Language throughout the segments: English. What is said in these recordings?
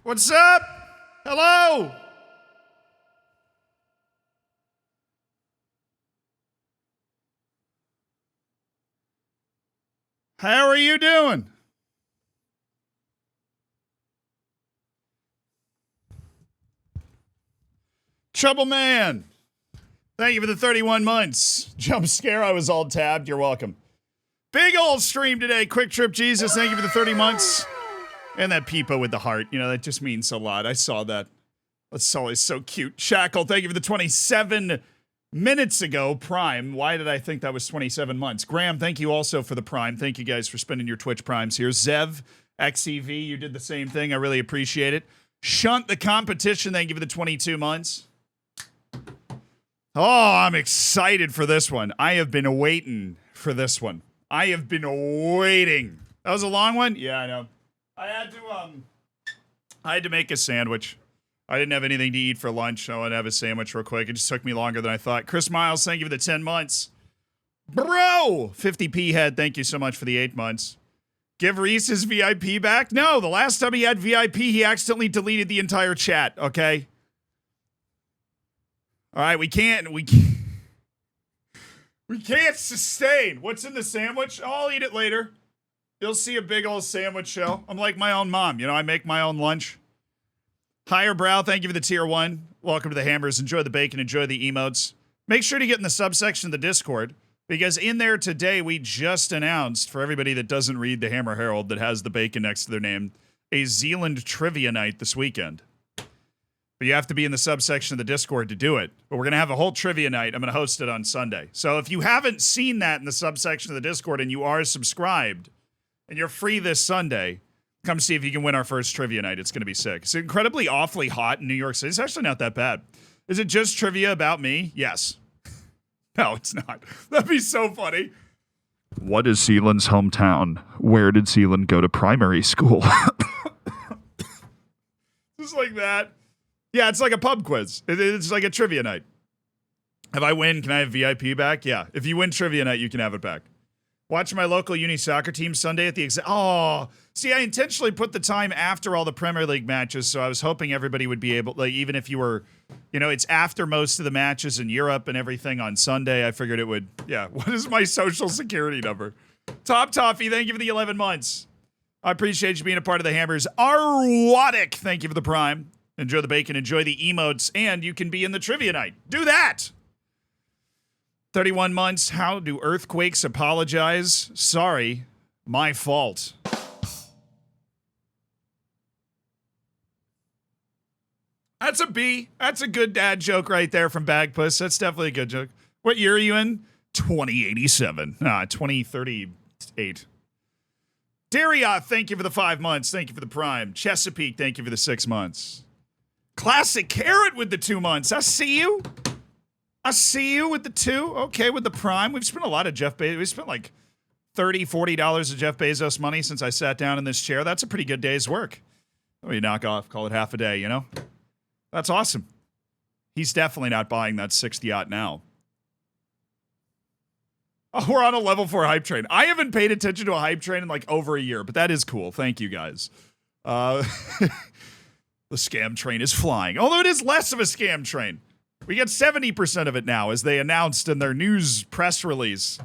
What's up? Hello? How are you doing? Trouble Man. Thank you for the 31 months. Jump scare, I was all tabbed. You're welcome. Big old stream today. Quick Trip Jesus, thank you for the 30 months. And that peepo with the heart. You know, that just means a lot. I saw that. That's always so cute. Shackle, thank you for the 27 minutes ago. Prime. Why did I think that was 27 months? Graham, thank you also for the Prime. Thank you guys for spending your Twitch Primes here. Zev, XEV, you did the same thing. I really appreciate it. Shunt the competition, thank you for the 22 months. Oh, I'm excited for this one. I have been waiting for this one. I have been waiting. That was a long one? Yeah, I know. I had to make a sandwich. I didn't have anything to eat for lunch. So I would have a sandwich real quick. It just took me longer than I thought. Chris Miles, thank you for the 10 months. Bro! 50p head, thank you so much for the 8 months. Give Reese his VIP back? No, the last time he had VIP, he accidentally deleted the entire chat, okay? All right, we can't sustain. What's in the sandwich? I'll eat it later. You'll see a big old sandwich show. I'm like my own mom. You know, I make my own lunch. Higher Brow, thank you for the tier 1. Welcome to the Hammers. Enjoy the bacon. Enjoy the emotes. Make sure to get in the subsection of the Discord, because in there today, we just announced, for everybody that doesn't read the Hammer Herald that has the bacon next to their name, a Zealand trivia night this weekend. But you have to be in the subsection of the Discord to do it. But we're going to have a whole trivia night. I'm going to host it on Sunday. So if you haven't seen that in the subsection of the Discord and you are subscribed and you're free this Sunday, come see if you can win our first trivia night. It's going to be sick. It's incredibly awfully hot in New York City. It's actually not that bad. Is it just trivia about me? Yes. No, it's not. That'd be so funny. What is Sealand's hometown? Where did Sealand go to primary school? Just like that. Yeah, it's like a pub quiz. It's like a trivia night. If I win, can I have VIP back? Yeah. If you win trivia night, you can have it back. Watch my local uni soccer team Sunday at the Oh, see, I intentionally put the time after all the Premier League matches, so I was hoping everybody would be able, like, even if you were, you know, it's after most of the matches in Europe and everything on Sunday. I figured it would, yeah. What is my social security number? Top Toffee, thank you for the 11 months. I appreciate you being a part of the Hammers. Arwatic, thank you for the Prime. Enjoy the bacon, enjoy the emotes, and you can be in the trivia night. Do that! 31 months, how do earthquakes apologize? Sorry, my fault. That's a B. That's a good dad joke right there from Bagpuss. That's definitely a good joke. What year are you in? 2087. 2038. Daria, thank you for the 5 months. Thank you for the Prime. Chesapeake, thank you for the 6 months. Classic Carrot with the 2 months. I see you. I see you with the 2. Okay, with the Prime. We've spent a lot of Jeff Bezos. We spent like $30, $40 of Jeff Bezos money since I sat down in this chair. That's a pretty good day's work. Let me knock off, call it half a day, you know? That's awesome. He's definitely not buying that 6th yacht now. Oh, we're on a level 4 hype train. I haven't paid attention to a hype train in like over a year, but that is cool. Thank you, guys. The scam train is flying. Although it is less of a scam train. We get 70% of it now, as they announced in their news press release.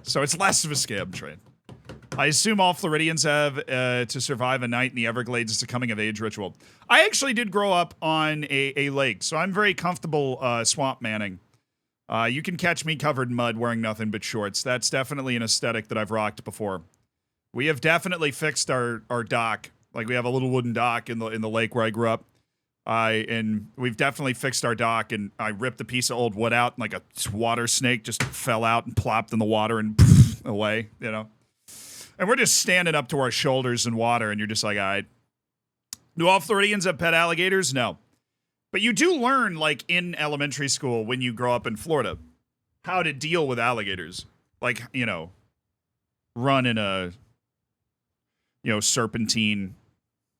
So it's less of a scam train. I assume all Floridians have to survive a night in the Everglades as a coming-of-age ritual. I actually did grow up on a lake, so I'm very comfortable swamp manning. You can catch me covered in mud wearing nothing but shorts. That's definitely an aesthetic that I've rocked before. We have definitely fixed our dock. Like, we have a little wooden dock in the lake where I grew up. And we've definitely fixed our dock, and I ripped a piece of old wood out, and like a water snake just fell out and plopped in the water and away, you know? And we're just standing up to our shoulders in water, and you're just like, all right. Do all Floridians have pet alligators? No. But you do learn, like, in elementary school when you grow up in Florida, how to deal with alligators. Like, you know, run in a, you know, serpentine.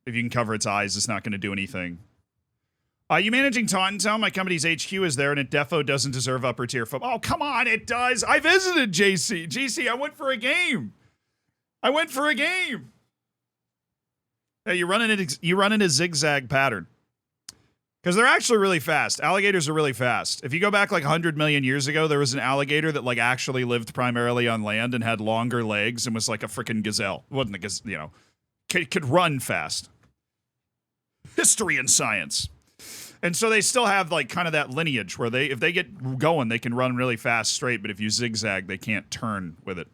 If you can cover its eyes, it's not going to do anything. You managing Tauntontown? My company's HQ is there, and it defo doesn't deserve upper tier football. Oh, come on, it does. I visited JC. GC, I went for a game. Yeah, you run in a zigzag pattern. Because they're actually really fast. Alligators are really fast. If you go back like 100 million years ago, there was an alligator that like actually lived primarily on land and had longer legs and was like a freaking gazelle. Wasn't a gazelle, you know, could run fast. History and science. And so they still have like kind of that lineage where if they get going, they can run really fast straight, but if you zigzag, they can't turn with it.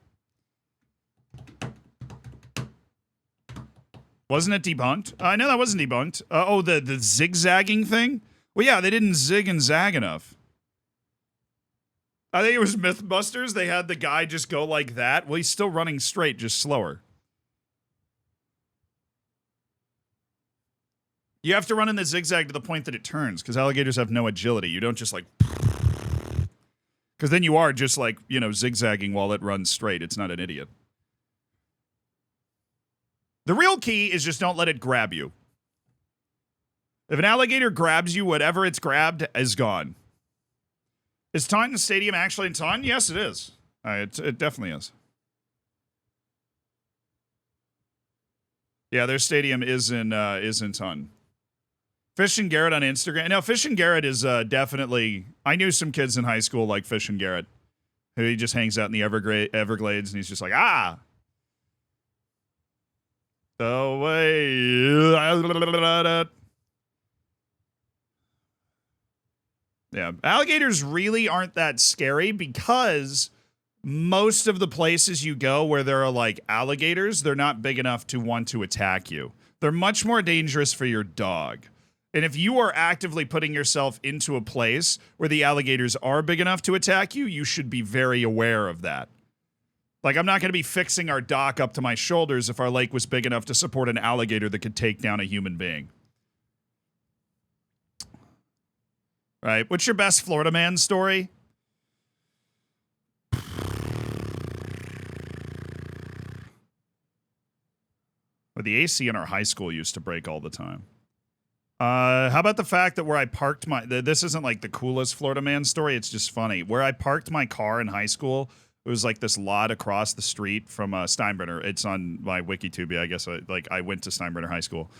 Wasn't it debunked? I know that wasn't debunked. The zigzagging thing? Well, yeah, they didn't zig and zag enough. I think it was Mythbusters. They had the guy just go like that. Well, he's still running straight, just slower. You have to run in the zigzag to the point that it turns, because alligators have no agility. You don't just like... Because then you are just like, you know, zigzagging while it runs straight. It's not an idiot. The real key is just don't let it grab you. If an alligator grabs you, whatever it's grabbed is gone. Is Taunton Stadium actually in Taunton? Yes, it is. It definitely is. Yeah, their stadium is in Taunton. Fish and Garrett on Instagram. No, Fish and Garrett is definitely... I knew some kids in high school like Fish and Garrett. Who he just hangs out in the Everglades and he's just like, ah! Oh, way. Yeah, alligators really aren't that scary because most of the places you go where there are like alligators, they're not big enough to want to attack you. They're much more dangerous for your dog. And if you are actively putting yourself into a place where the alligators are big enough to attack you, you should be very aware of that. Like, I'm not going to be fixing our dock up to my shoulders if our lake was big enough to support an alligator that could take down a human being. Right? What's your best Florida man story? Well, the AC in our high school used to break all the time. How about the fact that where I parked my... This isn't like the coolest Florida man story. It's just funny. Where I parked my car in high school... It was like this lot across the street from Steinbrenner. It's on my Wikitube. I guess I went to Steinbrenner High School.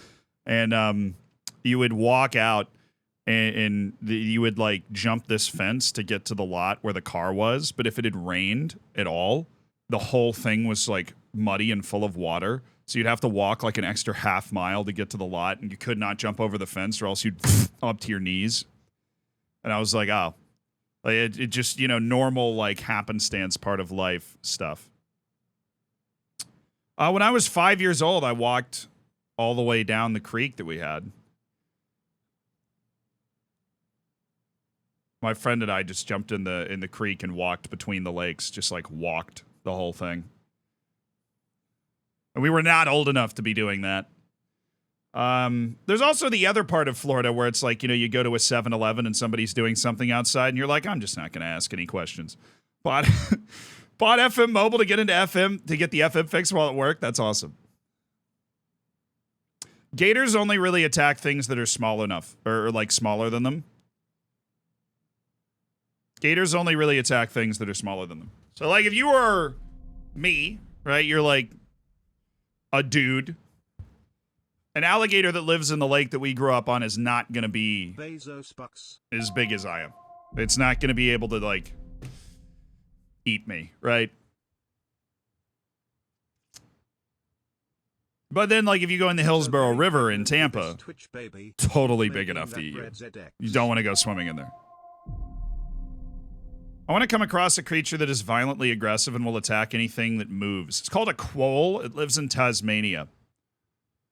And you would walk out and you would like jump this fence to get to the lot where the car was. But if it had rained at all, the whole thing was like muddy and full of water. So you'd have to walk like an extra half mile to get to the lot. And you could not jump over the fence or else you'd up to your knees. And I was like, oh. Like it just, you know, normal, like, happenstance part of life stuff. When I was 5 years old, I walked all the way down the creek that we had. My friend and I just jumped in the creek and walked between the lakes, just, like, walked the whole thing. And we were not old enough to be doing that. There's also the other part of Florida where it's like, you know, you go to a 7-Eleven and somebody's doing something outside and you're like, I'm just not going to ask any questions. Bought FM Mobile to get into FM, to get the FM fix while at work. That's awesome. Gators only really attack things that are small enough or like smaller than them. Gators only really attack things that are smaller than them. So like if you were me, right, you're like a dude. An alligator that lives in the lake that we grew up on is not going to be as big as I am. It's not going to be able to, like, eat me, right? But then, like, if you go in the Hillsborough River in Tampa, totally big enough to eat you. You don't want to go swimming in there. I want to come across a creature that is violently aggressive and will attack anything that moves. It's called a quoll. It lives in Tasmania.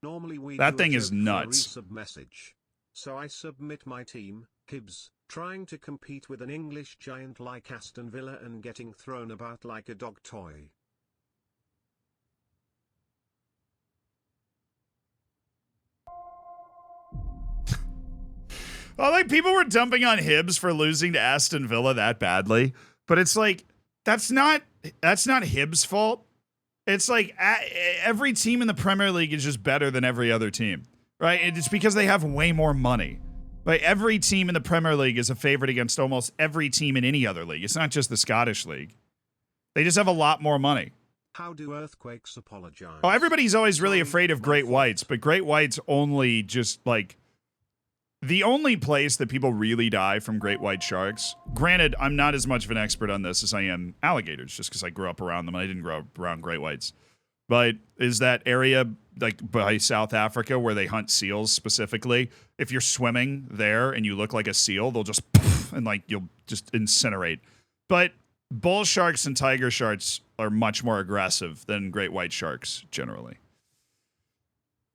That thing is nuts. Message. So I submit my team, Hibs, trying to compete with an English giant like Aston Villa and getting thrown about like a dog toy. Well, like, people were dumping on Hibs for losing to Aston Villa that badly, but it's like, that's not Hibs' fault. It's like every team in the Premier League is just better than every other team, right? It's because they have way more money. Like, every team in the Premier League is a favorite against almost every team in any other league. It's not just the Scottish League. They just have a lot more money. How do earthquakes apologize? Oh, everybody's always really Sorry, afraid of my great fault. whites, but great whites Sorry, only my fault. just like the only place that people really die from great white sharks. Granted, I'm not as much of an expert on this as I am alligators, just because I grew up around them and I didn't grow up around great whites. But is that area like by South Africa where they hunt seals specifically? If you're swimming there and you look like a seal, they'll just and like you'll just incinerate. But bull sharks and tiger sharks are much more aggressive than great white sharks generally.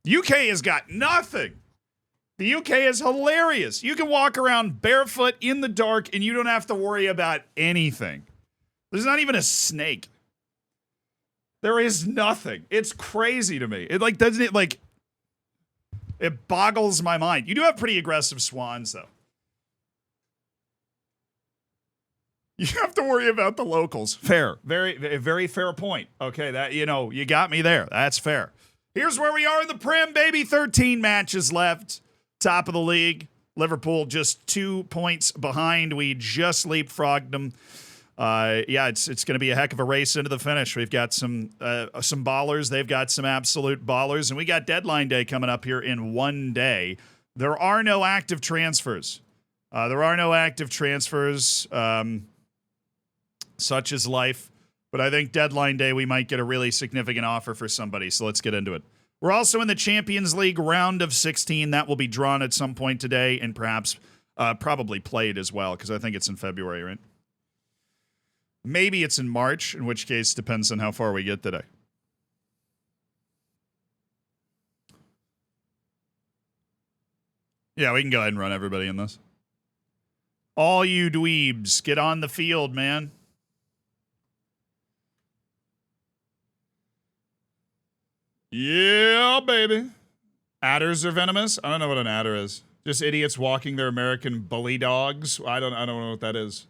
UK has got nothing. The UK is hilarious. You can walk around barefoot in the dark and you don't have to worry about anything. There's not even a snake. There is nothing. It's crazy to me. It like doesn't it like it boggles my mind. You do have pretty aggressive swans though. You have to worry about the locals. Fair. Very fair point. Okay, that you got me there. That's fair. Here's where we are in the Prem, baby. 13 matches left. Top of the league. Liverpool just 2 points behind. We just leapfrogged them. It's going to be a heck of a race into the finish. We've got some ballers. They've got some absolute ballers. And we got deadline day coming up here in 1 day. There are no active transfers. Such is life. But I think deadline day, we might get a really significant offer for somebody. So let's get into it. We're also in the Champions League round of 16. That will be drawn at some point today and perhaps probably played as well because I think it's in February, right? Maybe it's in March, in which case depends on how far we get today. Yeah, we can go ahead and run everybody in this. All you dweebs, get on the field, man. Yeah, baby. Adders are venomous? I don't know what an adder is. Just idiots walking their American bully dogs. I don't know what that is.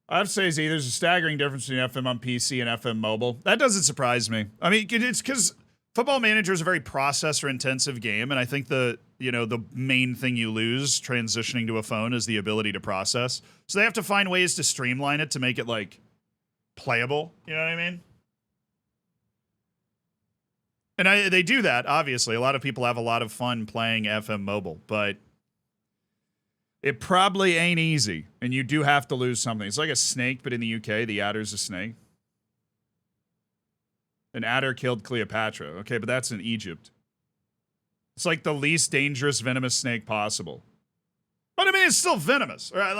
I have to say, Z, there's a staggering difference between FM on PC and FM mobile. That doesn't surprise me. I mean, it's because Football Manager is a very processor-intensive game, and I think the main thing you lose transitioning to a phone is the ability to process. So they have to find ways to streamline it to make it, like, playable. You know what I mean? And they do that, obviously. A lot of people have a lot of fun playing FM mobile, but it probably ain't easy, and you do have to lose something. It's like a snake, but in the UK, the adder's a snake. An adder killed Cleopatra. Okay, but that's in Egypt. It's like the least dangerous venomous snake possible. But I mean, it's still venomous. Right?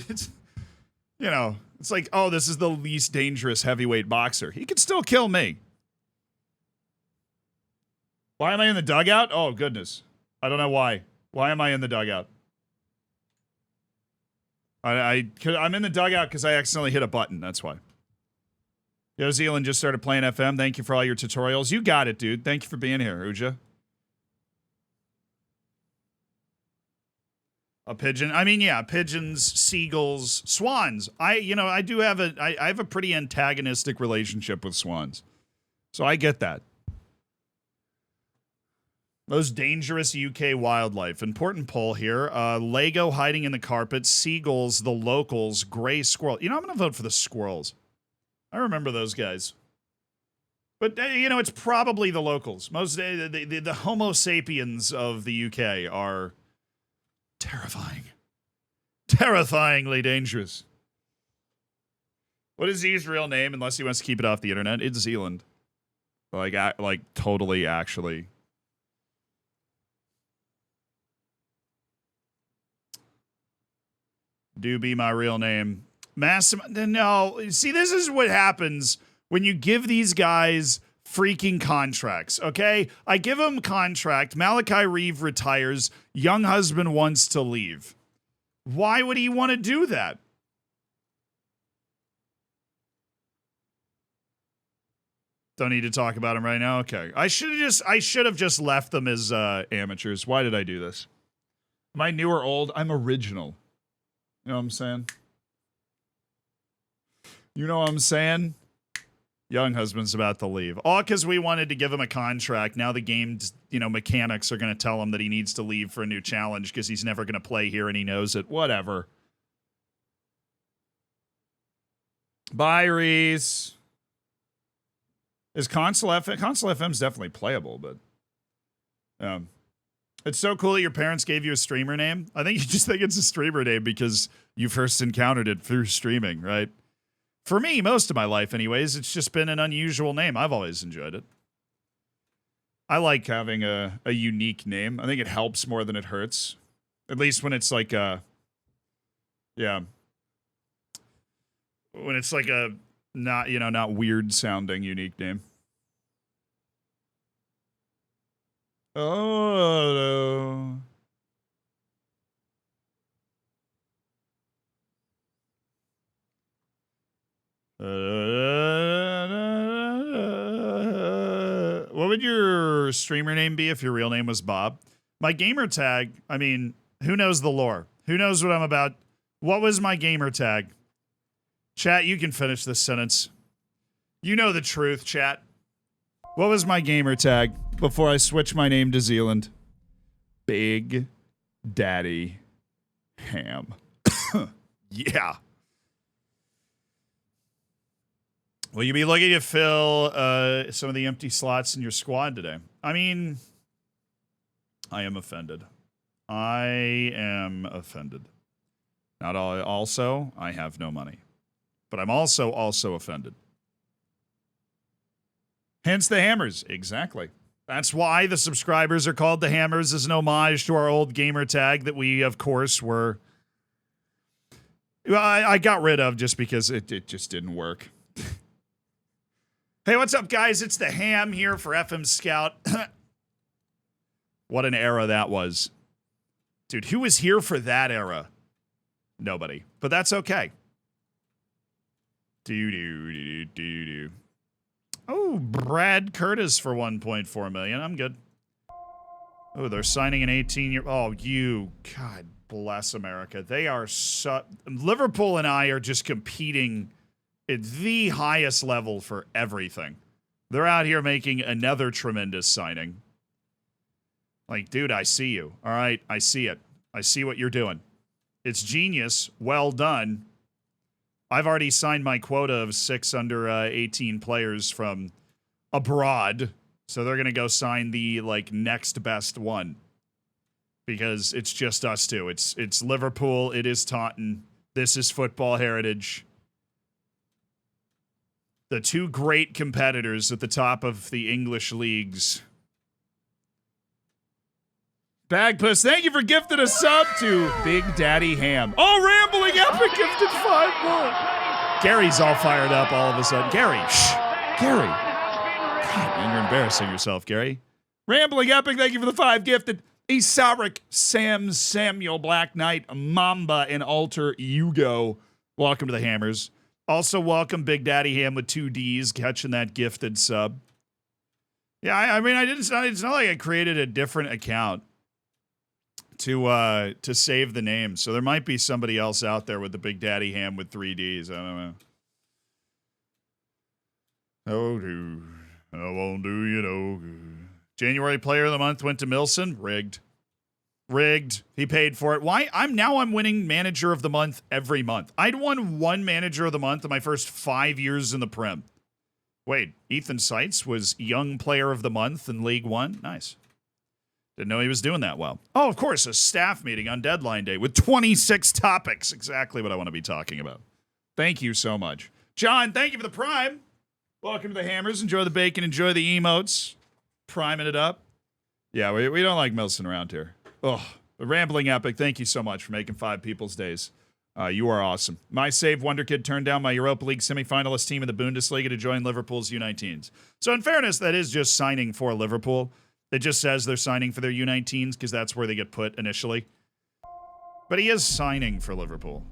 It's like, oh, this is the least dangerous heavyweight boxer. He could still kill me. Why am I in the dugout? Oh, goodness. I don't know why. Why am I in the dugout? I'm in the dugout because I accidentally hit a button. That's why. Yo, Zealand just started playing FM. Thank you for all your tutorials. You got it, dude. Thank you for being here, Uja. A pigeon. I mean, yeah, pigeons, seagulls, swans. I have a pretty antagonistic relationship with swans. So I get that. Those dangerous UK wildlife. Important poll here. Lego hiding in the carpet. Seagulls, the locals, gray squirrel. I'm going to vote for the squirrels. I remember those guys. But, it's probably the locals. Most the Homo sapiens of the UK are terrifying. Terrifyingly dangerous. What is Z's real name, unless he wants to keep it off the internet? It's Zealand. Like totally, actually. Do be my real name. No. See, this is what happens when you give these guys freaking contracts, okay? I give him contract. Malachi Reeve retires. Young husband wants to leave. Why would he want to do that? Don't need to talk about him right now? Okay. I should have just left them as amateurs. Why did I do this? Am I new or old? I'm original. You know what I'm saying? You know what I'm saying? Young husband's about to leave. All because we wanted to give him a contract. Now the game's, mechanics are going to tell him that he needs to leave for a new challenge because he's never going to play here and he knows it. Whatever. Bye, Reese. Is Console FM's definitely playable, but it's so cool that your parents gave you a streamer name. I think you just think it's a streamer name because you first encountered it through streaming, right? For me, most of my life anyways, it's just been an unusual name. I've always enjoyed it. I like having a unique name. I think it helps more than it hurts. At least when it's like a, yeah. When it's like a not weird sounding unique name. Oh no. What would your streamer name be if your real name was Bob? My gamer tag, I mean, who knows the lore? Who knows what I'm about? What was my gamer tag? Chat, you can finish this sentence. You know the truth, chat. What was my gamer tag before I switched my name to Zealand? Big Daddy Ham. Yeah. Will you be looking to fill some of the empty slots in your squad today? I mean, I am offended. I am offended. Not all, also, I have no money. But I'm also offended. Hence the Hammers. Exactly. That's why the subscribers are called the Hammers, as an homage to our old gamer tag that we, of course, were... I got rid of just because it just didn't work. Hey, what's up, guys? It's the Ham here for FM Scout. What an era that was. Dude, who was here for that era? Nobody. But that's okay. Do. Oh, Brad Curtis for 1.4 million. I'm good. Oh, they're signing an 18-year... Oh, you... God bless America. They are so... Liverpool and I are just competing at the highest level for everything. They're out here making another tremendous signing. Like, dude, I see you. All right, I see it. I see what you're doing. It's genius. Well done. I've already signed my quota of 6 under 18 players from abroad. So they're going to go sign the, like, next best one. Because it's just us two. It's Liverpool. It is Taunton. This is football heritage. The two great competitors at the top of the English leagues. Bagpuss, thank you for gifting a sub to Big Daddy Ham. Oh, Rambling Epic gifted 5 more. Gary's all fired up all of a sudden. Gary, shh. Gary. God, you're embarrassing yourself, Gary. Rambling Epic, thank you for the 5 gifted. Isaric, Sam, Samuel, Black Knight, Mamba, and Alter Hugo. Welcome to the Hammers. Also, welcome Big Daddy Ham with 2 Ds catching that gifted sub. Yeah, I mean, it's not like I created a different account to save the name. So there might be somebody else out there with the Big Daddy Ham with 3 Ds. I don't know. Oh, dude. I won't do you no good. January player of the month went to Milson. Rigged. He paid for it. Why? I'm winning manager of the month every month. I'd won 1 manager of the month in my first 5 years in the Prem. Wait, Ethan Seitz was young player of the month in League One? Nice. Didn't know he was doing that well. Oh, of course, a staff meeting on deadline day with 26 topics. Exactly what I want to be talking about. Thank you so much. John, thank you for the Prime. Welcome to the Hammers. Enjoy the bacon. Enjoy the emotes. Priming it up. Yeah, we don't like Milson around here. Oh, the Rambling Epic, thank you so much for making 5 people's days. You are awesome. My save Wonderkid turned down my Europa League semifinalist team in the Bundesliga to join Liverpool's U19s. So in fairness, that is just signing for Liverpool. It just says they're signing for their U19s because that's where they get put initially. But he is signing for Liverpool.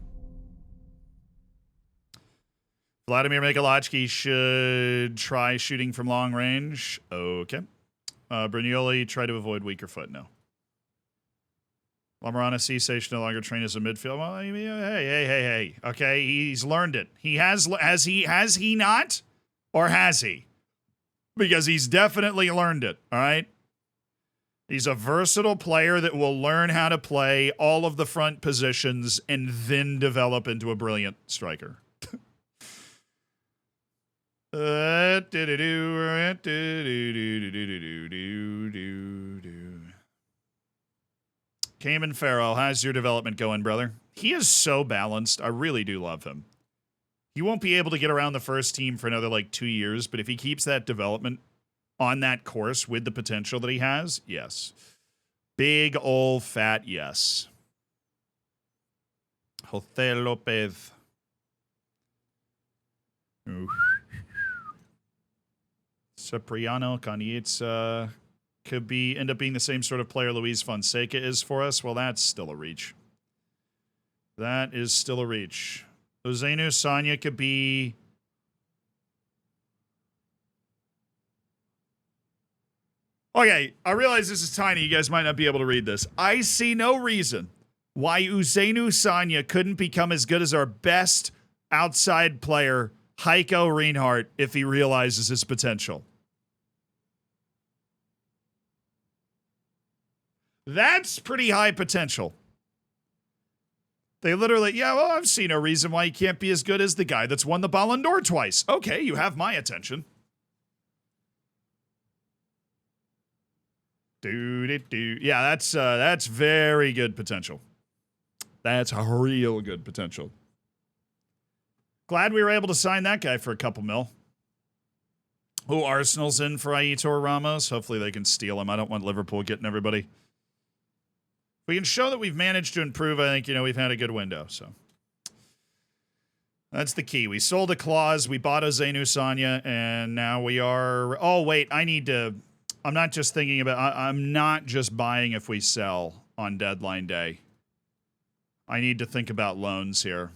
Vladimir Mikhailovsky should try shooting from long range. Okay. Brignoli, try to avoid weaker foot. No. Lamarana Cisse should no longer train as a midfield. Well, hey. Okay, he's learned it. Has he not? Or has he? Because he's definitely learned it, all right? He's a versatile player that will learn how to play all of the front positions and then develop into a brilliant striker. Cayman Farrow, how's your development going, brother? He is so balanced. I really do love him. He won't be able to get around the first team for another like 2 years, but if he keeps that development on that course with the potential that he has, yes. Big ol' fat yes. Jose Lopez. Cipriano Canizza could end up being the same sort of player Luis Fonseca is for us. Well, that's still a reach. That is still a reach. Uzenu Sanya could be... Okay, I realize this is tiny. You guys might not be able to read this. I see no reason why Uzenu Sanya couldn't become as good as our best outside player, Heiko Reinhardt, if he realizes his potential. That's pretty high potential. They literally, yeah, well, I've seen no reason why he can't be as good as the guy that's won the Ballon d'Or twice. Okay, you have my attention. Yeah, that's very good potential. That's real good potential. Glad we were able to sign that guy for a couple mil. Oh, Arsenal's in for Aitor Ramos. Hopefully they can steal him. I don't want Liverpool getting everybody. If we can show that we've managed to improve, I think, we've had a good window. So that's the key. We sold a clause, we bought a Uzenu Sanya, and now we are... Oh, wait, I'm not just thinking about... I'm not just buying if we sell on deadline day. I need to think about loans here.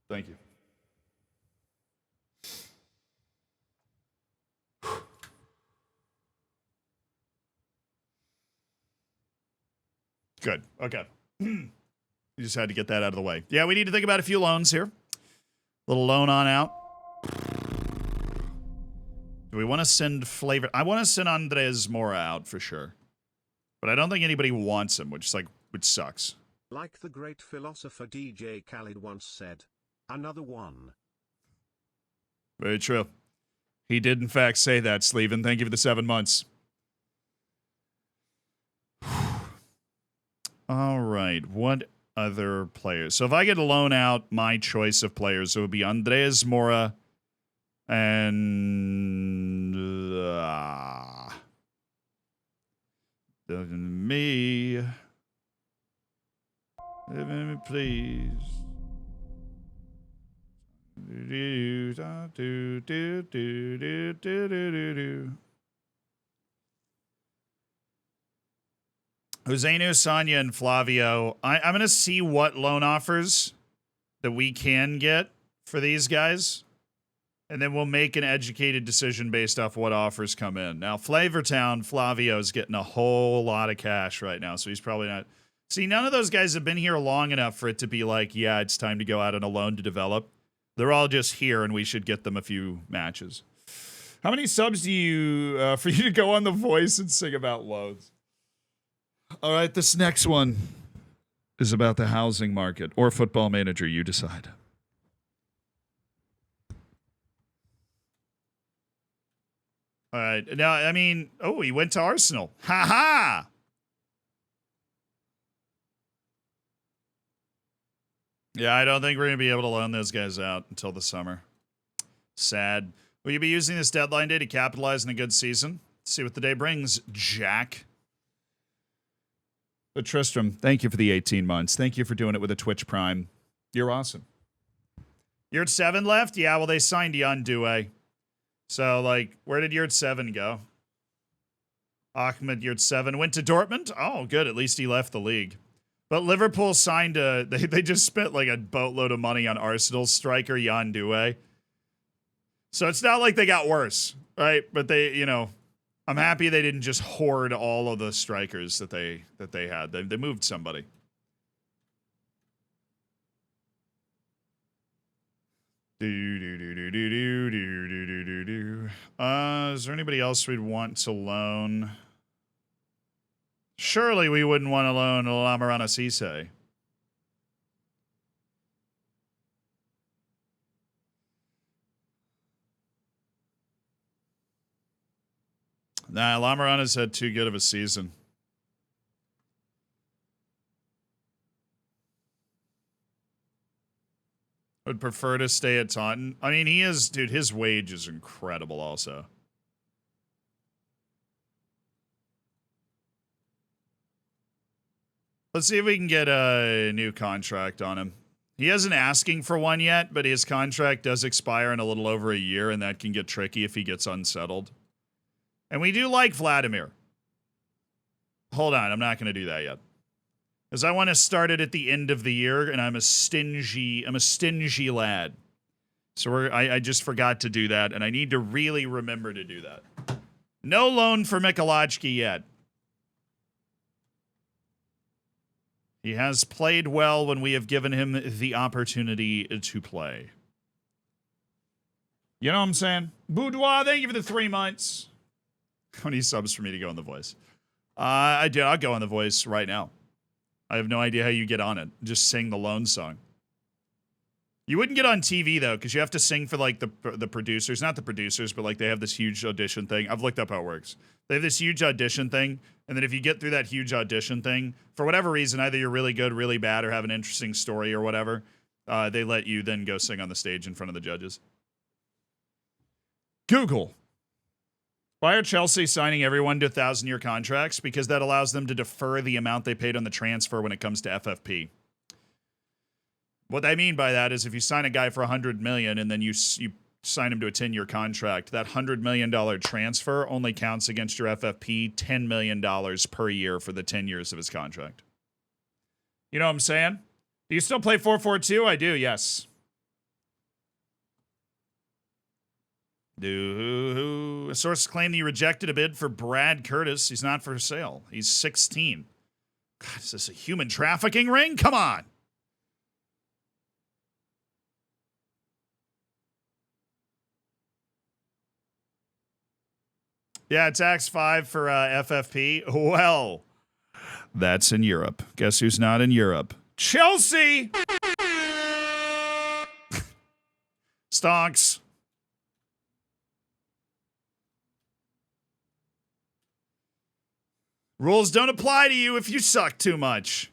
Thank you. Good. Okay. You just had to get that out of the way. Yeah, we need to think about a few loans here. Little loan on out. Do we want to send Flavor? I want to send Andres Mora out for sure. But I don't think anybody wants him, which sucks. Like the great philosopher DJ Khaled once said, another one. Very true. He did, in fact, say that, Sleven. Thank you for the 7 months. All right. What other players? So if I get to loan out my choice of players, it would be Andres Mora and... me. Please. Uzenu, Sanya, and Flavio. I'm going to see what loan offers that we can get for these guys. And then we'll make an educated decision based off what offers come in. Now, Flavortown, Flavio's getting a whole lot of cash right now, so he's probably not... See, none of those guys have been here long enough for it to be like, yeah, it's time to go out on a loan to develop. They're all just here, and we should get them a few matches. How many subs do you... for you to go on The Voice and sing about loans? All right, this next one is about the housing market. Or Football Manager, you decide. All right. Now, I mean, oh, he went to Arsenal. Ha-ha! Yeah, I don't think we're going to be able to loan those guys out until the summer. Sad. Will you be using this deadline day to capitalize on a good season? See what the day brings, Jack. But Tristram, thank you for the 18 months. Thank you for doing it with a Twitch Prime. You're awesome. You're at 7 left? Yeah, well, they signed Jan Due. So, like, where did your 7 go? Ahmed Yurtseven went to Dortmund. Oh, good. At least he left the league. But Liverpool signed they just spent like a boatload of money on Arsenal's striker, Jan Doué. So it's not like they got worse, right? But they, I'm happy they didn't just hoard all of the strikers that they had. They moved somebody. Is there anybody else we'd want to loan? Surely we wouldn't want to loan Lamarana Cisse. Nah, Lamarana's had too good of a season. Would prefer to stay at Taunton. I mean, dude, his wage is incredible also. Let's see if we can get a new contract on him. He isn't asking for one yet, but his contract does expire in a little over a year, and that can get tricky if he gets unsettled. And we do like Vladimir. Hold on, I'm not going to do that yet. Because I want to start it at the end of the year, and I'm a stingy lad. So I just forgot to do that, and I need to really remember to do that. No loan for Michalajki yet. He has played well when we have given him the opportunity to play. You know what I'm saying? Boudoir, thank you for the 3 months. How many subs for me to go on The Voice? I'll go on The Voice right now. I have no idea how you get on it. Just sing the loan song. You wouldn't get on TV, though, because you have to sing for, like, the producers. Not the producers, but, like, they have this huge audition thing. I've looked up how it works. They have this huge audition thing, and then if you get through that huge audition thing, for whatever reason, either you're really good, really bad, or have an interesting story or whatever, they let you then go sing on the stage in front of the judges. Google. Why are Chelsea signing everyone to 1,000-year contracts? Because that allows them to defer the amount they paid on the transfer when it comes to FFP. What I mean by that is if you sign a guy for $100 million and then you sign him to a 10-year contract, that $100 million transfer only counts against your FFP $10 million per year for the 10 years of his contract. You know what I'm saying? Do you still play 4-4-2? I do, yes. Sources claim that you rejected a bid for Brad Curtis. He's not for sale. He's 16. God, is this a human trafficking ring? Come on. Yeah, it's Axe 5 for FFP. Well, that's in Europe. Guess who's not in Europe? Chelsea! Stonks. Rules don't apply to you if you suck too much.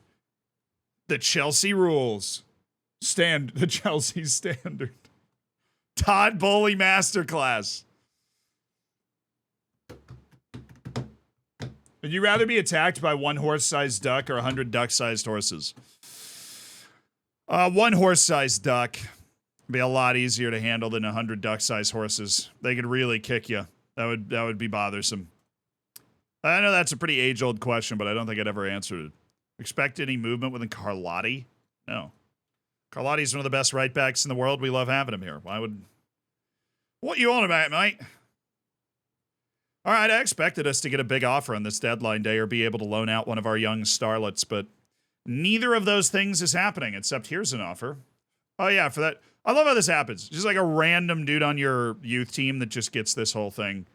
The Chelsea rules. The Chelsea standard. Todd Bowley Masterclass. Would you rather be attacked by one horse-sized duck or 100 duck-sized horses? One horse-sized duck would be a lot easier to handle than 100 duck-sized horses. They could really kick you. That would be bothersome. I know that's a pretty age-old question, but I don't think I'd ever answered it. Expect any movement within Carlotti? No. Carlotti's one of the best right backs in the world. We love having him here. Why would... What you on about, mate? All right, I expected us to get a big offer on this deadline day or be able to loan out one of our young starlets, but neither of those things is happening, except here's an offer. Oh, yeah, for that. I love how this happens. Just like a random dude on your youth team that just gets this whole thing.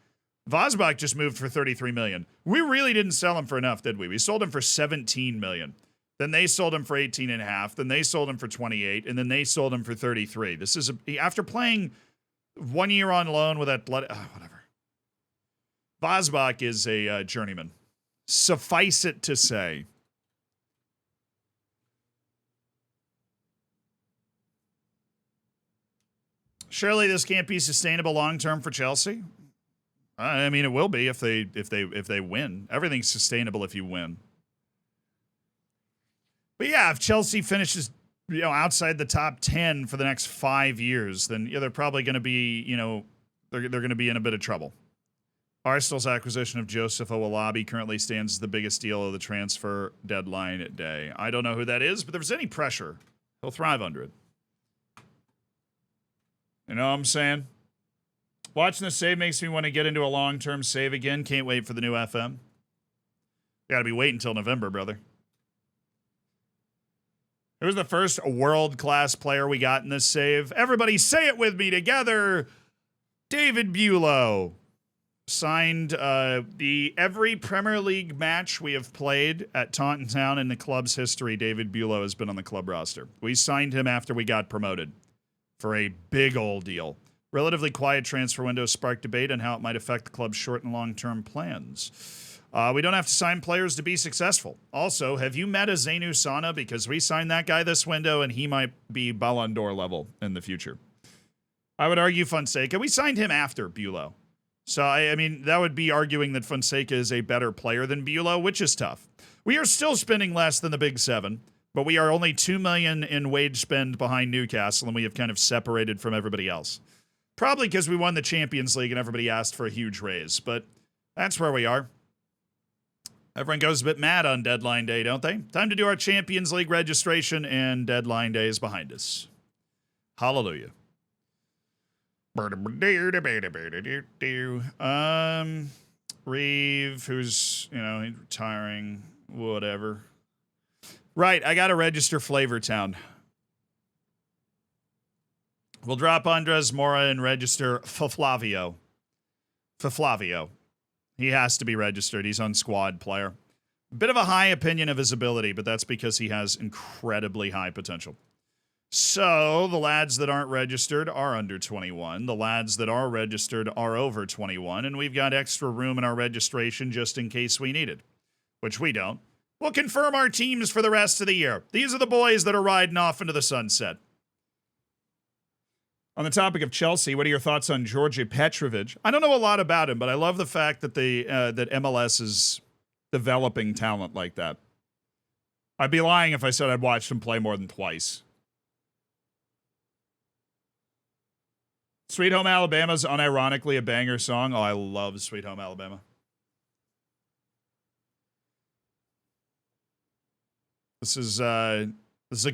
Vosbach just moved for $33 million. We really didn't sell him for enough, did we? We sold him for $17 million. Then they sold him for 18.5. Then they sold him for 28, and then they sold him for 33. This is after playing 1 year on loan with that blood. Whatever. Vosbach is a journeyman. Suffice it to say. Surely this can't be sustainable long term for Chelsea. I mean, it will be if they win. Everything's sustainable if you win. But yeah, if Chelsea finishes, outside the top 10 for the next 5 years, then they're probably going to be, they're going to be in a bit of trouble. Arsenal's acquisition of Joseph Owolabi currently stands as the biggest deal of the transfer deadline day. I don't know who that is, but if there's any pressure, he'll thrive under it. You know what I'm saying? Watching the save makes me want to get into a long-term save again. Can't wait for the new FM. Gotta be waiting until November, brother. It was the first world-class player we got in this save. Everybody say it with me together. David Bulow. Signed every Premier League match we have played at Taunton Town in the club's history. David Bulow has been on the club roster. We signed him after we got promoted for a big old deal. Relatively quiet transfer window sparked debate on how it might affect the club's short and long-term plans. We don't have to sign players to be successful. Also, have you met a Zainu Sana? Because we signed that guy this window, and he might be Ballon d'Or level in the future. I would argue Fonseca. We signed him after Bulow. So, I mean, that would be arguing that Fonseca is a better player than Bulow, which is tough. We are still spending less than the Big Seven, but we are only $2 million in wage spend behind Newcastle, and we have kind of separated from everybody else. Probably because we won the Champions League and everybody asked for a huge raise, but that's where we are. Everyone goes a bit mad on deadline day, don't they? Time to do our Champions League registration, and deadline day is behind us. Hallelujah. Reeve, who's, retiring, whatever. Right, I gotta register Flavortown. We'll drop Andres Mora and register Faflavio. He has to be registered. He's on squad player. Bit of a high opinion of his ability, but that's because he has incredibly high potential. So, the lads that aren't registered are under 21. The lads that are registered are over 21. And we've got extra room in our registration just in case we need it. Which we don't. We'll confirm our teams for the rest of the year. These are the boys that are riding off into the sunset. On the topic of Chelsea, what are your thoughts on Georgi Petrovic? I don't know a lot about him, but I love the fact that that MLS is developing talent like that. I'd be lying if I said I'd watched him play more than twice. Sweet Home Alabama's unironically a banger song. Oh, I love Sweet Home Alabama. This is a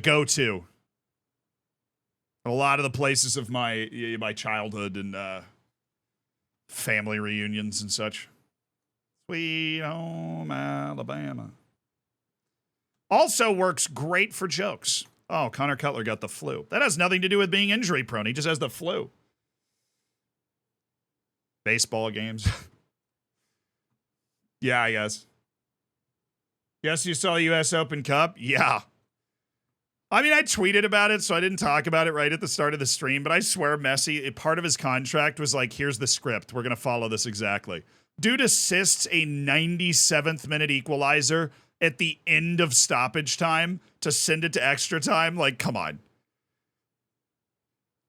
go-to. A lot of the places of my childhood and family reunions and such. Sweet Home Alabama. Also works great for jokes. Oh, Connor Cutler got the flu. That has nothing to do with being injury prone. He just has the flu. Baseball games. Yeah, I guess. Yes, you saw the U.S. Open Cup? Yeah. I mean, I tweeted about it, so I didn't talk about it right at the start of the stream, but I swear Messi, part of his contract was like, here's the script. We're going to follow this exactly. Dude assists a 97th minute equalizer at the end of stoppage time to send it to extra time. Like, come on.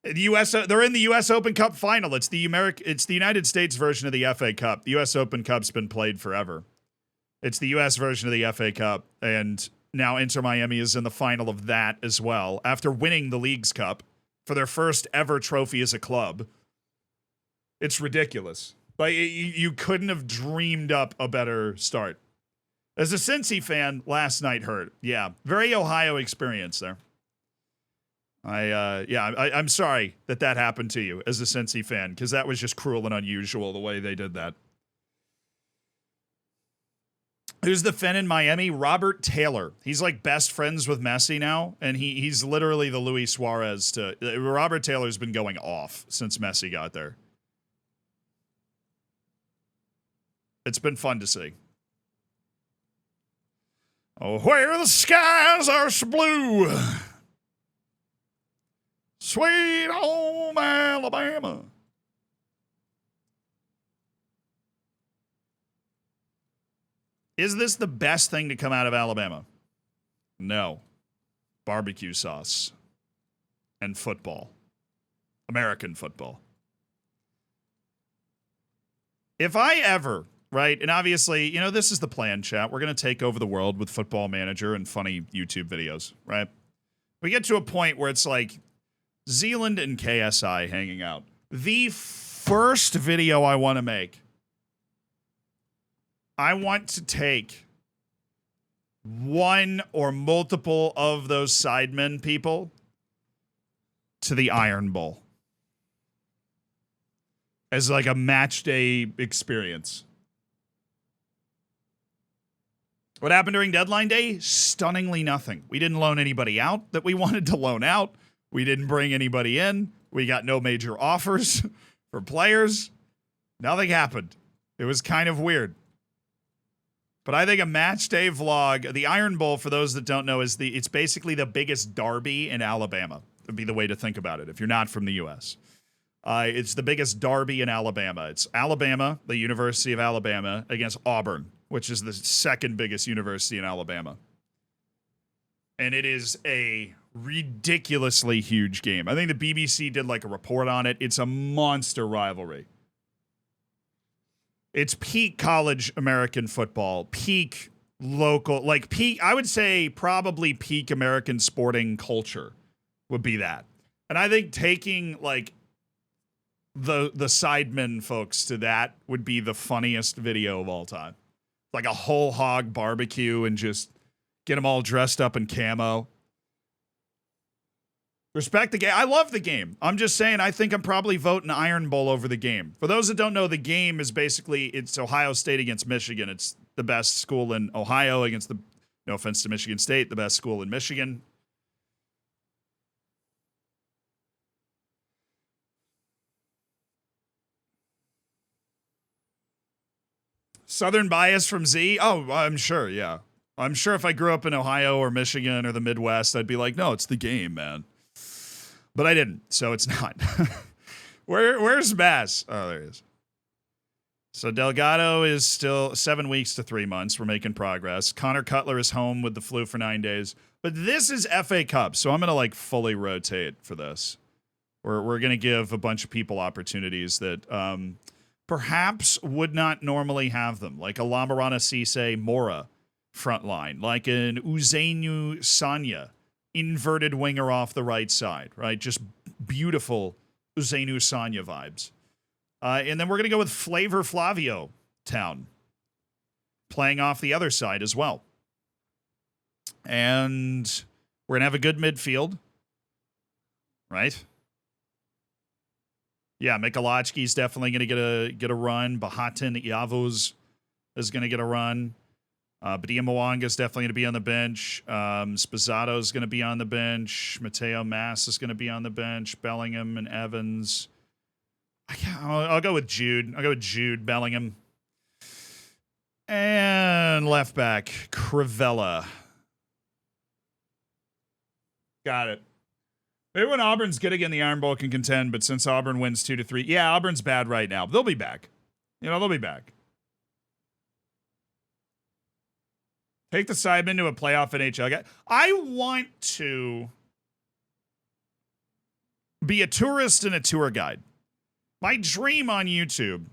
They're in the U.S. Open Cup final. It's the United States version of the FA Cup. The U.S. Open Cup's been played forever. It's the U.S. version of the FA Cup, and now Inter Miami is in the final of that as well, after winning the Leagues Cup for their first ever trophy as a club. It's ridiculous. Like, you couldn't have dreamed up a better start. As a Cincy fan, last night hurt. Yeah, very Ohio experience there. I'm sorry that happened to you as a Cincy fan, because that was just cruel and unusual the way they did that. Who's the Finn in Miami? Robert Taylor. He's like best friends with Messi now, and he's literally the Luis Suarez to... Robert Taylor's been going off since Messi got there. It's been fun to see. Oh, where the skies are so blue. Sweet home Alabama. Is this the best thing to come out of Alabama? No. Barbecue sauce. And football. American football. If I ever, right, and obviously, this is the plan, chat. We're going to take over the world with Football Manager and funny YouTube videos, right? We get to a point where it's like Zealand and KSI hanging out. The first video I want to make I want to take one or multiple of those sidemen people to the Iron Bowl as like a match day experience. What happened during deadline day? Stunningly nothing. We didn't loan anybody out that we wanted to loan out. We didn't bring anybody in. We got no major offers for players. Nothing happened. It was kind of weird. But I think a match day vlog, the Iron Bowl, for those that don't know, it's basically the biggest derby in Alabama. Would be the way to think about it if you're not from the U.S. It's the biggest derby in Alabama. It's Alabama, the University of Alabama, against Auburn, which is the second biggest university in Alabama. And it is a ridiculously huge game. I think the BBC did like a report on it. It's a monster rivalry. It's peak college American football, peak local, like peak, I would say probably peak American sporting culture would be that. And I think taking like the Sidemen folks to that would be the funniest video of all time. Like a whole hog barbecue and just get them all dressed up in camo. Respect the game. I love the game. I'm just saying, I think I'm probably voting Iron Bowl over the game. For those that don't know, the game is basically, it's Ohio State against Michigan. It's the best school in Ohio against the, no offense to Michigan State, the best school in Michigan. Southern bias from Z? Oh, I'm sure, yeah. I'm sure if I grew up in Ohio or Michigan or the Midwest, I'd be like, no, it's the game, man. But I didn't, so it's not. Where's Bass? Oh, there he is. So Delgado is still 7 weeks to 3 months. We're making progress. Connor Cutler is home with the flu for 9 days. But this is FA Cup, so I'm going to like fully rotate for this. We're going to give a bunch of people opportunities that perhaps would not normally have them, like a Lamarana Cisse Mora front line, like an Uzenu Sanya inverted winger off the right side, right? Just beautiful Uzenu Sanya vibes. And then we're going to go with Flavor Flavio Town playing off the other side as well. And we're going to have a good midfield, right? Yeah, Mikulacki's definitely going to get a run. Bahatan Yavuz is going to get a run. Badia Mwanga is definitely going to be on the bench. Spizzato is going to be on the bench. Mateo Mass is going to be on the bench. Bellingham and Evans. I'll go with Jude. I'll go with Jude Bellingham. And left back, Crivella. Got it. Maybe when Auburn's good again, the Iron Bowl can contend, but since Auburn wins 2-3, yeah, Auburn's bad right now. They'll be back. They'll be back. Take the Sidemen to a playoff NHL guy. I want to be a tourist and a tour guide. My dream on YouTube,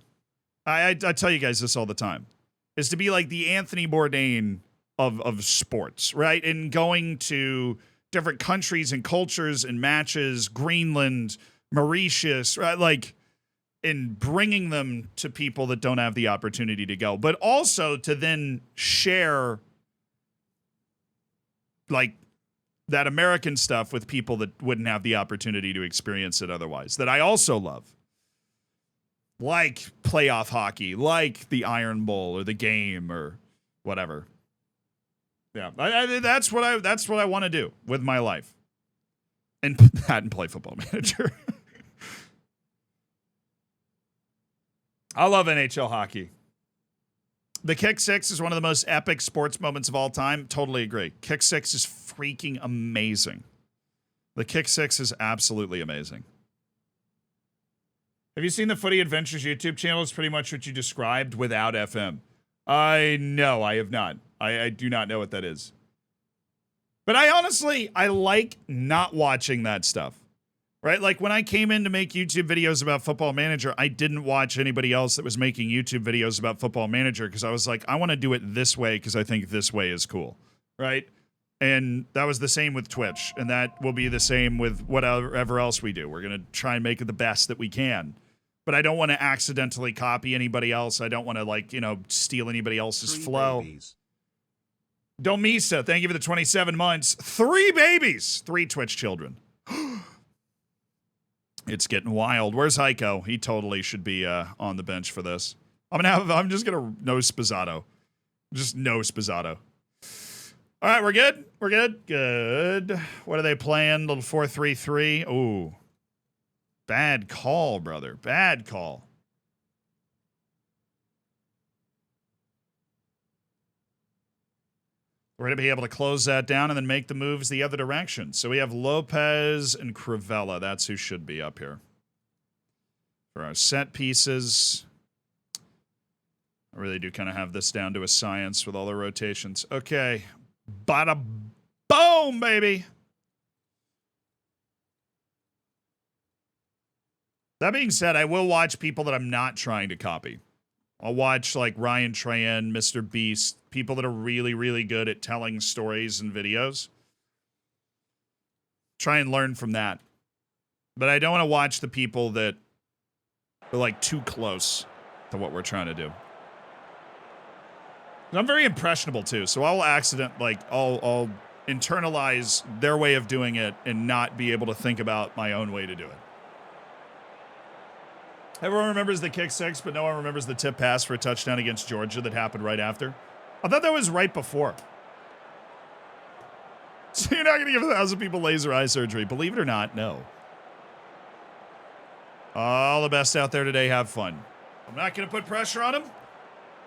I tell you guys this all the time, is to be like the Anthony Bourdain of sports, right? And going to different countries and cultures and matches, Greenland, Mauritius, right? Like, and bringing them to people that don't have the opportunity to go, but also to then share like that American stuff with people that wouldn't have the opportunity to experience it otherwise, that I also love. Like playoff hockey, like the Iron Bowl or the game or whatever. Yeah, that's what I want to do with my life. And that and play Football Manager. I love NHL hockey. The Kick Six is one of the most epic sports moments of all time. Totally agree. Kick Six is freaking amazing. The Kick Six is absolutely amazing. Have you seen the Footy Adventures YouTube channel? It's pretty much what you described without FM. No, I have not. I do not know what that is. But I like not watching that stuff. Right? Like when I came in to make YouTube videos about Football Manager, I didn't watch anybody else that was making YouTube videos about Football Manager because I was like, I want to do it this way because I think this way is cool. Right? And that was the same with Twitch. And that will be the same with whatever else we do. We're going to try and make it the best that we can. but I don't want to accidentally copy anybody else. I don't want to, like, steal anybody else's flow. Babies. Domisa, thank you for the 27 months. 3 babies. 3 Twitch children. It's getting wild. Where's Heiko? He totally should be on the bench for this. I'm just gonna no Spazzato. Just no Spazzato. All right, we're good? We're good? Good. What are they playing? Little 4-3-3. Ooh. Bad call, brother. Bad call. We're going to be able to close that down and then make the moves the other direction. So we have Lopez and Crivella. That's who should be up here. For our set pieces. I really do kind of have this down to a science with all the rotations. Okay. Bada boom, baby. That being said, I will watch people that I'm not trying to copy. I'll watch like Ryan Trahan, Mr. Beast, people that are really, really good at telling stories and videos. Try and learn from that. But I don't want to watch the people that are like too close to what we're trying to do. I'm very impressionable too, so I'll I'll internalize their way of doing it and not be able to think about my own way to do it. Everyone remembers the kick 6, but no one remembers the tip pass for a touchdown against Georgia that happened right after. I thought that was right before. So you're not going to give 1,000 people laser eye surgery. Believe it or not, no. All the best out there today. Have fun. I'm not going to put pressure on them.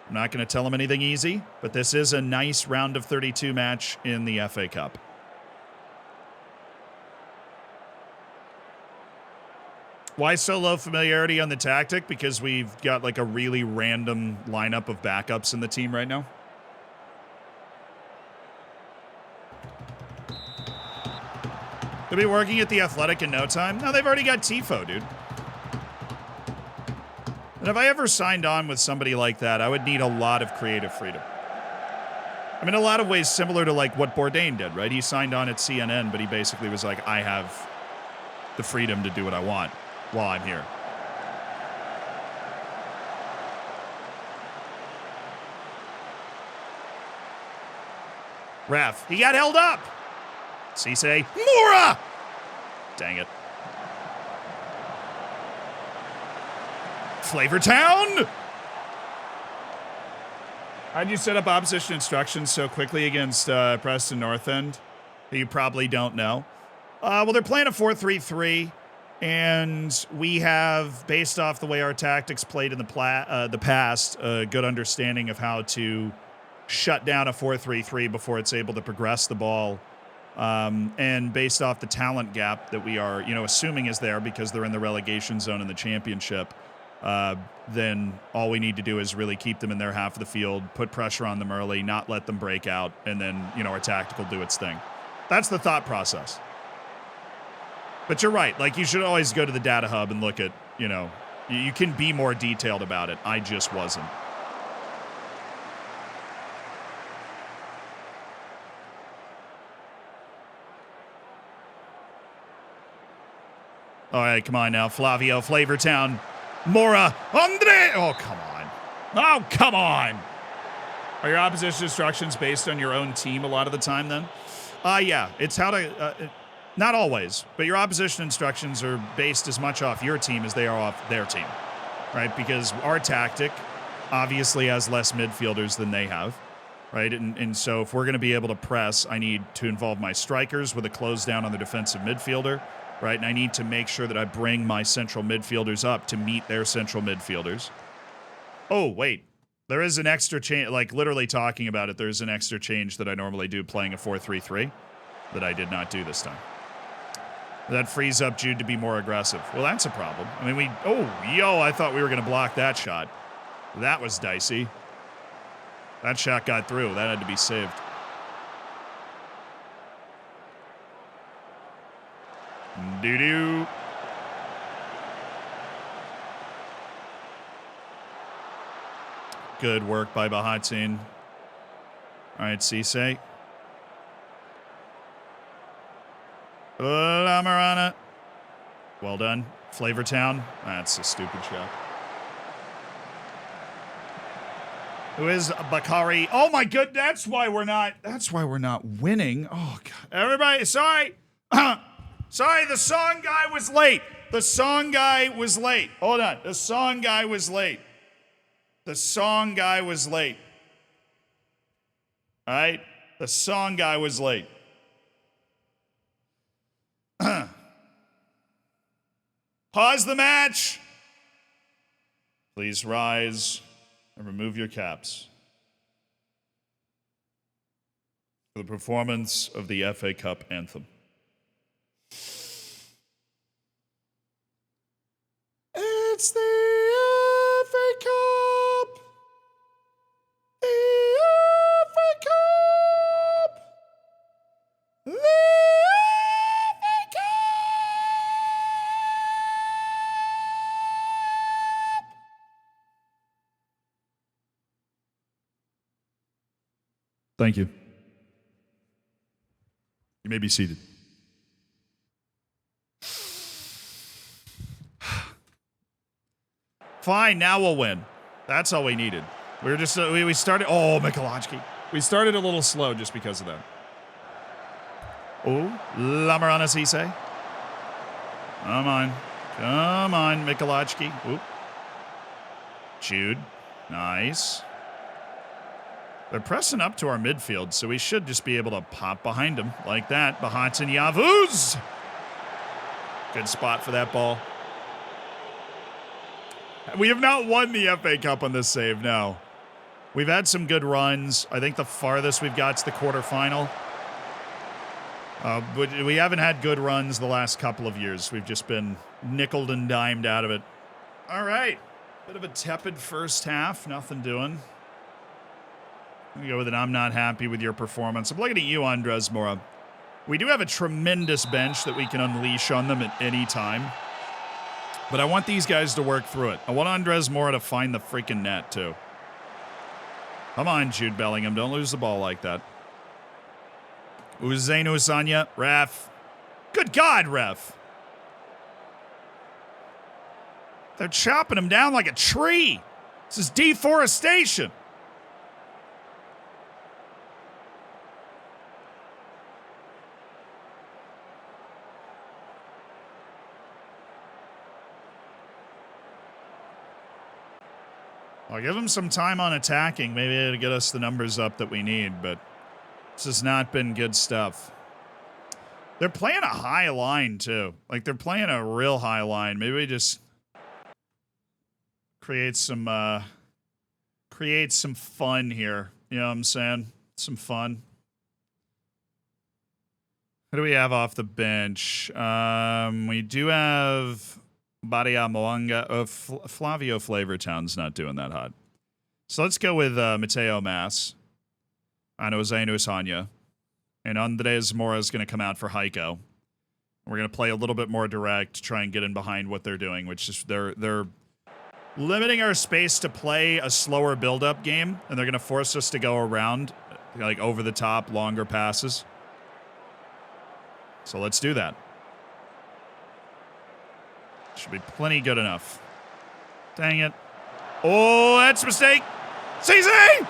I'm not going to tell them anything easy, but this is a nice round of 32 match in the FA Cup. Why so low familiarity on the tactic? Because we've got like a really random lineup of backups in the team right now. They'll be working at the Athletic in no time. No, they've already got Tifo, dude. And if I ever signed on with somebody like that, I would need a lot of creative freedom. I mean, in a lot of ways similar to like what Bourdain did, right? He signed on at CNN, but he basically was like, I have the freedom to do what I want while I'm here. Ref, he got held up. Cisse, Mora! Dang it. Flavortown! How'd you set up opposition instructions so quickly against Preston North End? You probably don't know. Well, they're playing a 4-3-3, and we have, based off the way our tactics played in the past, a good understanding of how to shut down a 4-3-3 before it's able to progress the ball. And based off the talent gap that we are, assuming is there because they're in the relegation zone in the championship, then all we need to do is really keep them in their half of the field, put pressure on them early, not let them break out, and then, our tactic will do its thing. That's the thought process. But you're right. Like, you should always go to the data hub and look at, you can be more detailed about it. I just wasn't. All right, come on now. Flavio, Flavortown, Mora, Andre. Oh, come on. Oh, come on. Are your opposition instructions based on your own team a lot of the time then? Yeah. It's how to, not always, but your opposition instructions are based as much off your team as they are off their team, right? Because our tactic obviously has less midfielders than they have, right? And so if we're going to be able to press, I need to involve my strikers with a close down on the defensive midfielder, right? And I need to make sure that I bring my central midfielders up to meet their central midfielders. Oh, wait. There is an extra change, like literally talking about it, there's an extra change that I normally do playing a 4-3-3 that I did not do this time. That frees up Jude to be more aggressive. Well, that's a problem. I mean, I thought we were going to block that shot. That was dicey. That shot got through. That had to be saved. Doo-doo. Good work by Bahatin. All right, Cisse. La Marana. Well done. Flavortown? That's a stupid shot. Who is Bakari? Oh my good, that's why we're not winning. Oh god. Everybody, sorry. Sorry, the song guy was late. The song guy was late. Hold on. The song guy was late. The song guy was late. All right? The song guy was late. Pause the match. Please rise and remove your caps for the performance of the FA Cup anthem. It's the FA Cup. The FA Cup. The FA Cup. Thank you. You may be seated. Fine, now we'll win. That's all we needed. We were just, we started, oh, Michalowski. We started a little slow just because of that. Oh, Lamarana Cisse. Come on. Come on, Michalowski. Oop. Jude. Nice. They're pressing up to our midfield, so we should just be able to pop behind them like that. Bahatan Yavuz. Good spot for that ball. We have not won the FA Cup on this save, no. We've had some good runs. I think the farthest we've got is the quarterfinal. But we haven't had good runs the last couple of years. We've just been nickeled and dimed out of it. All right. Bit of a tepid first half. Nothing doing. I'm going to go with it. I'm not happy with your performance. I'm looking at you, Andres Mora. We do have a tremendous bench that we can unleash on them at any time. But I want these guys to work through it. I want Andres Mora to find the freaking net, too. Come on, Jude Bellingham. Don't lose the ball like that. Uzenu Sanya. Ref. Good God, ref. They're chopping him down like a tree. This is deforestation. I'll give him some time on attacking. Maybe it'll get us the numbers up that we need, but this has not been good stuff. They're playing a high line, too. Like, they're playing a real high line. Maybe we just create some fun here. You know what I'm saying? Some fun. What do we have off the bench? We do have Badia Moanga. Flavio Flavortown's not doing that hot. So let's go with Mateo Mas. Anozenu Sanya. And Andres Mora is going to come out for Heiko. We're going to play a little bit more direct to try and get in behind what they're doing, which is they're limiting our space to play a slower build-up game, and they're going to force us to go around, like over the top, longer passes. So let's do that. Should be plenty good enough. Dang it. Oh, that's a mistake. CZ!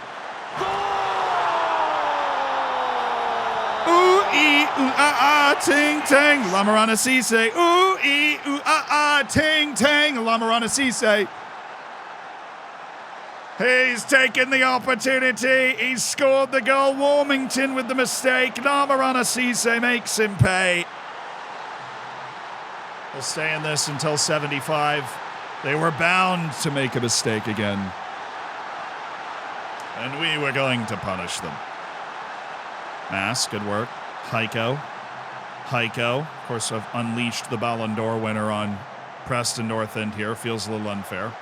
Ooh, ee, ooh, ah, ah, ting, tang, Lamarana Cisse. Ooh, ee, ooh, ah, ah, ting, tang, Lamarana Cisse. He's taken the opportunity. He's scored the goal. Warmington with the mistake. Lamarana Cisse makes him pay. We'll stay in this until 75. They were bound to make a mistake again. And we were going to punish them. Mass, good work. Heiko. Of course, I've unleashed the Ballon d'Or winner on Preston North End here. Feels a little unfair.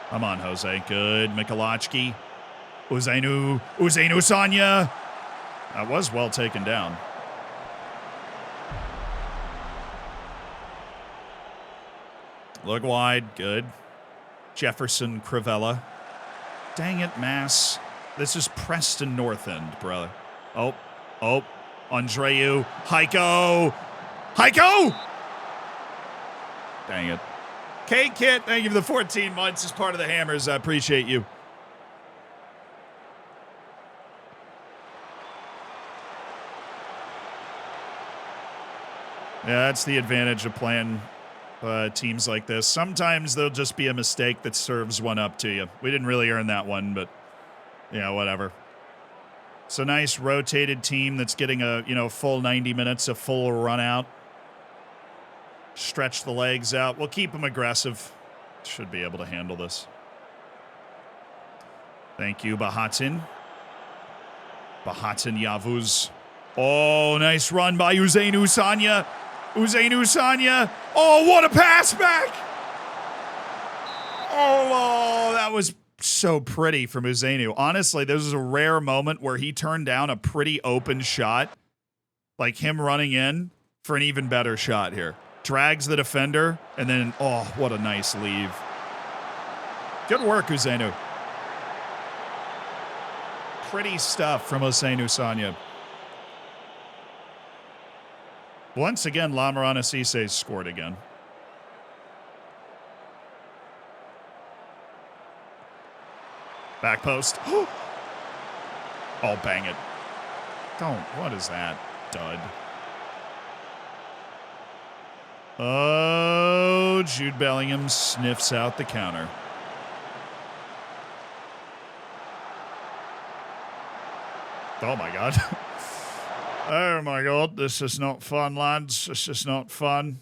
Come on, Jose. Good. Michalowski. Uzenu Sanya. That was well taken down. Look wide. Good. Jefferson Crivella. Dang it, Mass. This is Preston North End, brother. Oh. Andreu. Heiko. Dang it. K-Kit, thank you for the 14 months as part of the Hammers. I appreciate you. Yeah, that's the advantage of playing teams like this. Sometimes there'll just be a mistake that serves one up to you. We didn't really earn that one, but yeah, whatever. It's a nice rotated team that's getting a, full 90 minutes, a full run out. Stretch the legs out. We'll keep them aggressive. Should be able to handle this. Thank you, Bahatin. Bahatin Yavuz. Oh, nice run by Uzainu Sanya. Uzainu Sanya. Oh, what a pass back. Oh, that was so pretty from Uzainu. Honestly, this was a rare moment where he turned down a pretty open shot. Like him running in for an even better shot here. Drags the defender, and then, oh, what a nice leave. Good work, Uzainu. Pretty stuff from Uzainu Sanya. Once again, Lamarana Cisse scored again. Back post. Oh, bang it. Don't. What is that? Dud. Oh, Jude Bellingham sniffs out the counter. Oh, my God. Oh, my God. This is not fun, lads. This is not fun.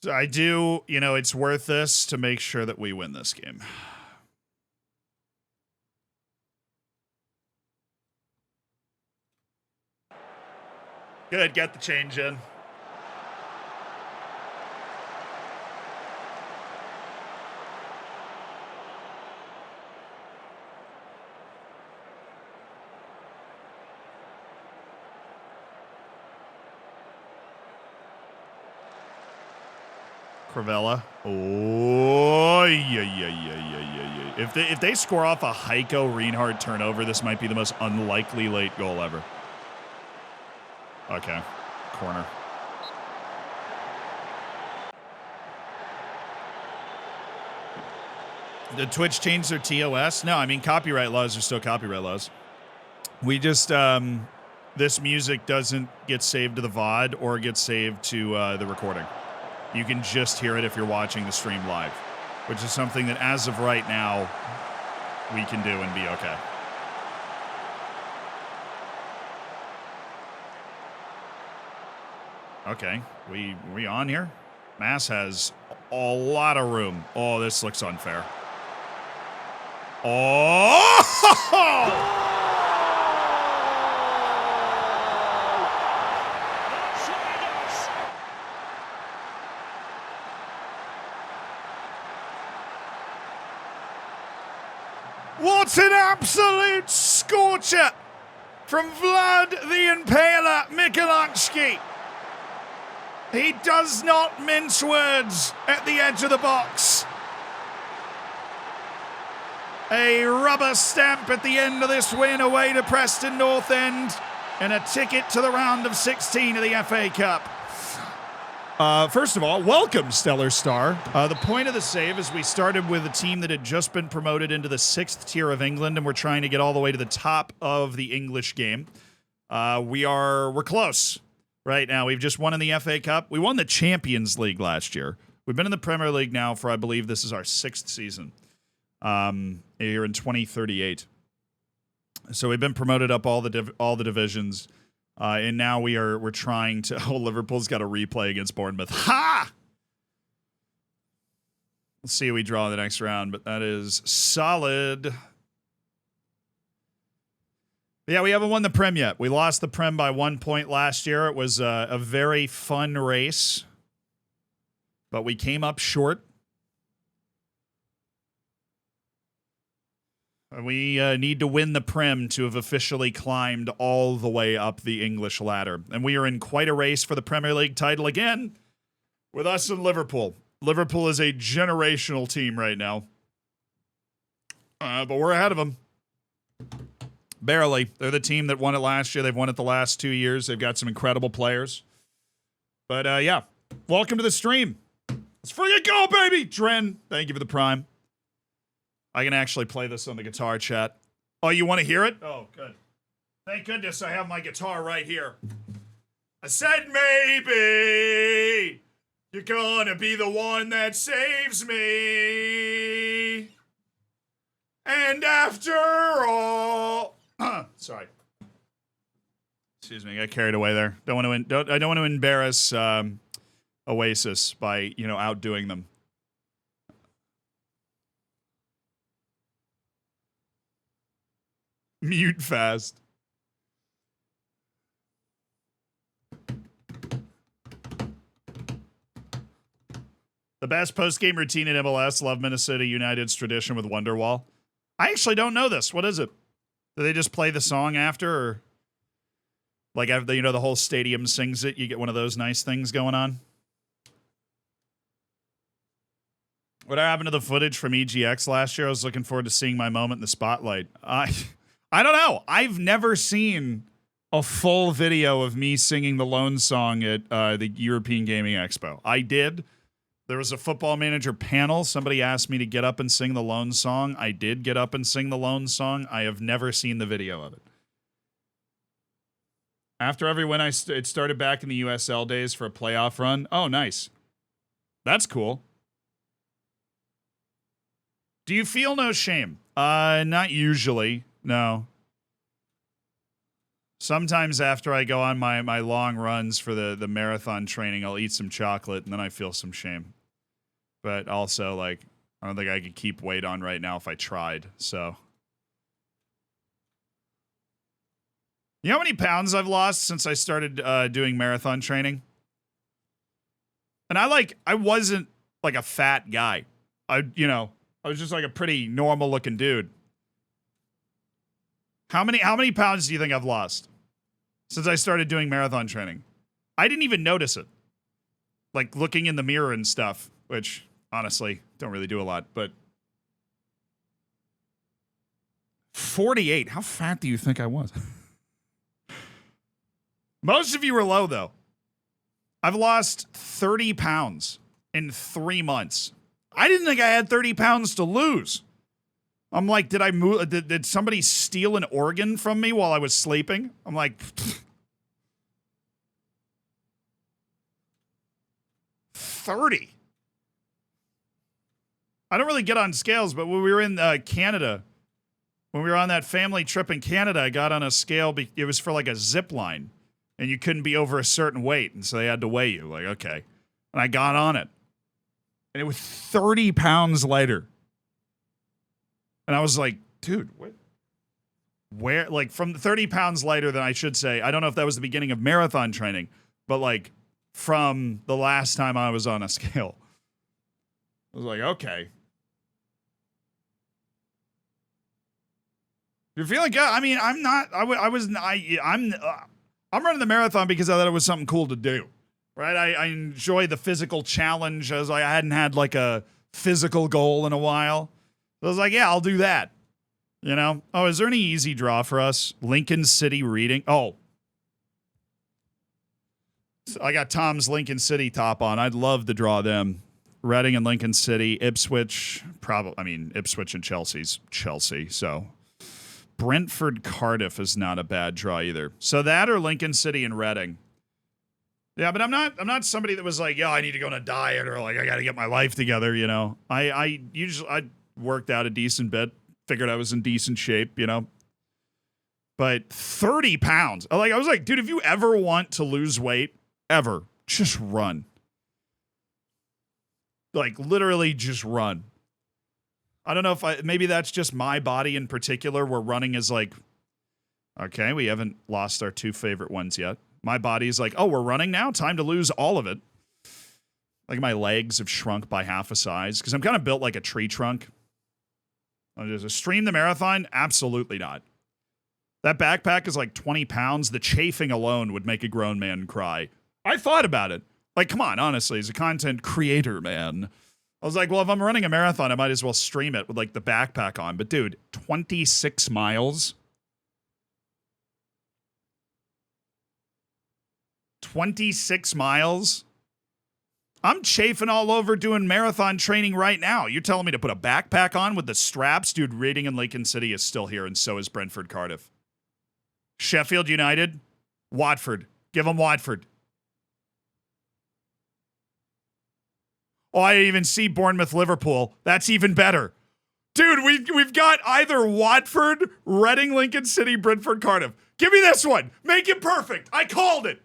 So I do, it's worth this to make sure that we win this game. Good, get the change in. Cravella. Oh, yeah. If they score off a Heiko Reinhardt turnover, this might be the most unlikely late goal ever. Okay. Corner. Did Twitch change their TOS? No, I mean, copyright laws are still copyright laws. We just, this music doesn't get saved to the VOD or get saved to the recording. You can just hear it if you're watching the stream live, which is something that as of right now, we can do and be okay. Okay, we on here? Mass has a lot of room. Oh, this looks unfair. Oh! What an absolute scorcher from Vlad the Impaler Mikulášsky. He does not mince words at the edge of the box. A rubber stamp at the end of this win away to Preston North End and a ticket to the round of 16 of the FA Cup. First of all, welcome, Stellar Star. The point of the save is we started with a team that had just been promoted into the 6th tier of England, and we're trying to get all the way to the top of the English game. We're close right now. We've just won in the FA Cup. We won the Champions League last year. We've been in the Premier League now for, I believe, this is our 6th season. Here in 2038. So we've been promoted up all the divisions. And now we're trying to. Oh, Liverpool's got a replay against Bournemouth. Ha! Let's see who we draw in the next round, but that is solid. Yeah, we haven't won the Prem yet. We lost the Prem by 1 point last year. It was a very fun race, but we came up short. We need to win the Prem to have officially climbed all the way up the English ladder. And we are in quite a race for the Premier League title again with us and Liverpool. Liverpool is a generational team right now. But we're ahead of them. Barely. They're the team that won it last year. They've won it the last 2 years. They've got some incredible players. But, yeah. Welcome to the stream. Let's freaking go, baby! Dren, thank you for the prime. I can actually play this on the guitar chat. Oh, you want to hear it? Oh, good. Thank goodness I have my guitar right here. I said maybe you're gonna be the one that saves me. And after all... Sorry. Excuse me, I got carried away there. I don't want to embarrass Oasis by, outdoing them. Mute fast. The best post-game routine in MLS, love Minnesota United's tradition with Wonderwall. I actually don't know this. What is it? Do they just play the song after, or like the whole stadium sings it? You get one of those nice things going on. What happened to the footage from EGX last year? I was looking forward to seeing my moment in the spotlight. I don't know. I've never seen a full video of me singing the Lone Song at the European Gaming Expo. I did. There was a Football Manager panel. Somebody asked me to get up and sing the Lone Song. I did get up and sing the Lone Song. I have never seen the video of it. After every win, it started back in the USL days for a playoff run. Oh, nice. That's cool. Do you feel no shame? Not usually. No. Sometimes after I go on my long runs for the marathon training, I'll eat some chocolate, and then I feel some shame. But also, I don't think I could keep weight on right now if I tried, so. You know how many pounds I've lost since I started doing marathon training? And I wasn't, a fat guy. I was just, a pretty normal-looking dude. How many pounds do you think I've lost since I started doing marathon training? I didn't even notice it. Looking in the mirror and stuff, which, honestly, don't really do a lot, but 48. How fat do you think I was? Most of you were low, though. I've lost 30 pounds in 3 months. I didn't think I had 30 pounds to lose. I'm like, did I move? Did somebody steal an organ from me while I was sleeping? I'm like, 30. I don't really get on scales, but when we were in Canada, when we were on that family trip in Canada, I got on a scale. It was for a zip line, and you couldn't be over a certain weight, and so they had to weigh you. Okay. And I got on it, and it was 30 pounds lighter. And I was like, dude, what? Where? From 30 pounds lighter than I should say. I don't know if that was the beginning of marathon training, but from the last time I was on a scale. I was like, okay. You're feeling good? I mean, I'm not. I'm running the marathon because I thought it was something cool to do, right? I enjoy the physical challenge. I hadn't had a physical goal in a while. So I was like, yeah, I'll do that. Oh, is there any easy draw for us? Lincoln City Reading. Oh. So I got Tom's Lincoln City top on. I'd love to draw them. Reading and Lincoln City. Ipswich. Ipswich and Chelsea's Chelsea. So Brentford Cardiff is not a bad draw either. So that or Lincoln City and Reading. Yeah, but I'm not somebody that was like, I need to go on a diet or I got to get my life together, I worked out a decent bit, figured I was in decent shape, But 30 pounds. I was like, dude, if you ever want to lose weight, ever, just run. Literally just run. I don't know if maybe that's just my body in particular, where running is okay, we haven't lost our 2 favorite ones yet. My body's oh, we're running now? Time to lose all of it. My legs have shrunk by half a size because I'm kind of built like a tree trunk. Does it stream the marathon? Absolutely not. That backpack is 20 pounds. The chafing alone would make a grown man cry. I thought about it. Come on, honestly, as a content creator, man. I was like, well, if I'm running a marathon, I might as well stream it with like the backpack on. But dude, 26 miles. 26 miles? I'm chafing all over doing marathon training right now. You're telling me to put a backpack on with the straps? Dude, Reading and Lincoln City is still here, and so is Brentford Cardiff. Sheffield United, Watford. Give them Watford. Oh, I didn't even see Bournemouth Liverpool. That's even better. Dude, we've got either Watford, Reading, Lincoln City, Brentford Cardiff. Give me this one. Make it perfect. I called it.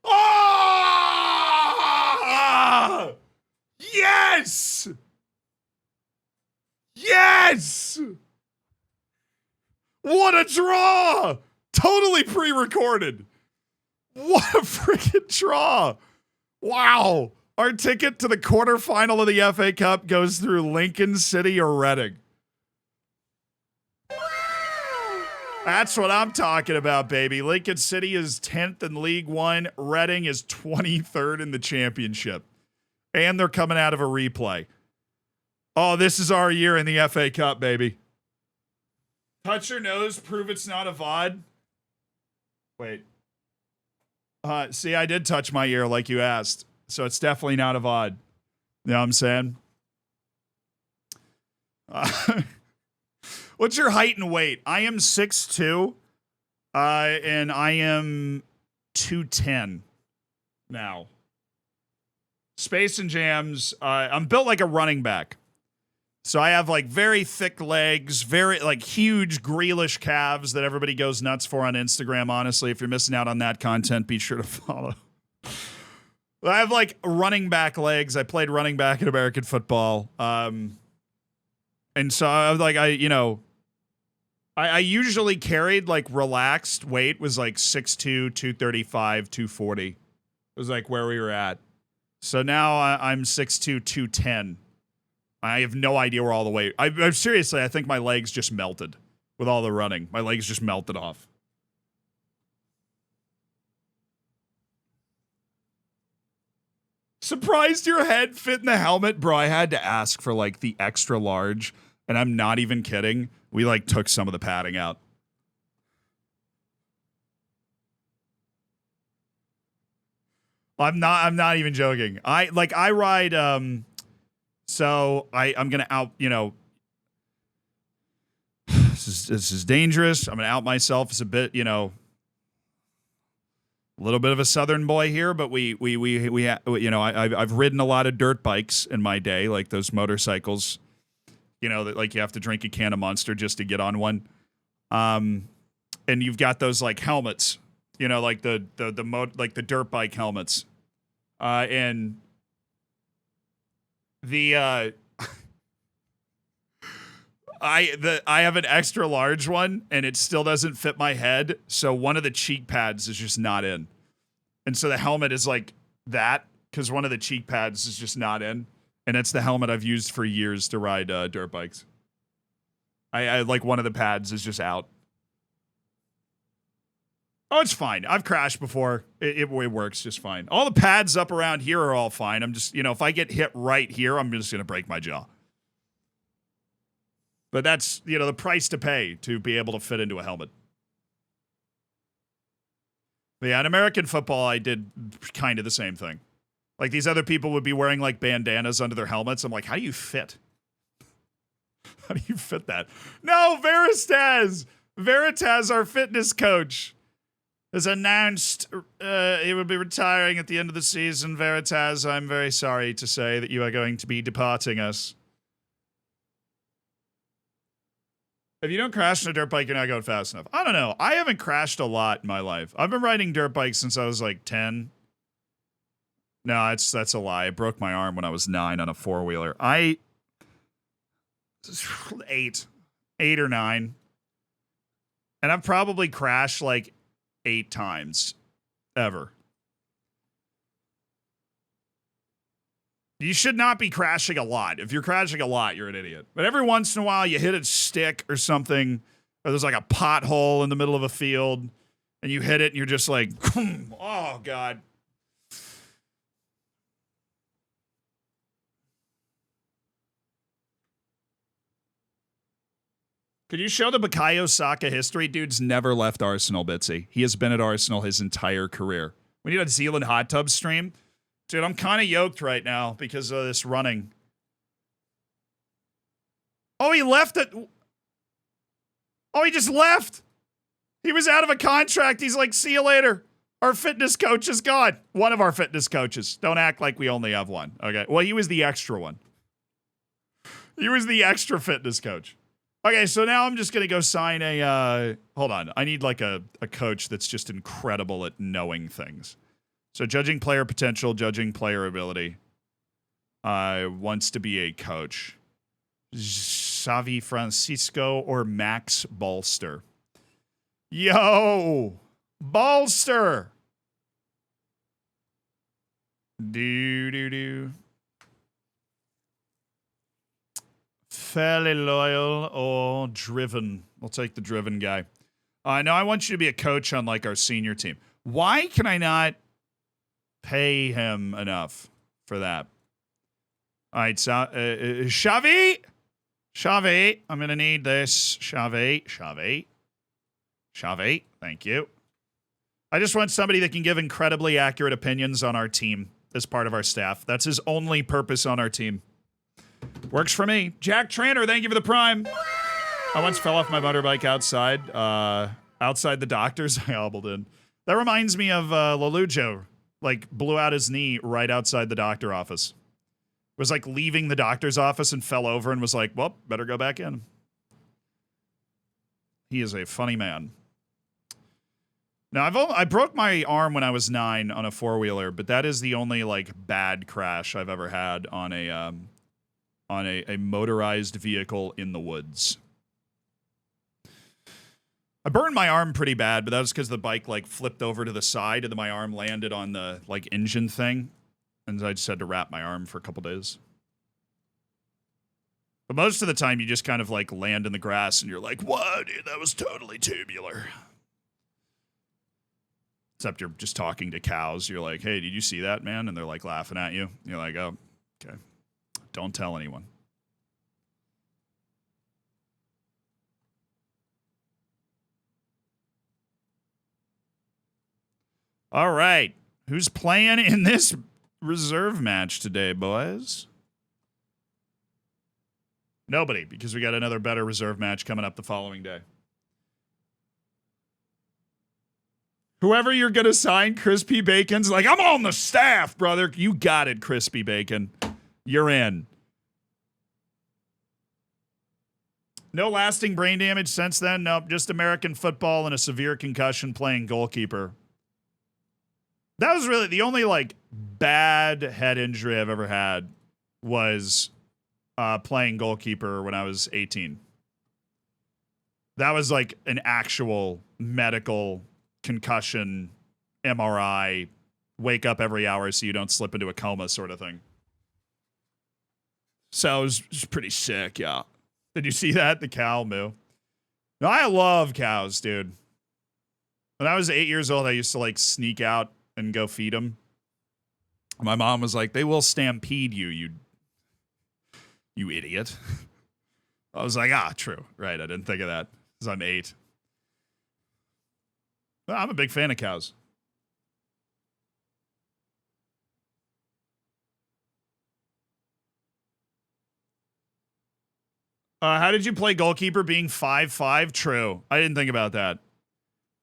Oh! Yes! Yes! What a draw! Totally pre-recorded. What a freaking draw. Wow. Our ticket to the quarterfinal of the FA Cup goes through Lincoln City or Reading. That's what I'm talking about, baby. Lincoln City is 10th in League One. Reading is 23rd in the championship. And they're coming out of a replay. Oh, this is our year in the FA Cup, baby. Touch your nose, prove it's not a VOD. Wait. See, I did touch my ear like you asked. So it's definitely not a VOD. You know what I'm saying? What's your height and weight? I am 6'2", and I am 210 now. Space and Jams, I'm built like a running back. So I have like very thick legs, very like huge Grealish calves that everybody goes nuts for on Instagram. Honestly, if you're missing out on that content, be sure to follow. I have like running back legs. I played running back in American football. And so I was like, I usually carried like relaxed weight was like 6'2", 235, 240. It was like where we were at. So now I'm 6'2", 210. I have no idea where all the weight. I seriously, I think my legs just melted with all the running. My legs just melted off. Surprised your head fit in the helmet? Bro, I had to ask for like the extra large, and I'm not even kidding. We like took some of the padding out. I'm not even joking. I ride so I'm gonna out, this is dangerous. I'm gonna out myself as a bit, a little bit of a southern boy here, but I've ridden a lot of dirt bikes in my day, like those motorcycles, that like you have to drink a can of Monster just to get on one. And you've got those like helmets, like the dirt bike helmets. And the I have an extra large one, and it still doesn't fit my head. So one of the cheek pads is just not in, and so the helmet is like that because one of the cheek pads is just not in, and it's the helmet I've used for years to ride dirt bikes. I like one of the pads is just out. Oh, it's fine. I've crashed before. It works just fine. All the pads up around here are all fine. I'm just, if I get hit right here, I'm just gonna break my jaw. But that's, the price to pay to be able to fit into a helmet. But yeah, in American football, I did kind of the same thing. Like, these other people would be wearing, like, bandanas under their helmets. I'm like, how do you fit? How do you fit that? No, Veritas, our fitness coach, has announced he will be retiring at the end of the season. Veritas, I'm very sorry to say that you are going to be departing us. If you don't crash on a dirt bike, you're not going fast enough. I don't know. I haven't crashed a lot in my life. I've been riding dirt bikes since I was like 10. No, that's a lie. I broke my arm when I was 9 on a 4-wheeler. 8 or 9. And I've probably crashed like 8 times ever. You should not be crashing a lot. If you're crashing a lot, you're an idiot. But every once in a while, you hit a stick or something, or there's like a pothole in the middle of a field, and you hit it, and you're just like, oh, God. Could you show the Bukayo Saka history? Dude's never left Arsenal, Bitsy. He has been at Arsenal his entire career. We need a Zealand hot tub stream. Dude, I'm kind of yoked right now because of this running. Oh, he left it. Oh, he just left. He was out of a contract. He's like, see you later. Our fitness coach is gone. One of our fitness coaches. Don't act like we only have one. Okay. Well, he was the extra one. He was the extra fitness coach. Okay, so now I'm just going to go sign a, hold on. I need like a coach that's just incredible at knowing things. So judging player potential, judging player ability. Wants to be a coach. Xavi Francisco or Max Balster. Yo! Balster! Do. Fairly loyal or driven. We'll take the driven guy. No, I want you to be a coach on like our senior team. Why can I not pay him enough for that? All right, so Xavi, I'm gonna need this. Xavi. Thank you. I just want somebody that can give incredibly accurate opinions on our team as part of our staff. That's his only purpose on our team. Works for me. Jack Tranter, thank you for the prime. I once fell off my motorbike outside the doctor's. I hobbled in. That reminds me of Lelujo. Like, blew out his knee right outside the doctor office. Was like leaving the doctor's office and fell over and was like, well, better go back in. He is a funny man. Now, I broke my arm when I was 9 on a four-wheeler, but that is the only like bad crash I've ever had on a motorized vehicle in the woods. I burned my arm pretty bad, but that was because the bike like flipped over to the side and then my arm landed on the like engine thing. And I just had to wrap my arm for a couple days. But most of the time you just kind of like land in the grass and you're like, whoa, dude, that was totally tubular. Except you're just talking to cows. You're like, hey, did you see that, man? And they're like laughing at you. You're like, oh, okay. Don't tell anyone. All right. Who's playing in this reserve match today, boys? Nobody, because we got another better reserve match coming up the following day. Whoever you're going to sign, Crispy Bacon's like, I'm on the staff, brother. You got it, Crispy Bacon. You're in. No lasting brain damage since then? Nope, just American football and a severe concussion playing goalkeeper. That was really the only, like, bad head injury I've ever had was playing goalkeeper when I was 18. That was, like, an actual medical concussion, MRI, wake up every hour so you don't slip into a coma sort of thing. So it was pretty sick, yeah. Did you see that? The cow moo. No, I love cows, dude. When I was 8 years old, I used to like sneak out and go feed them. My mom was like, they will stampede you, you idiot. I was like, true. Right, I didn't think of that because I'm 8. Well, I'm a big fan of cows. How did you play goalkeeper being 5'5"? True. I didn't think about that.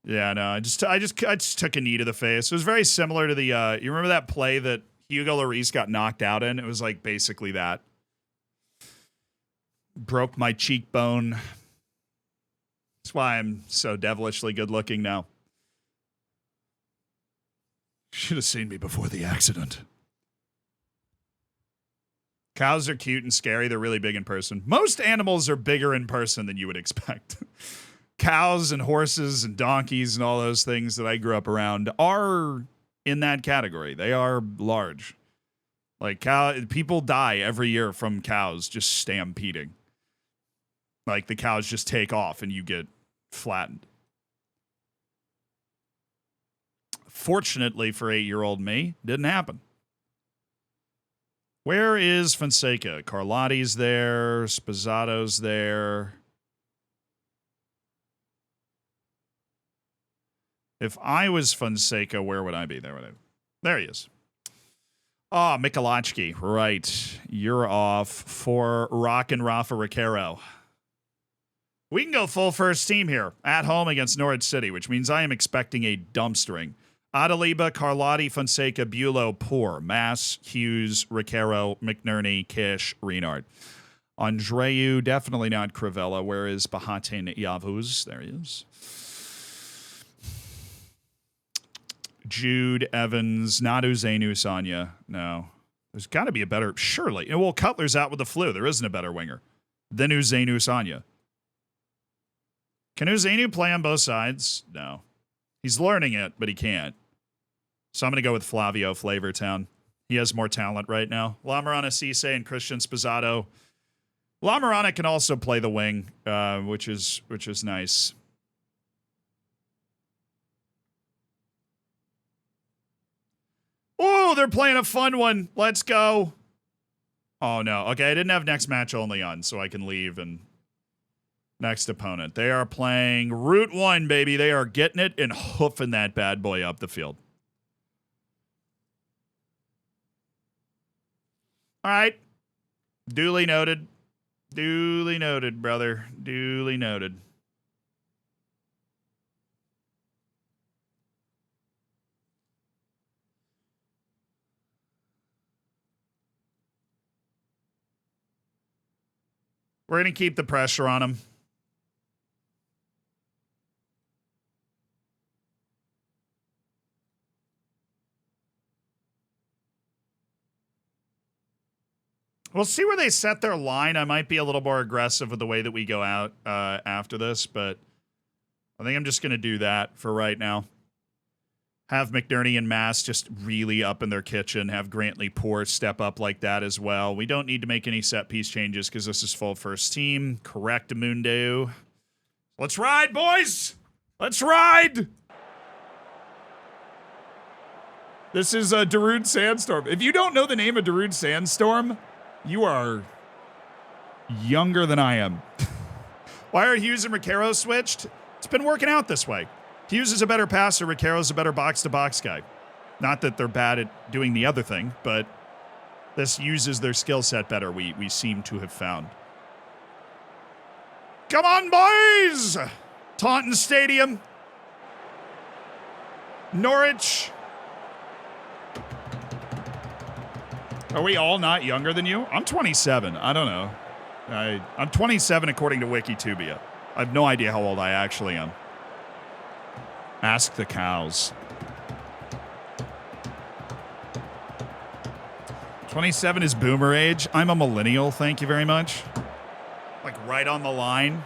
Yeah, no, I just took a knee to the face. It was very similar to the, you remember that play that Hugo Lloris got knocked out in? It was like basically that. Broke my cheekbone. That's why I'm so devilishly good looking now. Should have seen me before the accident. Cows are cute and scary. They're really big in person. Most animals are bigger in person than you would expect. Cows and horses and donkeys and all those things that I grew up around are in that category. They are large. Like people die every year from cows just stampeding. Like the cows just take off and you get flattened. Fortunately for 8-year-old me, didn't happen. Where is Fonseca? Carlotti's there. Spossato's there. If I was Fonseca, where would I be? There he is. Oh, Michalachki. Right. You're off for Rock and Rafa Ricaro. We can go full first team here at home against Norwich City, which means I am expecting a dumpstering. Adaliba, Carlotti, Fonseca, Bulow, Poor, Mass, Hughes, Ricaro, McNerney, Kish, Renard. Andreu, definitely not Crivella. Where is Bahatin Yavuz? There he is. Jude, Evans, not Uzenu, Sanya. No. There's got to be a better, surely. Well, Cutler's out with the flu. There isn't a better winger than Uzenu, Sanya. Can Uzenu play on both sides? No. He's learning it, but he can't. So I'm going to go with Flavio Flavortown. He has more talent right now. Lamarana Cisse and Christian Spizzato. Lamarana can also play the wing, which is nice. Oh, they're playing a fun one. Let's go. Oh, no. Okay, I didn't have next match only on, so I can leave and... Next opponent. They are playing Route 1, baby. They are getting it and hoofing that bad boy up the field. All right. Duly noted. Duly noted, brother. Duly noted. We're going to keep the pressure on him. We'll see where they set their line. I might be a little more aggressive with the way that we go out after this, but I think I'm just going to do that for right now. Have McNerney and Mass just really up in their kitchen. Have Grantley Poor step up like that as well. We don't need to make any set piece changes because this is full first team. Correct, Mundo. Let's ride, boys! Let's ride! This is a Darude Sandstorm. If you don't know the name of Darude Sandstorm... You are younger than I am. Why are Hughes and Ricaro switched? It's been working out this way. Hughes is a better passer. Ricaro's a better box-to-box guy. Not that they're bad at doing the other thing, but this uses their skill set better, we seem to have found. Come on, boys! Taunton Stadium. Norwich. Are we all not younger than you? I'm 27. I don't know. I'm 27 according to Wikitubia. I have no idea how old I actually am. Ask the cows. 27 is boomer age. I'm a millennial, thank you very much. Like right on the line.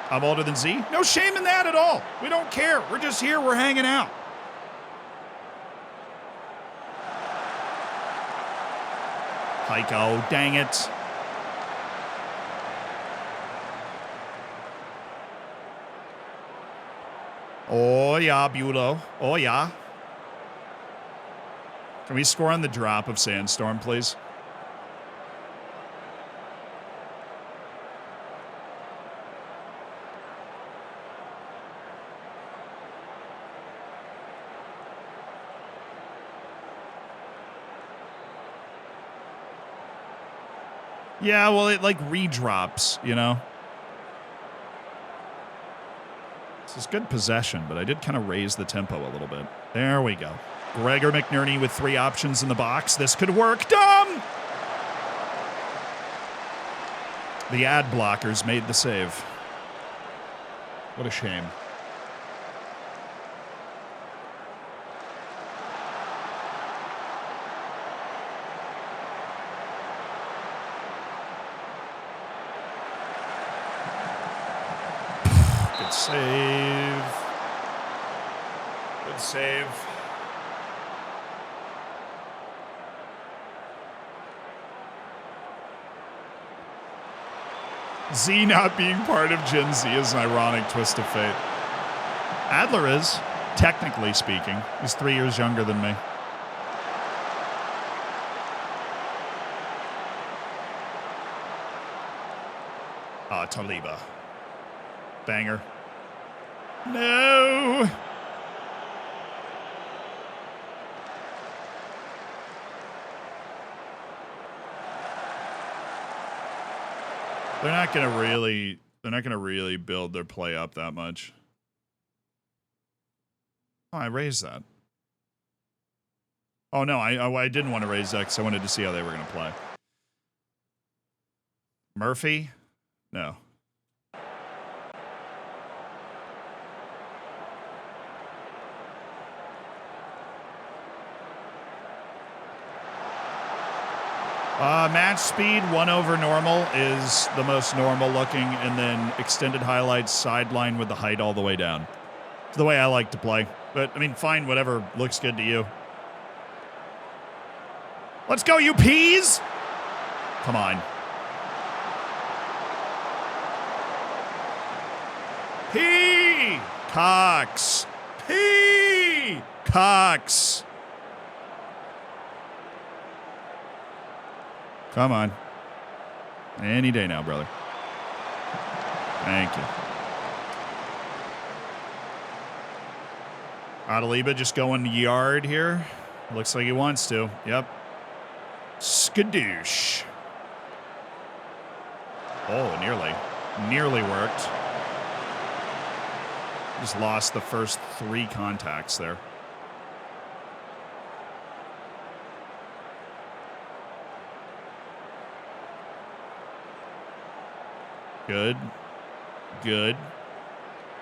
I'm older than Z. No shame in that at all. We don't care. We're just here. We're hanging out. Heiko, dang it. Oh, yeah, Bulow. Oh, yeah. Can we score on the drop of Sandstorm, please? Yeah, well, it like redrops, you know? This is good possession, but I did kind of raise the tempo a little bit. There we go. Gregor McNerney with 3 options in the box. This could work. Dumb! The ad blockers made the save. What a shame. Good save. Good save. Z not being part of Gen Z is an ironic twist of fate. Adler is, technically speaking. He's 3 years younger than me. Taliba. Banger. No. They're not gonna really build their play up that much. Oh, I raised that. Oh no, I didn't want to raise that because I wanted to see how they were gonna play. Murphy? No. Match speed, 1 over normal is the most normal looking, and then extended highlights, sideline with the height all the way down. It's the way I like to play. But, I mean, fine, whatever looks good to you. Let's go, you peas! Come on. Peacocks! Peacocks! Come on. Any day now, brother. Thank you. Adaliba just going yard here. Looks like he wants to. Yep. Skadoosh. Oh, nearly. Nearly worked. Just lost the first 3 contacts there. Good. Good.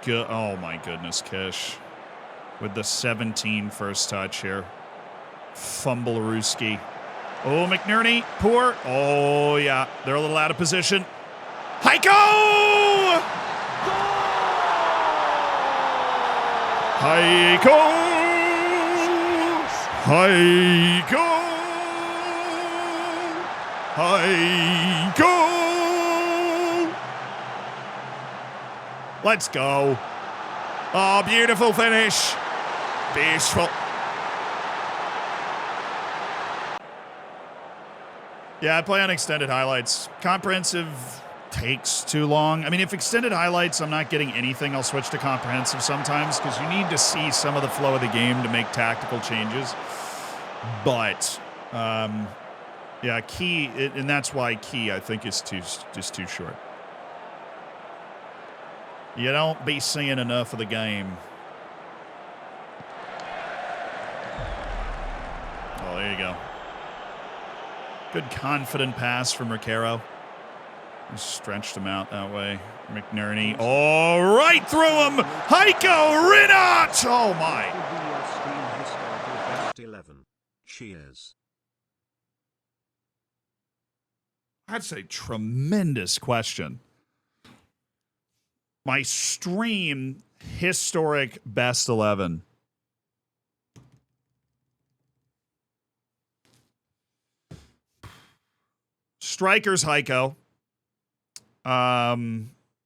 Good. Oh, my goodness, Kish. With the 17 first touch here. Fumble Ruski. Oh, McNerney. Poor. Oh, yeah. They're a little out of position. Heiko! Heiko! Heiko! Heiko! Let's go. Oh, beautiful finish. Beautiful. Yeah, I play on extended highlights. Comprehensive takes too long. I mean, if extended highlights, I'm not getting anything, I'll switch to comprehensive sometimes because you need to see some of the flow of the game to make tactical changes. But, yeah, key, and that's why key, I think, is just too short. You don't be seeing enough of the game. Oh, there you go. Good confident pass from Ricaro. Stretched him out that way. McNerney. Oh, right through him! Heiko Rinat! Oh, my. Best 11. Cheers. That's a tremendous question. My stream historic best 11. Strikers Heiko.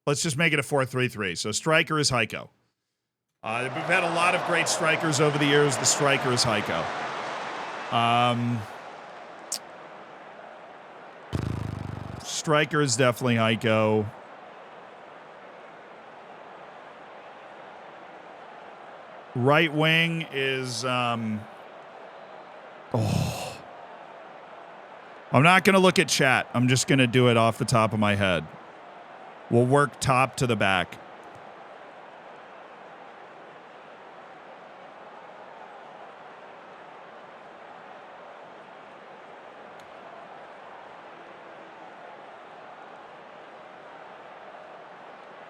Let's just make it a 4-3-3. So striker is Heiko. We've had a lot of great strikers over the years. The striker is Heiko. Striker is definitely Heiko. Right wing is, oh. I'm not going to look at chat. I'm just going to do it off the top of my head. We'll work top to the back.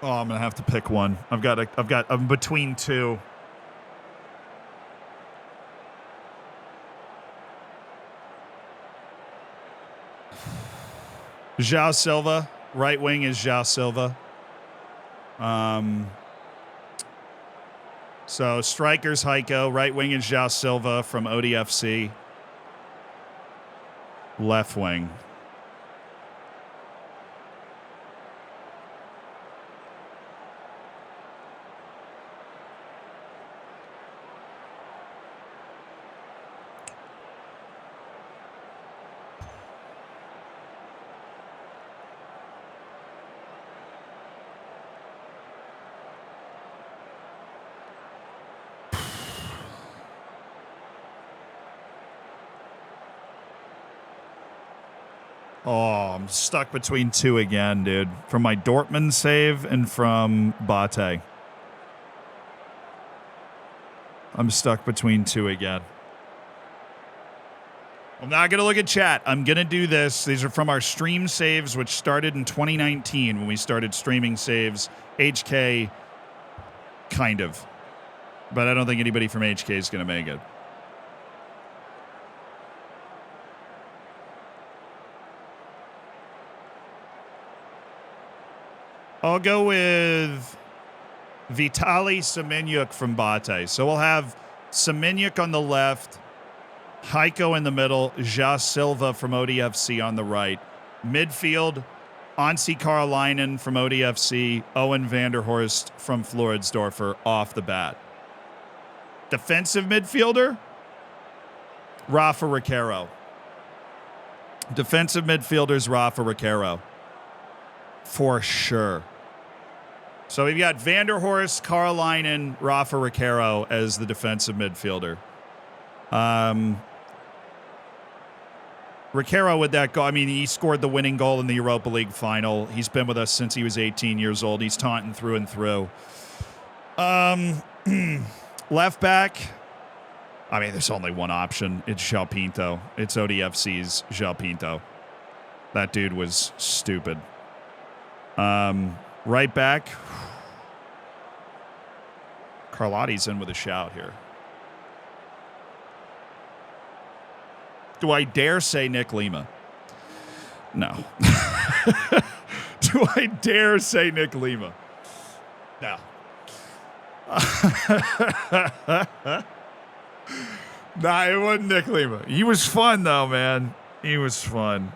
Oh, I'm going to have to pick one. I'm between two. João Silva. Right wing is João Silva. So strikers Heiko. Right wing is João Silva from ODFC. Left wing. Oh, I'm stuck between two again, dude. From my Dortmund save and from Bate. I'm stuck between two again. I'm not going to look at chat. I'm going to do this. These are from our stream saves, which started in 2019 when we started streaming saves. HK, kind of. But I don't think anybody from HK is going to make it. I'll go with Vitaly Semenyuk from Bate. So we'll have Semenyuk on the left, Heiko in the middle, Ja Silva from ODFC on the right. Midfield, Anssi Karolainen from ODFC, Owen Vanderhorst from Floridsdorfer off the bat. Defensive midfielder, Rafa Riqueiro. Defensive midfielders, Rafa Riqueiro. For sure. So we've got Vanderhorst, Karolainen, Rafa Riqueiro as the defensive midfielder. Riqueiro with that goal, I mean, he scored the winning goal in the Europa League final. He's been with us since he was 18 years old. He's taunting through and through. Left back, I mean, there's only one option. It's João Pinto. It's ODFC's João Pinto. That dude was stupid. Right back, Carlotti's in with a shout here. Do I dare say Nick Lima? No. Do I dare say Nick Lima? No. Nah, it wasn't Nick Lima. He was fun, though, man. He was fun.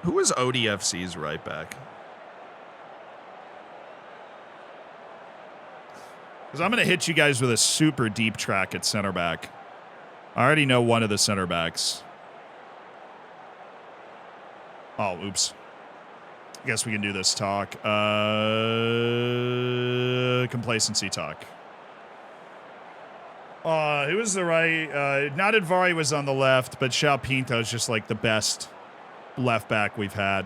Who was ODFC's right back? Because I'm going to hit you guys with a super deep track at center back. I already know one of the center backs. Oh, oops. I guess we can do this talk. Complacency talk. Who was the right? Nadadvari was on the left, but João Pinto is just like the best left back we've had.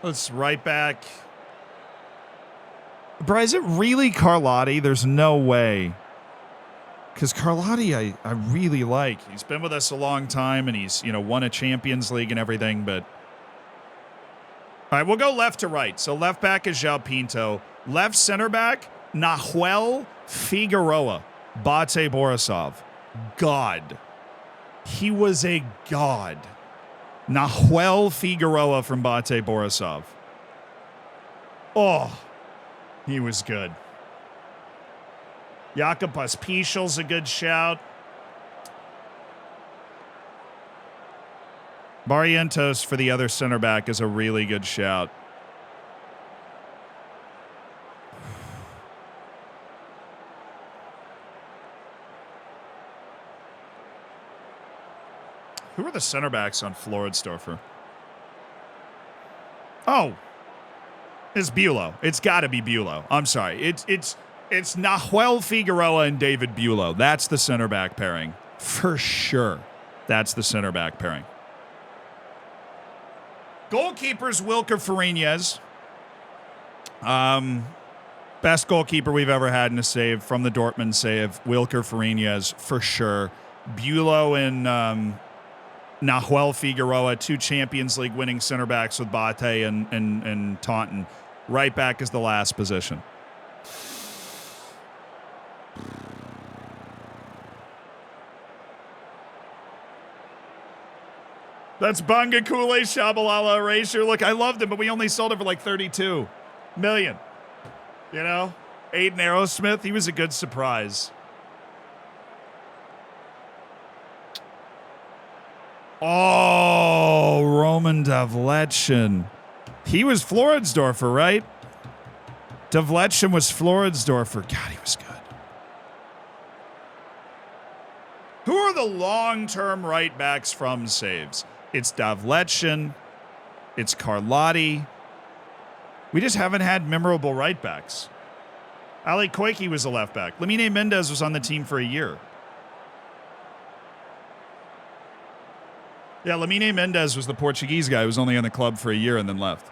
Let's right back. Bro, is it really Carlotti? There's no way. Because Carlotti, I really like. He's been with us a long time, and he's, won a Champions League and everything, but... All right, we'll go left to right. So left back is João Pinto. Left center back, Nahuel Figueroa. Bate Borisov. God. He was a god. Nahuel Figueroa from Bate Borisov. Oh, he was good. Jakub Pospišil's a good shout. Barrientos for the other center back is a really good shout. Who are the center backs on Floridsdorfer? Oh, it's Bulow. It's got to be Bulow. I'm sorry. It's Nahuel Figueroa and David Bulow. That's the center back pairing. For sure. That's the center back pairing. Goalkeepers, Wilker Fariñez. Best goalkeeper we've ever had in a save from the Dortmund save. Wilker Fariñez, for sure. Bulow and Nahuel Figueroa, two Champions League winning center backs with Bate and Taunton. Right back is the last position. That's Bangakule Shabalala Erasure. Look, I loved him, but we only sold it for like 32 million. Aiden Aerosmith, he was a good surprise. Oh, Roman Davletchen. He was Floridsdorfer, right? Davletchen was Floridsdorfer. God, he was good. Who are the long-term right backs from saves? It's Davletchen. It's Carlotti. We just haven't had memorable right backs. Ali Koike was a left back. Lamine Mendez was on the team for a year. Yeah, Lamine Mendez was the Portuguese guy who was only in the club for a year and then left.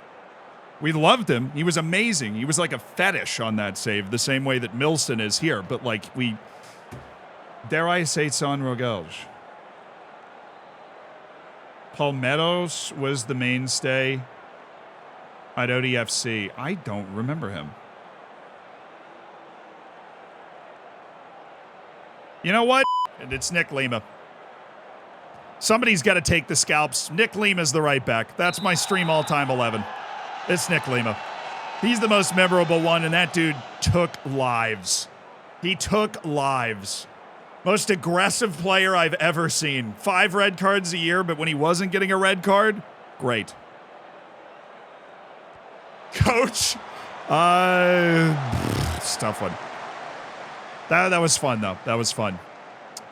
We loved him. He was amazing. He was like a fetish on that save, the same way that Milson is here. But like dare I say, San Rogelj. Palmeiros was the mainstay at ODFC. I don't remember him. You know what? It's Nick Lima. Somebody's got to take the scalps. Nick Lima's the right back. That's my stream all-time 11. It's Nick Lima. He's the most memorable one, and that dude took lives. He took lives. Most aggressive player I've ever seen. 5 red cards a year, but when he wasn't getting a red card, great. Coach? It's a tough one. That was fun, though. That was fun.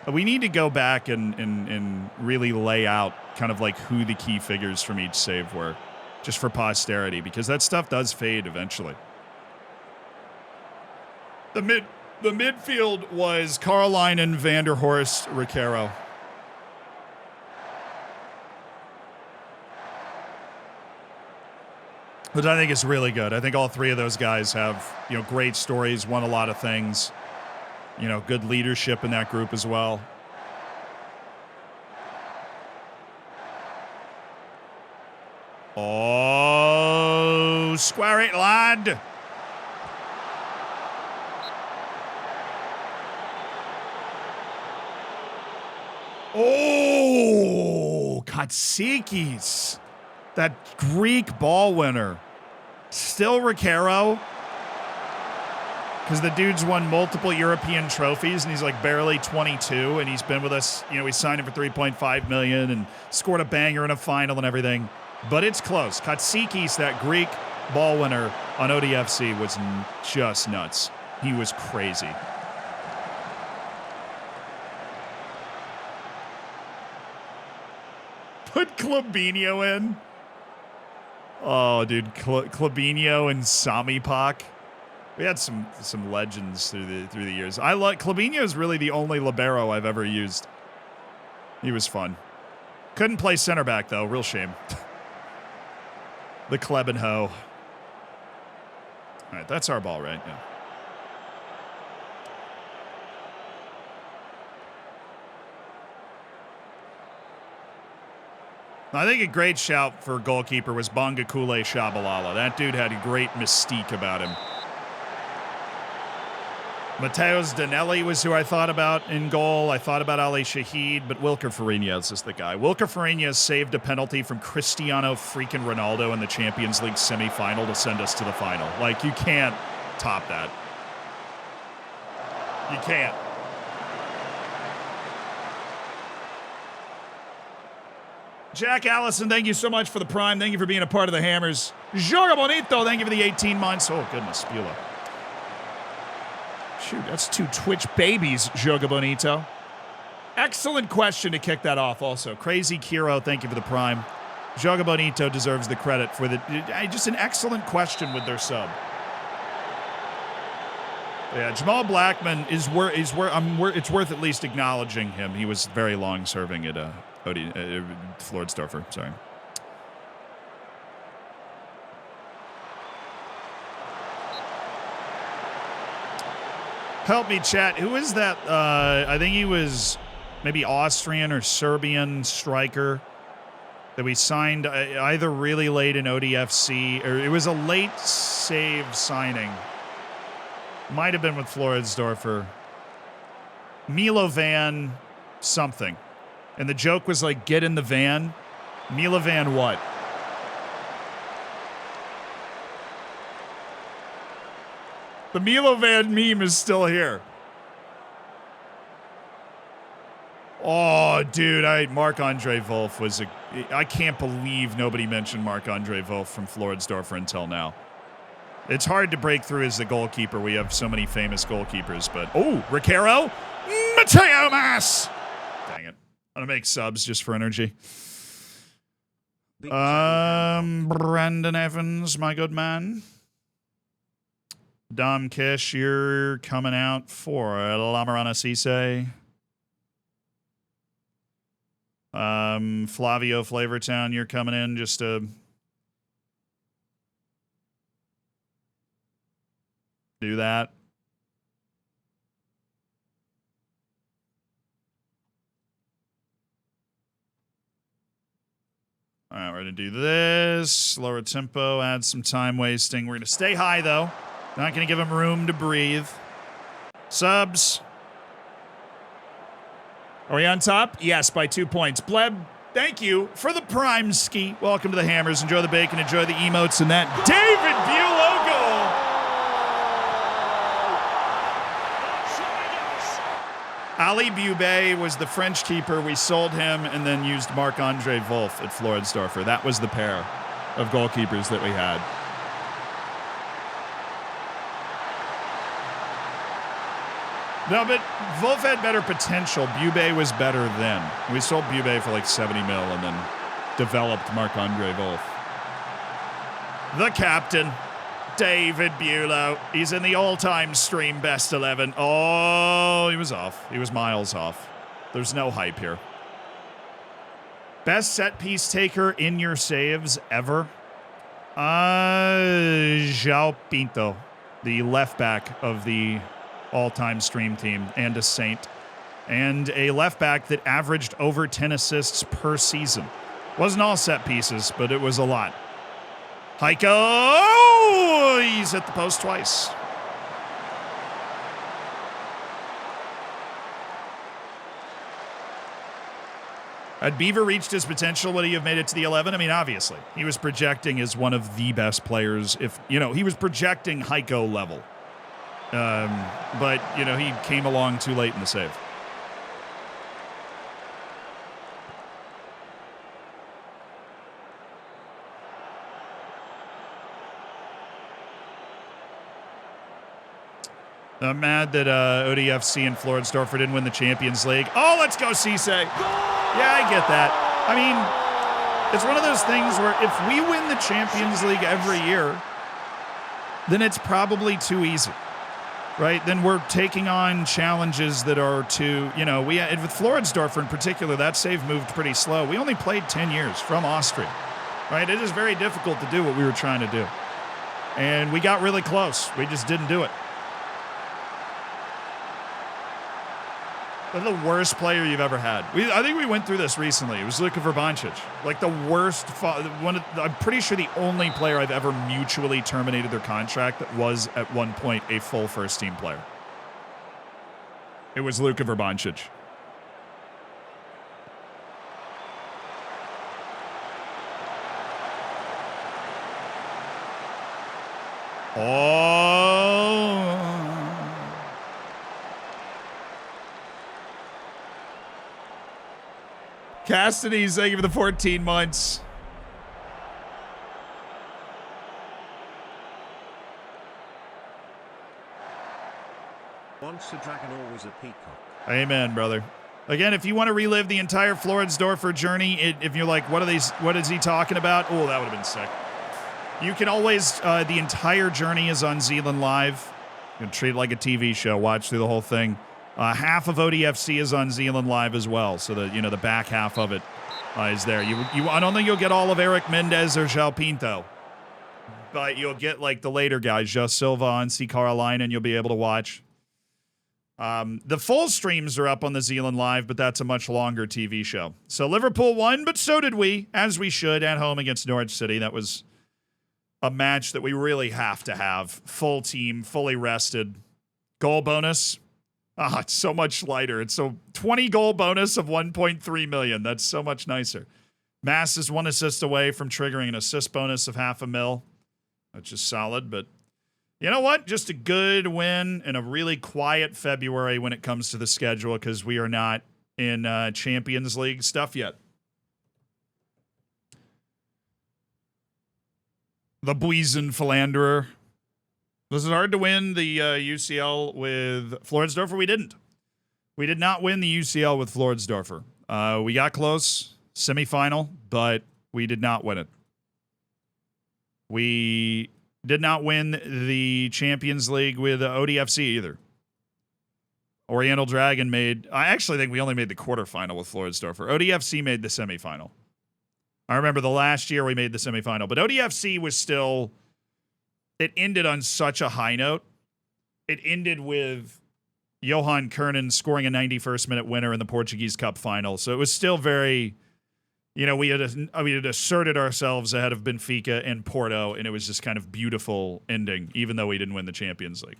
We need to go back and really lay out kind of like who the key figures from each save were, just for posterity, because that stuff does fade eventually. The midfield was Carlinen, Vanderhorst, Riquero. Which I think is really good. I think all 3 of those guys have, great stories, won a lot of things. Good leadership in that group as well. Oh, square it, lad. Oh, Katsikis. That Greek ball winner. Still Riquero. Because the dude's won multiple European trophies, and he's like barely 22, and he's been with us. We signed him for $3.5 million and scored a banger in a final and everything. But it's close. Katsikis, that Greek ball winner on ODFC, was just nuts. He was crazy. Put Klabinho in. Oh, dude, Klabinho and Sami Pak. We had some legends through the years. Klabinho is really the only libero I've ever used. He was fun. Couldn't play center back though. Real shame. The Klebenho. All right, that's our ball, right? Yeah. I think a great shout for goalkeeper was Bongakule Shabalala. That dude had a great mystique about him. Mateos Danelli was who I thought about in goal. I thought about Ali Shahid, but Wilker Fariñas is the guy. Wilker Fariñas saved a penalty from Cristiano freaking Ronaldo in the Champions League semifinal to send us to the final. Like, you can't top that. You can't. Jack Allison, thank you so much for the prime. Thank you for being a part of the Hammers. Joga Bonito, thank you for the 18 months. Oh, goodness, Beulah. Shoot, that's 2 Twitch babies, Joga Bonito. Excellent question to kick that off also. Crazy Kiro, thank you for the prime. Joga Bonito deserves the credit for just an excellent question with their sub. Yeah, Jamal Blackman it's worth at least acknowledging him. He was very long serving at Floridsdorfer, sorry. Help me, chat. Who is that? I think he was maybe Austrian or Serbian striker that we signed either really late in ODFC, or it was a late save signing. Might have been with Floridsdorfer. Milovan something. And the joke was like, get in the van. Milovan what? The Milovan meme is still here. Oh, dude, Marc-Andre Wolf was I can't believe nobody mentioned Marc-Andre Wolf from Floridsdorfer until now. It's hard to break through as the goalkeeper. We have so many famous goalkeepers, but oh, Riquero, Mateo Mas. Dang it. I'm gonna make subs just for energy. Brandon Evans, my good man. Dom Kish, you're coming out for La Marana Cisse. Flavio Flavortown, you're coming in just to do that. All right, we're going to do this. Lower tempo, add some time wasting. We're going to stay high, though. Not going to give him room to breathe. Subs. Are we on top? Yes, by 2 points. Bleb, thank you for the prime ski. Welcome to the Hammers. Enjoy the bacon. Enjoy the emotes and that David Bulow goal. Ali Bube was the French keeper. We sold him and then used Marc-Andre Wolf at Floridsdorfer. That was the pair of goalkeepers that we had. No, but Wolf had better potential. Bube was better then. We sold Bube for like 70 mil and then developed Marc-Andre Wolf. The captain, David Bulow. He's in the all-time stream best 11. Oh, he was off. He was miles off. There's no hype here. Best set piece taker in your saves ever? João Pinto, the left back of the all-time stream team, and a Saint, and a left back that averaged over 10 assists per season. Wasn't all set pieces, but it was a lot. Heiko, oh, he's hit the post twice. Had Beaver reached his potential, would he have made it to the 11? I mean, obviously. He was projecting as one of the best players. If, you know, he was projecting Heiko level. But, you know, he came along too late in the save. I'm mad that ODFC and Floridsdorfer didn't win the Champions League. Oh, let's go, Cisse. Yeah, I get that. I mean, it's one of those things where if we win the Champions League every year, then it's probably too easy, right? Then we're taking on challenges that are too, you know, with Floridsdorfer in particular, that save moved pretty slow. We only played 10 years from Austria, right? It is very difficult to do what we were trying to do. And we got really close. We just didn't do it. They're the worst player you've ever had. I think we went through this recently. It was Luka Vrbancic. Like the worst, I'm pretty sure the only player I've ever mutually terminated their contract that was at one point a full first team player. It was Luka Vrbancic. Oh. Cassidy, thank you for the 14 months. Once a dragon, always a peacock. Amen, brother. Again, if you want to relive the entire Floridsdorfer journey, if you're like, what is he talking about? Oh, that would have been sick. You can always, the entire journey is on Zealand Live. You can treat it like a TV show, watch through the whole thing. Half of ODFC is on Zealand Live as well, so the back half of it is there. I don't think you'll get all of Eric Mendez or João Pinto, but you'll get like the later guys, Just Silva and C. Carolina, and you'll be able to watch. The full streams are up on the Zealand Live, but that's a much longer TV show. So Liverpool won, but so did we, as we should, at home against Norwich City. That was a match that we really have to have. Full team, fully rested. Goal bonus. It's so much lighter. It's so 20 goal bonus of 1.3 million. That's so much nicer. Mass is 1 assist away from triggering an assist bonus of $500,000, which is solid. But you know what? Just a good win in a really quiet February when it comes to the schedule because we are not in Champions League stuff yet. The Buizen Philanderer. Was it hard to win the UCL with Floridsdorfer? We didn't. We did not win the UCL with Floridsdorfer. We got close, semifinal, but we did not win it. We did not win the Champions League with ODFC either. Oriental Dragon made... I actually think we only made the quarterfinal with Floridsdorfer. ODFC made the semifinal. I remember the last year we made the semifinal. But ODFC was still... It ended on such a high note. It ended with Johan Kernan scoring a 91st minute winner in the Portuguese Cup final. So it was still very... You know, we had asserted ourselves ahead of Benfica and Porto, and it was just kind of beautiful ending, even though we didn't win the Champions League.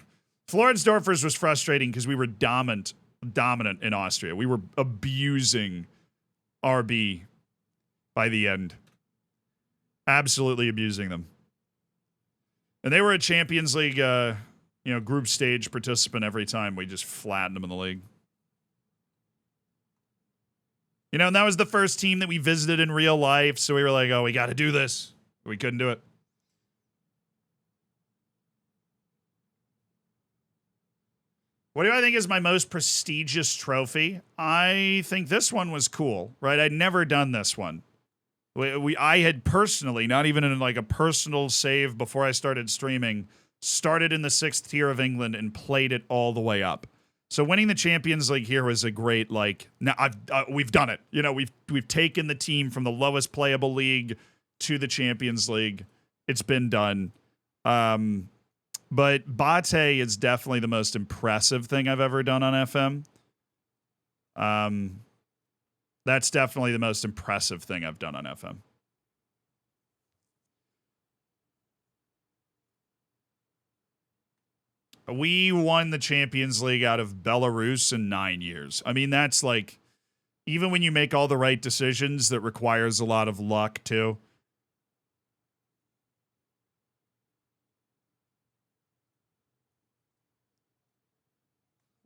Floridsdorfers was frustrating because we were dominant in Austria. We were abusing RB by the end. Absolutely abusing them. And they were a Champions League, group stage participant every time. We just flattened them in the league. You know, and that was the first team that we visited in real life, so we were like, oh, we got to do this. We couldn't do it. What do I think is my most prestigious trophy? I think this one was cool, right? I'd never done this one. I had personally, not even in like a personal save before I started streaming, started in the 6th tier of England and played it all the way up. So winning the Champions League here was a great, like, now we've done it. You know, we've taken the team from the lowest playable league to the Champions League. It's been done. But Bate is definitely the most impressive thing I've ever done on FM. That's definitely the most impressive thing I've done on FM. We won the Champions League out of Belarus in 9 years. I mean, that's like, even when you make all the right decisions, that requires a lot of luck too.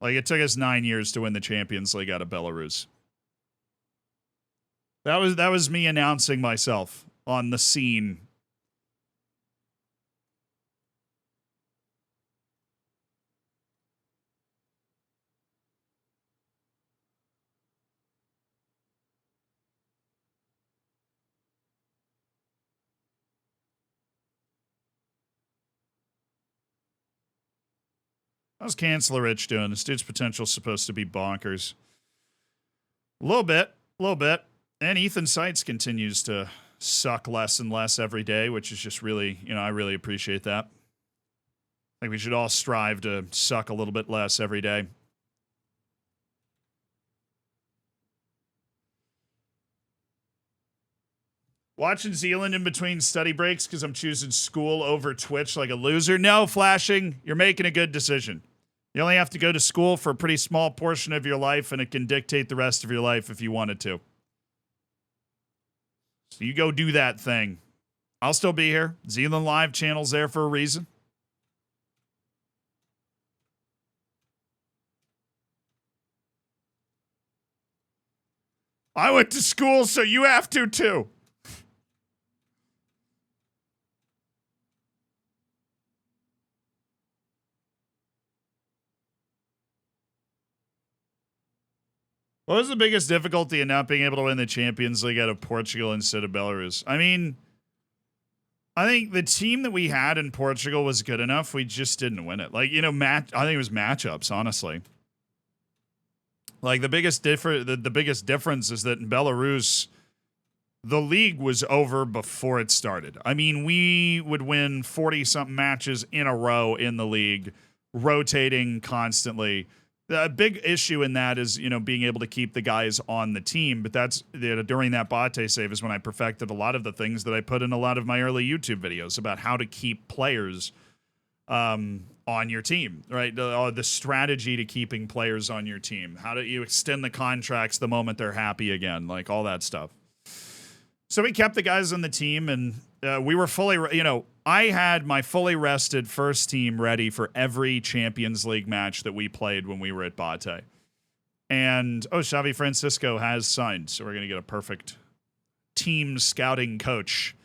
Like, it took us 9 years to win the Champions League out of Belarus. That was me announcing myself on the scene. How's Chancellor Rich doing? This dude's potential's supposed to be bonkers. A little bit. And Ethan Seitz continues to suck less and less every day, which is just really, I really appreciate that. I think we should all strive to suck a little bit less every day. Watching Zealand in between study breaks because I'm choosing school over Twitch like a loser. No, Flashing, you're making a good decision. You only have to go to school for a pretty small portion of your life, and it can dictate the rest of your life if you wanted to. So you go do that thing. I'll still be here. Zealand Live channel's there for a reason. I went to school, so you have to too. What was the biggest difficulty in not being able to win the Champions League out of Portugal instead of Belarus? I mean, I think the team that we had in Portugal was good enough. We just didn't win it. Like, I think it was matchups, honestly. Like, the biggest difference is that in Belarus, the league was over before it started. I mean, we would win 40-something matches in a row in the league, rotating constantly. The big issue in that is, being able to keep the guys on the team. But that's, during that Bate save is when I perfected a lot of the things that I put in a lot of my early YouTube videos about how to keep players on your team, right? The strategy to keeping players on your team. How do you extend the contracts the moment they're happy again? Like all that stuff. So we kept the guys on the team, and we were fully, I had my fully rested first team ready for every Champions League match that we played when we were at Bate. And, Xavi Francisco has signed, so we're going to get a perfect team scouting coach.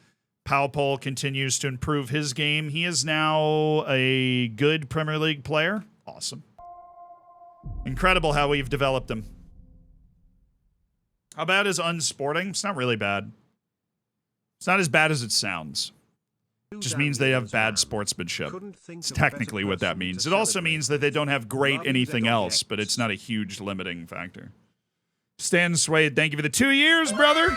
Paul continues to improve his game. He is now a good Premier League player. Awesome. Incredible how we've developed him. How bad is unsporting? It's not really bad. It's not as bad as it sounds. Just means they have bad sportsmanship. It's technically what that means. It also means that they don't have great anything else, but it's not a huge limiting factor. Stan Swade, thank you for the 2 years, brother.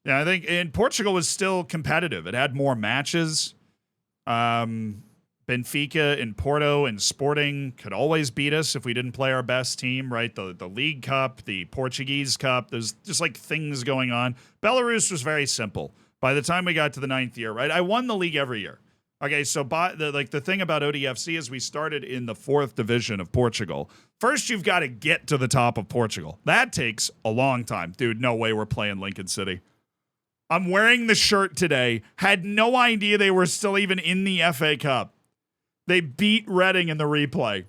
Yeah, I think Portugal was still competitive. It had more matches. Benfica and Porto and Sporting could always beat us if we didn't play our best team, right? The League Cup, the Portuguese Cup, there's just like things going on. Belarus was very simple. By the time we got to the 9th year, right? I won the league every year. Okay, so the thing about ODFC is we started in the 4th division of Portugal. First, you've got to get to the top of Portugal. That takes a long time. Dude, no way we're playing Lincoln City. I'm wearing the shirt today. Had no idea they were still even in the FA Cup. They beat Reading in the replay.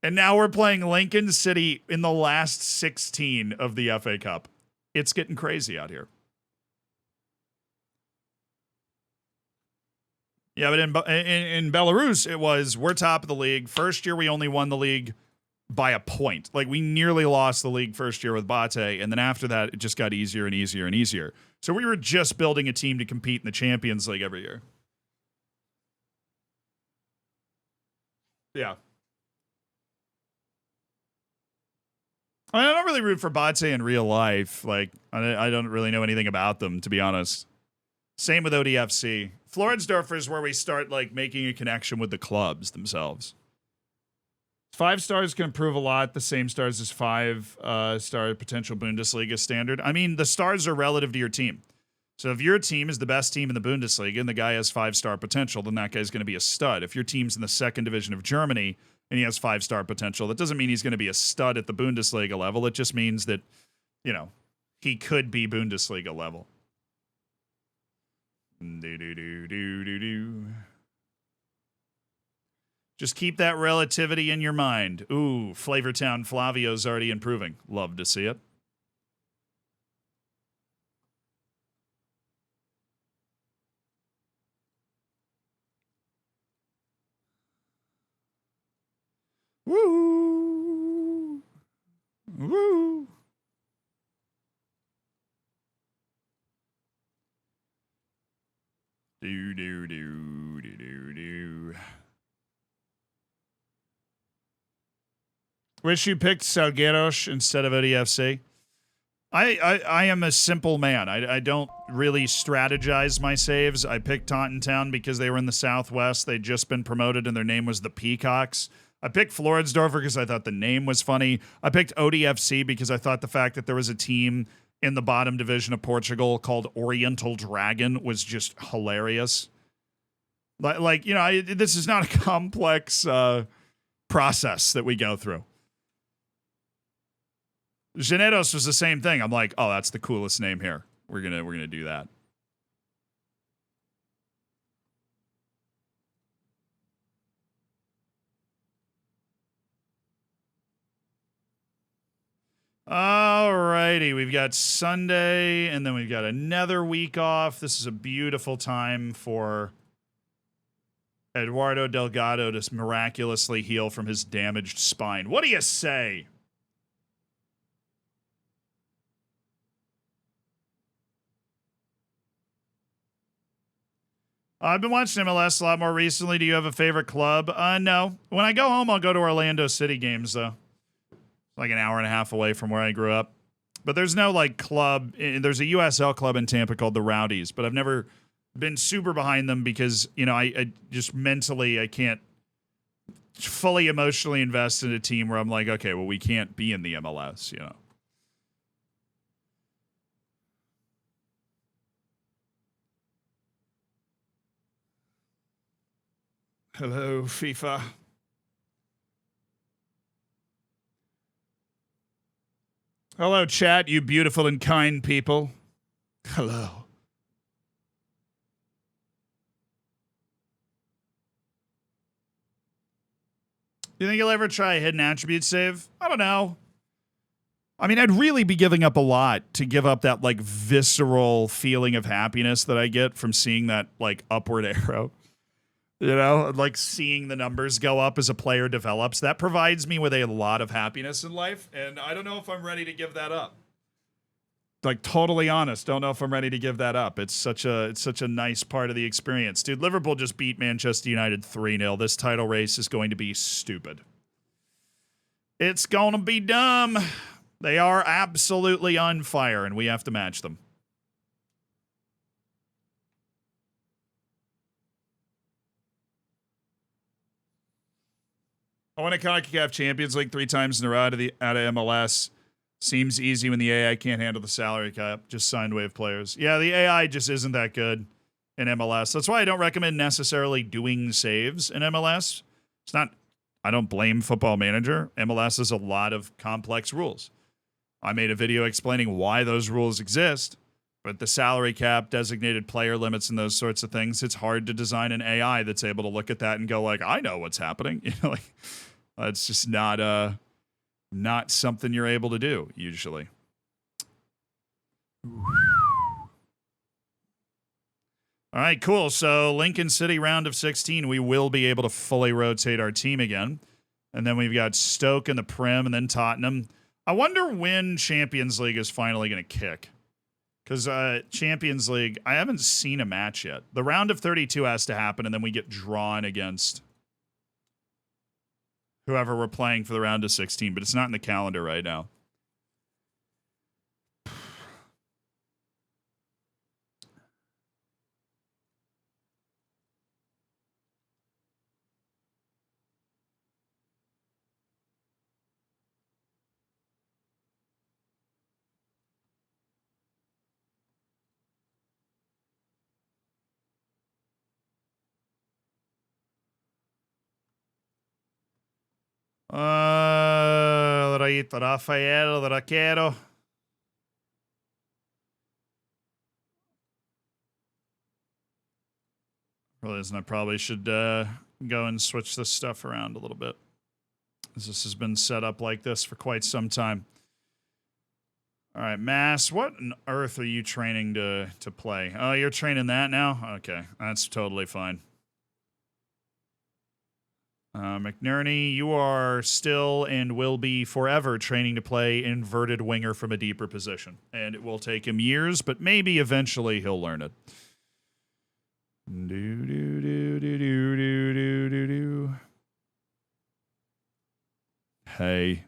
And now we're playing Lincoln City in the last 16 of the FA Cup. It's getting crazy out here. Yeah, but in Belarus, it was, we're top of the league. First year, we only won the league by a point. Like, we nearly lost the league first year with Bate, and then after that, it just got easier and easier and easier. So we were just building a team to compete in the Champions League every year. Yeah. I mean, I don't really root for Bate in real life. Like, I don't really know anything about them, to be honest. Same with ODFC. Floridsdorfer is where we start, like, making a connection with the clubs themselves. 5 stars can improve a lot. The same stars as 5-star potential Bundesliga standard. I mean, the stars are relative to your team. So if your team is the best team in the Bundesliga and the guy has 5-star potential, then that guy's going to be a stud. If your team's in the 2nd division of Germany and he has 5-star potential, that doesn't mean he's going to be a stud at the Bundesliga level. It just means that, you know, he could be Bundesliga level. Just keep that relativity in your mind. Ooh, Flavortown Flavio's already improving. Love to see it. Woo! Woo! Do. Wish you picked Salgueiros instead of ODFC. I am a simple man. I don't really strategize my saves. I picked Taunton Town because they were in the Southwest. They'd just been promoted and their name was the Peacocks. I picked Floridsdorfer because I thought the name was funny. I picked ODFC because I thought the fact that there was a team in the bottom division of Portugal called Oriental Dragon was just hilarious. Like, you know, this is not a complex process that we go through. Genetos was the same thing. I'm like, oh, that's the coolest name here. We're gonna do that. Alrighty, we've got Sunday, and then we've got another week off. This is a beautiful time for Eduardo Delgado to miraculously heal from his damaged spine. What do you say? I've been watching MLS a lot more recently. Do you have a favorite club? No. When I go home, I'll go to Orlando City games, though. Like an hour and a half away from where I grew up. But there's no, like, club. There's a USL club in Tampa called the Rowdies, but I've never been super behind them because, you know, I just mentally, I can't fully emotionally invest in a team where I'm like, okay, well, we can't be in the MLS, you know. Hello, FIFA. Hello, chat, you beautiful and kind people. Hello. Do you think you'll ever try a hidden attribute save? I don't know. I mean, I'd really be giving up a lot to give up that, like, visceral feeling of happiness that I get from seeing that, like, upward arrow. You know, like seeing the numbers go up as a player develops. That provides me with a lot of happiness in life, and I don't know if I'm ready to give that up. like totally honest. Don't know if I'm ready to give that up. It's such a nice part of the experience. Dude, Liverpool just beat Manchester United 3-0. This title race is going to be stupid. It's going to be dumb. They are absolutely on fire, and we have to match them. I want to CONCACAF Champions League 3 times in a row out of MLS. Seems easy when the AI can't handle the salary cap. Just signed wave players. Yeah, the AI just isn't that good in MLS. That's why I don't recommend necessarily doing saves in MLS. It's not, I don't blame Football Manager. MLS has a lot of complex rules. I made a video explaining why those rules exist, but the salary cap, designated player limits, and those sorts of things, it's hard to design an AI that's able to look at that and go like, I know what's happening. You know, like, it's just not something you're able to do usually. All right, cool. So Lincoln City round of 16, we will be able to fully rotate our team again. And then we've got Stoke in the Prem and then Tottenham. I wonder when Champions League is finally going to kick. Because Champions League, I haven't seen a match yet. The round of 32 has to happen, and then we get drawn against whoever we're playing for the round of 16, but it's not in the calendar right now. Rafael Raquero. Realizing I probably should go and switch this stuff around a little bit, as this has been set up like this for quite some time. All right, Mass, what on earth are you training to play? Oh, you're training that now? Okay, that's totally fine. McNerney, you are still and will be forever training to play inverted winger from a deeper position. And it will take him years, but maybe eventually he'll learn it. Hey.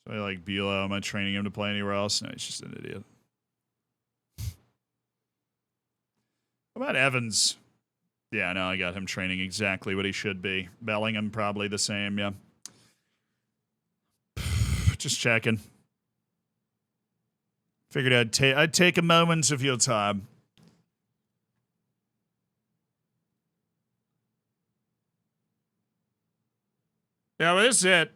So I like Bilo. Am I training him to play anywhere else? No, he's just an idiot. What about Evans? Yeah, no, I got him training exactly what he should be. Bellingham probably the same, yeah. Just checking. Figured I'd take a moment of your time. Yeah, well, this is it.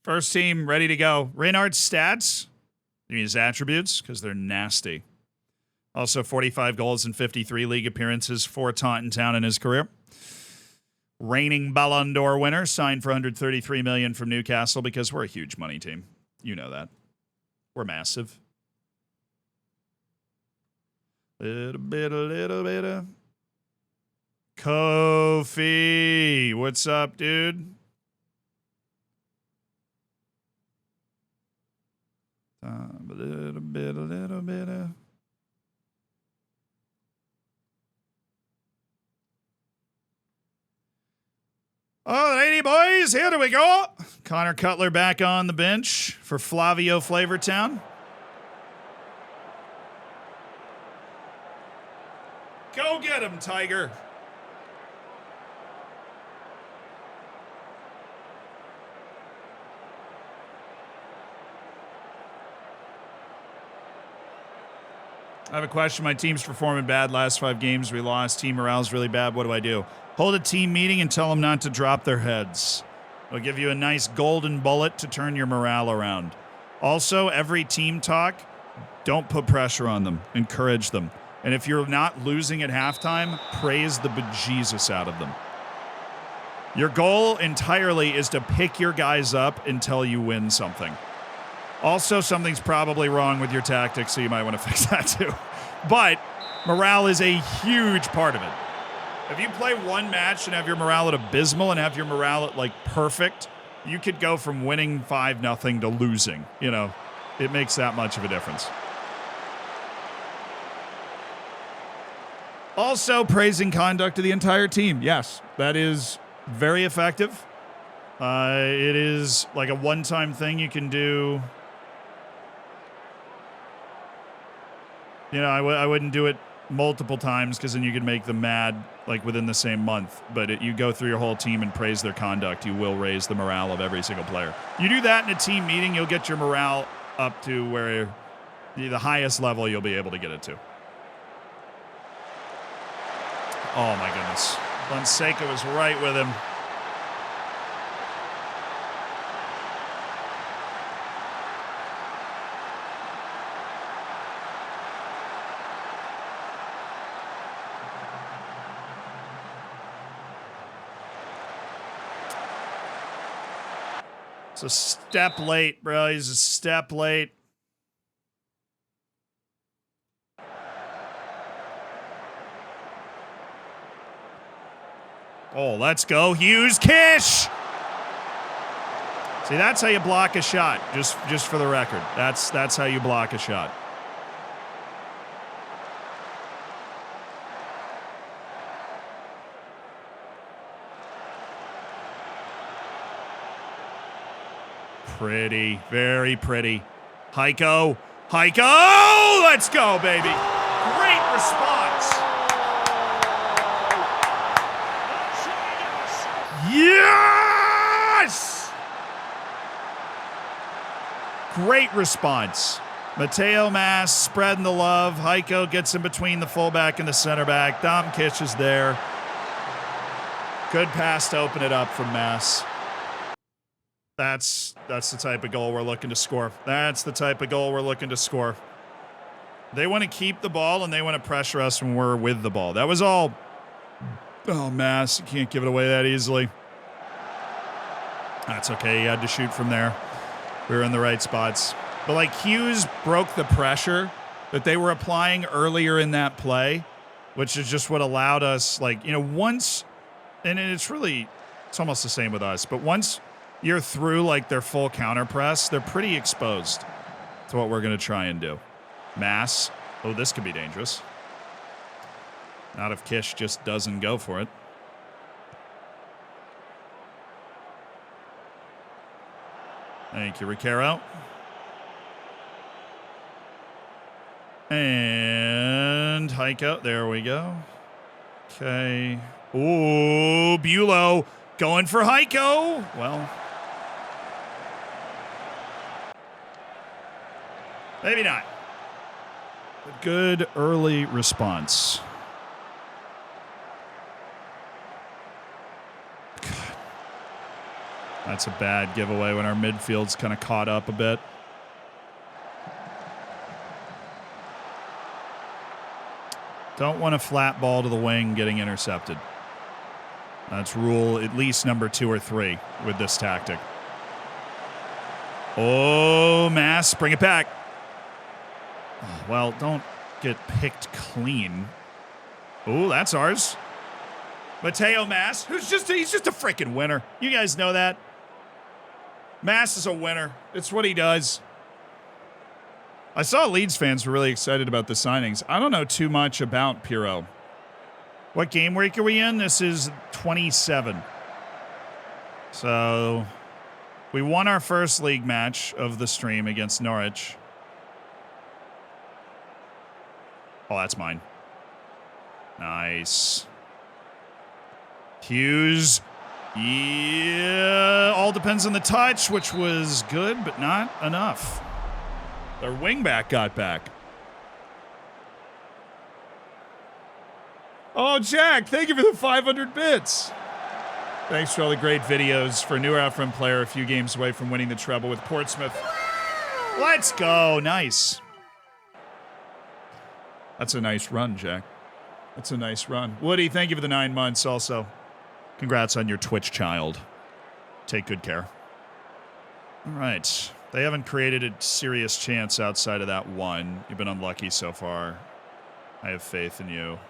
First team ready to go. Reinhardt's stats. You mean his attributes? Because they're nasty. Also 45 goals and 53 league appearances for Taunton Town in his career. Reigning Ballon d'Or winner, signed for $133 million from Newcastle because we're a huge money team. You know that. We're massive. Little bit. Kofi, what's up, dude? A little bit. Oh, lady boys, here we go. Connor Cutler back on the bench for Flavio Flavortown. Go get him, Tiger. I have a question. My team's performing bad last 5 games. We lost. Team morale's really bad. What do I do? Hold a team meeting and tell them not to drop their heads. It'll give you a nice golden bullet to turn your morale around. Also, every team talk, don't put pressure on them. Encourage them. And if you're not losing at halftime, praise the bejesus out of them. Your goal entirely is to pick your guys up until you win something. Also, something's probably wrong with your tactics, so you might want to fix that too. But morale is a huge part of it. If you play one match and have your morale at abysmal and have your morale at, like, perfect, you could go from winning 5-0 to losing. You know, it makes that much of a difference. Also, praising conduct of the entire team. Yes, that is very effective. It is like a one-time thing you can do. You know, I wouldn't do it multiple times because then you could make them mad like within the same month. But you go through your whole team and praise their conduct, you will raise the morale of every single player. You do that in a team meeting, you'll get your morale up to where the highest level you'll be able to get it to. Oh my goodness. Fonseca was right with him. It's a step late, bro. He's a step late. Oh, let's go. Hughes, Kish! See, that's how you block a shot, just for the record. That's how you block a shot. Pretty, very pretty. Heiko, let's go, baby. Great response. Yes! Great response. Mateo Mass spreading the love. Heiko gets in between the fullback and the center back. Dom Kish is there. Good pass to open it up from Mass. That's the type of goal we're looking to score. That's the type of goal we're looking to score. They want to keep the ball and they want to pressure us when we're with the ball. That was all. Oh, Mass, you can't give it away that easily. That's okay. He had to shoot from there. We were in the right spots. But, like, Hughes broke the pressure that they were applying earlier in that play, which is just what allowed us, like, you know, once, and it's almost the same with us, but once you're through, like, their full counter press, they're pretty exposed to what we're going to try and do. Mass. Oh, this could be dangerous. Not if Kish just doesn't go for it. Thank you, Ricaro. And Heiko. There we go. Okay. Ooh, Bulow going for Heiko. Well, maybe not. But good early response. God. That's a bad giveaway when our midfield's kind of caught up a bit. Don't want a flat ball to the wing getting intercepted. That's rule at least number 2 or 3 with this tactic. Oh, Mass, bring it back. Oh, well, don't get picked clean. Oh, that's ours. Mateo Mass, he's just a freaking winner. You guys know that. Mass is a winner. It's what he does. I saw Leeds fans were really excited about the signings. I don't know too much about Pirro. What game week are we in? This is 27. So we won our first league match of the stream against Norwich. Oh, that's mine. Nice. Hughes. Yeah, all depends on the touch, which was good, but not enough. Their wingback got back. Oh, Jack, thank you for the 500 bits. Thanks for all the great videos. For a new Afrin player, a few games away from winning the treble with Portsmouth. Let's go. Nice. That's a nice run, Jack. That's a nice run. Woody, thank you for the 9 months also. Congrats on your Twitch child. Take good care. All right. They haven't created a serious chance outside of that one. You've been unlucky so far. I have faith in you.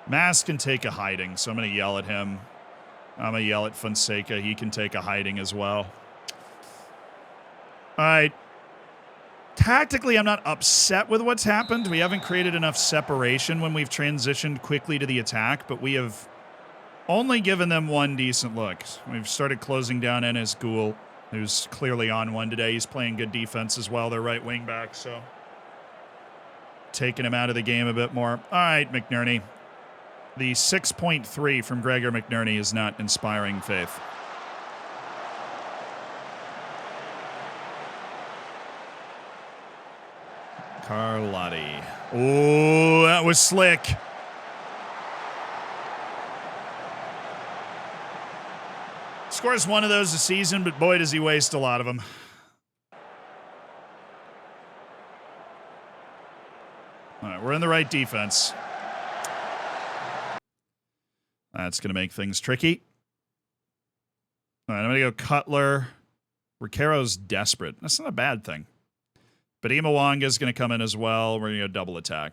Mass can take a hiding, so I'm going to yell at him. I'm going to yell at Fonseca. He can take a hiding as well. All right. Tactically, I'm not upset with what's happened. We haven't created enough separation when we've transitioned quickly to the attack, but we have only given them one decent look. We've started closing down Enes Ghoul, who's clearly on one today. He's playing good defense as well, their right wing back, so taking him out of the game a bit more. All right, McNerney. The 6.3 from Gregor McNerney is not inspiring faith. Carlotti. Oh, that was slick. Scores one of those a season, but boy, does he waste a lot of them. All right, we're in the right defense. That's going to make things tricky. All right, I'm going to go Cutler. Ricaro's desperate. That's not a bad thing. But Imawanga going to come in as well. We're going to go double attack.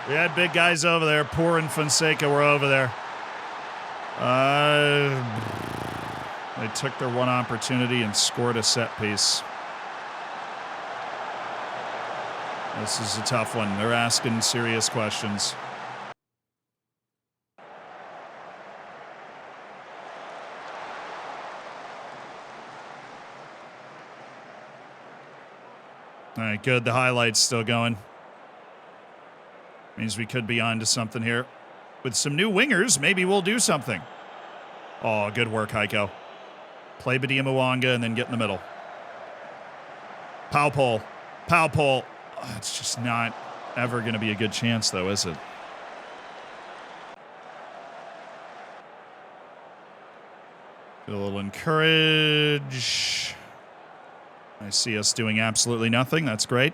We had big guys over there. Poor and Fonseca were over there. They took their one opportunity and scored a set piece. This is a tough one. They're asking serious questions. All right, good. The highlight's still going. Means we could be on to something here. With some new wingers, maybe we'll do something. Oh, good work, Heiko. Play Badia Mwanga and then get in the middle. Pow pole. Pow pole. Oh, it's just not ever going to be a good chance, though, is it? Get a little encourage. I see us doing absolutely nothing. That's great.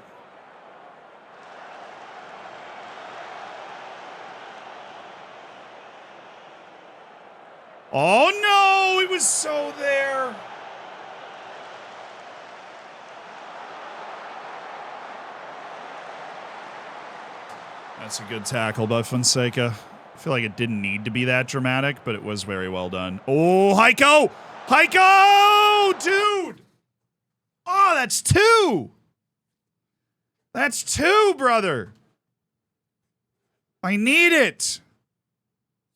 Oh, no! It was so there! That's a good tackle by Fonseca. I feel like it didn't need to be that dramatic, but it was very well done. Oh, Heiko! Heiko! Dude! Oh, that's two! That's two, brother! I need it!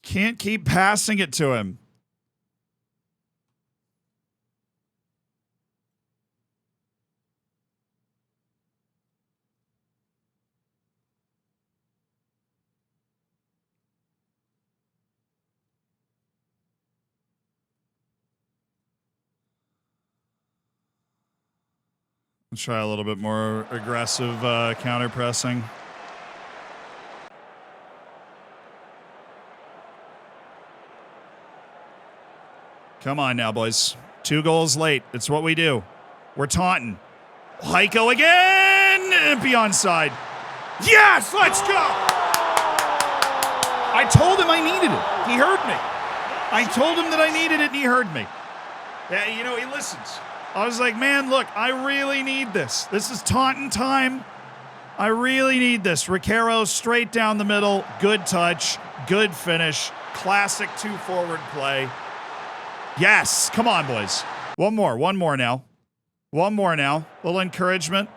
Can't keep passing it to him. Let's try a little bit more aggressive counter pressing. Come on now, boys. 2 goals late. It's what we do. We're taunting. Heiko again! Beyond side. Yes! Let's go! I told him I needed it. He heard me. I told him that I needed it, and he heard me. Yeah, you know, he listens. I was like, man, look, I really need this. This is taunting time. I really need this. Ricaro straight down the middle. Good touch. Good finish. Classic 2-forward play. Yes. Come on, boys. One more now. One more now. Little encouragement.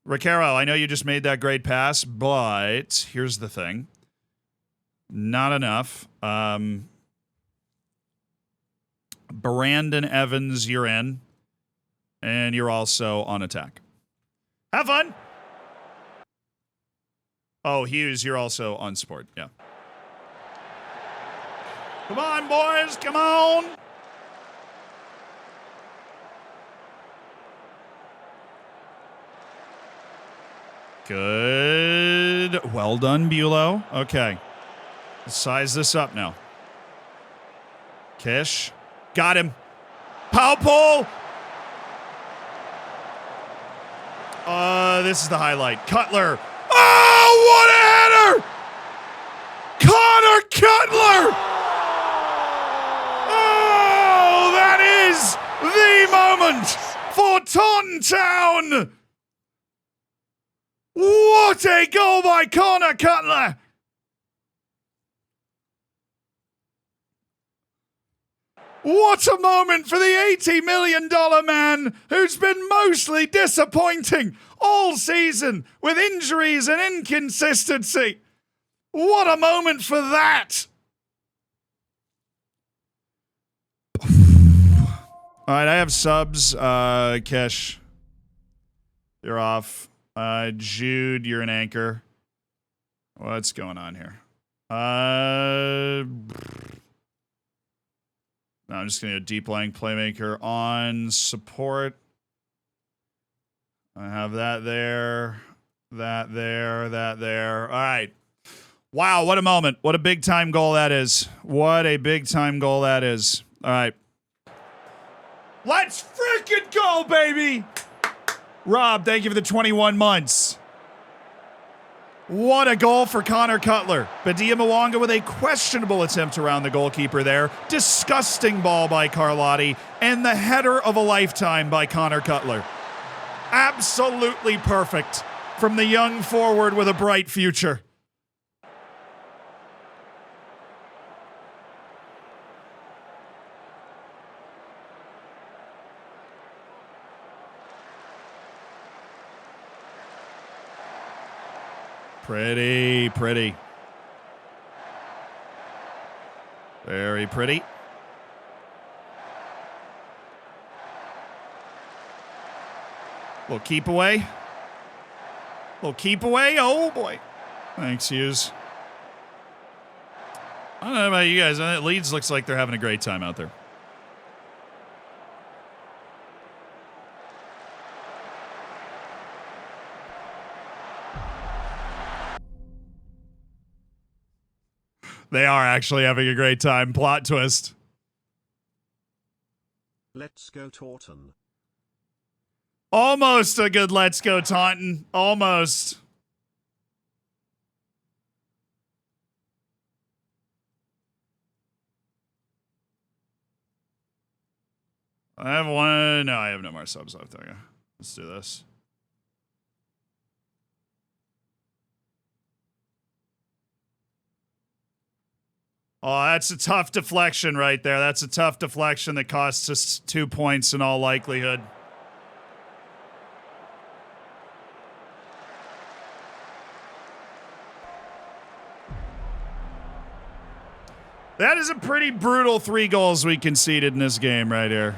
Ricaro, I know you just made that great pass, but here's the thing. Not enough. Brandon Evans, you're in. And you're also on attack. Have fun. Oh, Hughes, you're also on support. Yeah. Come on, boys. Come on. Good. Well done, Bulow. Okay. Let's size this up now. Kish. Got him. Pow pole. This is the highlight. Cutler. Oh, what a header! Connor Cutler! Oh, that is the moment for Taunton Town! What a goal by Connor Cutler! What a moment for the $80 million man who's been mostly disappointing all season with injuries and inconsistency. What a moment for that! All right, I have subs. Kesh, you're off. Jude, you're an anchor. What's going on here? No, I'm just going to go deep lying playmaker on support. I have that there, that there, that there. All right. Wow, what a moment. What a big time goal that is. What a big time goal that is. All right. Let's freaking go, baby! Rob, thank you for the 21 months. What a goal for Connor Cutler. Badia Mwanga with a questionable attempt around the goalkeeper there. Disgusting ball by Carlotti. And the header of a lifetime by Connor Cutler. Absolutely perfect from the young forward with a bright future. Pretty, pretty. Very pretty. Little keep away. Little keep away. Oh, boy. Thanks, Hughes. I don't know about you guys. Leeds looks like they're having a great time out there. They are actually having a great time. Plot twist. Let's go Taunton. Almost a good let's go Taunton. Almost. I have one. No, I have no more subs left. Okay. Let's do this. Oh, that's a tough deflection right there. That's a tough deflection that costs us 2 points in all likelihood. That is a pretty brutal 3 goals we conceded in this game right here.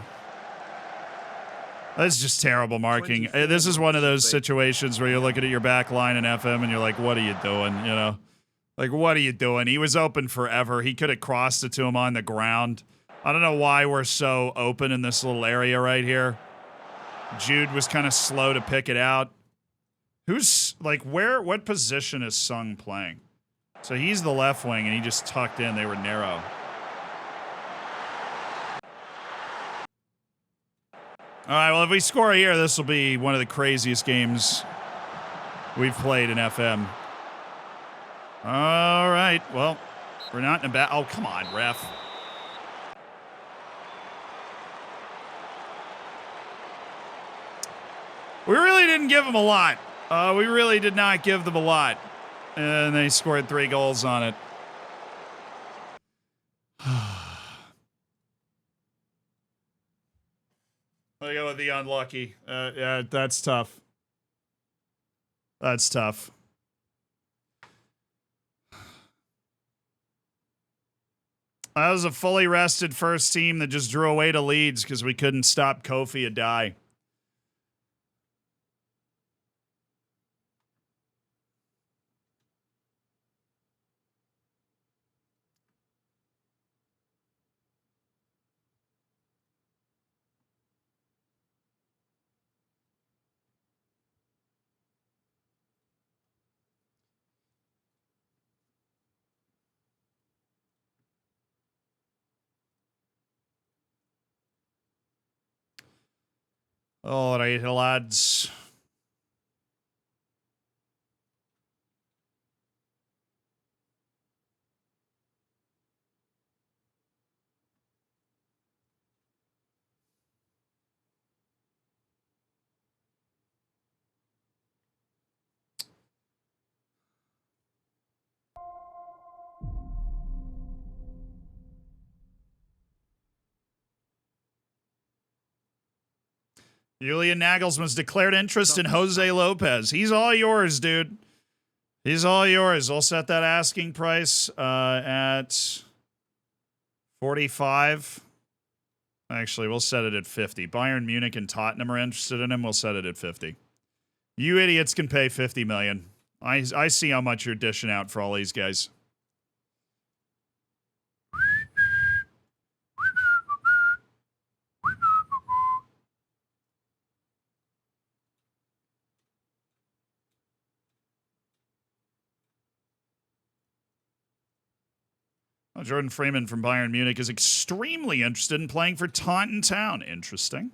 That's just terrible marking. This is one of those situations where you're looking at your back line in FM and you're like, what are you doing, you know? Like, what are you doing? He was open forever. He could have crossed it to him on the ground. I don't know why we're so open in this little area right here. Jude was kind of slow to pick it out. Who's, like, what position is Sung playing? So he's the left wing, and he just tucked in. They were narrow. All right, well, if we score here, this will be one of the craziest games we've played in FM. All right, well, we're not in a bad... Oh, come on, ref. We really didn't give them a lot. We really did not give them a lot. And they scored 3 goals on it. I'll go with the unlucky. Yeah, that's tough. That's tough. That was a fully rested first team that just drew away to Leeds because we couldn't stop Kofi Adai. All right, lads. Julian Nagelsmann's declared interest in Jose Lopez. He's all yours, dude. He's all yours. I'll set that asking price at 45. Actually, we'll set it at 50. Bayern Munich and Tottenham are interested in him. We'll set it at 50. You idiots can pay 50 million. I see how much you're dishing out for all these guys. Well, Jordan Freeman from Bayern Munich is extremely interested in playing for Taunton Town. Interesting.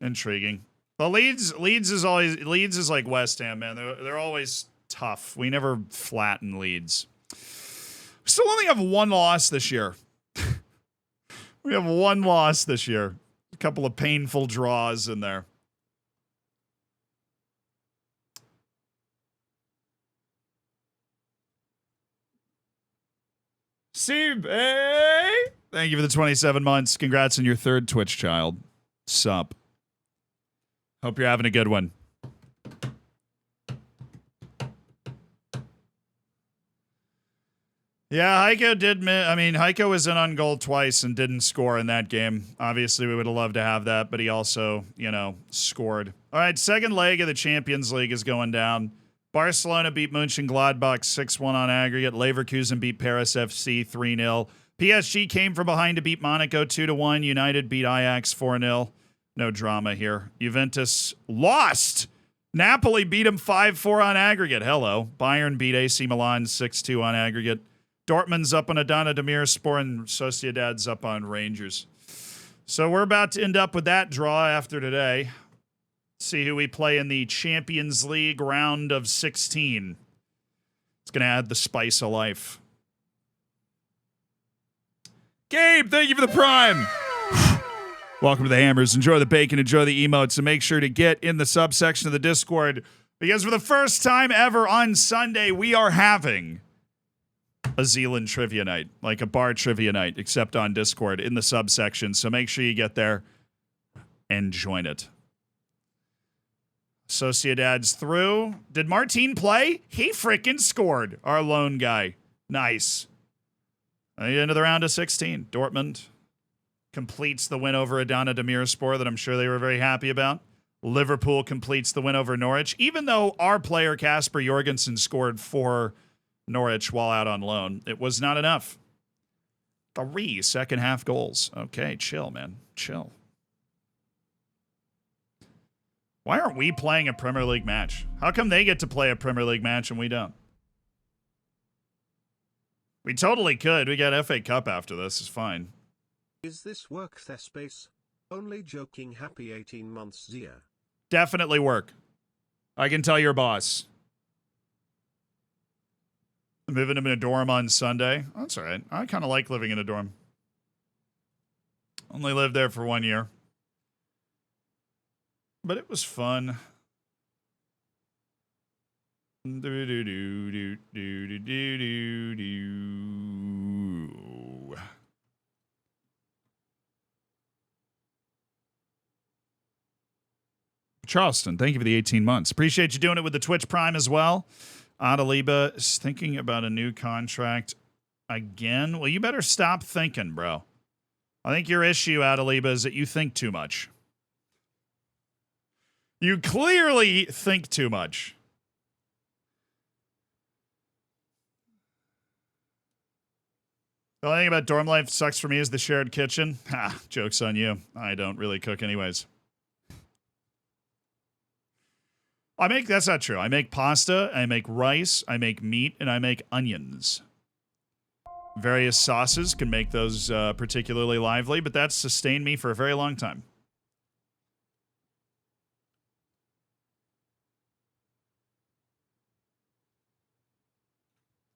Intriguing. Well, Leeds is like West Ham, man. They're always tough. We never flatten Leeds. We still only have one loss this year. We have one loss this year. A couple of painful draws in there. Steve, hey! Thank you for the 27 months. Congrats on your third Twitch child. Sup. Hope you're having a good one. Yeah, Heiko was in on goal twice and didn't score in that game. Obviously, we would have loved to have that, but he also, scored. All right, second leg of the Champions League is going down. Barcelona beat Mönchengladbach 6-1 on aggregate. Leverkusen beat Paris FC 3-0. PSG came from behind to beat Monaco 2-1. United beat Ajax 4-0. No drama here. Juventus lost. Napoli beat them 5-4 on aggregate. Hello. Bayern beat AC Milan 6-2 on aggregate. Dortmund's up on Adana Demirspor and Sociedad's up on Rangers. So we're about to end up with that draw after today. See who we play in the Champions League round of 16. It's going to add the spice of life. Gabe, thank you for the prime. Welcome to the Hammers. Enjoy the bacon, enjoy the emotes, and make sure to get in the subsection of the Discord, because for the first time ever on Sunday, we are having a Zealand trivia night, like a bar trivia night, except on Discord in the subsection. So make sure you get there and join it. Sociedad's through. Did Martin play? He freaking scored. Our lone guy. Nice. Into the round of 16. Dortmund completes the win over Adana Demirspor that I'm sure they were very happy about. Liverpool completes the win over Norwich, even though our player Kasper Jorgensen scored for Norwich while out on loan. It was not enough. 3 second half goals. Okay, chill, man. Chill. Why aren't we playing a Premier League match? How come they get to play a Premier League match and we don't? We totally could. We got FA Cup after this. It's fine. Is this work Thespace? Only joking. Happy 18 months, Zia. Definitely work. I can tell your boss. I'm moving him in a dorm on Sunday. That's all right. I kind of like living in a dorm. Only lived there for 1 year. But it was fun. Charleston, thank you for the 18 months. Appreciate you doing it with the Twitch Prime as well. Adaliba is thinking about a new contract again. Well, you better stop thinking, bro. I think your issue, Adaliba, is that you think too much. You clearly think too much. The only thing about dorm life sucks for me is the shared kitchen. Ha, joke's on you. I don't really cook anyways. That's not true. I make pasta, I make rice, I make meat, and I make onions. Various sauces can make those particularly lively, but that's sustained me for a very long time.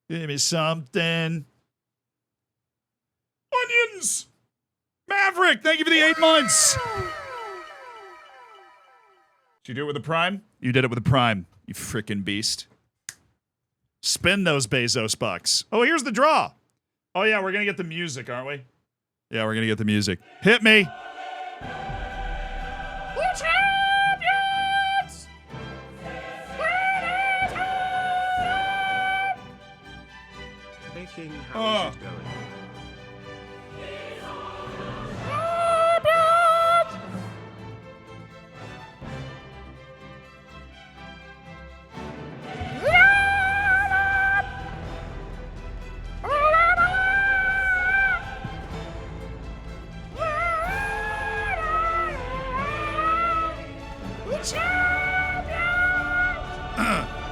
Give me something. Onions! Maverick, thank you for the 8 months. Did you do it with a prime? You did it with a prime, you freaking beast. Spin those Bezos bucks. Oh, here's the draw. Oh, yeah, we're going to get the music, aren't we? Yeah, we're going to get the music. Hit me. Woo! How is it going?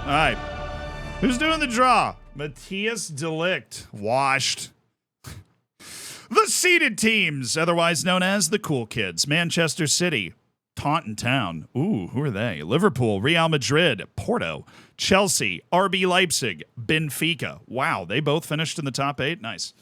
All right. Who's doing the draw? Matthias Delict. Washed. The seeded teams, otherwise known as the Cool Kids. Manchester City. Taunton Town. Ooh, who are they? Liverpool, Real Madrid, Porto, Chelsea, RB Leipzig, Benfica. Wow, they both finished in the top 8. Nice.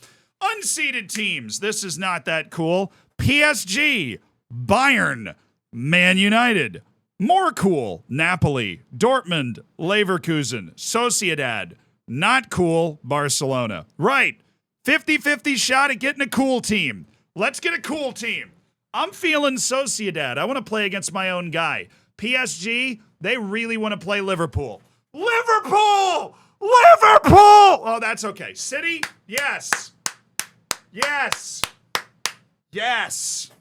Unseeded teams. This is not that cool. PSG, Bayern, Man United. More cool. Napoli, Dortmund, Leverkusen, Sociedad. Not cool. Barcelona. Right. 50-50 shot at getting a cool team. Let's get a cool team. I'm feeling Sociedad. I want to play against my own guy. PSG, they really want to play Liverpool. Liverpool! Liverpool! Oh, that's okay. City? Yes. Yes. Yes.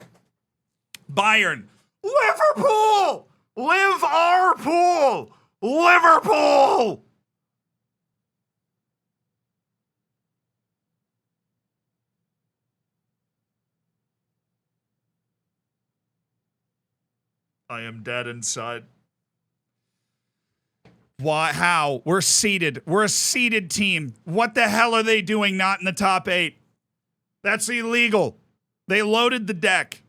Bayern. Liverpool! Live our pool! Liverpool! I am dead inside. Why? How? We're seeded. We're a seeded team. What the hell are they doing not in the top 8? That's illegal. They loaded the deck.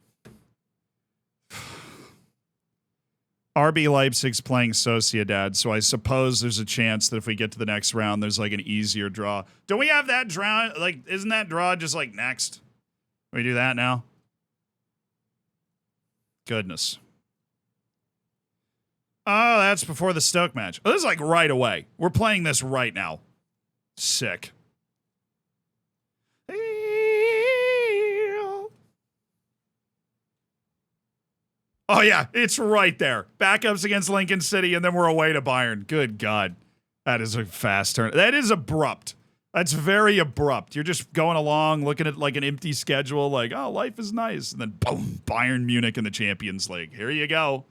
RB Leipzig's playing Sociedad, so I suppose there's a chance that if we get to the next round, there's like an easier draw. Don't we have that draw? Like, isn't that draw just like next? We do that now? Goodness. Oh, that's before the Stoke match. Oh, this is like right away. We're playing this right now. Sick. Oh, yeah, it's right there. Backups against Lincoln City, and then we're away to Bayern. Good God. That is a fast turn. That is abrupt. That's very abrupt. You're just going along, looking at like an empty schedule, like, oh, life is nice. And then, boom, Bayern Munich in the Champions League. Here you go.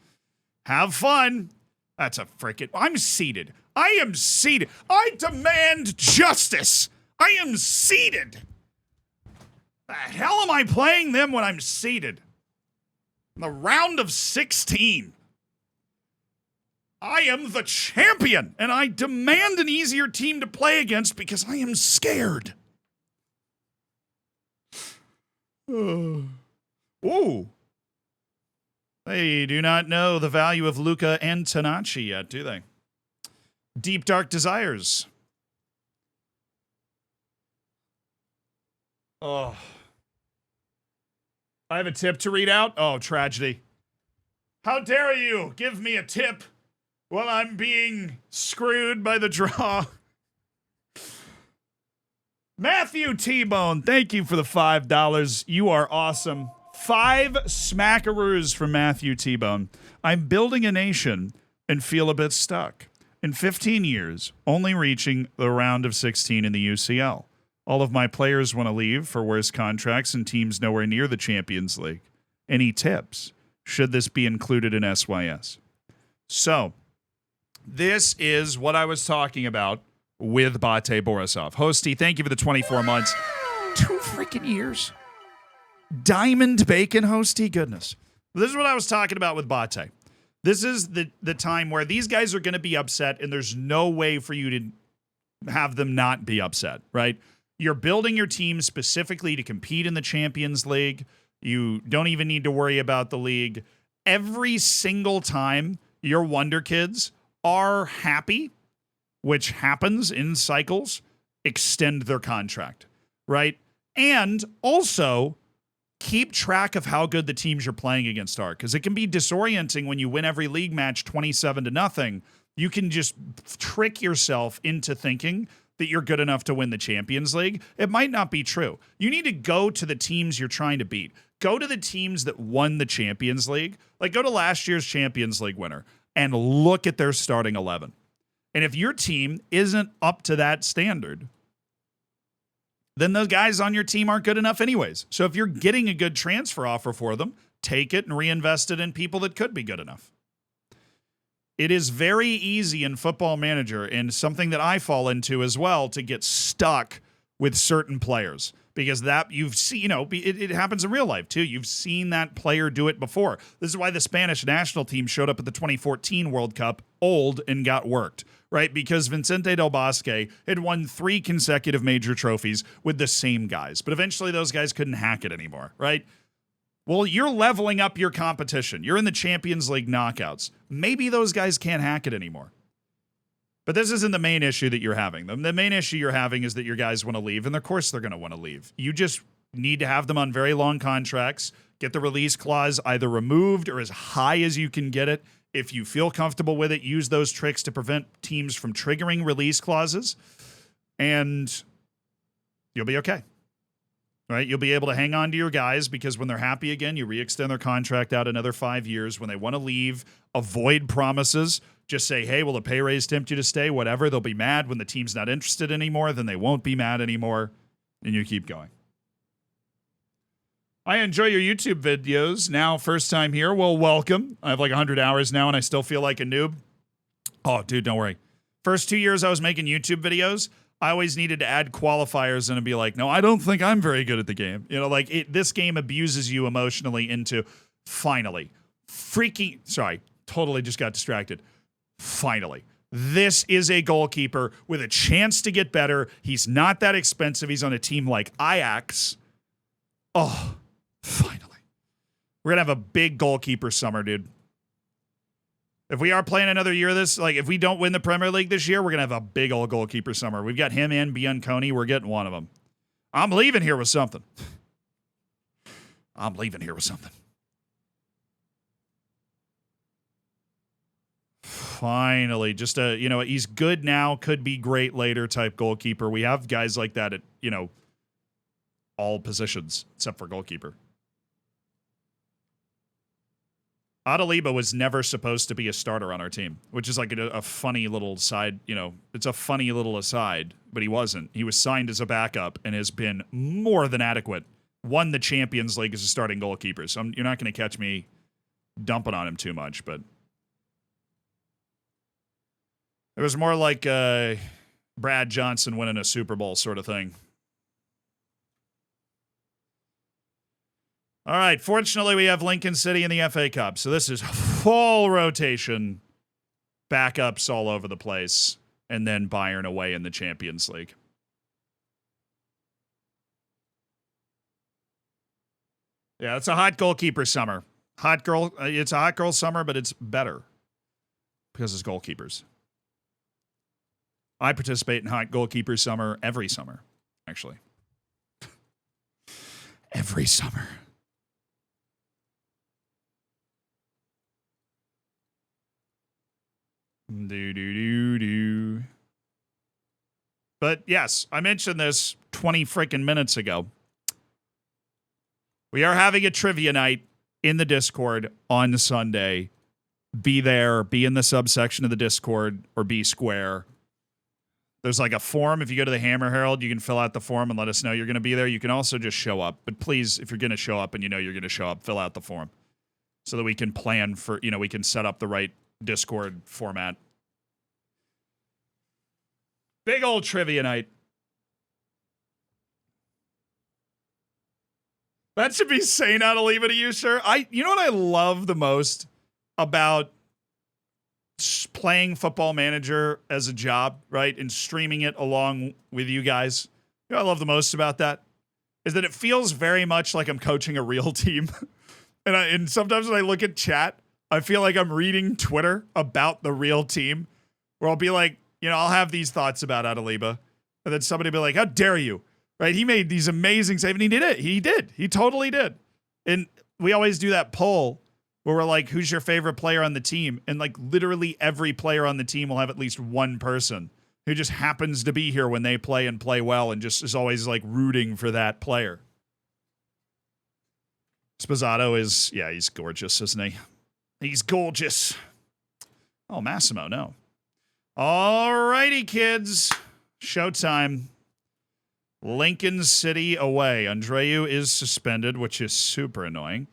Have fun. That's a freaking... I'm seated. I am seated. I demand justice. I am seated. The hell am I playing them when I'm seated? In the round of 16. I am the champion, and I demand an easier team to play against because I am scared. Ooh. They do not know the value of Luca Antonacci yet, do they? Deep Dark Desires. Oh. I have a tip to read out? Oh, tragedy. How dare you give me a tip while I'm being screwed by the draw? Matthew T-Bone, thank you for the $5. You are awesome. 5 smackaroos from Matthew T-Bone. I'm building a nation and feel a bit stuck. In 15 years, only reaching the round of 16 in the UCL. All of my players want to leave for worse contracts and teams nowhere near the Champions League. Any tips? Should this be included in SYS? So, this is what I was talking about with Bate Borisov. Hosty, thank you for the 24 months. 2 freaking years. Diamond bacon, Hosty, goodness. This is what I was talking about with Bate. This is the time where these guys are going to be upset, and there's no way for you to have them not be upset, right? You're building your team specifically to compete in the Champions League. You don't even need to worry about the league. Every single time your Wonderkids are happy, which happens in cycles, extend their contract, right? And also keep track of how good the teams you're playing against are, because it can be disorienting when you win every league match 27-0. You can just trick yourself into thinking that you're good enough to win the Champions League. It might not be true. You need to go to the teams you're trying to beat. Go to the teams that won the Champions League. Like, go to last year's Champions League winner and look at their starting 11. And if your team isn't up to that standard, then those guys on your team aren't good enough anyways. So if you're getting a good transfer offer for them, take it and reinvest it in people that could be good enough. It is very easy in Football Manager, and something that I fall into as well, to get stuck with certain players, because that you've seen, it happens in real life too. You've seen that player do it before. This is why the Spanish national team showed up at the 2014 World Cup old and got worked, right? Because Vicente Del Bosque had won 3 consecutive major trophies with the same guys, but eventually those guys couldn't hack it anymore, right? Well, you're leveling up your competition. You're in the Champions League knockouts. Maybe those guys can't hack it anymore. But this isn't the main issue that you're having. The main issue you're having is that your guys want to leave, and of course they're going to want to leave. You just need to have them on very long contracts, get the release clause either removed or as high as you can get it. If you feel comfortable with it, use those tricks to prevent teams from triggering release clauses, and you'll be okay. Right? You'll be able to hang on to your guys, because when they're happy again, you re-extend their contract out another 5 years. When they want to leave, avoid promises. Just say, hey, will the pay raise tempt you to stay? Whatever. They'll be mad when the team's not interested anymore. Then they won't be mad anymore. And you keep going. I enjoy your YouTube videos. Now, first time here. Well, welcome. I have like 100 hours now, and I still feel like a noob. Oh, dude, don't worry. First 2 years I was making YouTube videos, I always needed to add qualifiers and be like, no, I don't think I'm very good at the game. This game abuses you emotionally into finally. Totally just got distracted. Finally. This is a goalkeeper with a chance to get better. He's not that expensive. He's on a team like Ajax. Oh, finally. We're going to have a big goalkeeper summer, dude. If we are playing another year of this, if we don't win the Premier League this year, we're going to have a big old goalkeeper summer. We've got him and Bianconi. We're getting one of them. I'm leaving here with something. Finally, just he's good now, could be great later type goalkeeper. We have guys like that at, all positions except for goalkeeper. Adaliba was never supposed to be a starter on our team, which is like a funny little side, it's a funny little aside, but he wasn't. He was signed as a backup and has been more than adequate. Won the Champions League as a starting goalkeeper, so you're not going to catch me dumping on him too much, but it was more like Brad Johnson winning a Super Bowl sort of thing. All right, fortunately, we have Lincoln City in the FA Cup, so this is full rotation, backups all over the place, and then Bayern away in the Champions League. Yeah, it's a hot goalkeeper summer. It's a hot girl summer, but it's better because it's goalkeepers. I participate in hot goalkeeper summer every summer, actually. Every summer. But yes, I mentioned this 20 freaking minutes ago. We are having a trivia night in the Discord on Sunday. Be there, be in the subsection of the Discord, or be square. There's like a form. If you go to the Hammer Herald, you can fill out the form and let us know you're going to be there. You can also just show up. But please, if you're going to show up and you know you're going to show up, fill out the form so that we can plan for, we can set up the right Discord format. Big old trivia night. That should be saying how to leave it to you, sir. You know what I love the most about playing Football Manager as a job, right? And streaming it along with you guys. You know what I love the most about that is that it feels very much like I'm coaching a real team. And sometimes when I look at chat, I feel like I'm reading Twitter about the real team, where I'll be like, I'll have these thoughts about Adaliba, and then somebody will be like, how dare you? Right? He made these amazing saves, and he did it. He did. He totally did. And we always do that poll where we're like, who's your favorite player on the team? And like literally every player on the team will have at least one person who just happens to be here when they play and play well and just is always like rooting for that player. Spazzato he's gorgeous, isn't he? He's gorgeous. Oh, Massimo, no. All righty, kids. Showtime. Lincoln City away. Andreu is suspended, which is super annoying.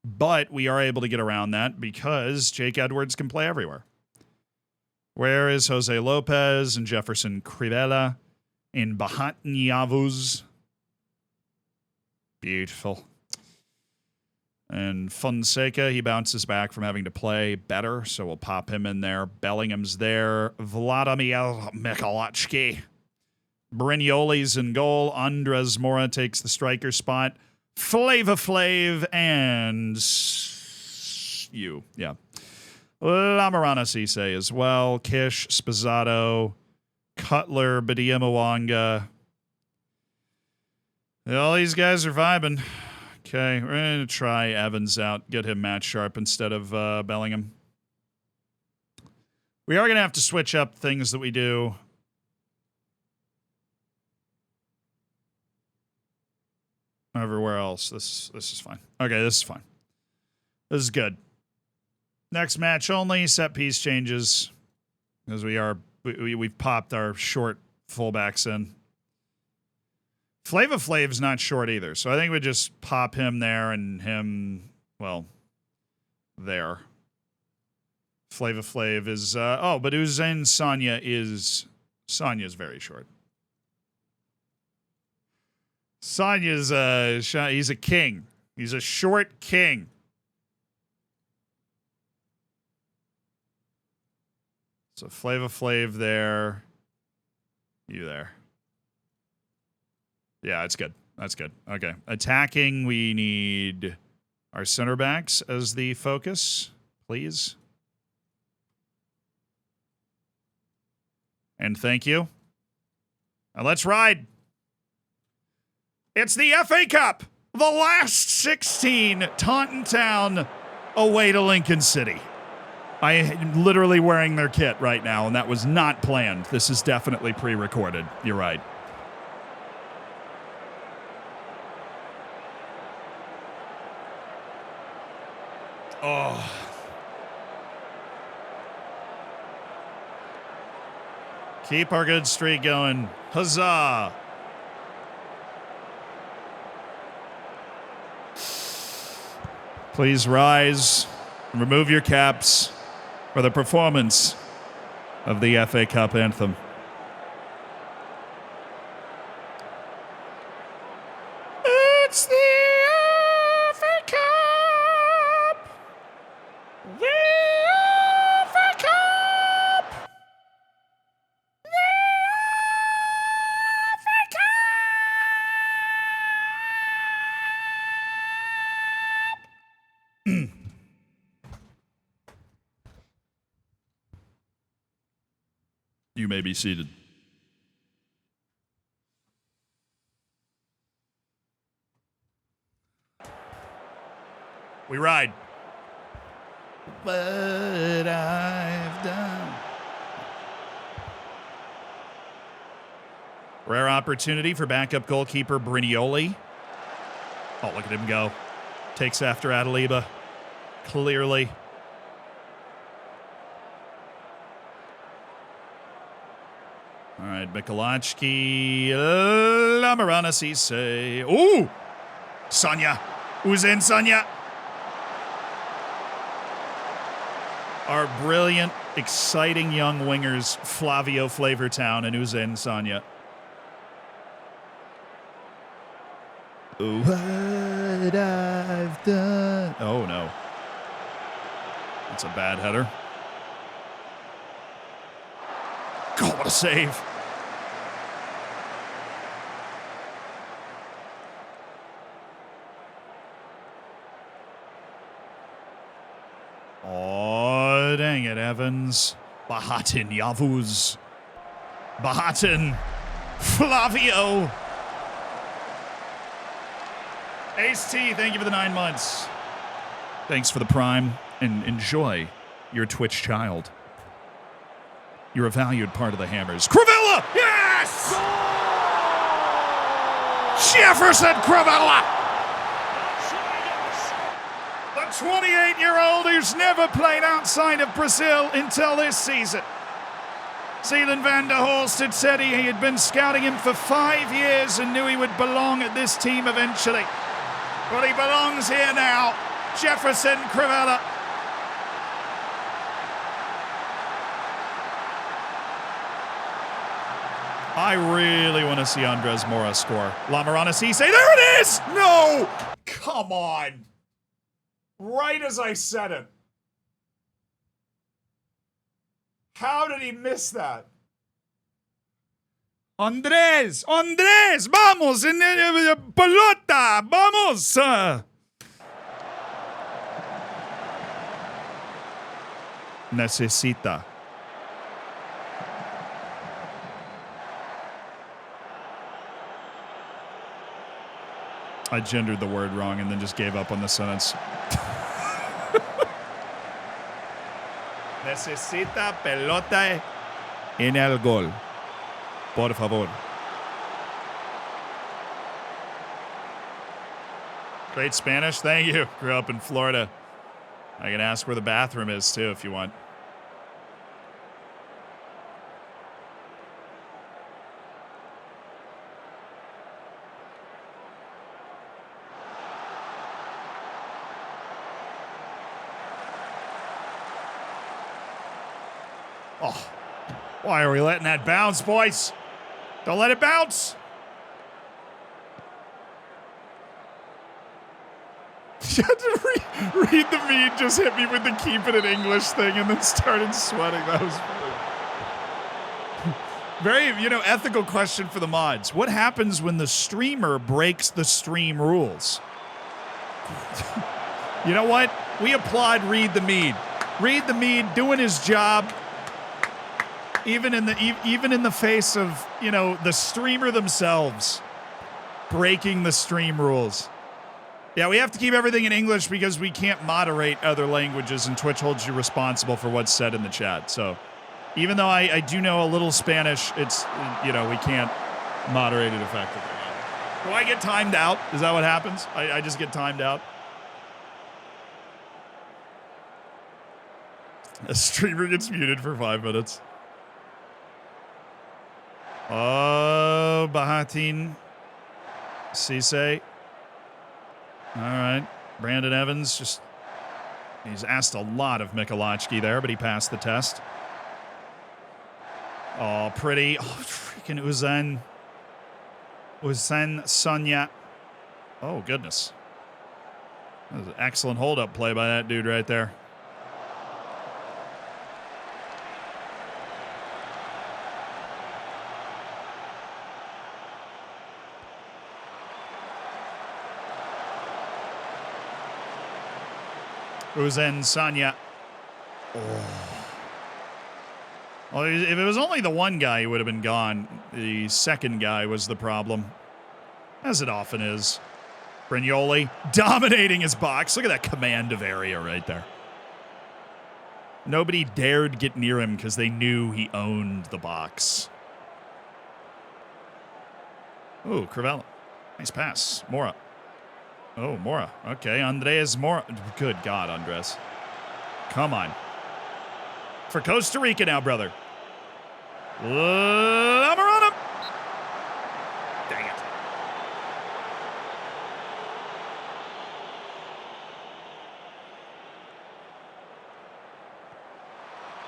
But we are able to get around that because Jake Edwards can play everywhere. Where is Jose Lopez and Jefferson Crivella in Bahatnyavuz? Beautiful. And Fonseca, he bounces back from having to play better, so we'll pop him in there. Bellingham's there. Vladimir Michalachki. Brignoli's in goal. Andres Mora takes the striker spot. Flava Flav and you. Yeah. Lamarana Cisse as well. Kish, Spazzato, Cutler, Badia Mwanga. All these guys are vibing. Okay, we're going to try Evans out, get him match sharp instead of Bellingham. We are going to have to switch up things that we do. Everywhere else, this is fine. Okay, this is fine. This is good. Next match only, set piece changes. Because we've popped our short fullbacks in. Flava Flav's not short either, so I think we just pop him there and him, well, there. Flava Flav is, but Uzain Sonya's very short. Sonya's, he's a king. He's a short king. So Flava Flav there. You there. Yeah, it's good. That's good. Okay. Attacking, we need our center backs as the focus, please. And thank you. Now let's ride. It's the FA Cup. The last 16, Taunton Town away to Lincoln City. I am literally wearing their kit right now, and that was not planned. This is definitely pre-recorded. You're right. Oh. Keep our good streak going. Huzzah. Please rise and remove your caps for the performance of the FA Cup anthem. It's the FA Cup! The FA Cup! The FA Cup! You may be seated. We ride. What I've done. Rare opportunity for backup goalkeeper Brignoli. Oh, look at him go. Takes after Adaliba. Clearly. All right, Michalachki, Lamarana Cisse. Ooh! Sonia. Who's in Sonia? Our brilliant, exciting young wingers, Flavio Flavortown and Uzain Sonia. What I've done. Oh, no. That's a bad header. God, what a save. Oh, dang it, Evans. Bahatin Yavuz. Bahatin. Flavio. Ace T, thank you for the 9 months. Thanks for the prime, and enjoy your Twitch child. You're a valued part of the Hammers. Crivella! Yes! Jefferson Crivella! The 28-year-old who's never played outside of Brazil until this season. Zeeland van der Horst had said he had been scouting him for 5 years and knew he would belong at this team eventually. But he belongs here now. Jefferson Crivella. I really want to see Andres Mora score. Lamarana Cisse, there it is! No! Come on. Right as I said it. How did he miss that? Andres! Andres! Vamos! Pelota! Vamos! Necesita. I gendered the word wrong and then just gave up on the sentence. Necesita pelota en el gol. Por favor. Great Spanish. Thank you. Grew up in Florida. I can ask where the bathroom is, too, if you want. Oh, why are we letting that bounce, boys? Don't let it bounce. You had to read the feed, just hit me with the keep it in English thing and then started sweating. That was funny. Very, ethical question for the mods. What happens when the streamer breaks the stream rules? You know what? We applaud Read the Mead. Read the Mead doing his job. Even in the face of, the streamer themselves breaking the stream rules. Yeah, we have to keep everything in English because we can't moderate other languages, and Twitch holds you responsible for what's said in the chat. So even though I do know a little Spanish, it's, we can't moderate it effectively. Do I get timed out? Is that what happens? I just get timed out? A streamer gets muted for 5 minutes. Oh, Bahatin. Cisse. All right. Brandon Evans he's asked a lot of Michalowski there, but he passed the test. Oh, pretty. Oh, freaking Uzen Sonia. Oh, goodness. That was an excellent hold-up play by that dude right there. Uzen Sanya. Oh. Well, if it was only the one guy, he would have been gone. The second guy was the problem, as it often is. Brignoli dominating his box. Look at that command of area right there. Nobody dared get near him because they knew he owned the box. Ooh, Crivella. Nice pass. Mora. Oh, Mora. Okay, Andres Mora. Good God, Andres. Come on. For Costa Rica now, brother. Lamarana. Dang it.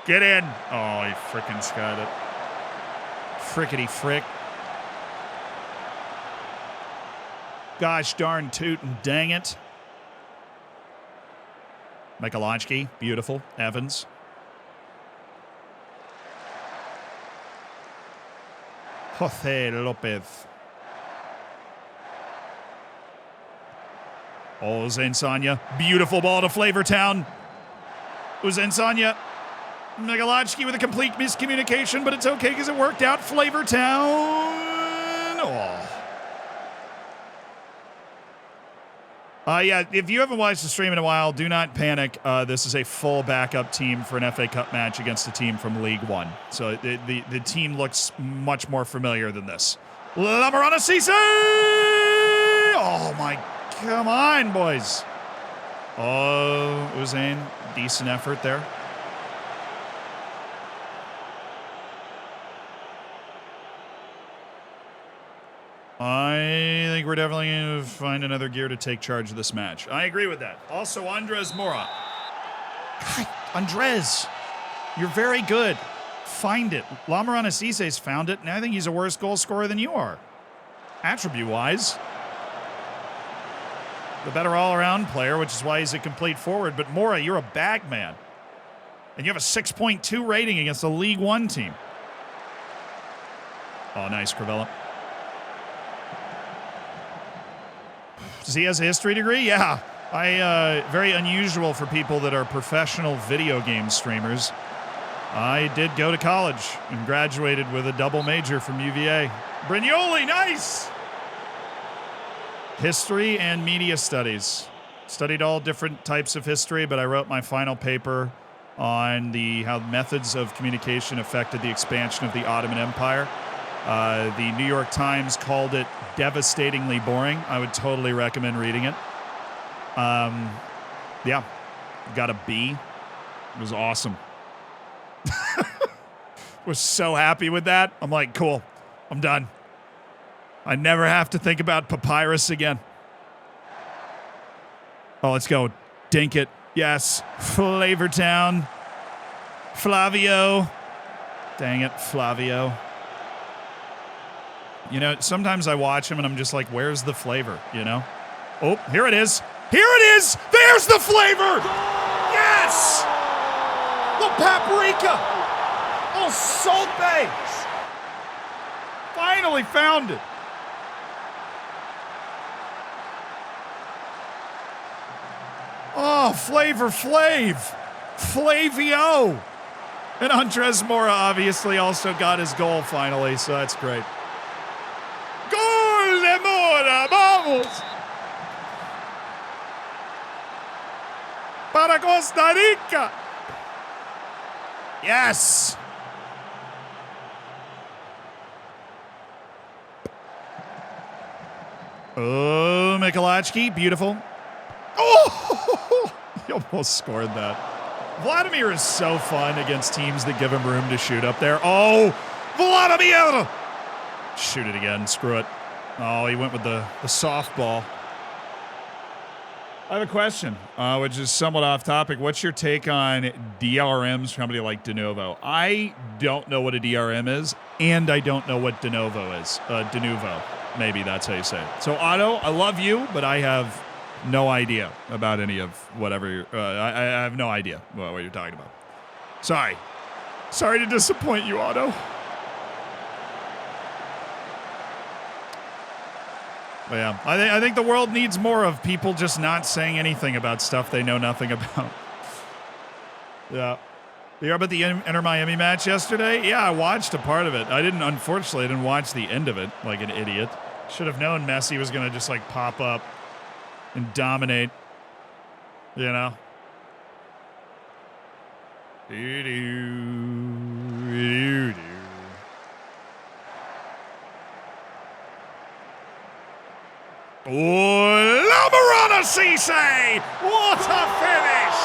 Get in. Oh, he frickin' skied it. Frickety frick. Gosh darn tootin' dang it. Michalowski, beautiful. Evans. Jose Lopez. Oh, Zensanya. Beautiful ball to Flavortown. Zensanya. Michalowski with a complete miscommunication, but it's okay because it worked out. Flavortown. Oh. Yeah, if you haven't watched the stream in a while, do not panic. This is a full backup team for an FA Cup match against a team from League One. So the team looks much more familiar than this. Lamarana Cisse! Oh, my. Come on, boys. Oh, Uzain. Decent effort there. I think we're definitely going to find another gear to take charge of this match. I agree with that. Also, Andres Mora. God, Andres, you're very good. Find it. Lamarana Cisse's found it, and I think he's a worse goal scorer than you are. Attribute-wise. The better all-around player, which is why he's a complete forward. But Mora, you're a bag man. And you have a 6.2 rating against a League One team. Oh, nice, Cravella. Does he has a history degree? Yeah. Very unusual for people that are professional video game streamers. I did go to college and graduated with a double major from UVA. Brignoli, nice! History and media studies. Studied all different types of history, but I wrote my final paper on how methods of communication affected the expansion of the Ottoman Empire. The New York Times called it devastatingly boring. I would totally recommend reading it. Yeah, got a B. It was awesome. Was so happy with that. I'm like, cool, I'm done. I never have to think about papyrus again. Oh, let's go. Dink it. Yes. Flavortown. Flavio. Dang it, Flavio. You know, sometimes I watch him and I'm just like, where's the flavor, you know? Oh, here it is. Here it is. There's the flavor. Yes. The paprika. Oh, Salt Bay. Finally found it. Oh, Flavor Flav. Flavio. And Andres Mora obviously also got his goal finally, so that's great. Gol de Mora, vamos! Para Costa Rica! Yes! Oh, Michalacki, beautiful. Oh! He almost scored that. Vladimir is so fun against teams that give him room to shoot up there. Oh, Vladimir! Shoot it again. Screw it. Oh, he went with the softball. I have a question, which is somewhat off topic. What's your take on DRMs from somebody like De Novo? I don't know what a DRM is, and I don't know what De Novo is. De Novo. Maybe that's how you say it. So, Otto, I love you, but I have no idea about any of whatever you're... I have no idea what you're talking about. Sorry. Sorry to disappoint you, Otto. But yeah, I think the world needs more of people just not saying anything about stuff they know nothing about. Yeah. You heard about the Inter Miami match yesterday? Yeah, I watched a part of it. Unfortunately, I didn't watch the end of it like an idiot. Should have known Messi was going to just like pop up and dominate, you know? Oh, Lamarana Cisse! What a finish!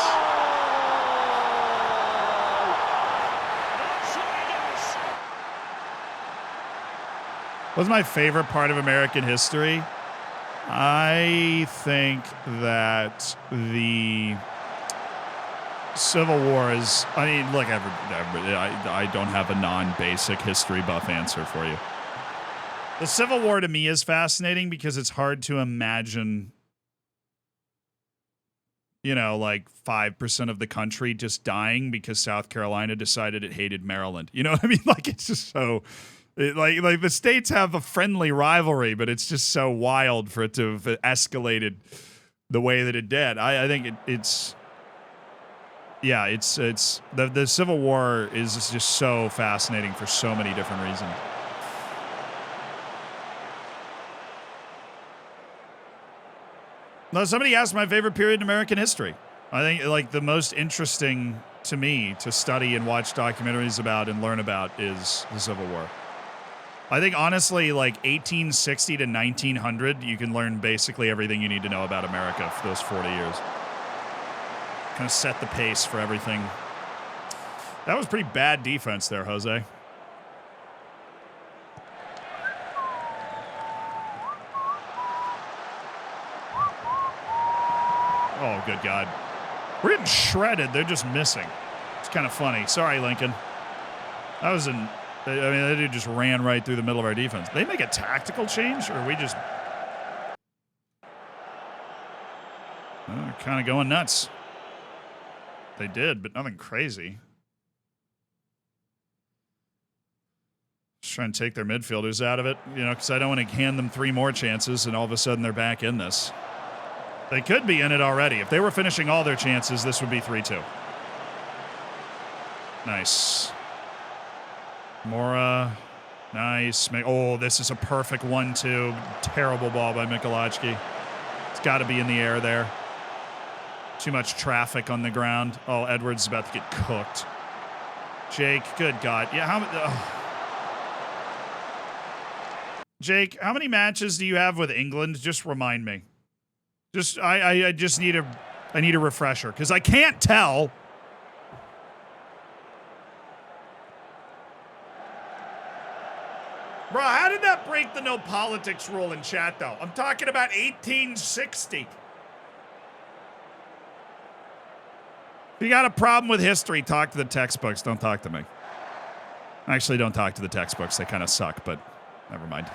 What's my favorite part of American history? I think that the Civil War is... I mean, look, I don't have a non-basic history buff answer for you. The Civil War to me is fascinating because it's hard to imagine, you know, like 5% of the country just dying because South Carolina decided it hated Maryland. You know what I mean? Like, it's just so... Like the states have a friendly rivalry, but it's just so wild for it to have escalated the way that it did. I think it's the Civil War is just so fascinating for so many different reasons. No, somebody asked my favorite period in American history. I think like the most interesting to me to study and watch documentaries about and learn about is the Civil War. I think, honestly, like 1860 to 1900, you can learn basically everything you need to know about America for those 40 years. Kind of set the pace for everything. That was pretty bad defense there, Jose. Oh, good God. We're getting shredded. They're just missing. It's kind of funny. Sorry, Lincoln. That was that dude just ran right through the middle of our defense. They make a tactical change, or we just... kind of going nuts. They did, but nothing crazy. Just trying to take their midfielders out of it, because I don't want to hand them 3 more chances and all of a sudden they're back in this. They could be in it already. If they were finishing all their chances, this would be 3-2. Nice. Mora. Nice. Oh, this is a perfect 1-2. Terrible ball by Michalajki. It's got to be in the air there. Too much traffic on the ground. Oh, Edwards is about to get cooked. Jake, good God. Yeah, Jake, how many matches do you have with England? Just remind me. I just need a refresher because I can't tell. Bro, how did that break the no politics rule in chat though? I'm talking about 1860. If you got a problem with history, talk to the textbooks. Don't talk to me. Actually, don't talk to the textbooks. They kind of suck, but never mind.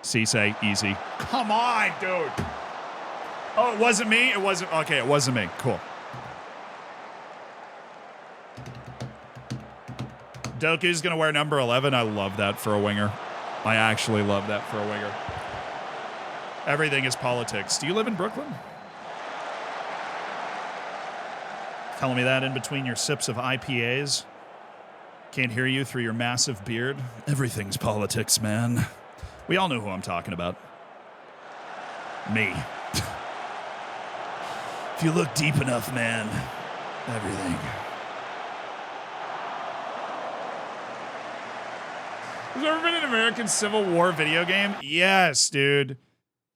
Cisse, easy. Come on, dude. Oh, it wasn't me? It wasn't. Okay, it wasn't me. Cool. Doku's going to wear number 11. I love that for a winger. I actually love that for a winger. Everything is politics. Do you live in Brooklyn? Telling me that in between your sips of IPAs. Can't hear you through your massive beard. Everything's politics, man. We all know who I'm talking about. Me. If you look deep enough, man, everything. Has there ever been an American Civil War video game? Yes, dude.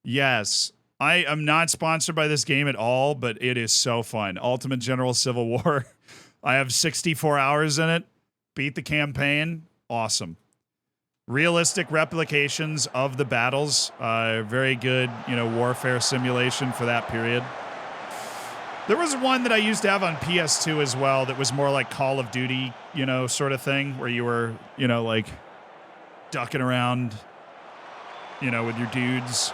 Yes. I am not sponsored by this game at all, but it is so fun. Ultimate General Civil War. I have 64 hours in it. Beat the campaign. Awesome. Realistic replications of the battles. Very good, warfare simulation for that period. There was one that I used to have on PS2 as well that was more like Call of Duty, sort of thing, where you were, like ducking around, with your dudes.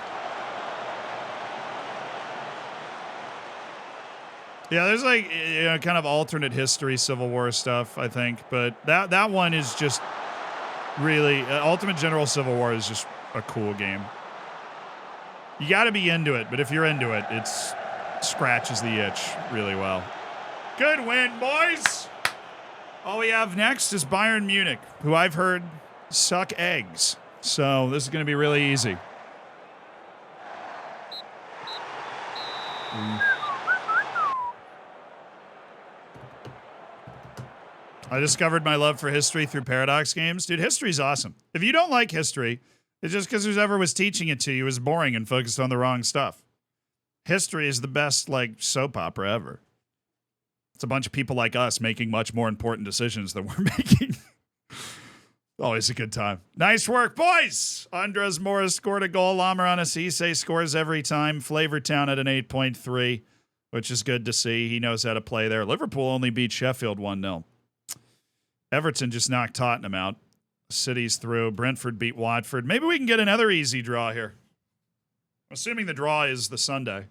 Yeah, there's like, kind of alternate history Civil War stuff, I think. But that one is just really, Ultimate General Civil War is just a cool game. You got to be into it, but if you're into it, it scratches the itch really well. Good win, boys! All we have next is Bayern Munich, who I've heard suck eggs. So this is going to be really easy. I discovered my love for history through Paradox games. Dude, history's awesome. If you don't like history, it's just because whoever was teaching it to you was boring and focused on the wrong stuff. History is the best, soap opera ever. It's a bunch of people like us making much more important decisions than we're making. Always a good time. Nice work, boys! Andres Morris scored a goal. Lamarana Cisse scores every time. Flavortown at an 8.3, which is good to see. He knows how to play there. Liverpool only beat Sheffield 1-0. Everton just knocked Tottenham out. City's through. Brentford beat Watford. Maybe we can get another easy draw here. Assuming the draw is the Sunday.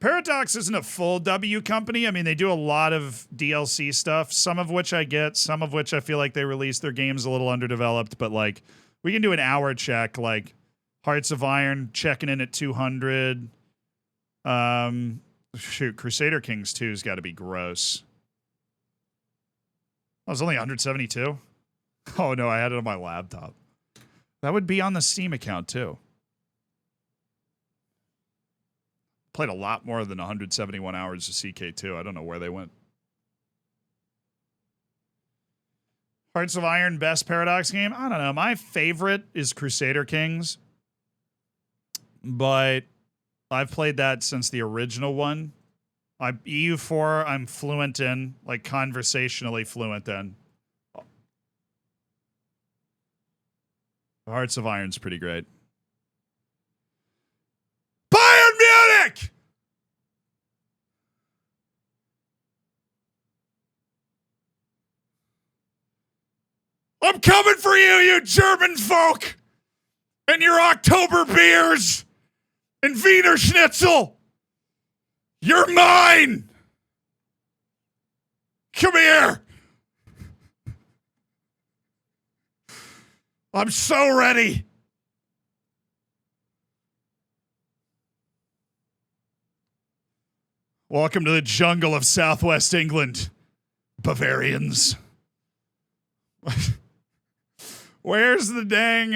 Paradox isn't a full W company. I mean, they do a lot of DLC stuff, some of which I get, some of which I feel like they release their games a little underdeveloped, but we can do an hour check, Hearts of Iron checking in at 200. Crusader Kings 2's got to be gross. Oh, it was only 172? Oh, no, I had it on my laptop. That would be on the Steam account, too. Played a lot more than 171 hours of CK2. I don't know where they went. Hearts of Iron, best Paradox game? I don't know. My favorite is Crusader Kings. But I've played that since the original one. EU4, I'm fluent in, conversationally fluent in. Hearts of Iron's pretty great. Bayern Munich! I'm coming for you, you German folk! And your October beers! And Wiener Schnitzel! You're mine! Come here! I'm so ready! Welcome to the jungle of Southwest England, Bavarians. Where's the dang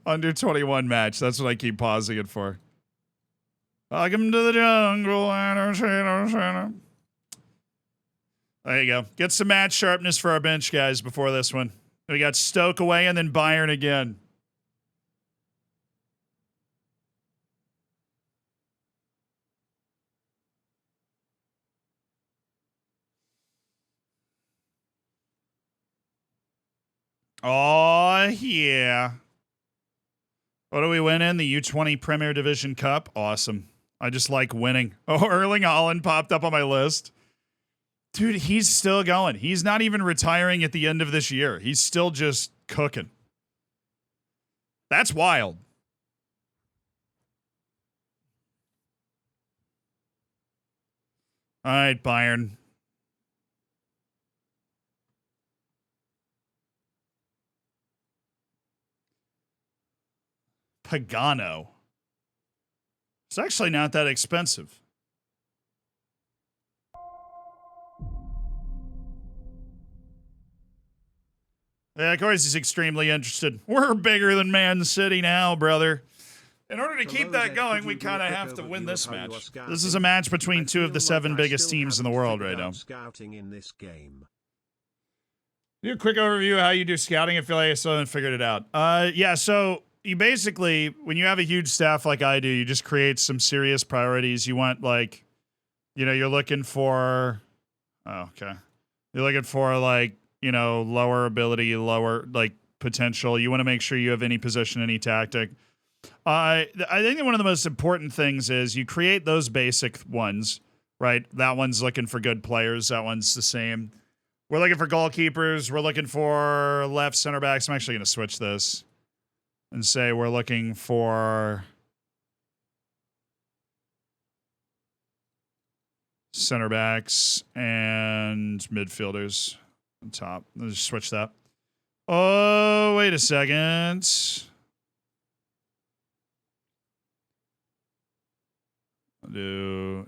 under 21 match? That's what I keep pausing it for. Welcome to the jungle. There you go. Get some match sharpness for our bench guys before this one. We got Stoke away and then Bayern again. Oh, yeah. What do we win in? The U20 Premier Division Cup? Awesome. I just like winning. Oh, Erling Haaland popped up on my list. Dude, he's still going. He's not even retiring at the end of this year. He's still just cooking. That's wild. All right, Bayern. Pagano. It's actually not that expensive. Yeah, of course he's extremely interested. We're bigger than Man City now, brother. In order to keep that going, we kind of have to win this match. This is a match between two of the 7 biggest teams in the world right now. Scouting in this game. Do a quick overview of how you do scouting. I feel like I still haven't figured it out. Yeah, so you basically, when you have a huge staff like I do, you just create some serious priorities. You want, like, you know, you're looking for, You're looking for, like, you know, lower ability, lower, like, potential. You want to make sure you have any position, any tactic. I think that one of the most important things is you create those basic ones, right? That one's looking for good players. That one's the same. We're looking for goalkeepers. We're looking for left center backs. I'm actually going to switch this and say we're looking for center backs and midfielders on top. Let's just switch that. Oh, wait a second.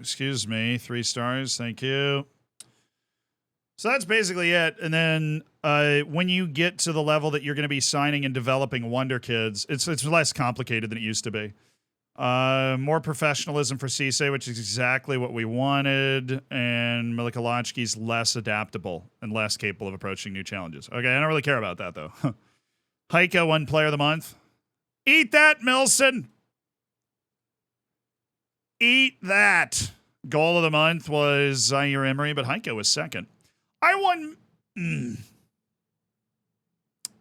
Excuse me, 3 stars. Thank you. So that's basically it. And then when you get to the level that you're going to be signing and developing Wonderkids, it's less complicated than it used to be. More professionalism for Cisse, which is exactly what we wanted. And Milikolochki's less adaptable and less capable of approaching new challenges. Okay, I don't really care about that, though. Heiko won Player of the Month. Eat that, Milson! Eat that. Goal of the month was Zaire Emery, but Heiko was second. I won.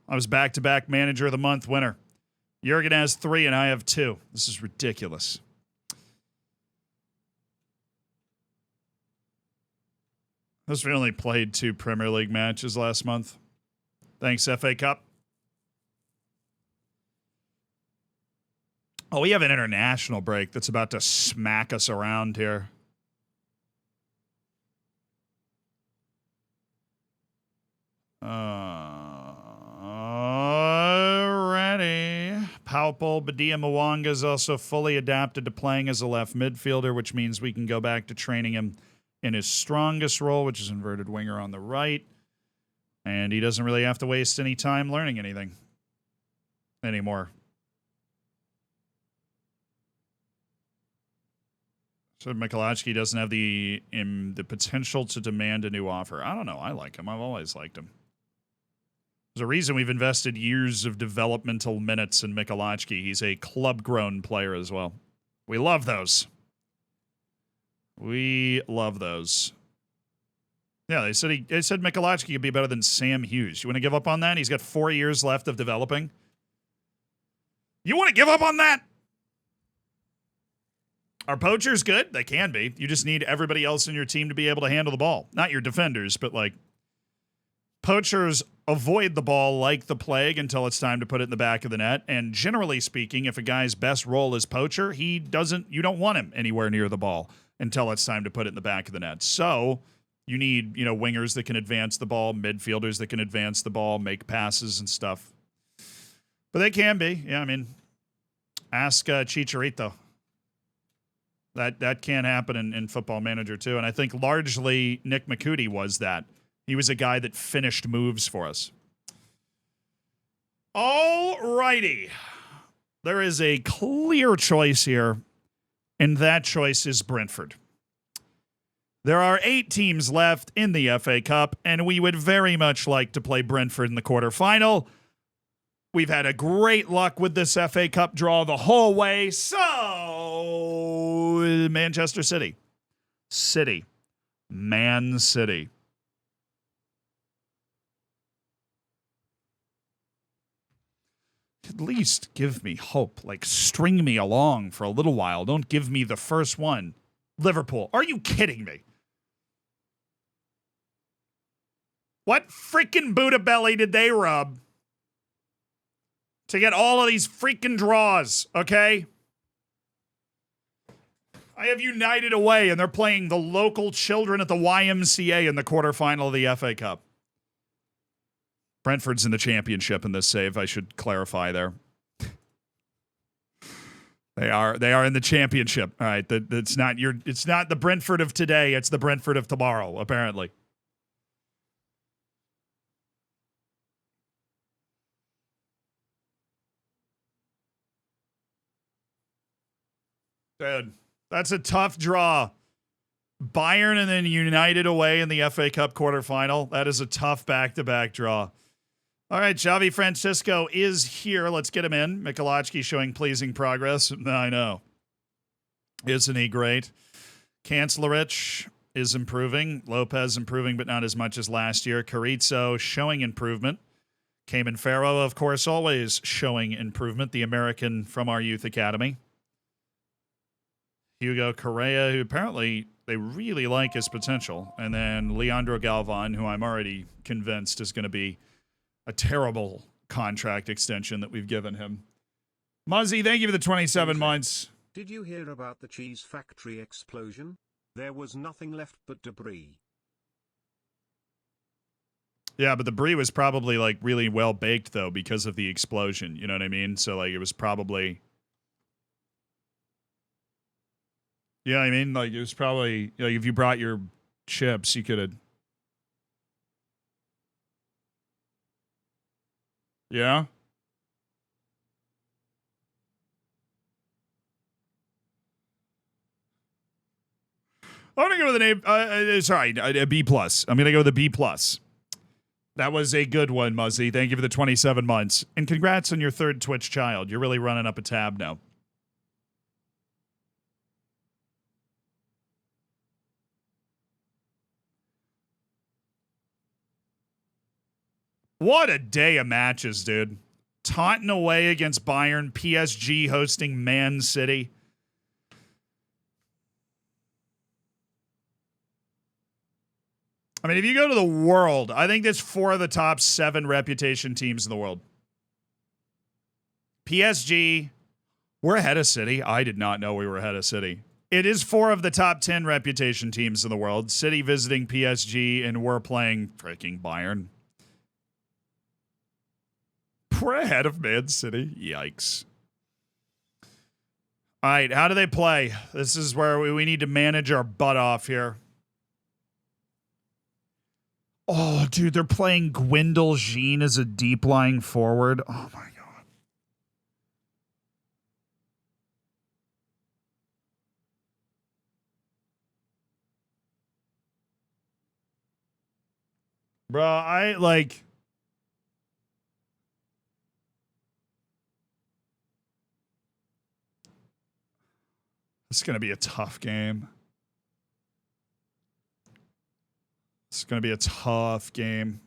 I was back-to-back manager of the month winner. Jurgen has 3 and I have 2. This is ridiculous. We only played 2 Premier League matches last month. Thanks, FA Cup. Oh, we have an international break that's about to smack us around here. Alrighty. Paupel Badia Mwanga is also fully adapted to playing as a left midfielder, which means we can go back to training him in his strongest role, which is inverted winger on the right. And he doesn't really have to waste any time learning anything anymore. So Mikolajski doesn't have the potential to demand a new offer. I don't know. I like him. I've always liked him. There's a reason we've invested years of developmental minutes in Mikolajski. He's a club-grown player as well. We love those. We love those. Yeah, they said Mikolajski could be better than Sam Hughes. You want to give up on that? He's got 4 years left of developing. You want to give up on that? Are poachers good? They can be. You just need everybody else in your team to be able to handle the ball. Not your defenders, but, like, Poachers avoid the ball like the plague until it's time to put it in the back of the net. And generally speaking, if a guy's best role is poacher, you don't want him anywhere near the ball until it's time to put it in the back of the net. So you need, wingers that can advance the ball, midfielders that can advance the ball, make passes and stuff. But they can be. Yeah, I mean, ask Chicharito. That can happen in Football Manager too. And I think largely Nick McCootie was that. He was a guy that finished moves for us. All righty. There is a clear choice here, and that choice is Brentford. There are 8 teams left in the FA Cup, and we would very much like to play Brentford in the quarterfinal. We've had a great luck with this FA Cup draw the whole way, so Manchester City. Man City. At least give me hope. Like, string me along for a little while. Don't give me the first one. Liverpool. Are you kidding me? What freaking Buddha belly did they rub to get all of these freaking draws, okay? I have United away, and they're playing the local children at the YMCA in the quarterfinal of the FA Cup. Brentford's in the championship in this save, I should clarify there. They are in the championship. All right, it's not the Brentford of today, it's the Brentford of tomorrow, apparently. Dude, that's a tough draw. Bayern and then United away in the FA Cup quarterfinal. That is a tough back-to-back draw. All right, Xavi Francisco is here. Let's get him in. Michalowski showing pleasing progress. I know. Isn't he great? Kancelarich is improving. Lopez improving, but not as much as last year. Carrizo showing improvement. Cayman Farrow, of course, always showing improvement. The American from our youth academy. Hugo Correa, who apparently they really like his potential. And then Leandro Galvan, who I'm already convinced is going to be a terrible contract extension that we've given him. Muzzy, thank you for the 27 months. Did you hear about the cheese factory explosion? There was nothing left but debris. Yeah, but the brie was probably like really well baked though because of the explosion. You know what I mean? So like it was probably. Yeah, I mean, like it was probably like if you brought your chips, you could have. Yeah. I'm gonna go with a B plus. I'm gonna go with a B plus. That was a good one, Muzzy. Thank you for the 27 months, and congrats on your 3rd Twitch child. You're really running up a tab now. What a day of matches, dude. Taunton away against Bayern, PSG hosting Man City. I mean, if you go to the world, I think there's 4 of the top 7 reputation teams in the world. PSG, we're ahead of City. I did not know we were ahead of City. It is 4 of the top 10 reputation teams in the world. City visiting PSG, and we're playing freaking Bayern. We're ahead of Man City. Yikes. All right, how do they play? This is where we need to manage our butt off here. Oh, dude, they're playing Gwendal Jean as a deep lying forward. Oh, my God. Bro, I like... It's going to be a tough game. It's going to be a tough game.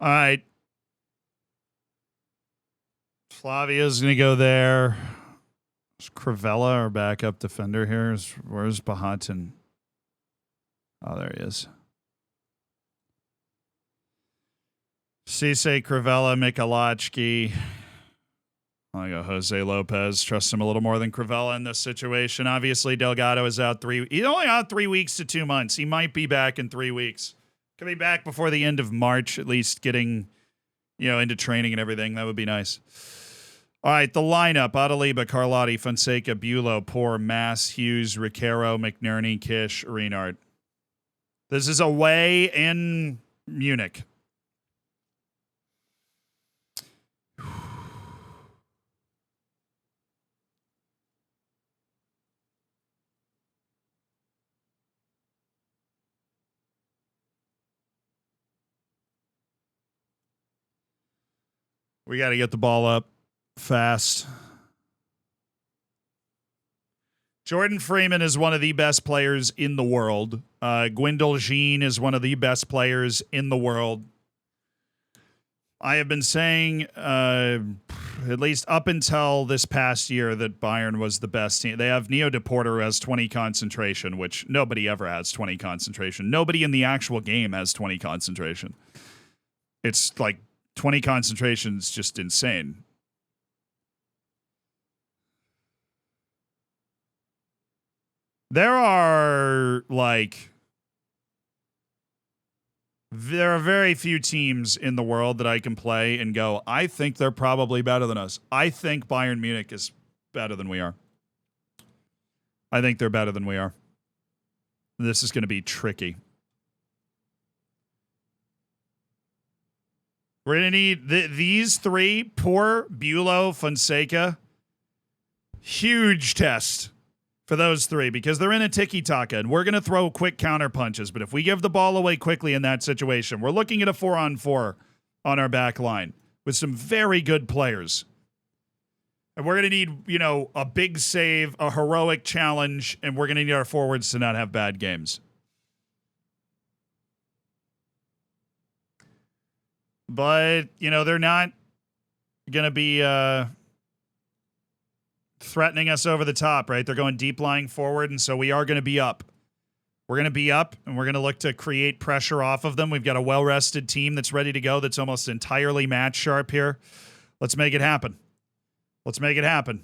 All right. Flavia's going to go there. Is Crivella, our backup defender here? Where's Bahatin? Oh, there he is. Cisse, Crivella, Michalachki. I go Jose Lopez. Trust him a little more than Crivella in this situation. Obviously, Delgado is out He's only out 3 weeks to 2 months. He might be back in 3 weeks. Could be back before the end of March, at least getting, into training and everything. That would be nice. All right, the lineup: Adaliba, Carlotti, Fonseca, Bulow, Poor, Mass, Hughes, Riquero, McNerney, Kish, Reinhardt. This is away in Munich. We got to get the ball up fast. Jordan Freeman is one of the best players in the world. Gwendol Jean is one of the best players in the world. I have been saying, at least up until this past year, that Bayern was the best team. They have Neo DePorter, who has 20 concentration, which nobody ever has 20 concentration. Nobody in the actual game has 20 concentration. It's like 20 concentration is just insane. There are very few teams in the world that I can play and go, I think they're probably better than us. I think Bayern Munich is better than we are. I think they're better than we are. This is going to be tricky. We're going to need these three, Poor, Bulow, Fonseca. Huge test for those three because they're in a tiki-taka, and we're going to throw quick counter punches. But if we give the ball away quickly in that situation, we're looking at a 4-on-4 on our back line with some very good players. And we're going to need, a big save, a heroic challenge, and we're going to need our forwards to not have bad games. But, they're not going to be threatening us over the top, right? They're going deep lying forward, and so we are going to be up. We're going to be up, and we're going to look to create pressure off of them. We've got a well-rested team that's ready to go, that's almost entirely match sharp here. Let's make it happen. Let's make it happen.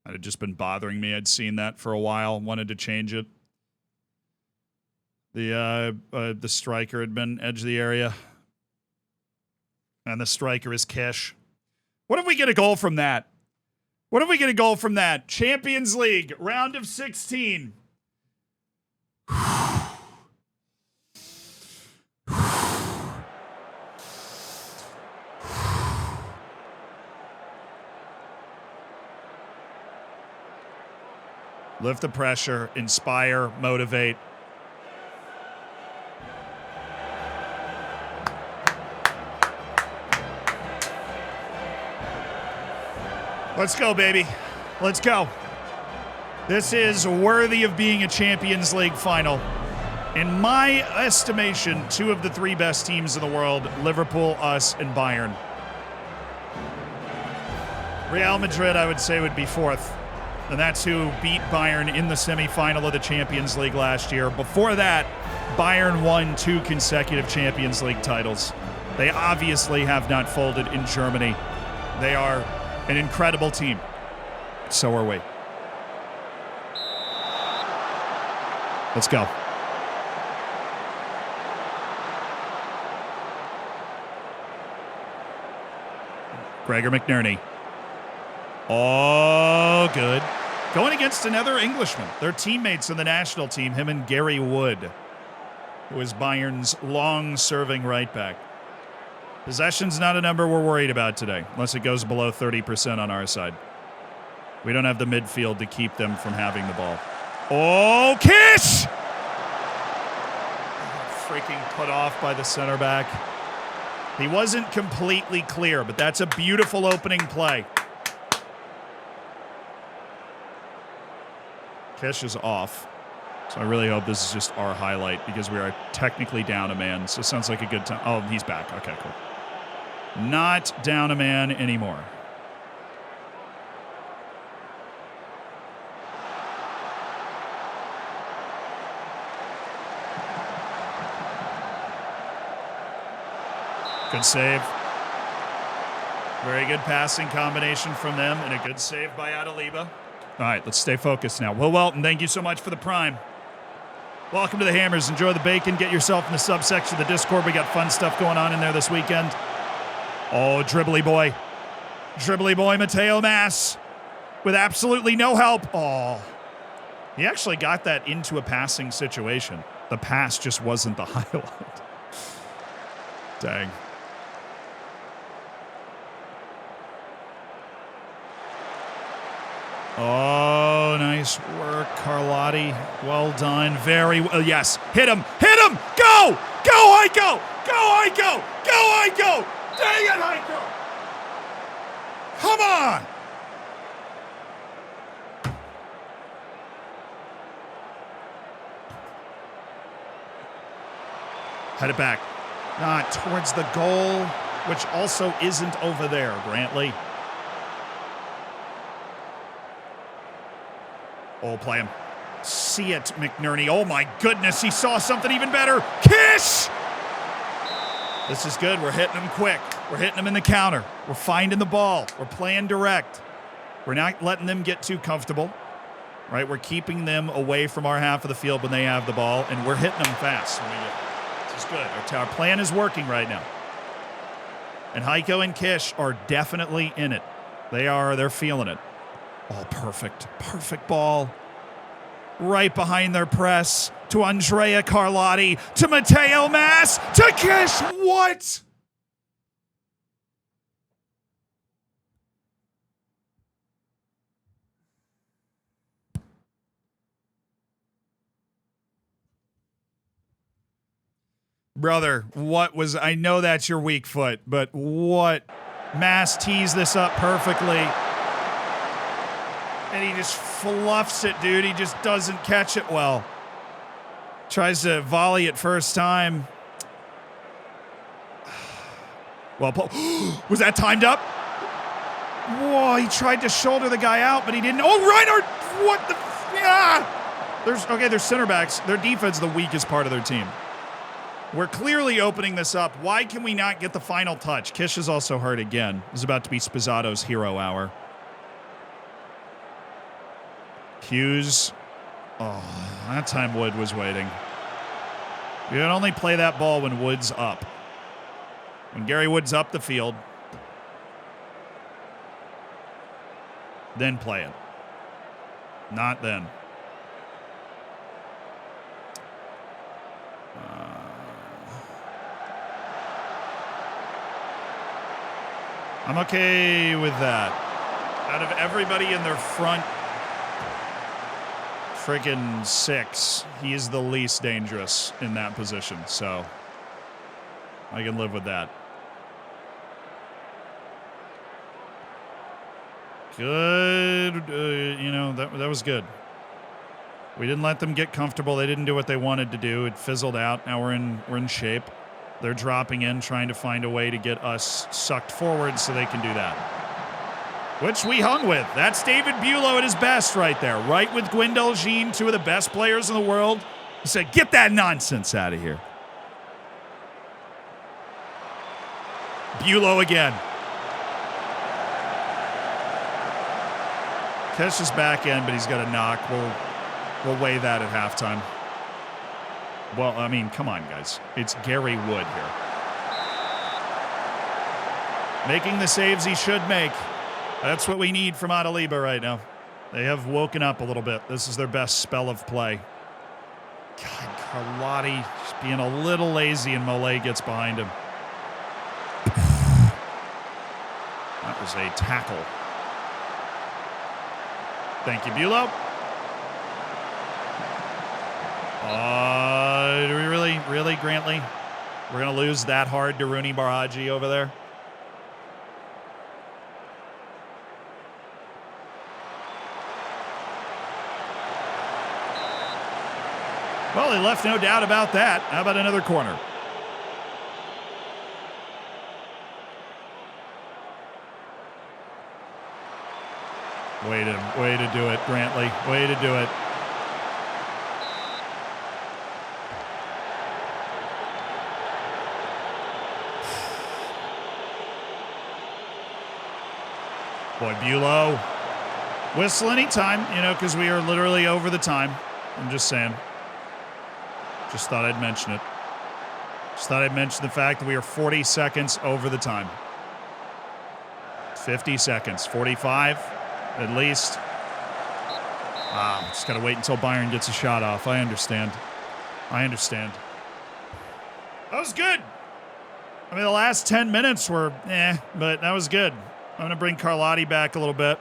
It had just been bothering me. I'd seen that for a while, wanted to change it. The striker had been edge of the area. And the striker is Kish. What if we get a goal from that? What if we get a goal from that? Champions League, round of 16. Lift the pressure, inspire, motivate. Let's go, baby. Let's go. This is worthy of being a Champions League final. In my estimation, two of the three best teams in the world, Liverpool, us, and Bayern. Real Madrid, I would say, would be fourth. And that's who beat Bayern in the semifinal of the Champions League last year. Before that, Bayern won 2 consecutive Champions League titles. They obviously have not folded in Germany. They are an incredible team. So are we. Let's go. Gregor McNerney. Oh, good. Going against another Englishman. They're teammates in the national team, him and Gary Wood, who is Bayern's long-serving right back. Possession's not a number we're worried about today, unless it goes below 30% on our side. We don't have the midfield to keep them from having the ball. Oh, Kish! Freaking put off by the center back. He wasn't completely clear, but that's a beautiful opening play. Kish is off. So I really hope this is just our highlight because we are technically down a man. So it sounds like a good time. Oh, he's back. Okay, cool. Not down a man anymore. Good save. Very good passing combination from them and a good save by Adaliba. All right, let's stay focused now. Will Welton, thank you so much for the prime. Welcome to the Hammers. Enjoy the bacon. Get yourself in the subsection of the Discord. We got fun stuff going on in there this weekend. Oh, dribbly boy. Dribbly boy Mateo Mass with absolutely no help. Oh, he actually got that into a passing situation. The pass just wasn't the highlight. Dang. Oh, nice work, Carlotti. Well done. Very well. Yes. Hit him. Hit him. Go. Go, Heiko. Go, Heiko. Go, Heiko. Dang it, Heiko. Come on. Head it back. Not towards the goal, which also isn't over there, Brantley. Oh, play him. See it, McNerney. Oh, my goodness. He saw something even better. Kish! This is good. We're hitting him quick. We're hitting him in the counter. We're finding the ball. We're playing direct. We're not letting them get too comfortable. Right? We're keeping them away from our half of the field when they have the ball, and we're hitting them fast. This is good. Our plan is working right now. And Heiko and Kish are definitely in it. They're feeling it. Oh, perfect. Perfect ball. Right behind their press to Andrea Carlotti, to Mateo Mass, to Kish. What? Brother, what was, I know that's your weak foot, but what? Mass tees this up perfectly. And he just fluffs it, dude. He just doesn't catch it well. Tries to volley it first time. Well, was that timed up? Whoa, he tried to shoulder the guy out, but he didn't. Oh, Reinhardt! What the? Yeah! There's center backs. Their defense is the weakest part of their team. We're clearly opening this up. Why can we not get the final touch? Kish is also hurt again. This is about to be Spozzato's hero hour. Hughes. Oh, that time Wood was waiting. You can only play that ball when Wood's up. When Gary Wood's up the field, then play it. Not then. I'm okay with that. Out of everybody in their front friggin' six, he is the least dangerous in that position, so I can live with that. Good, that was good. We didn't let them get comfortable. They didn't do what they wanted to do. It fizzled out. Now we're in shape. They're dropping in, trying to find a way to get us sucked forward so they can do that. Which we hung with. That's David Bulow at his best right there. Right with Gwendol Jean, two of the best players in the world. He said, get that nonsense out of here. Bulow again. Kish is back in, but he's got a knock. We'll weigh that at halftime. Well, I mean, come on, guys. It's Gary Wood here. Making the saves he should make. That's what we need from Adaliba right now. They have woken up a little bit. This is their best spell of play. God, Carlotti just being a little lazy and Mollet gets behind him. That was a tackle. Thank you, Bulow. Do we really, Grantley? We're going to lose that hard to Rooney Baraji over there. Well, he left no doubt about that. How about another corner? Way to do it, Grantley. Way to do it. Boy, Bulow. Whistle anytime, because we are literally over the time. I'm just saying. Just thought I'd mention it. Just thought I'd mention the fact that we are 40 seconds over the time. 50 seconds. 45 at least. Just got to wait until Bayern gets a shot off. I understand. That was good. I mean, the last 10 minutes were but that was good. I'm going to bring Carlotti back a little bit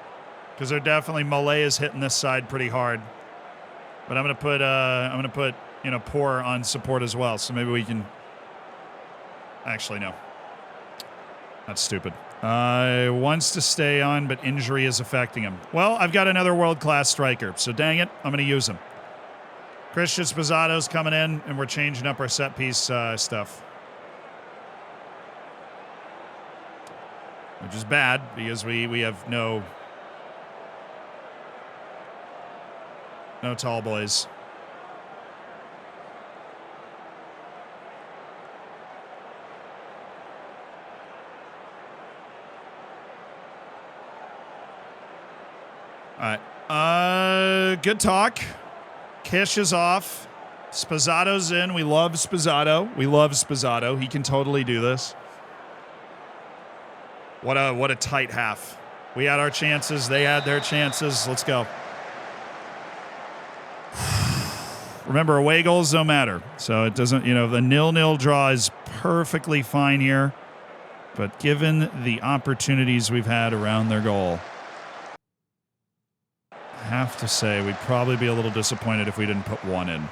because they're definitely Malay is hitting this side pretty hard. But I'm going to put Poor on support as well. So maybe we can. Actually, no. That's stupid. Wants to stay on, but injury is affecting him. Well, I've got another world-class striker, so dang it, I'm going to use him. Christian Sposado's coming in, and we're changing up our set-piece stuff. Which is bad, because we have no tall boys. All right. Good talk. Kish is off. Spozzado's in. We love Sposato. He can totally do this. What a tight half. We had our chances. They had their chances. Let's go. Remember, away goals don't matter. So it doesn't, the 0-0 draw is perfectly fine here. But given the opportunities we've had around their goal, I have to say we'd probably be a little disappointed if we didn't put one in.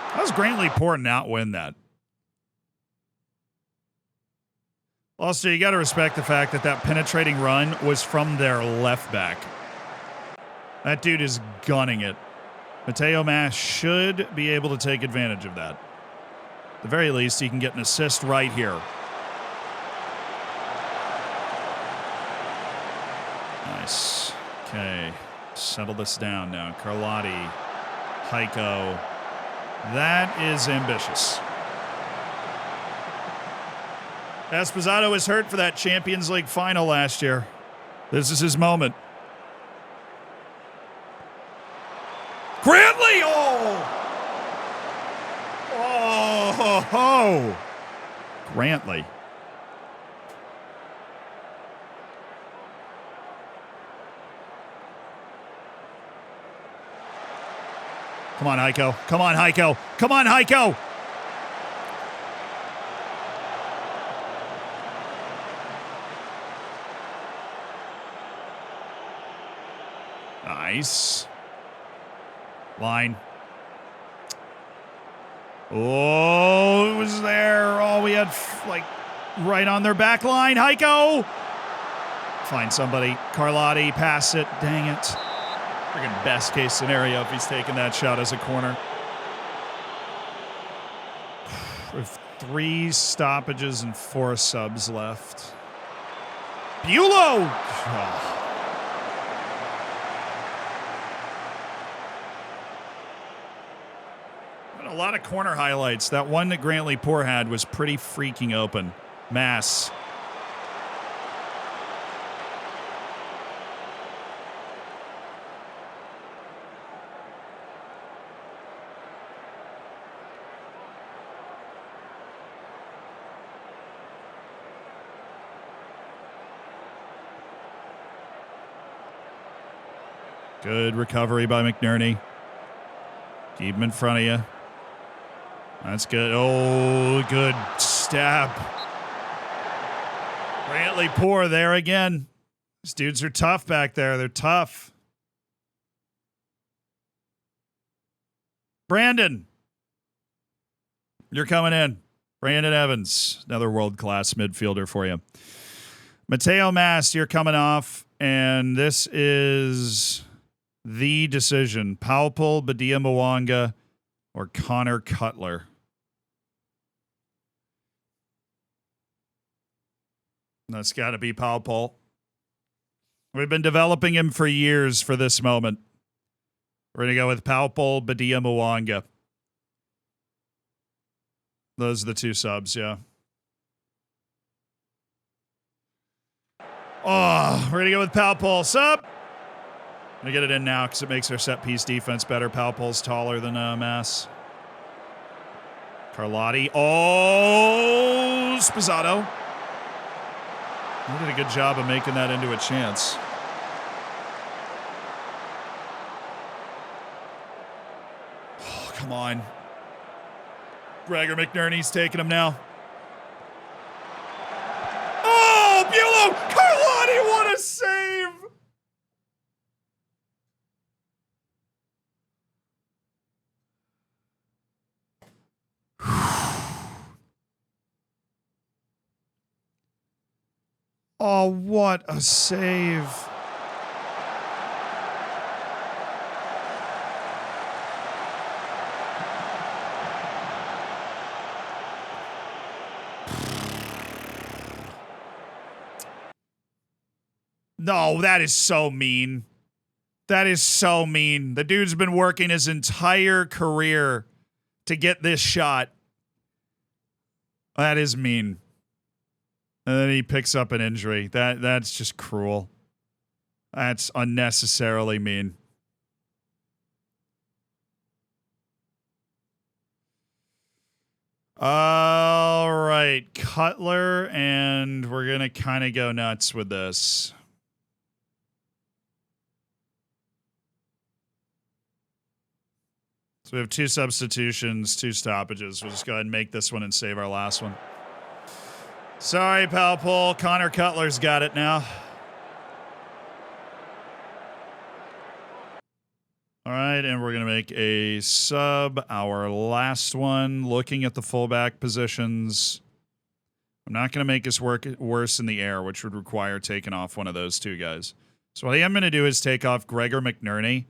How does Grantley Poor not win that? Also, you got to respect the fact that penetrating run was from their left back. That dude is gunning it. Mateo Mas should be able to take advantage of that. At the very least, he can get an assist right here. Nice. Okay. Settle this down now. Carlotti. Heiko. That is ambitious. Esposito was hurt for that Champions League final last year. This is his moment. Grantley! Oh! Grantley. Come on, Heiko. Come on, Heiko. Come on, Heiko. Nice. Line. Oh, it was there. Oh, we had right on their back line. Heiko. Find somebody. Carlotti, pass it. Dang it. Friggin' best case scenario if he's taking that shot as a corner. With 3 stoppages and 4 subs left. Bulow! Oh. A lot of corner highlights. That one that Grantley Poor had was pretty freaking open. Mass. Good recovery by McNerney. Keep him in front of you. That's good. Oh, good stab. Brantley poor there again. These dudes are tough back there. They're tough. Brandon. You're coming in. Brandon Evans, another world-class midfielder for you. Mateo Mast, you're coming off, and this is the decision. Paupel, Badia Mwanga, or Connor Cutler. That's got to be Paupel. We've been developing him for years for this moment. We're going to go with Paupel, Badia Mwanga. Those are the two subs, yeah. Oh, we're going to go with Paupel. Sub! I'm going to get it in now because it makes our set-piece defense better. Paupel's taller than Mass. Carlotti. Oh, Spizzato. He did a good job of making that into a chance. Oh, come on. Gregor McNerney's taking him now. Oh, Bulow! Carlotti, what a save! Oh, what a save. No, that is so mean. That is so mean. The dude's been working his entire career to get this shot. That is mean. And then he picks up an injury. That's just cruel. That's unnecessarily mean. All right, Cutler, and we're going to kind of go nuts with this. So we have 2 substitutions, 2 stoppages. We'll just go ahead and make this one and save our last one. Sorry, Paupel. Connor Cutler's got it now. All right, and we're going to make a sub, our last one, looking at the fullback positions. I'm not going to make us work worse in the air, which would require taking off one of those 2 guys. So what I am going to do is take off Gregor McNerney.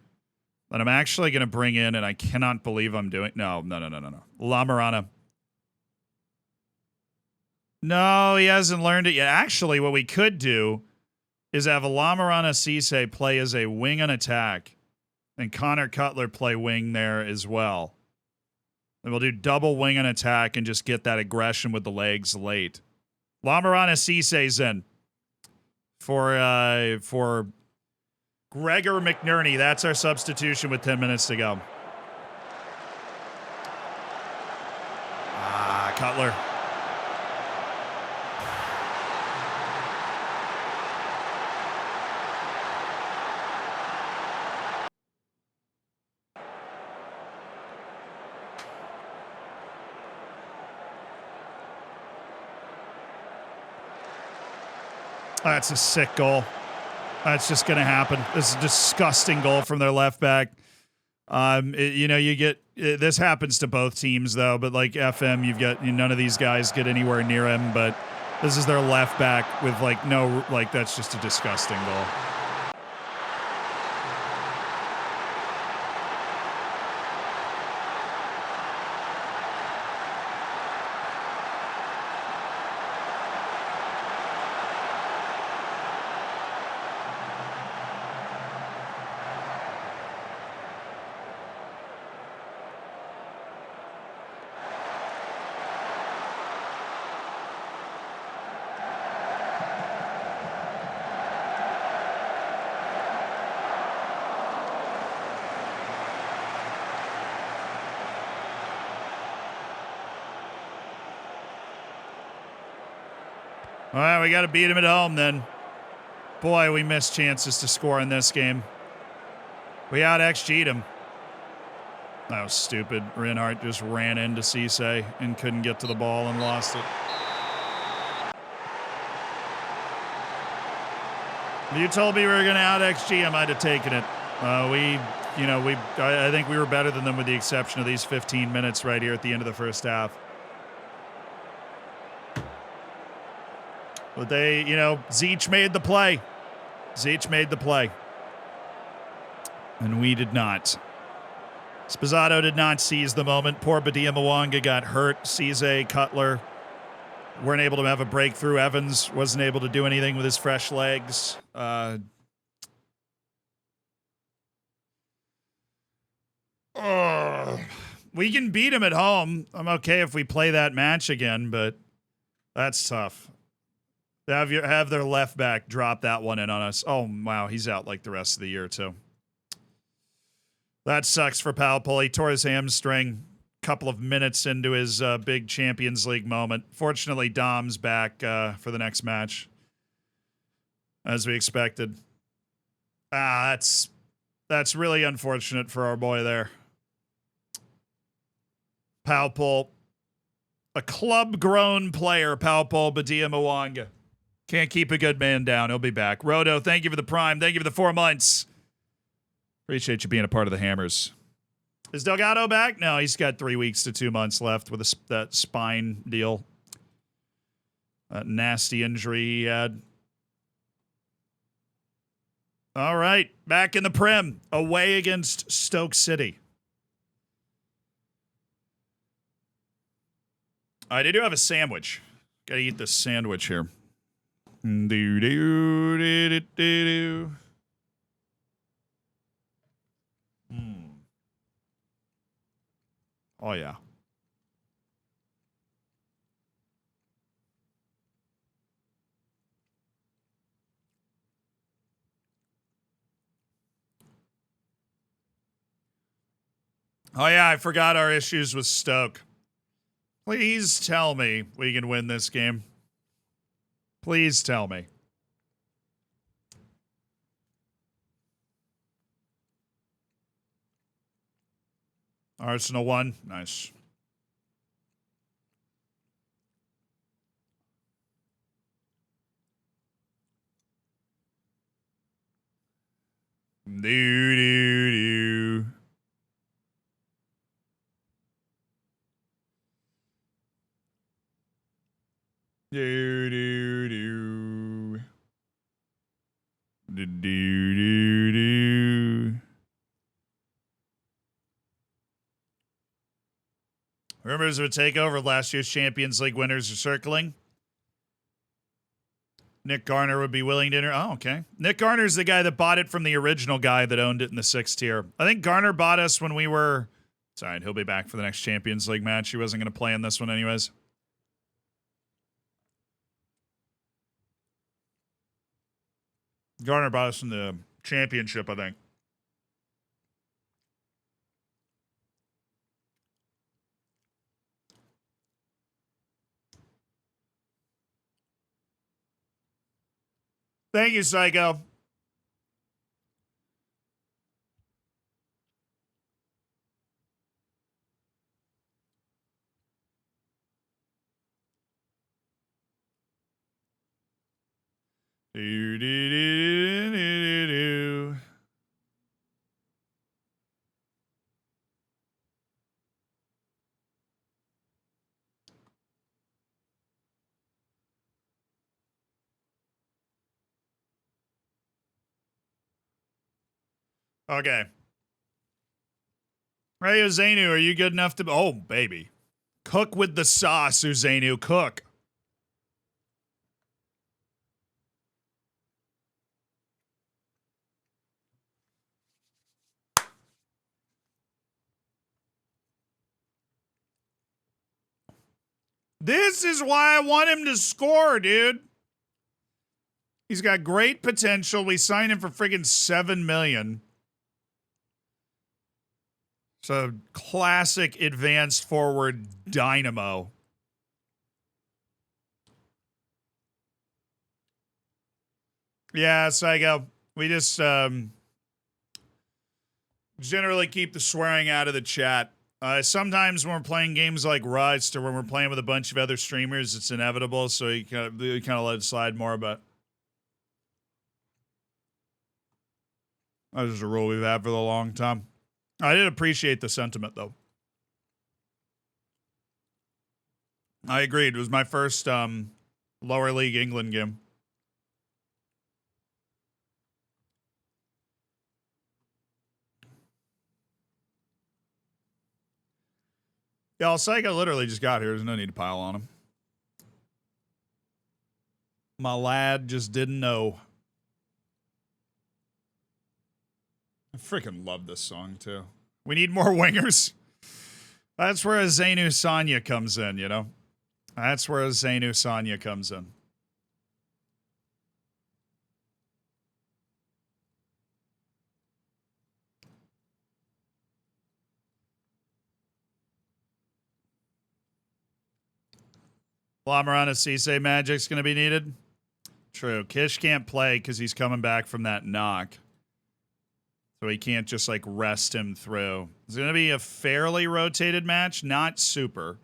That I'm actually going to bring in, and I cannot believe I'm doing... No. Lamarana. No, he hasn't learned it yet. Actually, what we could do is have a Lamarana Cisse play as a wing on attack, and Connor Cutler play wing there as well. And we'll do double wing on attack and just get that aggression with the legs late. Lamarana Cisse's in for Gregor McNerney. That's our substitution with 10 minutes to go. Cutler. That's a sick goal. That's just going to happen. This is a disgusting goal from their left back. This happens to both teams though, but like FM, you've got none of these guys get anywhere near him, but this is their left back with that's just a disgusting goal. All right, we got to beat him at home then. Boy, we missed chances to score in this game. We out-XG'd him. That was stupid. Reinhardt just ran into Cisse and couldn't get to the ball and lost it. If you told me we were going to out XG, I might have taken it. I think we were better than them with the exception of these 15 minutes right here at the end of the first half. But they, Zeech made the play. Zeech made the play. And we did not. Spazzato did not seize the moment. Poor Badia Mwanga got hurt. Cisse, Cutler weren't able to have a breakthrough. Evans wasn't able to do anything with his fresh legs. We can beat him at home. I'm okay if we play that match again, but that's tough. Have their left back drop that one in on us. Oh, wow. He's out like the rest of the year, too. That sucks for Palpol. He tore his hamstring a couple of minutes into his big Champions League moment. Fortunately, Dom's back for the next match, as we expected. That's really unfortunate for our boy there. Palpol, a club-grown player, Palpol Badia Mwanga. Can't keep a good man down. He'll be back. Rodo, thank you for the prime. Thank you for the 4 months. Appreciate you being a part of the Hammers. Is Delgado back? No, he's got 3 weeks to 2 months left with that spine deal. That nasty injury he had. All right, back in the Prem. Away against Stoke City. I do have a sandwich. Gotta eat this sandwich here. Oh, yeah. Oh, yeah, I forgot our issues with Stoke. Please tell me we can win this game. Please tell me. Arsenal won. Nice. Do. Rumors of a takeover. Last year's Champions League winners are circling. Nick Garner would be willing to enter. Oh, okay. Nick Garner's the guy that bought it from the original guy that owned it in the 6th tier. I think Garner bought us when we were... Sorry, he'll be back for the next Champions League match. He wasn't going to play in this one anyways. Garner bought us in the championship, I think. Thank you, Psycho. Okay. Hey, Uzenu, are you good enough to... Oh, baby. Cook with the sauce, Uzenu. Cook. This is why I want him to score, dude. He's got great potential. We signed him for friggin' $7 million. So classic advanced forward dynamo. Yeah, Psycho. We just Generally keep the swearing out of the chat. Sometimes when we're playing games like Rust or when we're playing with a bunch of other streamers, it's inevitable, so you kind of let it slide more, but that's just a rule we've had for a long time. I did appreciate the sentiment, though. I agreed. It was my first lower league England game. Yeah, Psycho literally just got here. There's no need to pile on him. My lad just didn't know. I freaking love this song, too. We need more wingers. That's where a Zainu Sanya comes in, you know? That's where a Zainu Sanya comes in. Lamarana Cisse Magic's going to be needed. True. Kish can't play because he's coming back from that knock. So he can't just, like, rest him through. It's going to be a fairly rotated match. Not super.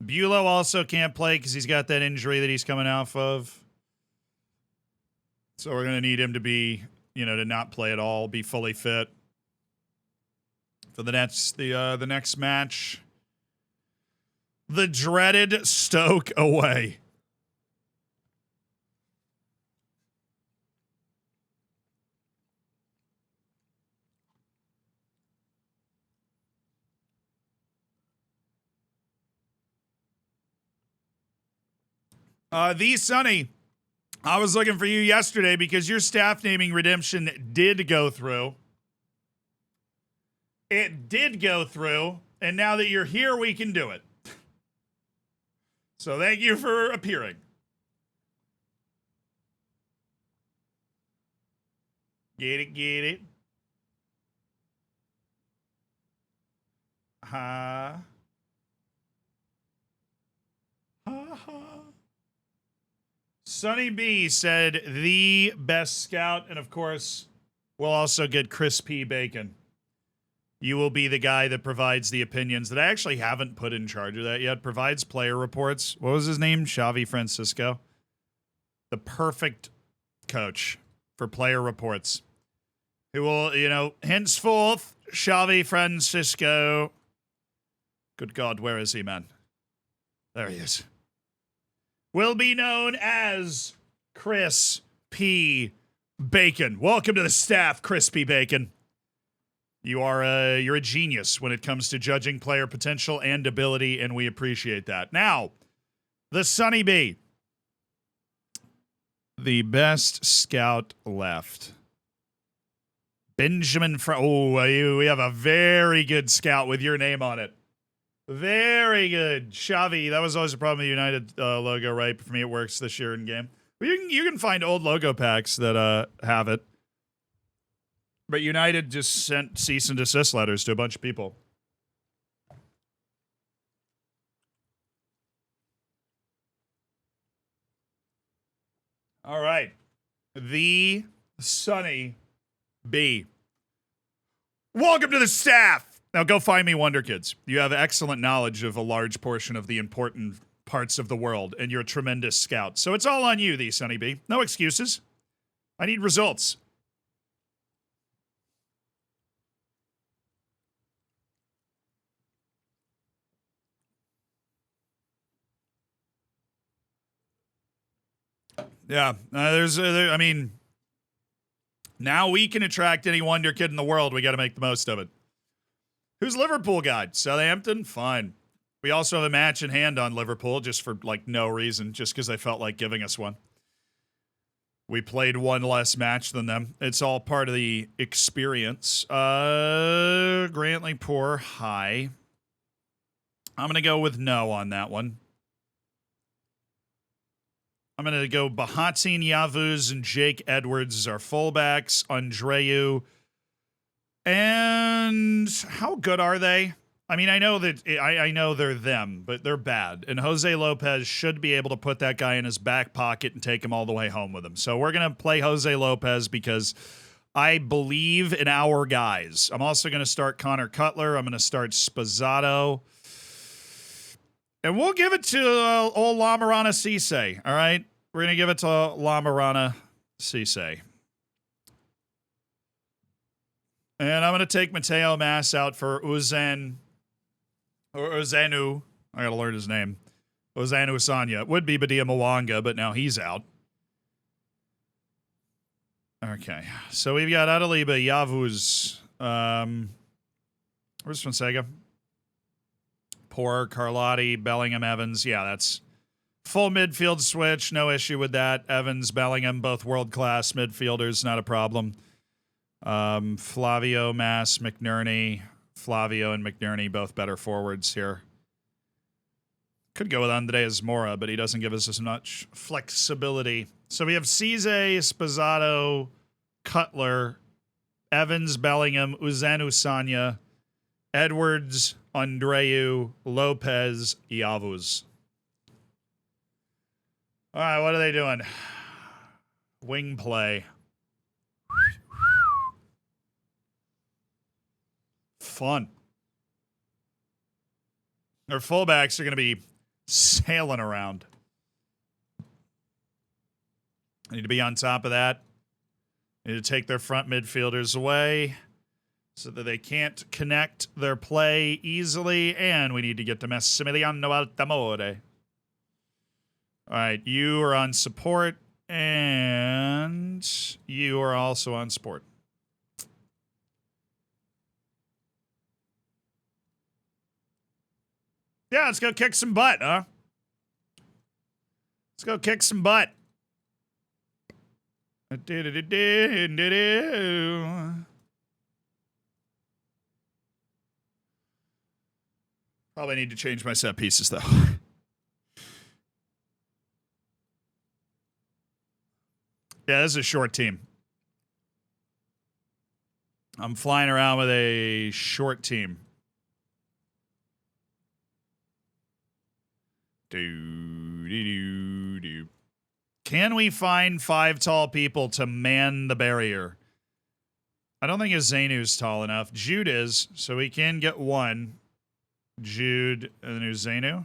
Bulow also can't play because he's got that injury that he's coming off of. So we're going to need him to be, you know, to not play at all, be fully fit for the next match. The dreaded Stoke away. The Sunny, I was looking for you yesterday because your staff naming redemption did go through. It did go through, and now that you're here, we can do it. So thank you for appearing. Get it, get it. Ha. Ha ha. Sonny B said the best scout, and of course, we'll also get crispy bacon. You will be the guy that provides the opinions that I actually haven't put in charge of that yet. Provides player reports. What was his name? Xavi Francisco. The perfect coach for player reports. Who will, you know, henceforth, Xavi Francisco. Good God, where is he, man? There he is. Will be known as Chris P. Bacon. Welcome to the staff, Crispy Bacon. You're a genius when it comes to judging player potential and ability, and we appreciate that. Now, the Sunny B. The best scout left. Benjamin we have a very good scout with your name on it. Very good. Xavi, that was always a problem with the United logo, right? But for me, it works this year in game. Well, you can find old logo packs that have it. But United just sent cease and desist letters to a bunch of people. All right. The Sunny B. Welcome to the staff. Now go find me Wonderkids. You have excellent knowledge of a large portion of the important parts of the world, and you're a tremendous scout. So it's all on you, the Sunny B. No excuses. I need results. Yeah, I mean, now we can attract any wonder kid in the world. We got to make the most of it. Who's Liverpool guy? Southampton? Fine. We also have a match in hand on Liverpool just for, like, no reason, just because they felt like giving us one. We played one less match than them. It's all part of the experience. Grantley Poor, high. I'm going to go with no on that one. I'm going to go Bahatin Yavuz and Jake Edwards as our fullbacks. Andreu. And how good are they? I mean, I know that I know they're them, but they're bad. And Jose Lopez should be able to put that guy in his back pocket and take him all the way home with him. So we're going to play Jose Lopez because I believe in our guys. I'm also going to start Connor Cutler. I'm going to start Spazzato. And we'll give it to old Lamarana Cisse, all right? We're going to give it to Lamarana Cisse. And I'm going to take Mateo Mass out for Uzenu. I got to learn his name. Uzenu Sanya. It would be Badia Mwanga, but now he's out. Okay. So we've got Adaliba, Yavuz. Where's Fonseca? Poor Carlotti, Bellingham, Evans. Yeah, that's full midfield switch. No issue with that. Evans, Bellingham, both world-class midfielders. Not a problem. Flavio, Mass, McNerney. Flavio and McNerney, both better forwards here. Could go with Andres Mora, but he doesn't give us as much flexibility. So we have Cisse, Spazzato, Cutler, Evans, Bellingham, Uzenu Sanya, Edwards, Andreu, Lopez, Yavuz. All right, what are they doing? Wing play. Fun. Their fullbacks are going to be sailing around. Need to be on top of that. Need to take their front midfielders away so that they can't connect their play easily. And we need to get to Massimiliano Altamore. All right, you are on support, and you are also on sport. Yeah, let's go kick some butt, huh? Let's go kick some butt. Probably need to change my set pieces, though. Yeah, this is a short team. I'm flying around with a short team. Can we find 5 tall people to man the barrier? I don't think Zenu's tall enough. Jude is, so we can get 1. Jude and then Zenu?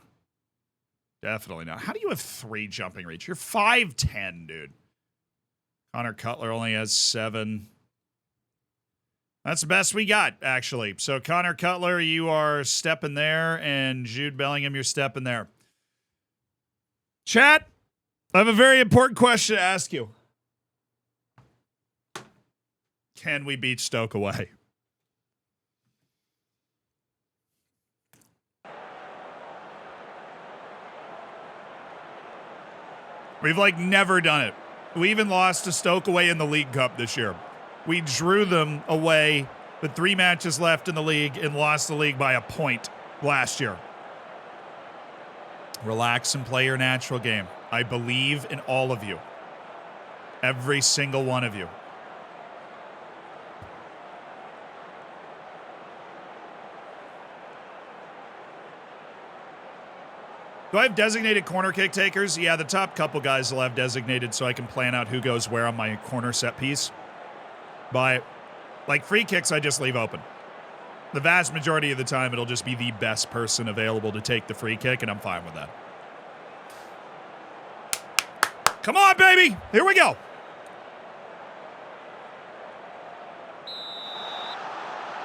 Definitely not. How do you have 3 jumping reach? You're 5'10", dude. Connor Cutler only has 7. That's the best we got, actually. So Connor Cutler, you are stepping there, and Jude Bellingham, you're stepping there. Chat, I have a very important question to ask you. Can we beat Stoke away? We've, never done it. We even lost to Stoke away in the League Cup this year. We drew them away with 3 matches left in the league and lost the league by a point last year. Relax and play your natural game. I believe in all of you. Every single one of you. Do I have designated corner kick takers? Yeah, the top couple guys will have designated so I can plan out who goes where on my corner set piece. But, free kicks, I just leave open. The vast majority of the time, it'll just be the best person available to take the free kick, and I'm fine with that. Come on, baby! Here we go!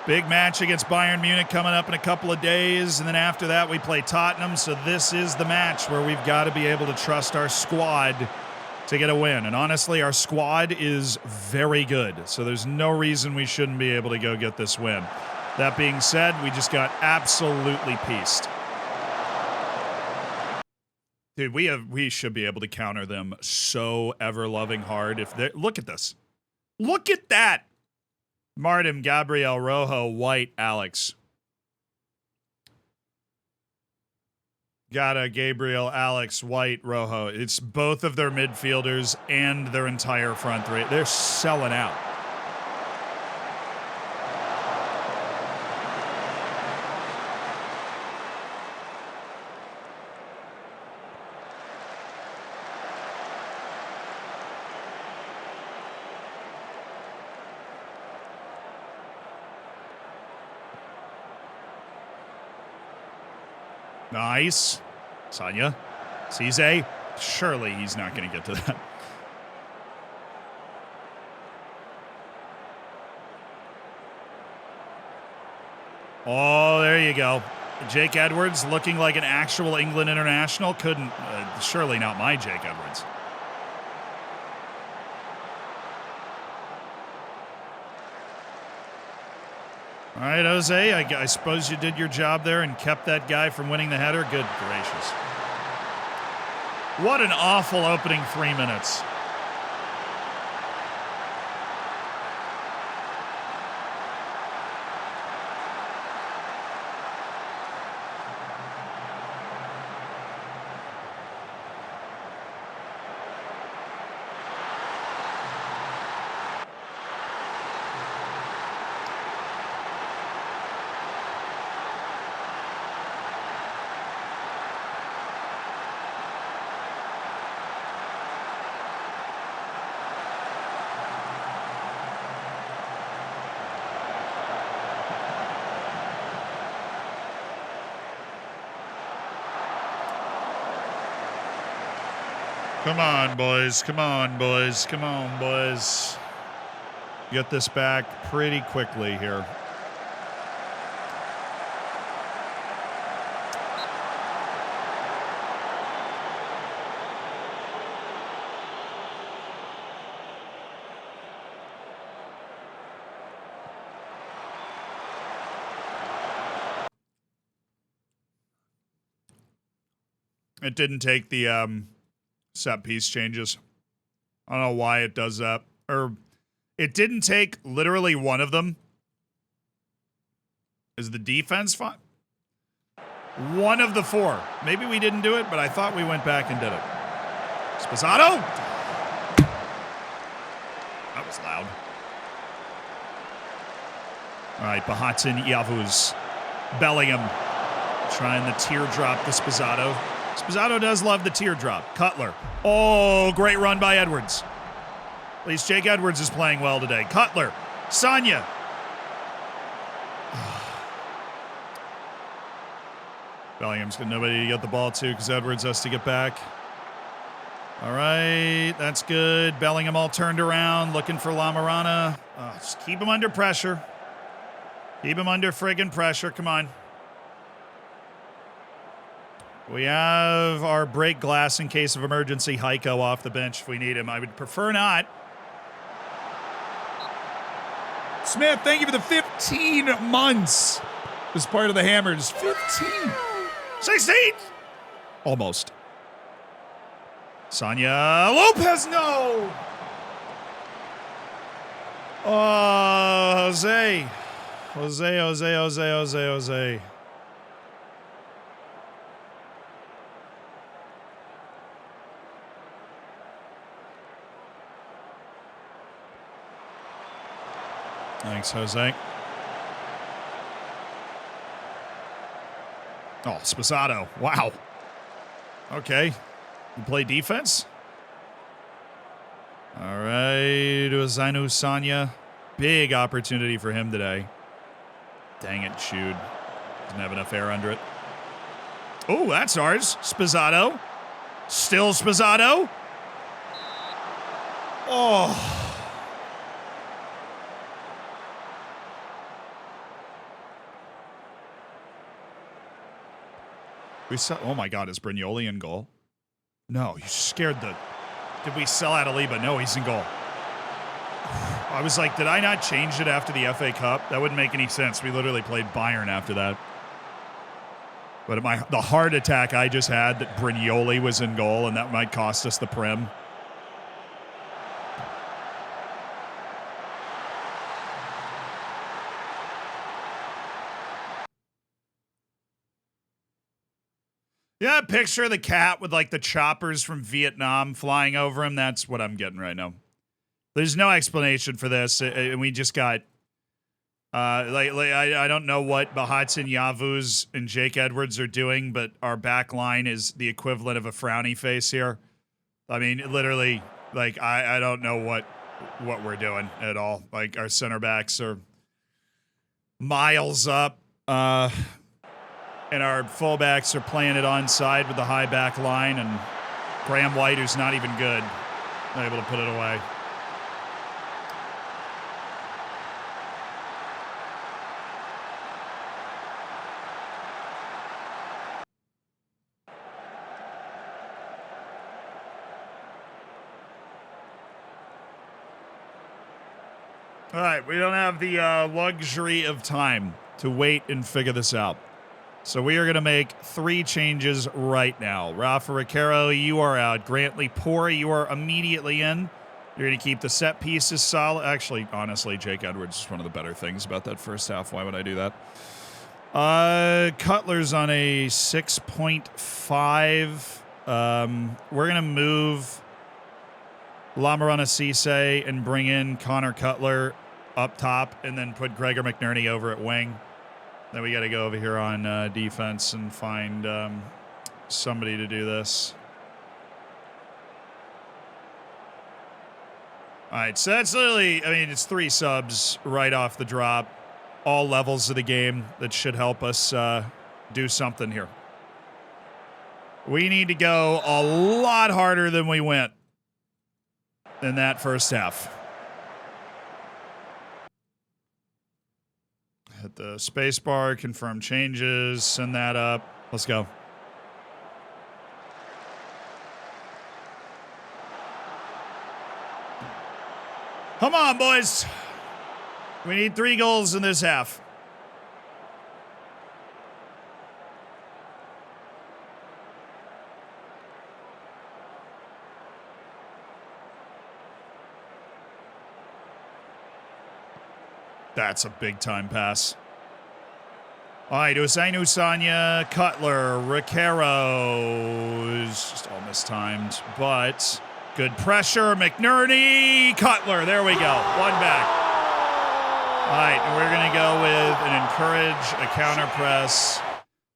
Big match against Bayern Munich coming up in a couple of days, and then after that we play Tottenham, so this is the match where we've got to be able to trust our squad to get a win. And honestly, our squad is very good, so there's no reason we shouldn't be able to go get this win. That being said, we just got absolutely pieced. Dude, we should be able to counter them so ever-loving hard. Look at this. Look at that! Martin, Gabriel, Rojo, White, Alex. Gata, Gabriel, Alex, White, Rojo. It's both of their midfielders and their entire front three. They're selling out. Nice. Sanya. Cisse. Surely he's not going to get to that. Oh, there you go. Jake Edwards looking like an actual England international. Couldn't, surely not my Jake Edwards. All right, Jose, I suppose you did your job there and kept that guy from winning the header. Good gracious. What an awful opening 3 minutes. Come on, boys. Come on, boys. Come on, boys. Get this back pretty quickly here. It didn't take the set piece changes. I don't know why it does that. Or it didn't take literally one of them. Is the defense fine? One of the four. Maybe we didn't do it, but I thought we went back and did it. Sposato! That was loud. All right, Bahatin Yavuz. Bellingham trying the teardrop to Sposato. Sposato does love the teardrop. Cutler. Oh, great run by Edwards. At least Jake Edwards is playing well today. Cutler. Sanya. Bellingham's got nobody to get the ball to because Edwards has to get back. All right, that's good. Bellingham all turned around, looking for Lamarana. Oh, just keep him under pressure. Keep him under friggin' pressure. Come on. We have our break glass in case of emergency. Heiko off the bench if we need him. I would prefer not. Smith, thank you for the 15 months as part of the Hammers. 15. 16. Almost. Sanya Lopez, no. Oh, Jose. Jose. Thanks, Jose. Oh, Sposato. Wow. Okay. You play defense? All right. Zainu Sanya. Big opportunity for him today. Dang it, Shude. Doesn't have enough air under it. Oh, that's ours. Sposato. Still Sposato. Oh. We saw, oh my God, is Brignoli in goal? No, you scared the... Did we sell out Aliba? No, he's in goal. I was like, did I not change it after the FA Cup? That wouldn't make any sense. We literally played Bayern after that. But the heart attack I just had that Brignoli was in goal and that might cost us the Prem. Yeah, picture the cat with like the choppers from Vietnam flying over him. That's what I'm getting right now. There's no explanation for this. We just got, I don't know what Bahatsin Yavuz and Jake Edwards are doing, but our back line is the equivalent of a frowny face here. I mean, literally, like, I don't know what we're doing at all. Like, our center backs are miles up. And our fullbacks are playing it onside with the high back line, and Graham White, who's not even good, able to put it away. All right, we don't have the luxury of time to wait and figure this out. So we are going to make 3 changes right now. Rafa Ricaro, you are out. Grantley Pora, you are immediately in. You're going to keep the set pieces solid. Actually, honestly, Jake Edwards is one of the better things about that first half. Why would I do that? Cutler's on a 6.5. We're going to move Lamarana Cisse and bring in Connor Cutler up top and then put Gregor McNerney over at wing. Then we got to go over here on defense and find somebody to do this. All right, so that's literally, I mean, it's 3 subs right off the drop, all levels of the game that should help us do something here. We need to go a lot harder than we went in that first half. Hit the space bar, confirm changes, send that up. Let's go. Come on, boys. We need 3 goals in this half. That's a big-time pass. All right, Usainu Sanya, Cutler, Ricaro is just all mistimed, but good pressure. McNerney, Cutler, there we go. 1 back. All right, and we're going to go with an encourage, a counter press,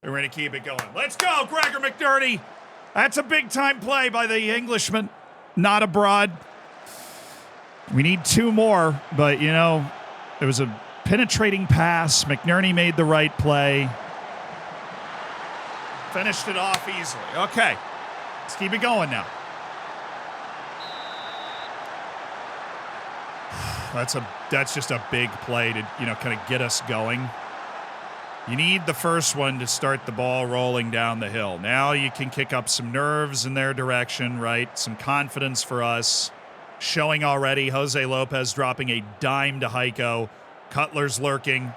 and we're going to keep it going. Let's go, Gregor McNerney. That's a big-time play by the Englishman, not abroad. We need 2 more, but, you know, it was a penetrating pass. McNerney made the right play. Finished it off easily. Okay, let's keep it going now. That's just a big play to, you know, kind of get us going. You need the first one to start the ball rolling down the hill. Now you can kick up some nerves in their direction, right? Some confidence for us. Showing already, Jose Lopez dropping a dime to Heiko. Cutler's lurking.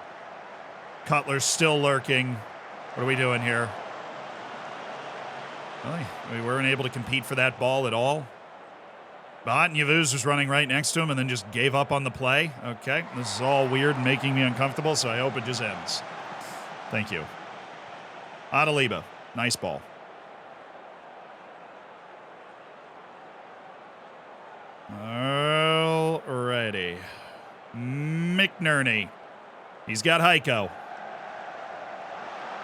Cutler's still lurking. What are we doing here? Really? We weren't able to compete for that ball at all. Bate Yavuz was running right next to him and then just gave up on the play. Okay, this is all weird and making me uncomfortable, so I hope it just ends. Thank you. Adaliba, nice ball. Alrighty. McNerney. He's got Heiko.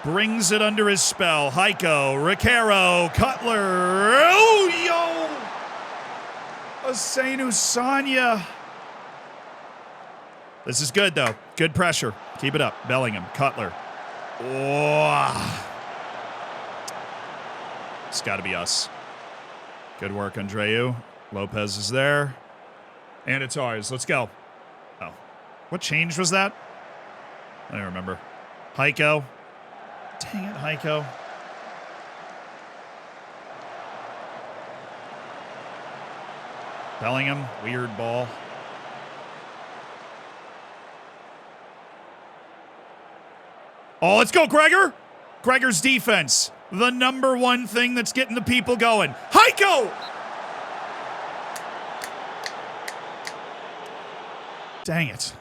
Brings it under his spell. Heiko, Ricaro, Cutler. Oh, yo! Usainu Sanya. This is good, though. Good pressure. Keep it up. Bellingham, Cutler. Oh. It's got to be us. Good work, Andreu. Lopez is there. And it's ours. Let's go. Oh. What change was that? I don't remember. Heiko. Dang it, Heiko. Bellingham. Weird ball. Oh, let's go, Gregor. Gregor's defense. The number one thing that's getting the people going. Heiko! Dang it.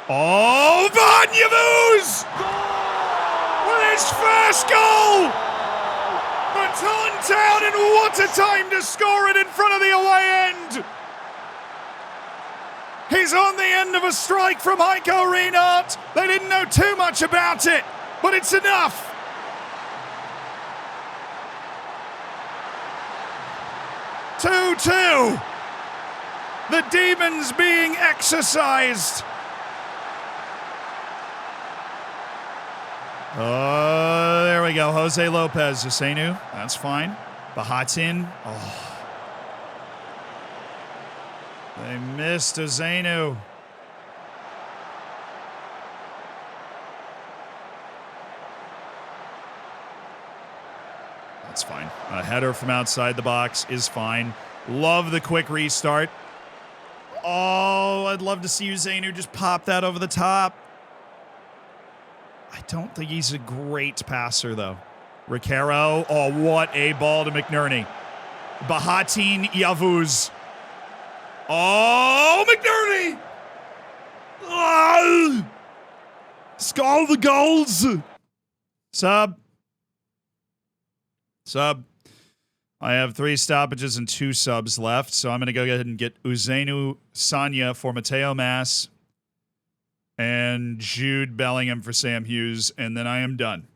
Oh, Van Yavuz! With his first goal! Baton Town, and what a time to score it in front of the away end! He's on the end of a strike from Heiko Reinhardt. They didn't know too much about it, but it's enough. Two. The demons being exorcised. Oh, there we go. Jose Lopez. Usainu. That's fine. Bahatin. Oh. They missed Usainu. That's fine. A header from outside the box is fine. Love the quick restart. Oh, I'd love to see Usainu just pop that over the top. I don't think he's a great passer, though. Ricaro. Oh, what a ball to McNerney. Bahatin Yavuz. Oh, McNerney! Oh! Score the goals! Sub. I have 3 stoppages and 2 subs left, so I'm going to go ahead and get Usainu Sanya for Mateo Mas and Jude Bellingham for Sam Hughes, and then I am done.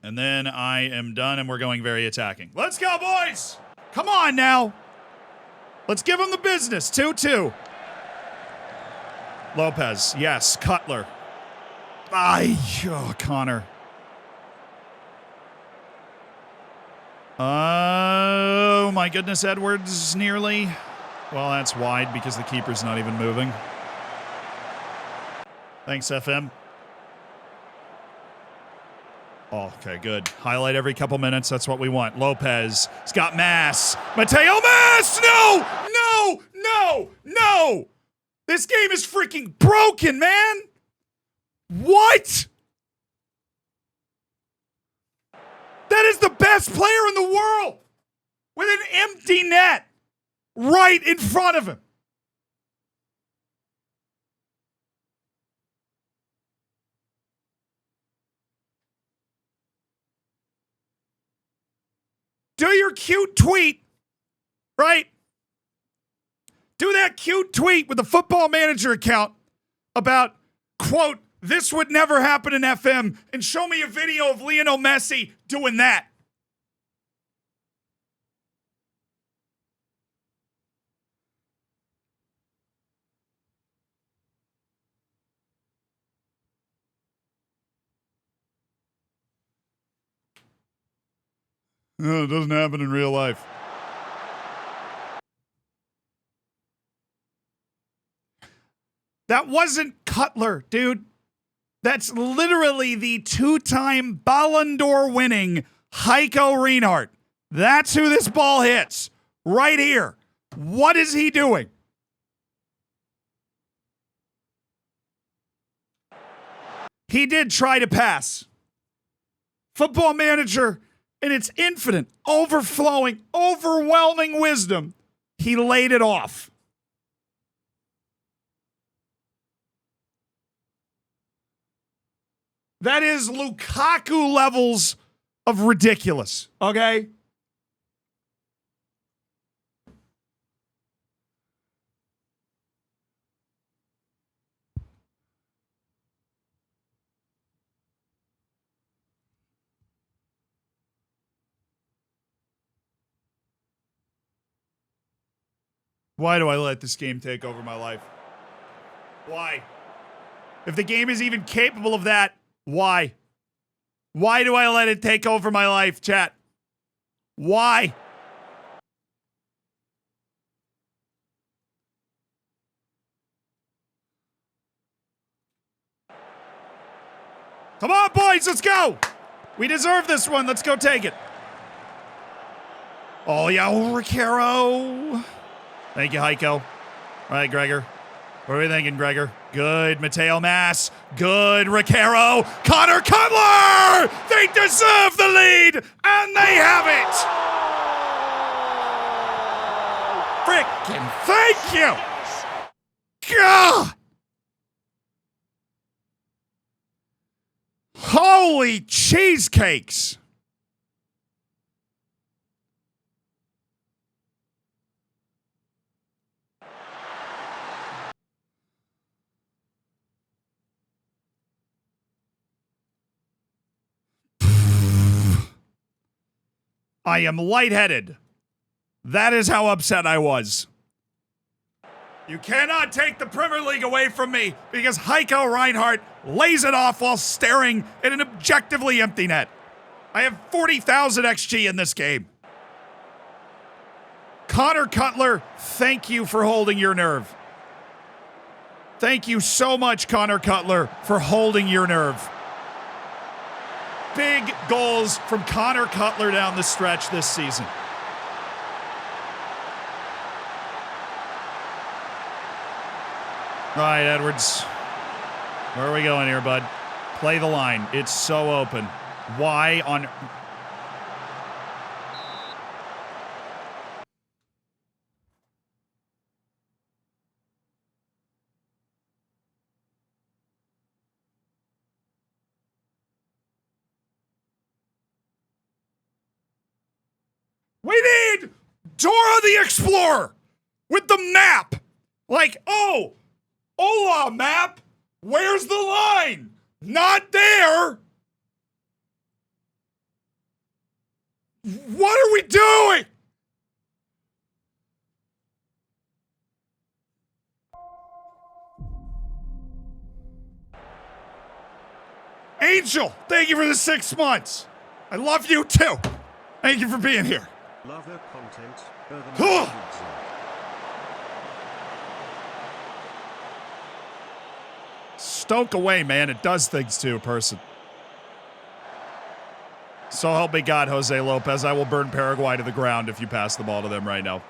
And we're going very attacking. Let's go, boys! Come on now! Let's give him the business. 2-2. Lopez. Yes. Cutler. Connor. Oh, my goodness. Edwards nearly. Well, that's wide because the keeper's not even moving. Thanks, FM. Oh, okay, good. Highlight every couple minutes. That's what we want. Lopez. He's got Mass. Mateo Mass! No! No! No! No! This game is freaking broken, man! What? That is the best player in the world with an empty net right in front of him. Do your cute tweet, right? Do that cute tweet with the Football Manager account about, quote, this would never happen in FM, and show me a video of Lionel Messi doing that. No, it doesn't happen in real life. That wasn't Cutler, dude. That's literally the 2-time Ballon d'Or winning Heiko Reinhardt. That's who this ball hits. Right here. What is he doing? He did try to pass. Football Manager, in its infinite, overflowing, overwhelming wisdom, he laid it off. That is Lukaku levels of ridiculous, okay? Why do I let this game take over my life? Why? If the game is even capable of that, why? Why do I let it take over my life, chat? Why? Come on, boys, let's go! We deserve this one. Let's go take it. Oh, yeah, Ricaro. Thank you, Heiko. All right, Gregor. What are we thinking, Gregor? Good, Mateo Mass. Good, Ricaro. Connor Cutler! They deserve the lead, and they have it! Frickin' thank you! God! Holy cheesecakes! I am lightheaded. That is how upset I was. You cannot take the Premier League away from me because Heiko Reinhardt lays it off while staring at an objectively empty net. I have 40,000 XG in this game. Connor Cutler, thank you for holding your nerve. Thank you so much, Connor Cutler, for holding your nerve. Big goals from Connor Cutler down the stretch this season. All right, Edwards. Where are we going here, bud? Play the line. It's so open. Why on... We need Dora the Explorer with the map. Like, oh, hola, map. Where's the line? Not there. What are we doing? Angel, thank you for the 6 months. I love you too. Thank you for being here. Love her content. Stoke away, man. It does things to a person. So help me God, Jose Lopez. I will burn Paraguay to the ground if you pass the ball to them right now.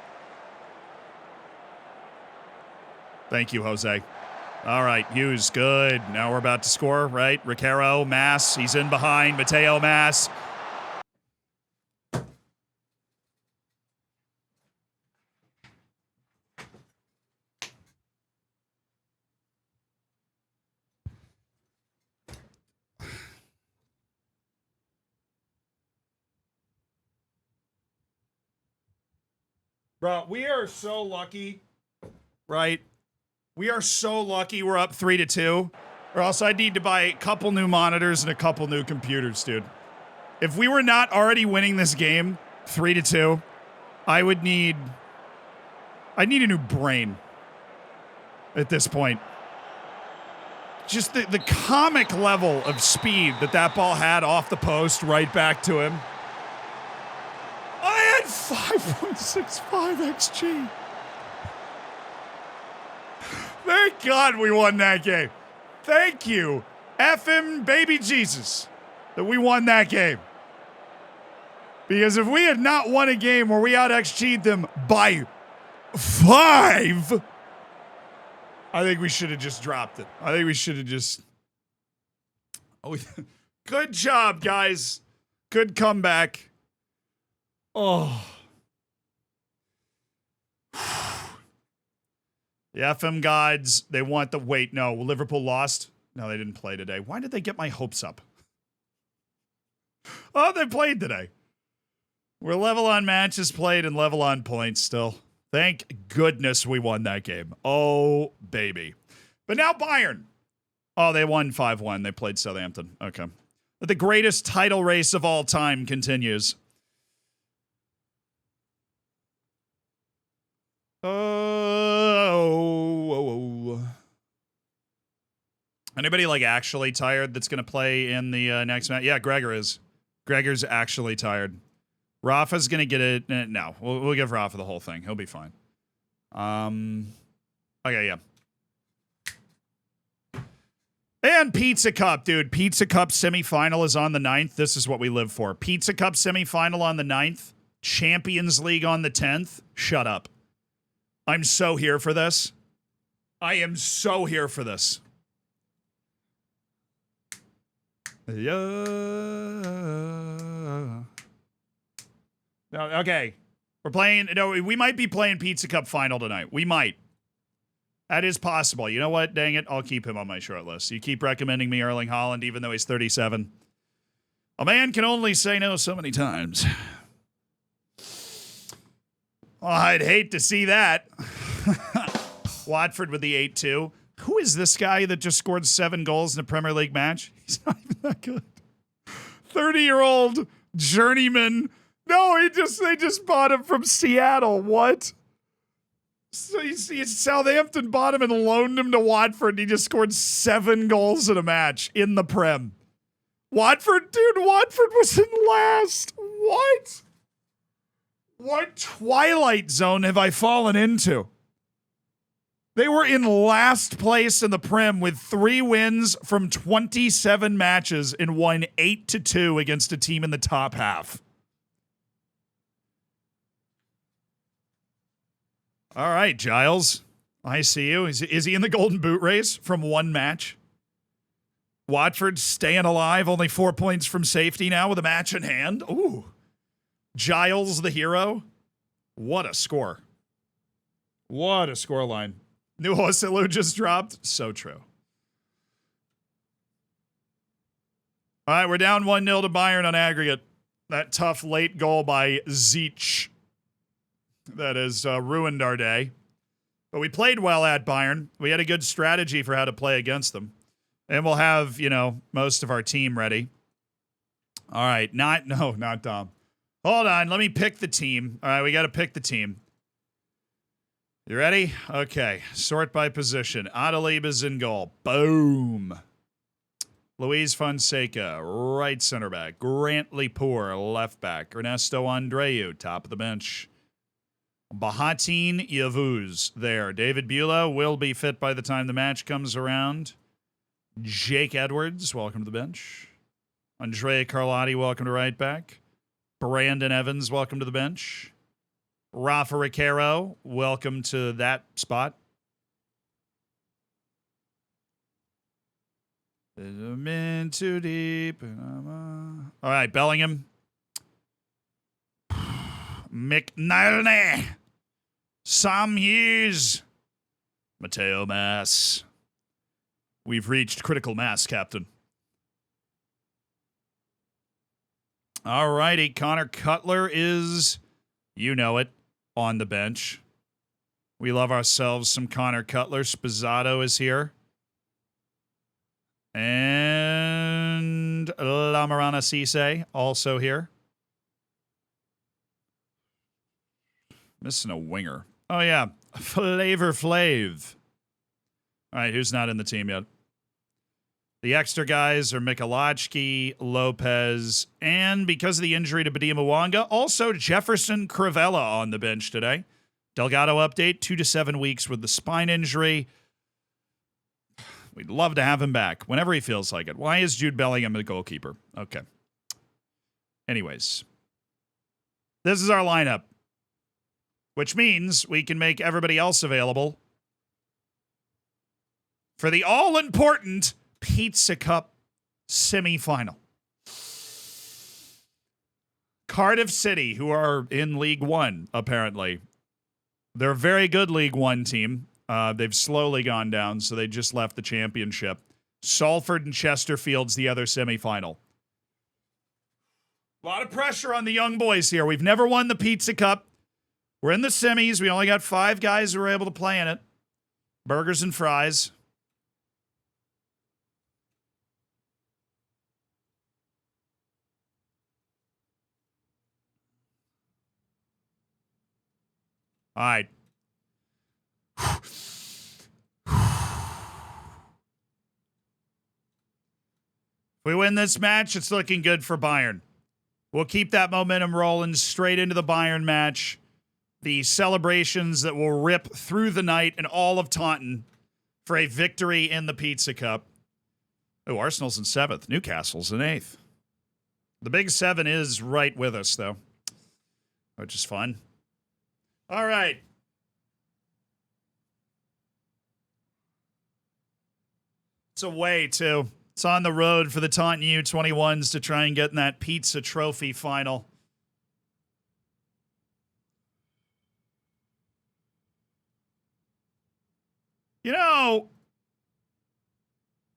Thank you, Jose. All right, Hughes, good. Now we're about to score, right? Riquero, Mass, he's in behind. Mateo Mass. Bro, we are so lucky, right? We are so lucky we're up 3-2, or else I'd need to buy a couple new monitors and a couple new computers, dude. If we were not already winning this game 3-2, I'd need a new brain at this point. Just the comic level of speed that ball had off the post right back to him. I had 5.65 XG. Thank God we won that game. Thank you, effing baby Jesus, that we won that game. Because if we had not won a game where we out XG'd them by 5, I think we should have just dropped it. I think we should have just... Oh, good job, guys. Good comeback. Oh. The FM gods, they want the... Wait, no. Liverpool lost? No, they didn't play today. Why did they get my hopes up? Oh, they played today. We're level on matches played and level on points still. Thank goodness we won that game. Oh, baby. But now Bayern. Oh, they won 5-1. They played Southampton. Okay. But the greatest title race of all time continues. Oh. Anybody like actually tired that's going to play in the next match? Yeah, Gregor is. Gregor's actually tired. Rafa's going to get it. No, we'll give Rafa the whole thing. He'll be fine. Okay, yeah. And Pizza Cup, dude. Pizza Cup semifinal is on the 9th. This is what we live for. Pizza Cup semifinal on the 9th. Champions League on the 10th. Shut up. I'm so here for this. I am so here for this. Yeah. No, okay. We're playing... No, we might be playing Pizza Cup final tonight. We might. That is possible. You know what? Dang it. I'll keep him on my short list. You keep recommending me Erling Haaland, even though he's 37. A man can only say no so many times. Well, I'd hate to see that. Watford with the 8-2. Who is this guy that just scored 7 goals in a Premier League match? He's not even that good. 30-year-old journeyman. No, they just bought him from Seattle. What? So you see, Southampton bought him and loaned him to Watford, and he just scored 7 goals in a match in the Prem. Watford was in last. What? What twilight zone have I fallen into? They were in last place in the Prem with 3 wins from 27 matches and won 8-2 against a team in the top half. All right, Giles. I see you. Is he in the Golden Boot race from 1 match? Watford staying alive, only 4 points from safety now with a match in hand. Ooh. Giles the hero. What a score. What a scoreline. New Hoselu just dropped. So true. All right, we're down 1-0 to Bayern on aggregate. That tough late goal by Zeech. That has ruined our day. But we played well at Bayern. We had a good strategy for how to play against them. And we'll have, most of our team ready. All right, not Dom. Hold on, let me pick the team. All right, we got to pick the team. You ready? Okay, sort by position. Adalib is in goal. Boom. Luis Fonseca, right center back. Grantley Poor, left back. Ernesto Andreu, top of the bench. Bahatin Yavuz there. David Beulah will be fit by the time the match comes around. Jake Edwards, welcome to the bench. Andrea Carlotti, welcome to right back. Brandon Evans, welcome to the bench. Rafa Riquero, welcome to that spot. I'm in too deep. All right, Bellingham. McNulty. Sam Hughes. Mateo Mass. We've reached critical mass, Captain. All righty, Connor Cutler is, on the bench. We love ourselves some Connor Cutler. Spizzato is here. And Lamarana Cisse also here. Missing a winger. Oh, yeah. Flavor Flav. All right, who's not in the team yet? The extra guys are Michalachki, Lopez, and because of the injury to Badima Wanga, also Jefferson Crivella on the bench today. Delgado update, 2 to 7 weeks with the spine injury. We'd love to have him back whenever he feels like it. Why is Jude Bellingham the goalkeeper? Okay. Anyways, this is our lineup, which means we can make everybody else available for the all-important Pizza Cup semifinal. Cardiff City, who are in League One, apparently. They're a very good League One team. They've slowly gone down, so they just left the championship. Salford and Chesterfield's the other semifinal. A lot of pressure on the young boys here. We've never won the Pizza Cup. We're in the semis. We only got 5 guys who were able to play in it. Burgers and fries. All right. If we win this match, it's looking good for Bayern. We'll keep that momentum rolling straight into the Bayern match. The celebrations that will rip through the night and all of Taunton for a victory in the Pizza Cup. Oh, Arsenal's in 7th. Newcastle's in 8th. The Big 7 is right with us, though, which is fun. All right. It's away, too. It's on the road for the Taunton U21s to try and get in that pizza trophy final. No.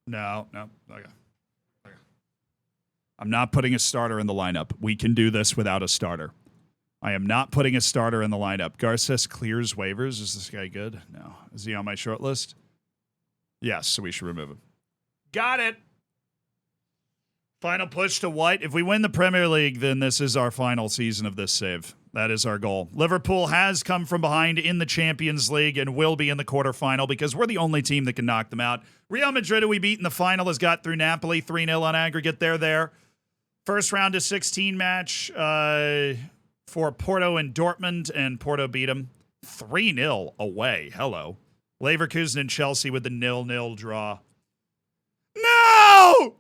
Okay. I'm not putting a starter in the lineup. We can do this without a starter. I am not putting a starter in the lineup. Garces clears waivers. Is this guy good? No. Is he on my short list? Yes, so we should remove him. Got it. Final push to White. If we win the Premier League, then this is our final season of this save. That is our goal. Liverpool has come from behind in the Champions League and will be in the quarterfinal because we're the only team that can knock them out. Real Madrid, who we beat in the final, has got through Napoli 3-0 on aggregate. They're there. First round of 16 match for Porto and Dortmund, and Porto beat them 3-0 away. Hello. Leverkusen and Chelsea with the 0-0 draw. No!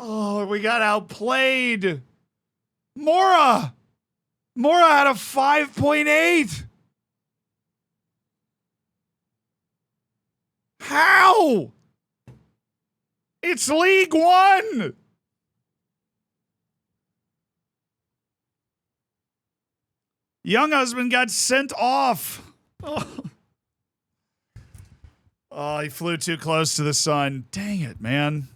Oh, we got outplayed. Mora had a 5.8. How? It's League One. Young husband got sent off. Oh, he flew too close to the sun. Dang it, man.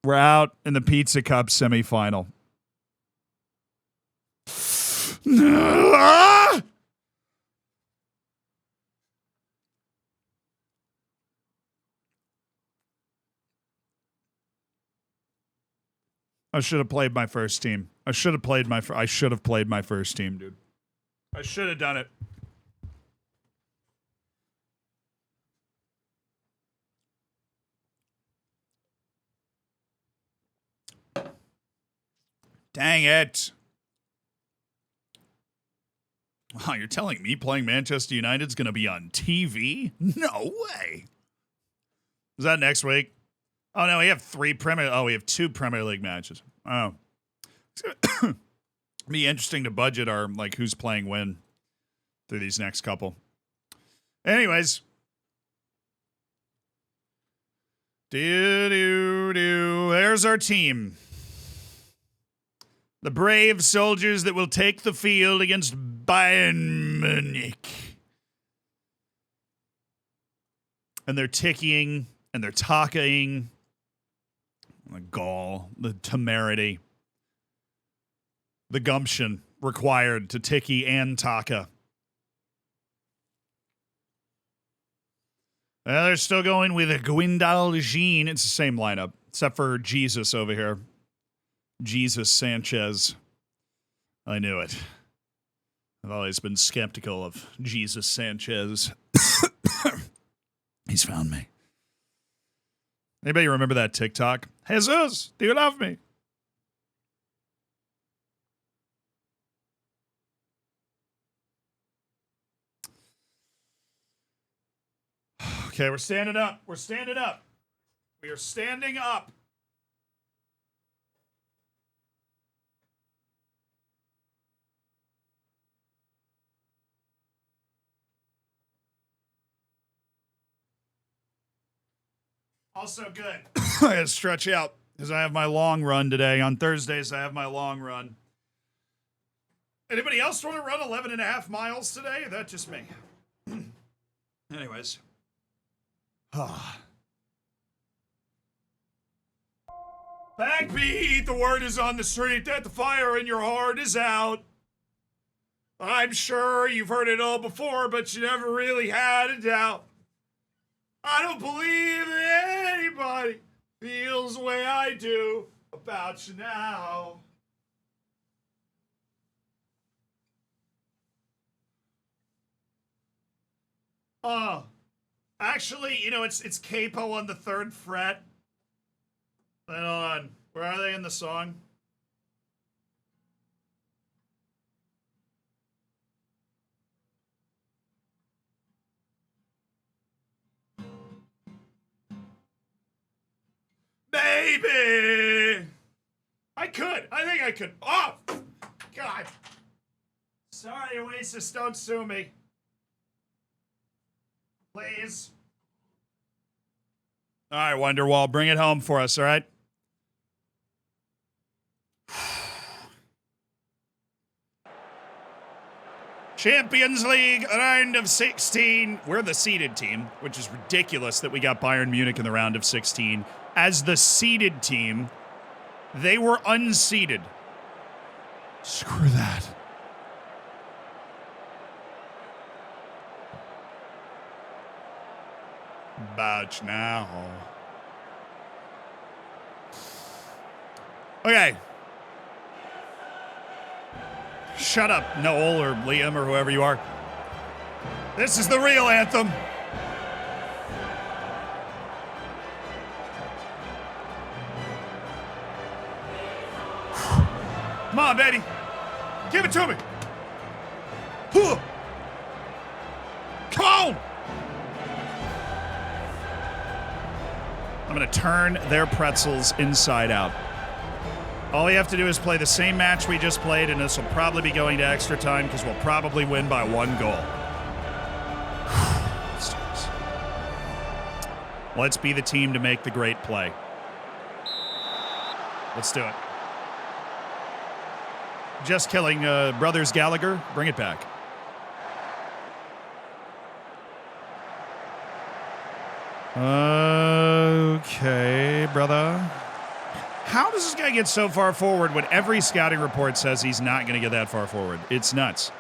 We're out in the Pizza Cup semifinal. I should have played my first team. I should have played my first team, dude. I should have done it. Dang it. Wow, you're telling me playing Manchester United's going to be on TV? No way. Is that next week? Oh, no, we have we have 2 Premier League matches. Oh. It's going to be interesting to budget our, like, who's playing when through these next couple. Anyways. There's our team. The brave soldiers that will take the field against Bayern Munich. And they're tickying, and they're takaing. The gall, the temerity, the gumption required to ticky and taka. Well, they're still going with a Guindal Jean. It's the same lineup, except for Jesus over here. Jesus Sanchez. I knew it. I've always been skeptical of Jesus Sanchez. He's found me. Anybody remember that TikTok? Jesus, do you love me? Okay, we're standing up. We're standing up. We are standing up. Also good. I gotta stretch out because I have my long run today. On Thursdays, I have my long run. Anybody else want to run 11.5 miles today? Or that just me? Anyways. Backbeat, the word is on the street that the fire in your heart is out. I'm sure you've heard it all before, but you never really had a doubt. I don't believe that anybody feels the way I do about you now. Actually, you know, it's capo on the 3rd fret. Hold on. Where are they in the song? Baby! I think I could. Oh! God. Sorry, Oasis, don't sue me. Please. All right, Wonderwall, bring it home for us, all right? Champions League, round of 16. We're the seeded team, which is ridiculous that we got Bayern Munich in the round of 16. As the seeded team, they were unseeded. Screw that. But now. Okay. Shut up, Noel or Liam or whoever you are. This is the real anthem. Come on, baby. Give it to me. Come on. I'm going to turn their pretzels inside out. All we have to do is play the same match we just played, and this will probably be going to extra time because we'll probably win by 1 goal. Let's be the team to make the great play. Let's do it. Just killing Brothers Gallagher. Bring it back. Okay, brother. How does this guy get so far forward when every scouting report says he's not going to get that far forward? It's nuts.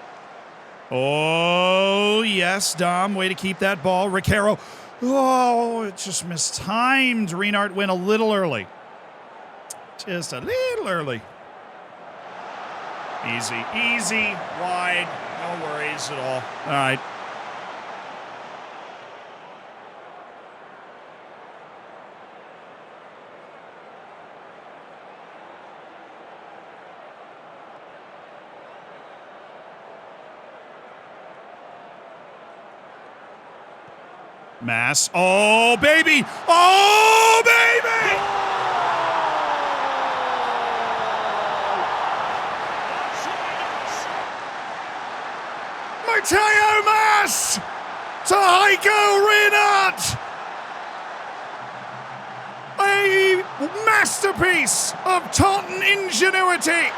Oh, yes, Dom. Way to keep that ball. Ricaro. Oh, it just mistimed. Reinhardt went a little early. Just a little early. Easy, easy, wide. No worries at all. All right. Mass. Oh, baby. Oh, baby. Mateo Mass to Heiko Reinhardt. A masterpiece of Taunton ingenuity.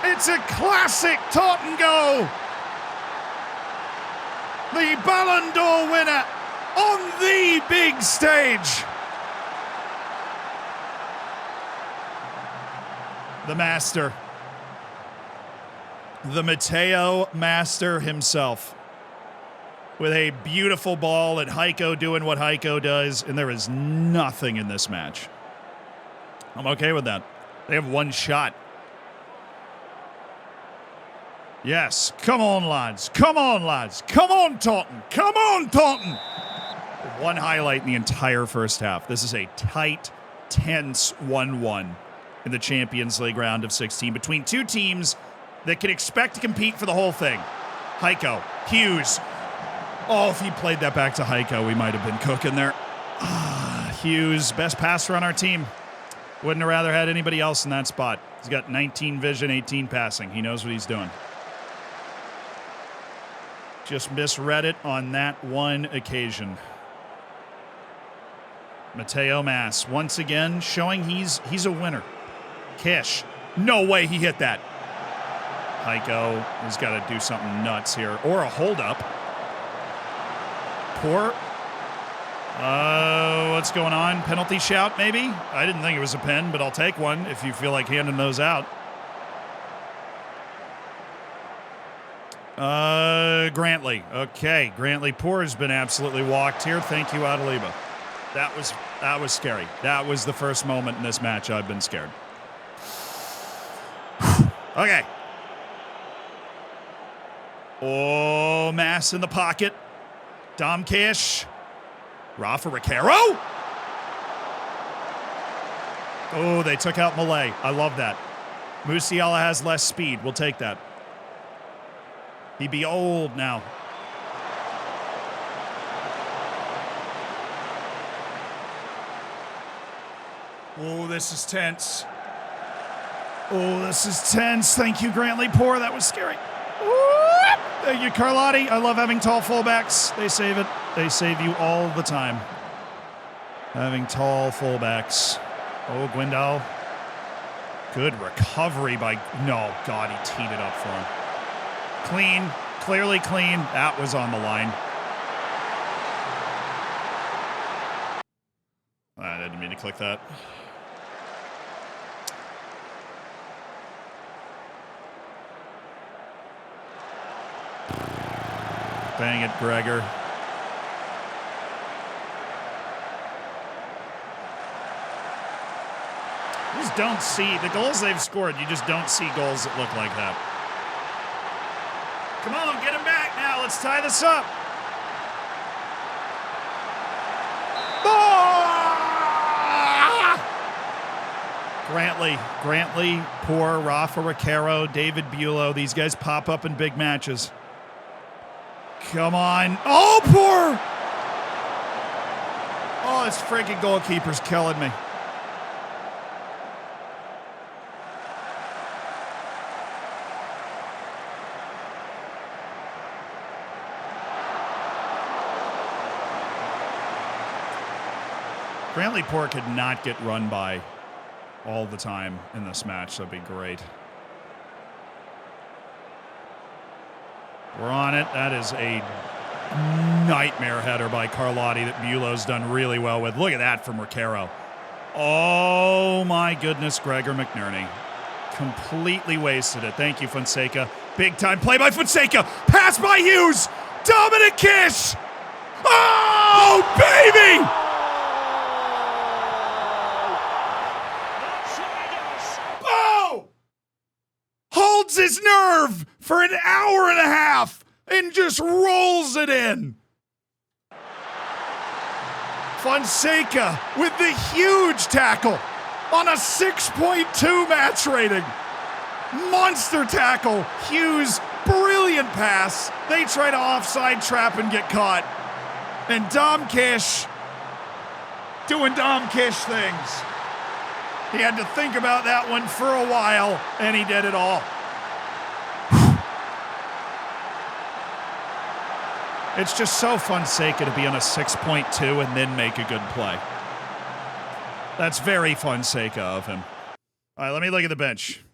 It's a classic Taunton goal. The Ballon d'Or winner on the big stage. The master. The Mateo master himself. With a beautiful ball and Heiko doing what Heiko does, and there is nothing in this match. I'm okay with that. They have 1 shot. Yes, come on, lads. Come on, lads. Come on, Taunton. Come on, Taunton. 1 highlight in the entire first half. This is a tight, tense 1-1 in the Champions League round of 16 between 2 teams that can expect to compete for the whole thing. Heiko, Hughes. Oh, if he played that back to Heiko, we might have been cooking there. Hughes, best passer on our team. Wouldn't have rather had anybody else in that spot. He's got 19 vision, 18 passing. He knows what he's doing. Just misread it on that 1 occasion. Mateo Mass, once again, showing he's a winner. Kish. No way he hit that. Heiko has got to do something nuts here. Or a holdup. Poor. What's going on? Penalty shout, maybe? I didn't think it was a pen, but I'll take one if you feel like handing those out. Grantley. Okay, Grantley Poor has been absolutely walked here. Thank you, Adeliba. That was scary. That was the first moment in this match I've been scared. Okay. Oh, Mass in the pocket. Dom Kish. Rafa Ricaro. Oh, they took out Malay. I love that. Musiala has less speed. We'll take that. He'd be old now. Oh, this is tense. Oh, this is tense. Thank you, Grantley Poor. That was scary. Thank you, Carlotti. I love having tall fullbacks. They save it. They save you all the time. Having tall fullbacks. Oh, Gwendal. Good recovery by... No, God, he teed it up for him. Clean. Clearly clean. That was on the line. I didn't mean to click that. Dang it, Gregor. just don't see the goals they've scored. You just don't see goals that look like that. Come on, get him back now. Let's tie this up. Grantley, Poor, Rafa Ricaro, David Bulow. These guys pop up in big matches. Come on. Oh, Poor! Oh, this freaking goalkeeper's killing me. Grantley Poor could not get run by all the time in this match. That'd be great. We're on it. That is a nightmare header by Carlotti that Bulow's done really well with. Look at that from Ricaro. Oh my goodness, Gregor McNerney. Completely wasted it. Thank you, Fonseca. Big time play by Fonseca. Pass by Hughes. Dominic Kish. Oh, baby! Holds his nerve for an hour and a half and just rolls it in. Fonseca with the huge tackle on a 6.2 match rating. Monster tackle. Hughes, brilliant pass. They try to offside trap and get caught. And Dom Kish doing Dom Kish things. He had to think about that one for a while, and he did it all. It's just so Fonseca to be on a 6.2 and then make a good play. That's very Fonseca of him. All right, let me look at the bench.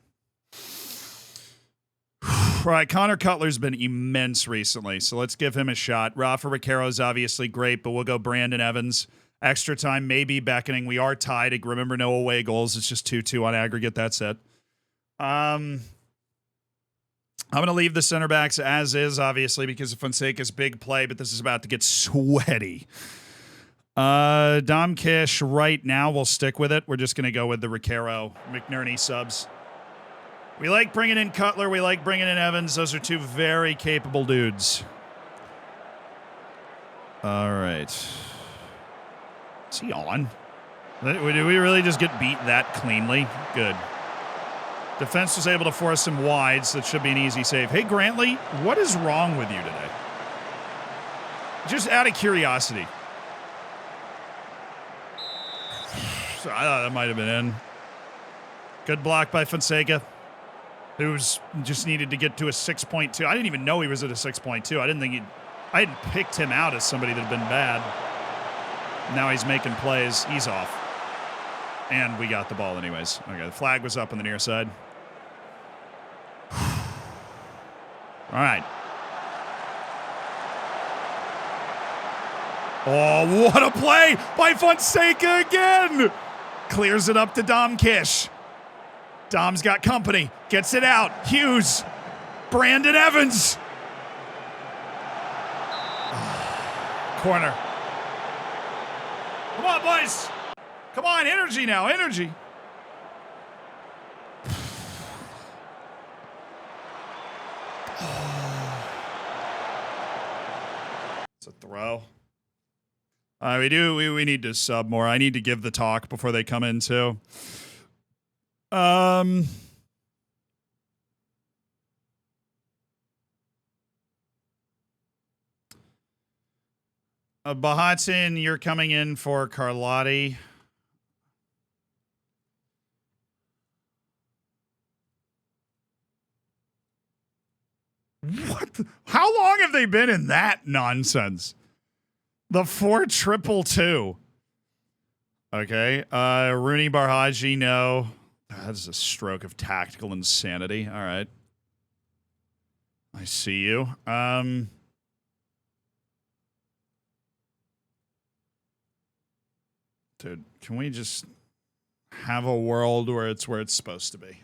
All right, Connor Cutler's been immense recently, so let's give him a shot. Rafa Ricaro's obviously great, but we'll go Brandon Evans. Extra time may be beckoning. We are tied. Remember, no away goals. It's just 2-2 on aggregate. That's it. I'm going to leave the center backs as is, obviously, because of Fonseca's big play, but this is about to get sweaty. Dom Kish, right now, we'll stick with it. We're just going to go with the Ricaro McNerney subs. We like bringing in Cutler. We like bringing in Evans. Those are two very capable dudes. All right. Is he on? Did we really just get beat that cleanly? Good. Defense was able to force him wide, so it should be an easy save. Hey, Grantley, what is wrong with you today? Just out of curiosity. So I thought that might have been in. Good block by Fonseca, who's just needed to get to a 6.2. I didn't even know he was at a 6.2. I hadn't picked him out as somebody that had been bad. Now he's making plays. He's off. And we got the ball anyways. Okay, the flag was up on the near side. All right. Oh, what a play by Fonseca again. Clears it up to Dom Kish. Dom's got company. Gets it out. Hughes. Brandon Evans. Corner. Come on, boys. Come on, energy now, energy. It's a throw. We need to sub more. I need to give the talk before they come in too. Bahatin, you're coming in for Carlotti. What? How long have they been in that nonsense? The 4-2-2. Okay. Rooney Barhaji, no. That is a stroke of tactical insanity. All right. I see you. Dude, can we just have a world where it's supposed to be?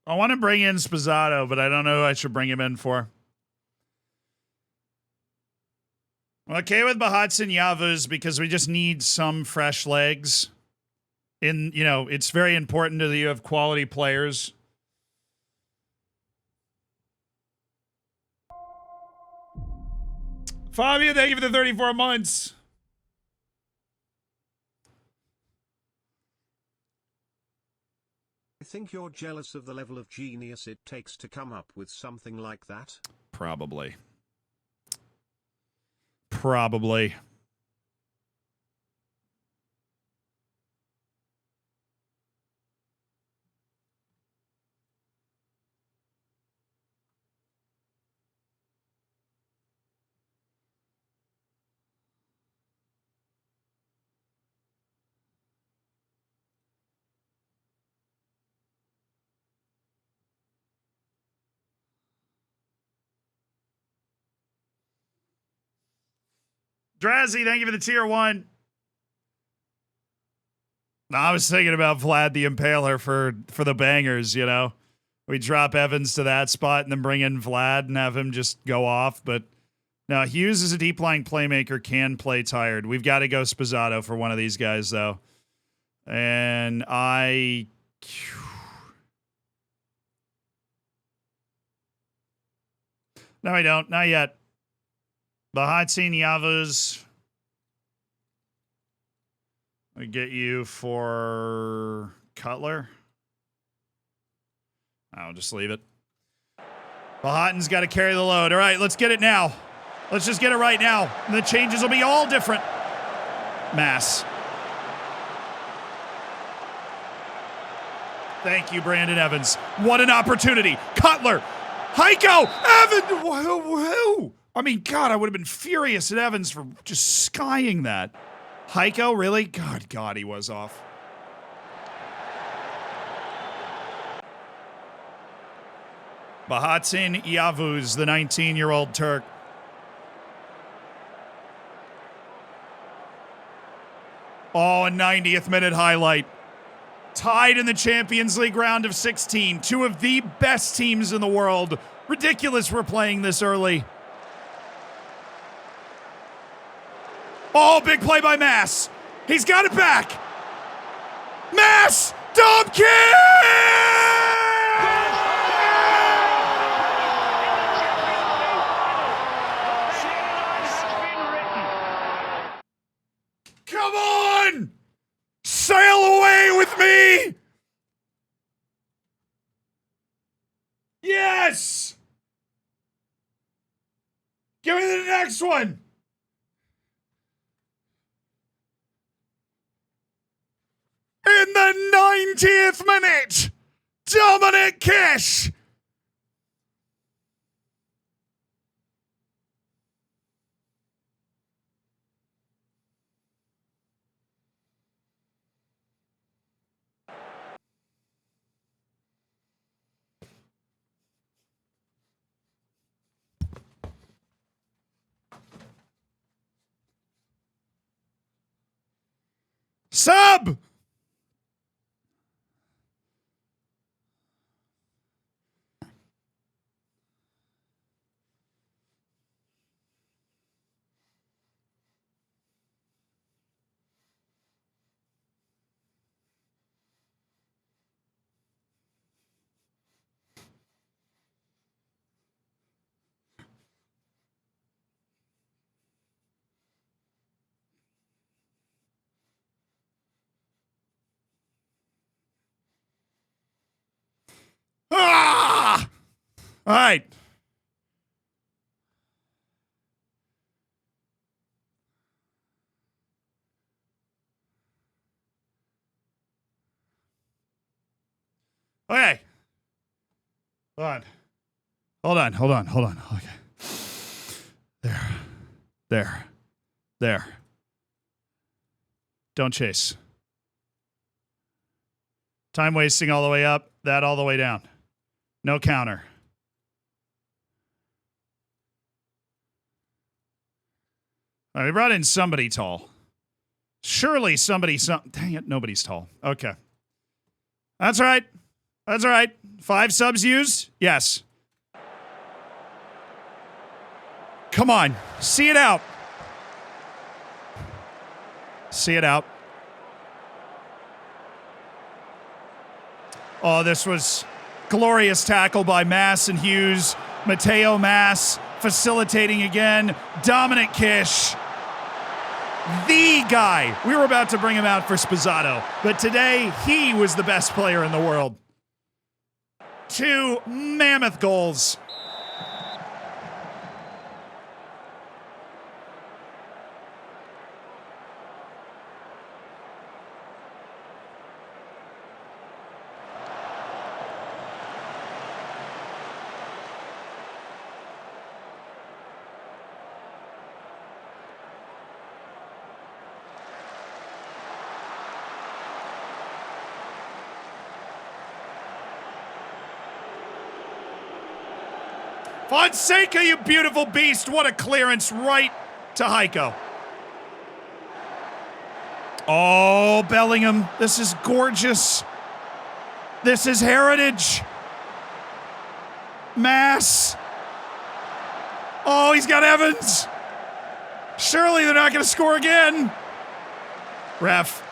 I want to bring in Spazzato, but I don't know who I should bring him in for. I'm okay with Bahats and Yavuz because we just need some fresh legs. It's very important that you have quality players. Fabio, thank you for the 34 months. I think you're jealous of the level of genius it takes to come up with something like that. Probably. Drazzy, thank you for the tier 1. No, I was thinking about Vlad the Impaler for the bangers, you know. We drop Evans to that spot and then bring in Vlad and have him just go off. But no, Hughes is a deep lying playmaker, can play tired. We've got to go Spazzato for one of these guys, though. And No, I don't. Not yet. Bahatsin Yavuz. I get you for Cutler. I'll just leave it. Bahattin's got to carry the load. All right, let's get it now. Let's just get it right now. And the changes will be all different. Mass. Thank you, Brandon Evans. What an opportunity. Cutler. Heiko. Evans. Whoa. I mean, God, I would have been furious at Evans for just skying that. Heiko, really? God, he was off. Bahatsin Yavuz, the 19-year-old Turk. Oh, a 90th minute highlight. Tied in the Champions League round of 16. Two of the best teams in the world. Ridiculous we're playing this early. Oh, big play by Mass. He's got it back. Mass! Dump kick! Come on! Sail away with me! Yes! Give me the next one! In the 90th minute, Dominic Kish. Sub! Ah! All right. Okay. Hold on. Okay. There. Don't chase. Time wasting all the way up, that all the way down. No counter. All right, we brought in somebody tall. Surely somebody, dang it, nobody's tall. Okay. That's right. That's all right. 5 subs used? Yes. Come on. See it out. See it out. Oh, this was glorious tackle by Mass and Hughes. Mateo Mass facilitating again. Dominic Kish. The guy. We were about to bring him out for Spazzato, but today he was the best player in the world. 2 mammoth goals. Fonseca, you beautiful beast. What a clearance right to Heiko. Oh, Bellingham. This is gorgeous. This is heritage. Mass. Oh, he's got Evans. Surely they're not going to score again. Ref.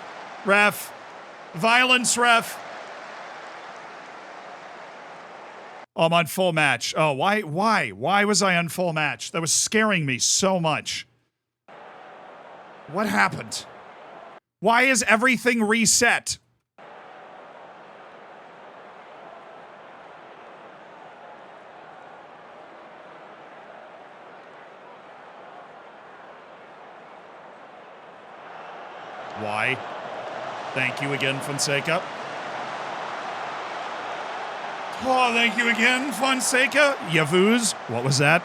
Violence, ref. Oh, I'm on full match. Oh, why was I on full match? That was scaring me so much. What happened? Why is everything reset? Why? Thank you again, Fonseca. Oh, thank you again, Fonseca. Yavuz. What was that?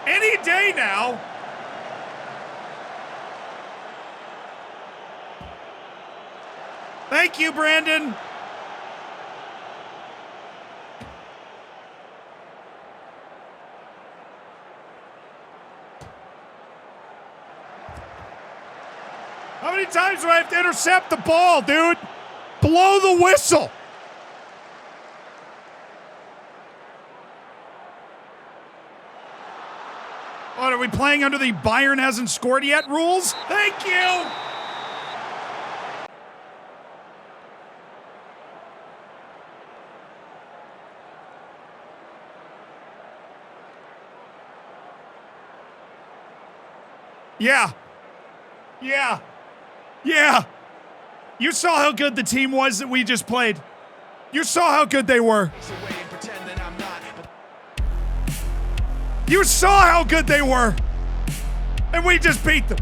Any day now. Thank you, Brandon. How many times do I have to intercept the ball, dude? Blow the whistle. What, are we playing under the Bayern hasn't scored yet rules? Thank you! Yeah. You saw how good the team was that we just played. You saw how good they were. You saw how good they were. And we just beat them.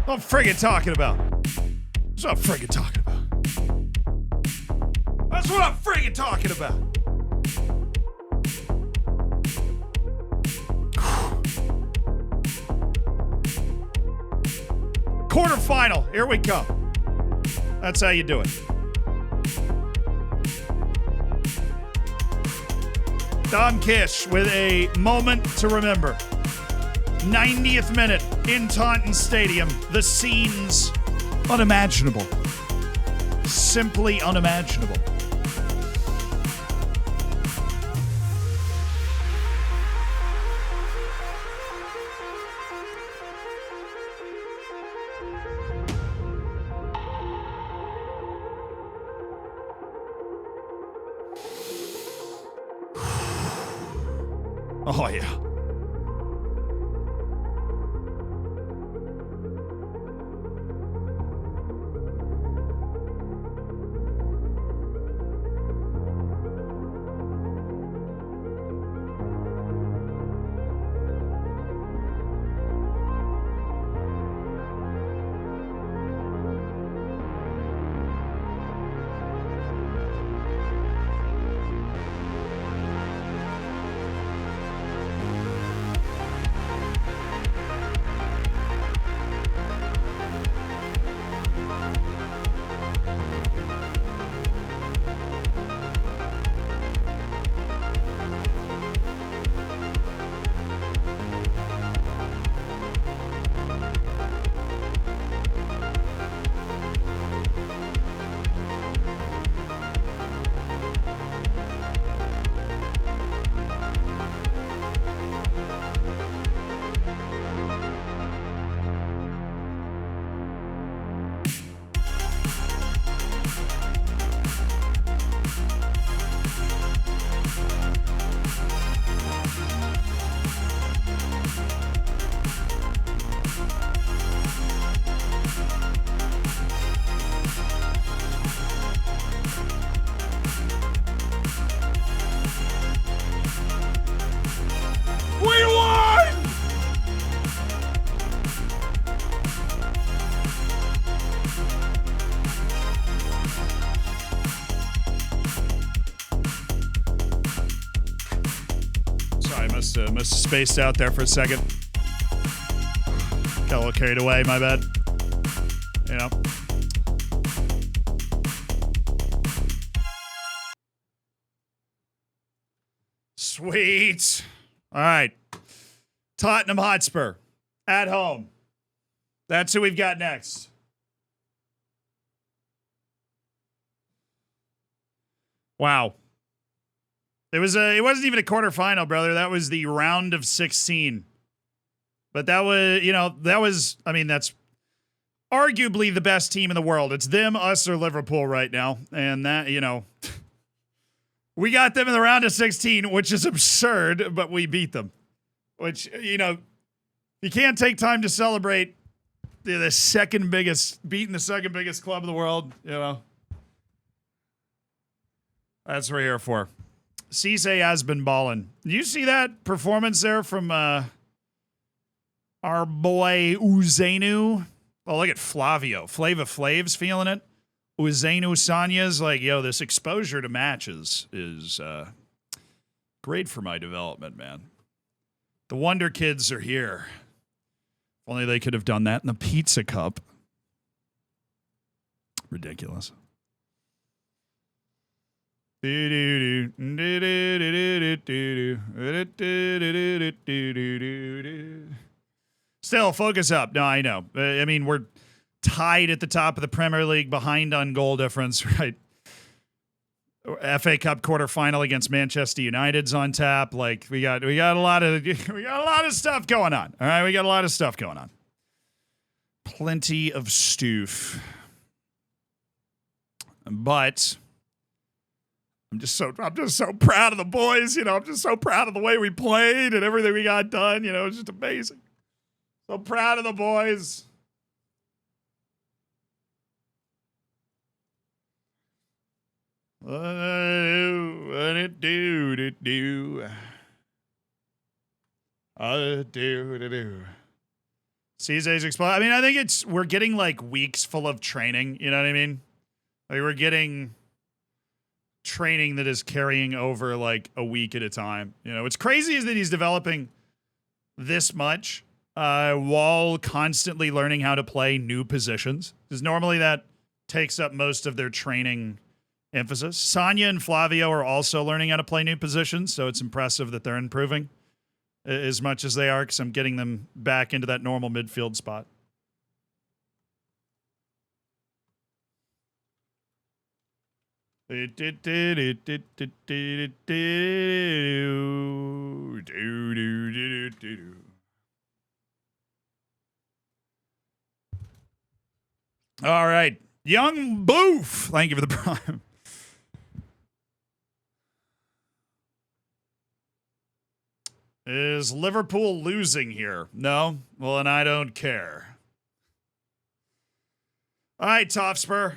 What I'm friggin' talking about. That's what I'm friggin' talking about. That's what I'm friggin' talking about. Quarterfinal, here we go. That's how you do it. Dom Kish with a moment to remember. 90th minute in Taunton Stadium. The scenes unimaginable. Simply unimaginable. Oh, yeah. Must have spaced out there for a second. Got a little carried away, my bad. You know. Sweet. All right. Tottenham Hotspur at home. That's who we've got next. Wow. It wasn't even a quarterfinal, brother. That was the round of 16. But that was, that's arguably the best team in the world. It's them, us, or Liverpool right now. And that, we got them in the round of 16, which is absurd, but we beat them. Which, you can't take time to celebrate beating the second biggest club in the world, That's what we're here for. Cisse has been balling. Did you see that performance there from our boy Uzenu? Oh, look at Flavio. Flava Flav's feeling it. Uzenu Sanya's like, this exposure to matches is great for my development, man. The Wonderkids are here. If only they could have done that in the Pizza Cup. Ridiculous. Still, focus up. No, I know. We're tied at the top of the Premier League, behind on goal difference, right? FA Cup quarterfinal against Manchester United's on tap. Like we got a lot of stuff going on. All right, we got a lot of stuff going on. Plenty of stoof. But I'm just so proud of the boys, I'm just so proud of the way we played and everything we got done, it's just amazing. So proud of the boys. What it do. Cisse's explode. I think we're getting like weeks full of training, you know what I mean? Like we're getting training that is carrying over like a week at a time. What's crazy is that he's developing this much while constantly learning how to play new positions. Because normally that takes up most of their training emphasis. Sonia and Flavio are also learning how to play new positions, so it's impressive that they're improving as much as they are, because I'm getting them back into that normal midfield spot. All right. Young Boof. Thank you for the prime. Is Liverpool losing here? No? Well, then I don't care. All right, Topspur.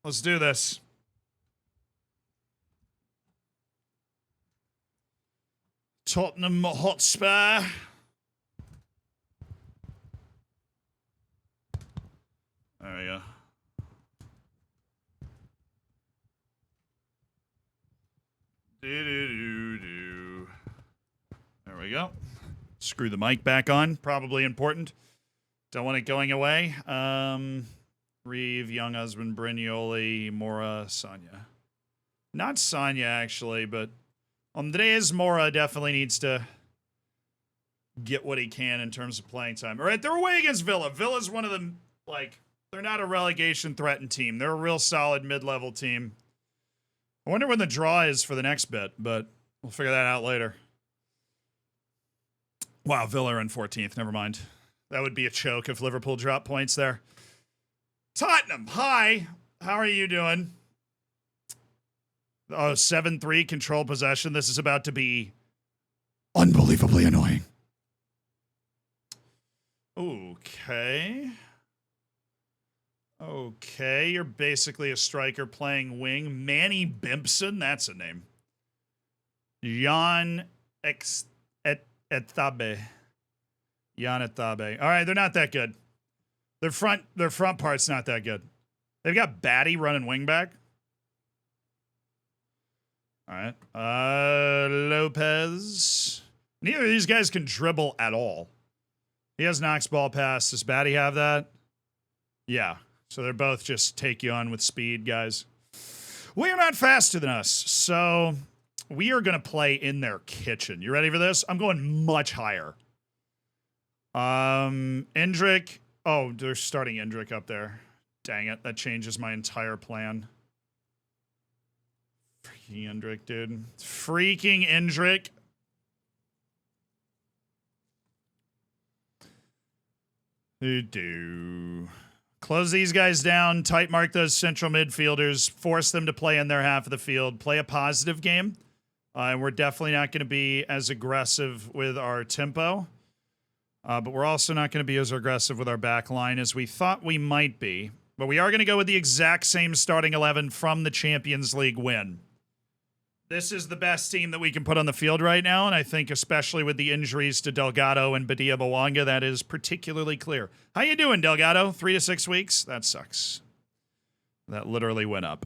Let's do this. Tottenham Hotspur. There we go. There we go. Screw the mic back on. Probably important. Don't want it going away. Reeve, Young Husband, Brignoli, Mora, Sonia. Not Sonia, actually, but Andres Mora definitely needs to get what he can in terms of playing time. All right, they're away against Villa. Villa's one of them, they're not a relegation threatened team. They're a real solid mid-level team. I wonder when the draw is for the next bit, but we'll figure that out later. Wow, Villa are in 14th. Never mind. That would be a choke if Liverpool dropped points there. Tottenham, hi. How are you doing? Oh, 7-3 control possession. This is about to be unbelievably annoying. Okay. Okay, you're basically a striker playing wing. Manny Bimpson, that's a name. Jan Etabe. Jan Etabe. All right, they're not that good. Their front part's not that good. They've got Bate running wingback. All right. Lopez. Neither of these guys can dribble at all. He has Knox ball pass. Does Bate have that? Yeah. So they're both just take you on with speed, guys. We are not faster than us, so we are going to play in their kitchen. You ready for this? I'm going much higher. Endrick. Oh, they're starting Endrick up there. Dang it. That changes my entire plan. Freaking Endrick, dude. Freaking Endrick. Close these guys down, tight mark those central midfielders, force them to play in their half of the field, play a positive game. And we're definitely not going to be as aggressive with our tempo. But we're also not going to be as aggressive with our back line as we thought we might be. But we are going to go with the exact same starting 11 from the Champions League win. This is the best team that we can put on the field right now, and I think especially with the injuries to Delgado and Badia Bawanga, that is particularly clear. How you doing, Delgado? 3 to 6 weeks? That sucks. That literally went up.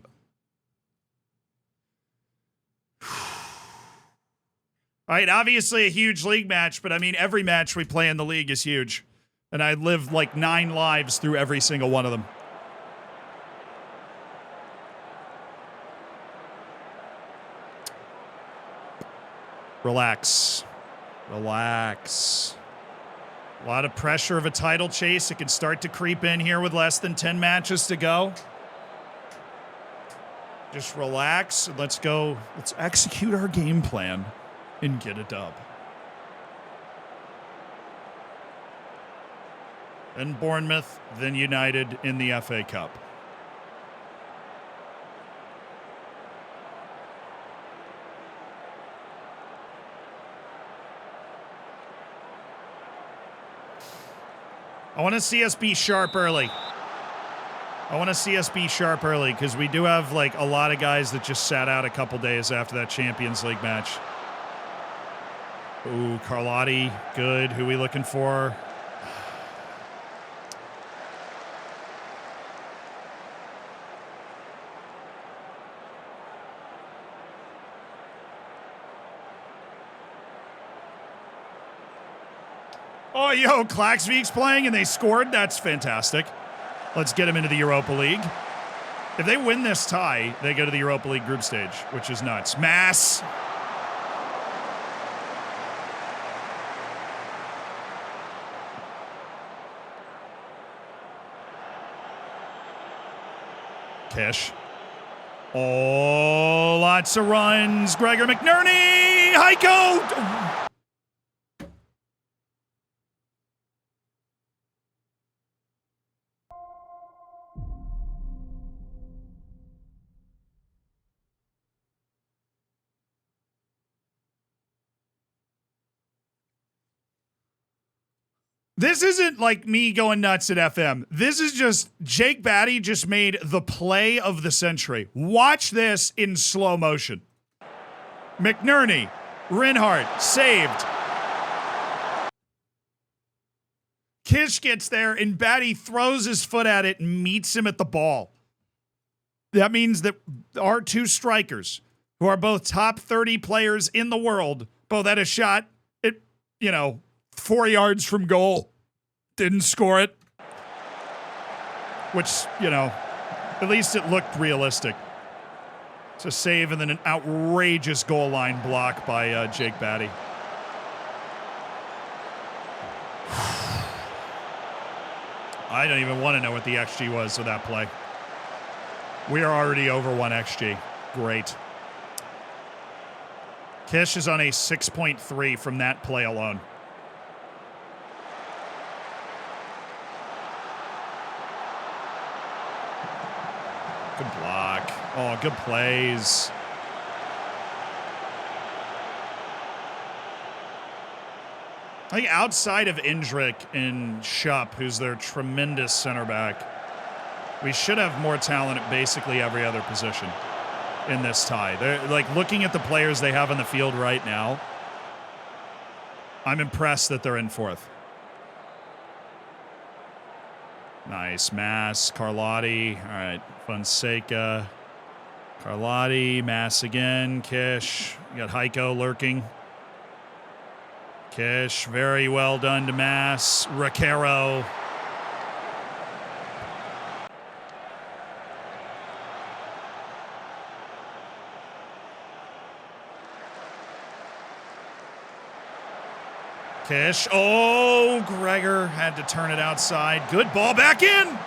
All right, obviously a huge league match, but I mean, every match we play in the league is huge. And I live like 9 lives through every single one of them. Relax. Relax. A lot of pressure of a title chase. It can start to creep in here with less than 10 matches to go. Just relax and let's go. Let's execute our game plan and get a dub. Then Bournemouth, then United in the FA Cup. I want to see us be sharp early. Because we do have like a lot of guys that just sat out a couple days after that Champions League match. Ooh, Carlotti, good. Who we looking for? Oh, yo, Klaxvik's playing and they scored? That's fantastic. Let's get them into the Europa League. If they win this tie, they go to the Europa League group stage, which is nuts. Mass. Kish. Oh, lots of runs. Gregor McNerney. Heiko. This isn't like me going nuts at FM. This is just Jake Batty just made the play of the century. Watch this in slow motion. McNerney, Reinhardt, saved. Kish gets there and Batty throws his foot at it and meets him at the ball. That means that our 2 strikers, who are both top 30 players in the world, both had a shot at, 4 yards from goal. Didn't score it. Which, at least it looked realistic. It's a save and then an outrageous goal line block by Jake Batty. I don't even want to know what the XG was of that play. We are already over 1 XG. Great. Kish is on a 6.3 from that play alone. Good block. Oh, good plays. I think outside of Indrik and Schupp, who's their tremendous center back, we should have more talent at basically every other position in this tie. They're like looking at the players they have on the field right now. I'm impressed that they're in 4th. Nice. Mass, Carlotti. All right. Fonseca. Carlotti, Mass again, Kish. You got Heiko lurking. Kish, very well done to Mass. Recaro. Kish. Oh, Gregor had to turn it outside. Good ball back in.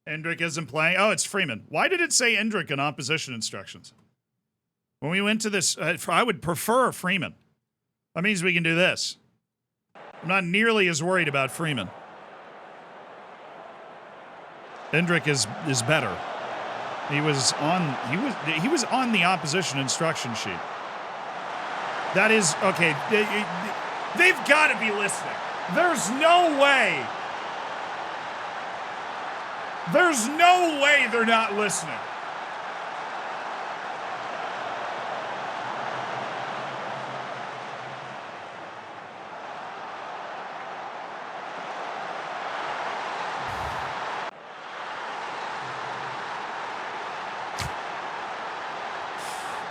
Endrick isn't playing. Oh, it's Freeman. Why did it say Endrick in opposition instructions? When we went to this, I would prefer Freeman. That means we can do this. I'm not nearly as worried about Freeman. Endrick is better. He was on the opposition instruction sheet. That is okay. They've got to be listening. There's no way. There's no way they're not listening.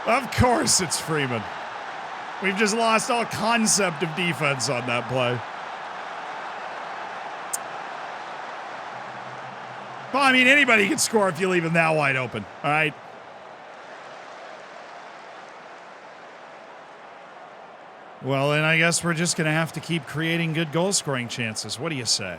Of course it's Freeman. We've just lost all concept of defense on that play. Well, I mean, anybody can score if you leave him that wide open, all right? Well, then I guess we're just going to have to keep creating good goal-scoring chances. What do you say?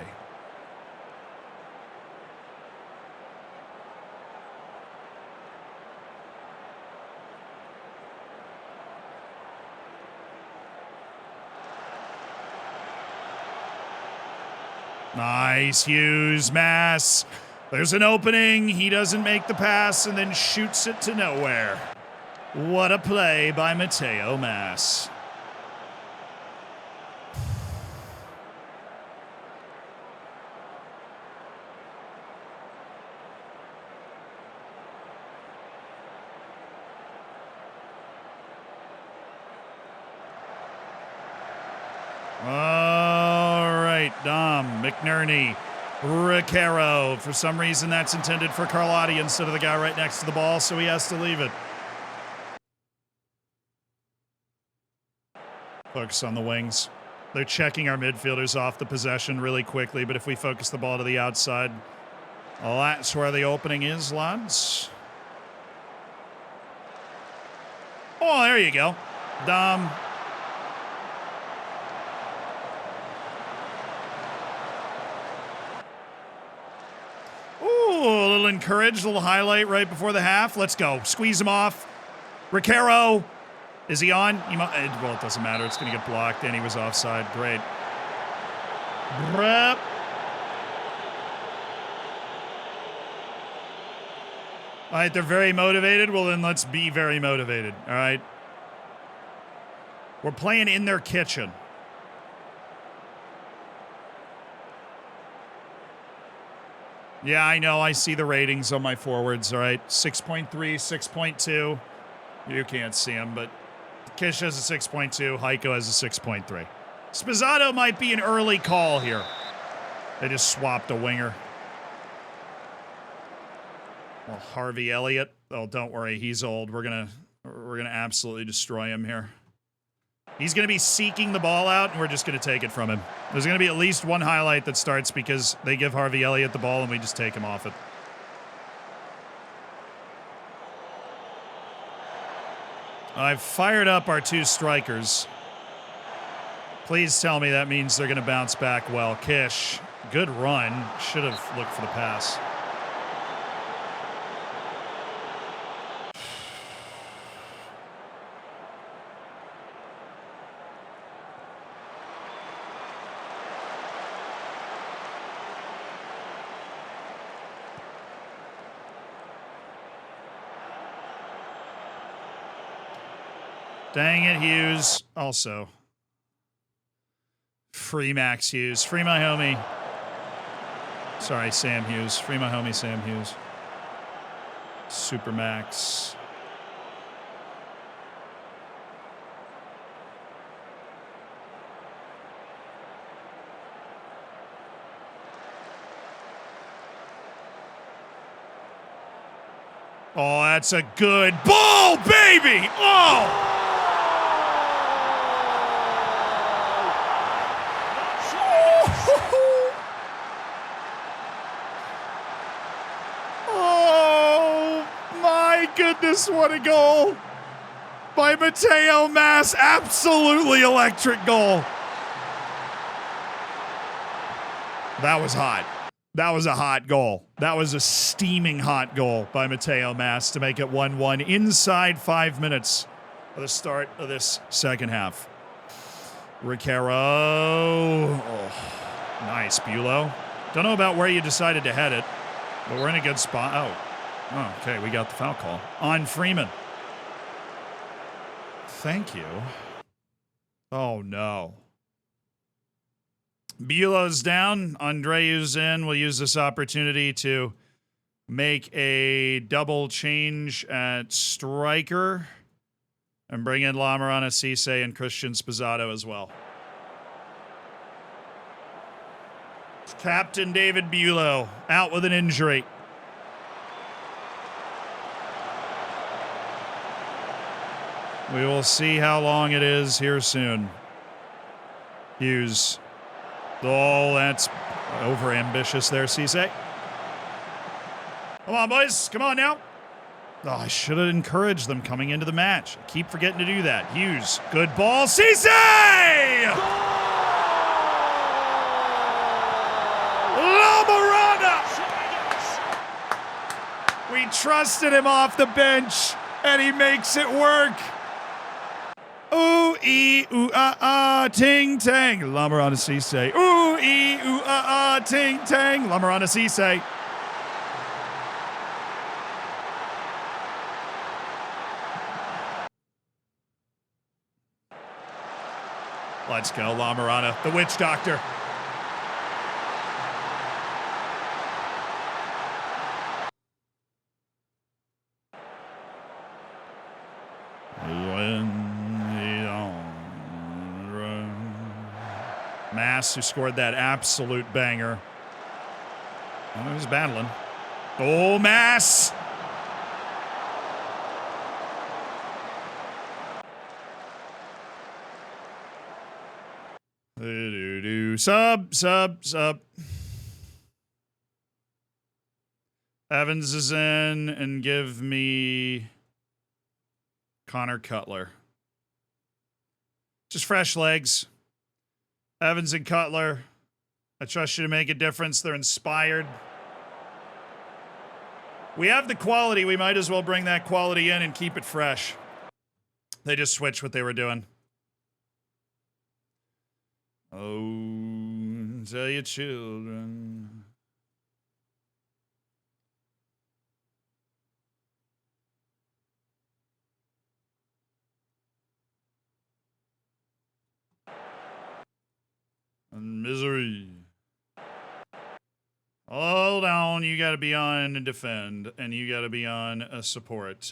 Nice, Hughes, Mass. There's an opening. He doesn't make the pass and then shoots it to nowhere. What a play by Mateo Mass. Dom, McNerney, Recaro. For some reason, that's intended for Carlotti instead of the guy right next to the ball, so he has to leave it. Focus on the wings. They're checking our midfielders off the possession really quickly, but if we focus the ball to the outside, well, that's where the opening is, lads. Oh, there you go. Dom. A little encouraged, a little highlight right before the half. Let's go. Squeeze him off. Recaro. Is he on? Well, it doesn't matter. It's going to get blocked, and he was offside. Great. Brep. All right, they're very motivated. Well, then let's be very motivated. All right. We're playing in their kitchen. Yeah, I know. I see the ratings on my forwards, all right? 6.3, 6.2. You can't see them, but Kish has a 6.2. Heiko has a 6.3. Spizzato might be an early call here. They just swapped a winger. Well, Harvey Elliott. Oh, don't worry. He's old. We're gonna absolutely destroy him here. He's going to be seeking the ball out, and we're just going to take it from him. There's going to be at least one highlight that starts because they give Harvey Elliott the ball, and we just take him off it. I've fired up our two strikers. Please tell me that means they're going to bounce back well. Kish, good run. Should have looked for the pass. Dang it, Hughes. Also, free Max Hughes. Free my homie. Sorry, Sam Hughes. Free my homie, Sam Hughes. Super Max. Oh, that's a good ball, baby! Oh! Oh, my goodness, what a goal by Mateo Mass. Absolutely electric goal. That was hot. That was a hot goal. That was a steaming hot goal by Mateo Mass to make it 1-1 inside 5 minutes of the start of this second half. Ricaro. Oh, nice, Bulow. Don't know about where you decided to head it, but we're in a good spot. Oh, okay, we got the foul call on Freeman. Thank you. Oh, no. Bulow's down. Andreu's in. We'll use this opportunity to make a double change at striker and bring in Lamarana Cisse and Christian Spizzato as well. Captain David Bulow out with an injury. We will see how long it is here soon. Hughes. Oh, that's over-ambitious there, Cisse. Come on, boys. Come on now. Oh, I should have encouraged them coming into the match. I keep forgetting to do that. Hughes. Good ball. Cisse! Lamarana! We trusted him off the bench, and he makes it work. Ooh, ee, ooh, ting, tang. Lamarana Cisse. Ooh, ee, ooh, ting, tang. Lamarana Cisse. Let's go, Lamarana, the witch doctor. Mass, who scored that absolute banger. Oh, he's battling. Oh, Mass! Sub. Evans is in, and give me Connor Cutler. Just fresh legs. Evans and Cutler. I trust you to make a difference. They're inspired. We have the quality. We might as well bring that quality in and keep it fresh. They just switched what they were doing. Oh, tell your children. And misery. Hold on, you gotta be on and defend, and you gotta be on a support.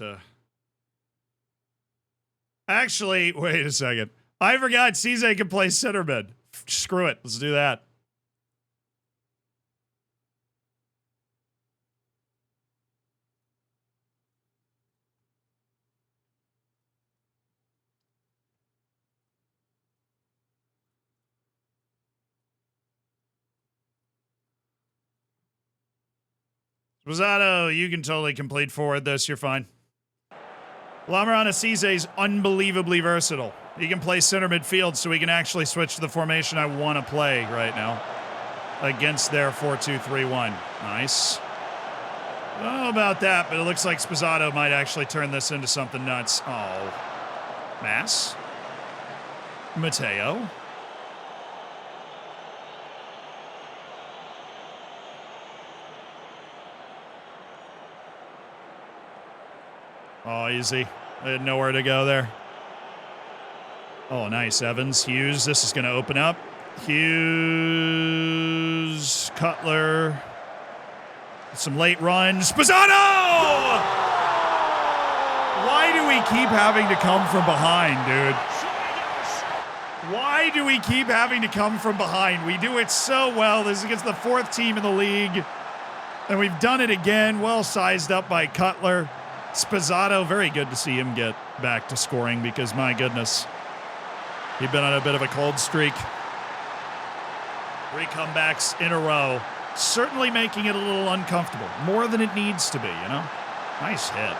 Actually, wait a second. I forgot Cisse can play center mid. Screw it. Let's do that. Spizzato, you can totally complete forward this. You're fine. Lamarana Cisse is unbelievably versatile. He can play center midfield, so he can actually switch to the formation I want to play right now against their 4-2-3-1. Nice. I don't know about that, but it looks like Spizzato might actually turn this into something nuts. Oh. Mass. Mateo. Oh, easy. I had nowhere to go there. Oh, nice. Evans, Hughes. This is going to open up. Hughes, Cutler. Some late runs. Spizzato! Why do we keep having to come from behind, dude? Why do we keep having to come from behind? We do it so well. This is against the 4th team in the league. And we've done it again. Well sized up by Cutler. Spazzato, very good to see him get back to scoring because, my goodness, he'd been on a bit of a cold streak. 3 comebacks in a row. Certainly making it a little uncomfortable. More than it needs to be, you know? Nice hit.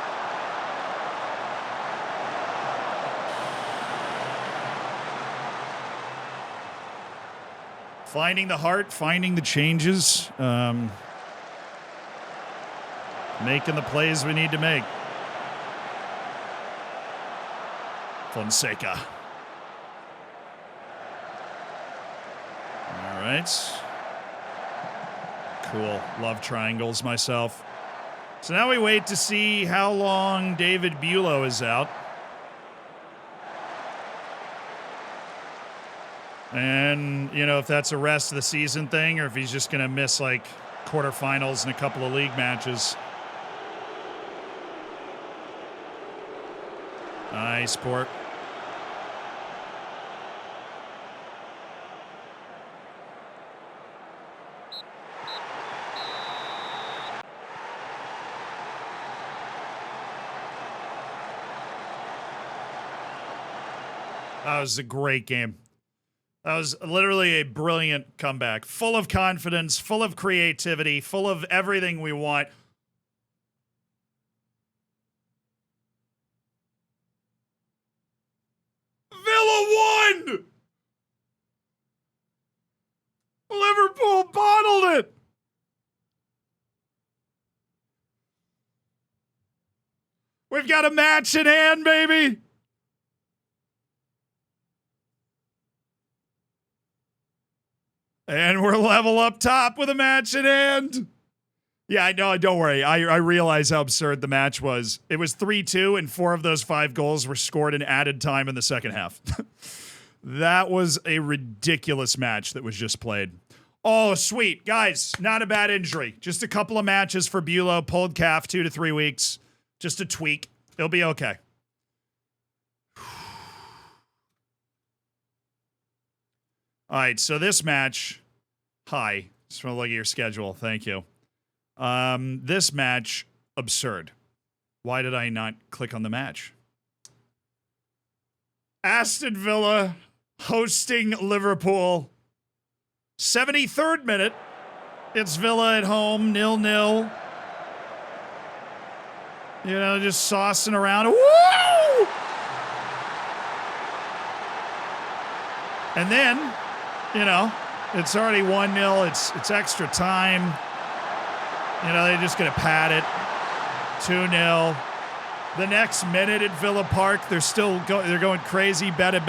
Finding the heart, finding the changes, making the plays we need to make. Fonseca. All right. Cool. Love triangles myself. So now we wait to see how long David Bulow is out. And, you know, if that's a rest of the season thing or if he's just going to miss, like, quarterfinals and a couple of league matches. Nice port. That was a great game. That was literally a brilliant comeback. Full of confidence, full of creativity, full of everything we want. Villa won! Liverpool bottled it! We've got a match in hand, baby! And we're level up top with a match in hand. Yeah, I know. Don't worry. I realize how absurd the match was. It was 3-2, and 4 of those 5 goals were scored in added time in the second half. That was a ridiculous match that was just played. Oh, sweet. Guys, not a bad injury. Just a couple of matches for Bulow. Pulled calf, 2 to 3 weeks. Just a tweak. It'll be okay. All right, so this match, hi, just want to look at your schedule. Thank you. This match, absurd. Why did I not click on the match? Aston Villa hosting Liverpool. 73rd minute. It's Villa at home, 0-0. You know, just saucing around. Woo! And then, you know, it's already 1-0. It's extra time. You know, they're just going to pad it. 2-0. The next minute at Villa Park, they're going crazy. Bate.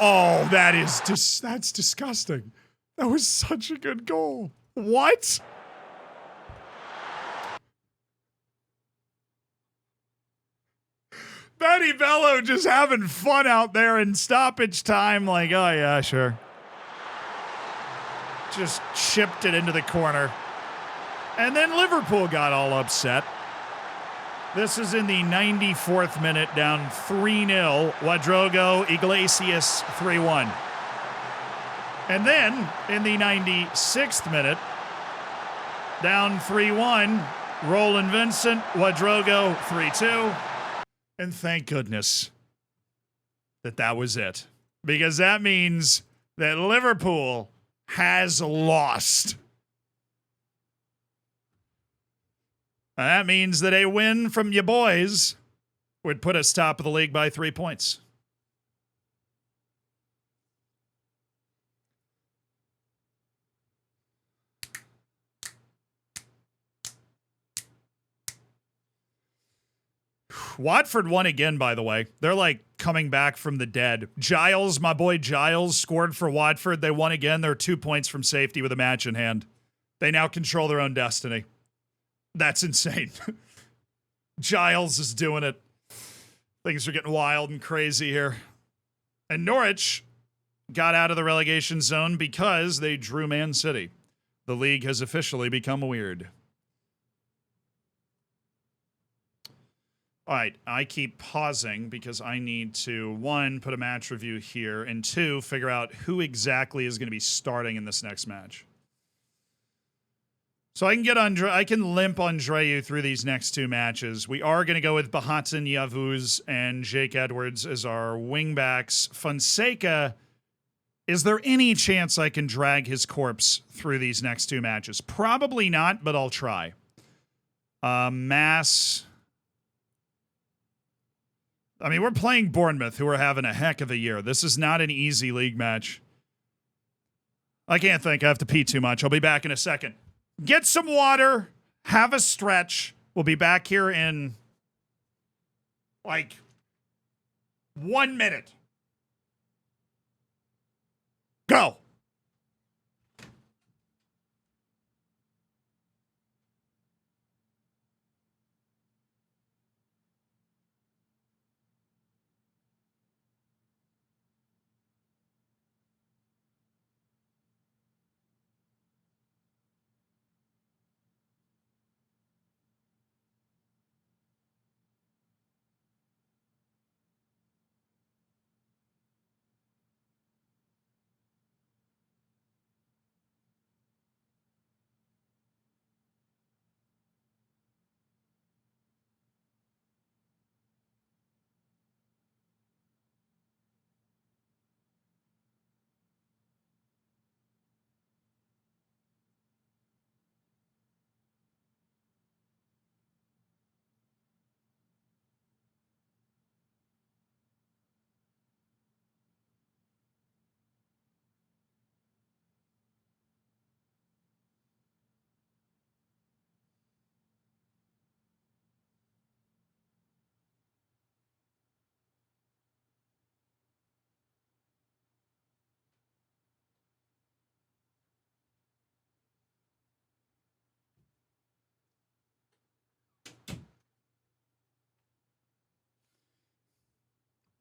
Oh, that's disgusting. That was such a good goal. What? Bate just having fun out there in stoppage time. Like, oh yeah, sure. Just chipped it into the corner. And then Liverpool got all upset. This is in the 94th minute, down 3-0. Ouedraogo, Iglesias, 3-1. And then, in the 96th minute, down 3-1, Roland Vincent, Ouedraogo, 3-2. And thank goodness that was it. Because that means that Liverpool has lost. And that means that a win from you boys would put us top of the league by 3 points. Watford won again, by the way. They're like coming back from the dead. Giles, my boy Giles, scored for Watford. They won again. They're 2 points from safety with a match in hand. They now control their own destiny. That's insane. Giles is doing it. Things are getting wild and crazy here. And Norwich got out of the relegation zone because they drew Man City. The league has officially become weird. All right, I keep pausing because I need to, 1, put a match review here, and 2, figure out who exactly is going to be starting in this next match. So I can get I can limp Andreu through these next two matches. We are going to go with Bahatin Yavuz and Jake Edwards as our wingbacks. Fonseca, is there any chance I can drag his corpse through these next two matches? Probably not, but I'll try. Mass. I mean, we're playing Bournemouth, who are having a heck of a year. This is not an easy league match. I can't think. I have to pee too much. I'll be back in a second. Get some water. Have a stretch. We'll be back here in, like, 1 minute. Go.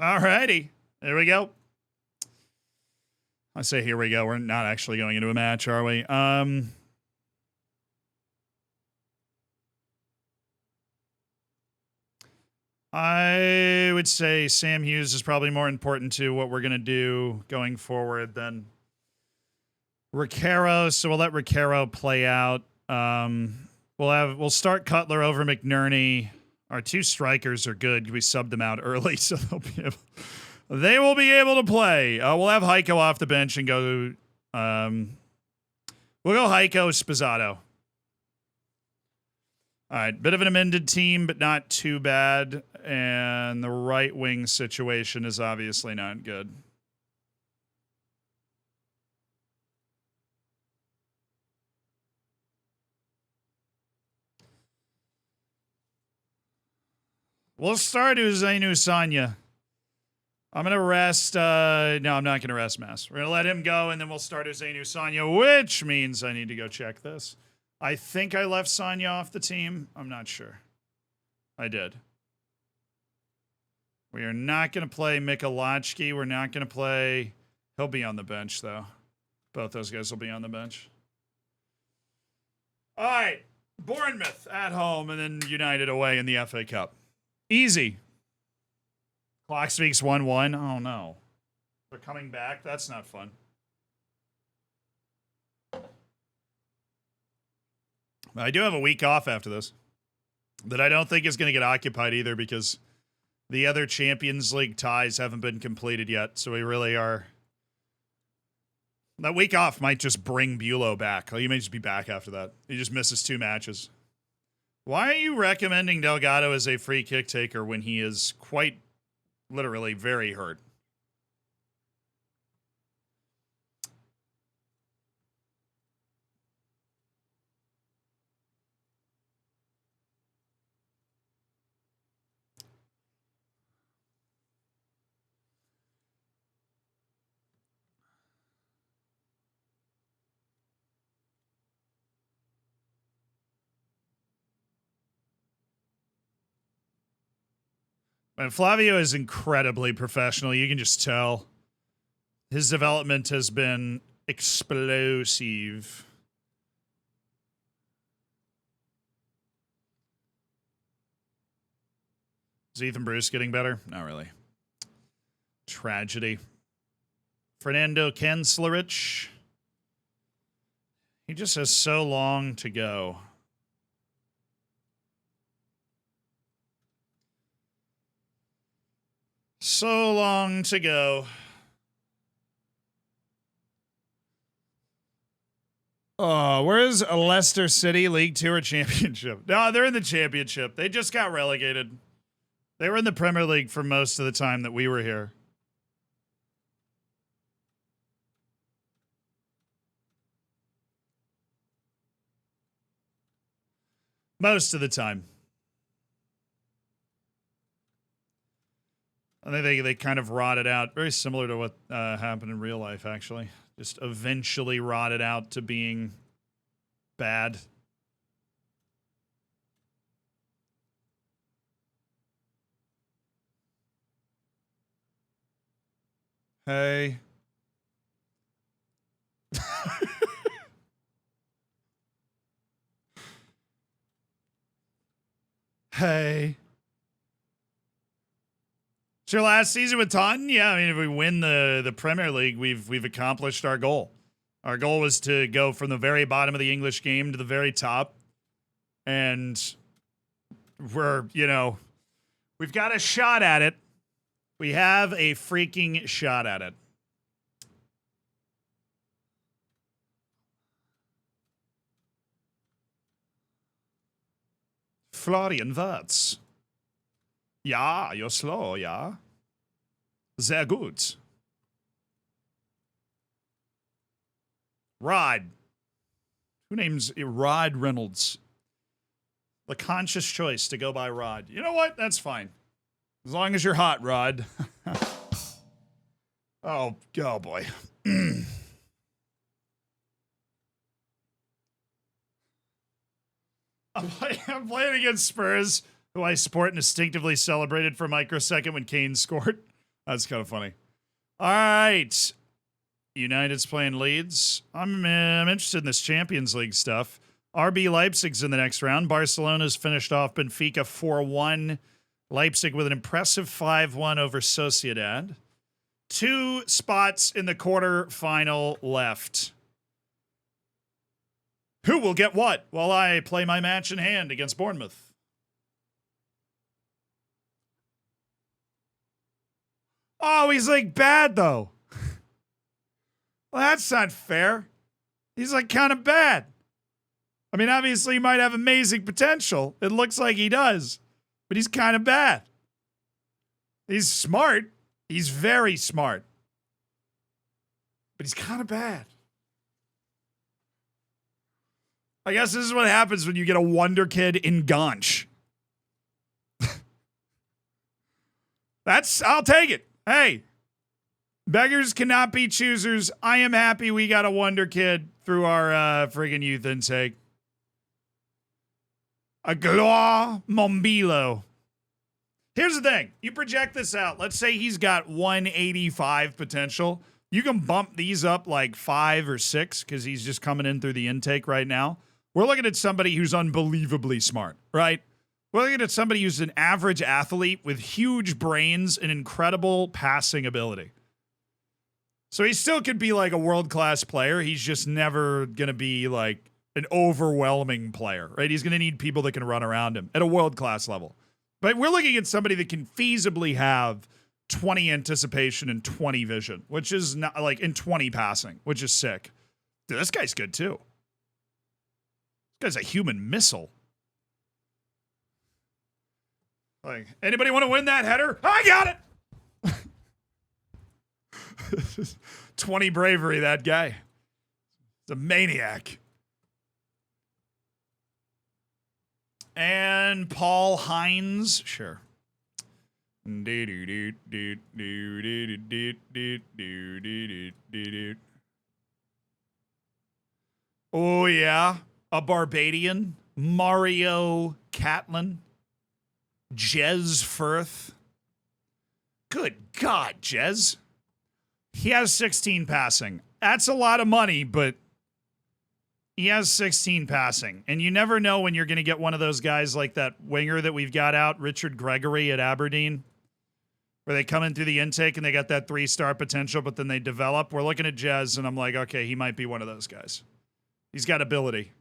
Alrighty. There we go. I say here we go. We're not actually going into a match, are we? I would say Sam Hughes is probably more important to what we're going to do going forward than Riquero, so we'll let Riquero play out. We'll start Cutler over McNerney. Our two strikers are good. We subbed them out early, so they will be able to play. We'll have Heiko off the bench and go. We'll go Heiko Spizzato. All right, bit of an amended team, but not too bad. And the right wing situation is obviously not good. We'll start Uzenu Sanya. I'm going to rest. No, I'm not going to rest Mass. We're going to let him go, and then we'll start Uzenu Sanya, which means I need to go check this. I think I left Sanya off the team. I'm not sure. I did. We are not going to play Mikolajki. We're not going to play... He'll be on the bench, though. Both those guys will be on the bench. All right. Bournemouth at home, and then United away in the FA Cup. Easy. Clock speaks 1-1. Oh, no. They're coming back? That's not fun. I do have a week off after this that I don't think is going to get occupied either because the other Champions League ties haven't been completed yet. So we really are... That week off might just bring Bulow back. He may just be back after that. He just misses 2 matches. Why are you recommending Delgado as a free kick taker when he is quite literally very hurt? And Flavio is incredibly professional. You can just tell. His development has been explosive. Is Ethan Bruce getting better? Not really. Tragedy. Fernando Kenslerich. He just has so long to go. So long to go. Oh, where's Leicester City, League 2 or Championship? No, they're in the Championship. They just got relegated. They were in the Premier League for most of the time that we were here. Most of the time. I think they kind of rotted out. Very similar to what happened in real life, actually. Just eventually rotted out to being bad. Hey. Hey. It's your last season with Taunton? Yeah, I mean, if we win the Premier League, we've accomplished our goal. Our goal was to go from the very bottom of the English game to the very top. And we're, we've got a shot at it. We have a freaking shot at it. Florian Wirtz. Ja, you're slow, ja. Sehr gut. Rod. Who names Rod Reynolds? The conscious choice to go by Rod. You know what? That's fine. As long as you're hot, Rod. Oh boy. I'm playing against Spurs, who I support and instinctively celebrated for a microsecond when Kane scored. That's kind of funny. All right. United's playing Leeds. I'm interested in this Champions League stuff. RB Leipzig's in the next round. Barcelona's finished off Benfica 4-1. Leipzig with an impressive 5-1 over Sociedad. 2 spots in the quarterfinal left. Who will get what while I play my match in hand against Bournemouth? Oh, he's like bad though. Well, that's not fair. He's like kind of bad. I mean, obviously he might have amazing potential. It looks like he does, but he's kind of bad. He's smart. He's very smart. But he's kind of bad. I guess this is what happens when you get a wonder kid in Ganch. I'll take it. Hey, beggars cannot be choosers. I am happy we got a wonder kid through our friggin' youth intake. A Gloire Mombilo. Here's the thing. You project this out. Let's say he's got 185 potential. You can bump these up like 5 or 6 because he's just coming in through the intake right now. We're looking at somebody who's unbelievably smart, right? We're looking at somebody who's an average athlete with huge brains and incredible passing ability. So he still could be like a world-class player. He's just never going to be like an overwhelming player, right? He's going to need people that can run around him at a world-class level. But we're looking at somebody that can feasibly have 20 anticipation and 20 vision, which is not like in 20 passing, which is sick. Dude, this guy's good too. This guy's a human missile. Like, anybody want to win that header? I got it. 20 bravery, that guy. He's a maniac. And Paul Hines, sure. Oh, yeah. A Barbadian. Mario Catlin. Jez Firth. Good God, Jez. He has 16 passing. That's a lot of money, but he has 16 passing. And you never know when you're going to get one of those guys like that winger that we've got out, Richard Gregory at Aberdeen, where they come in through the intake and they got that 3-star potential, but then they develop. We're looking at Jez, and I'm like, okay, he might be one of those guys. He's got ability.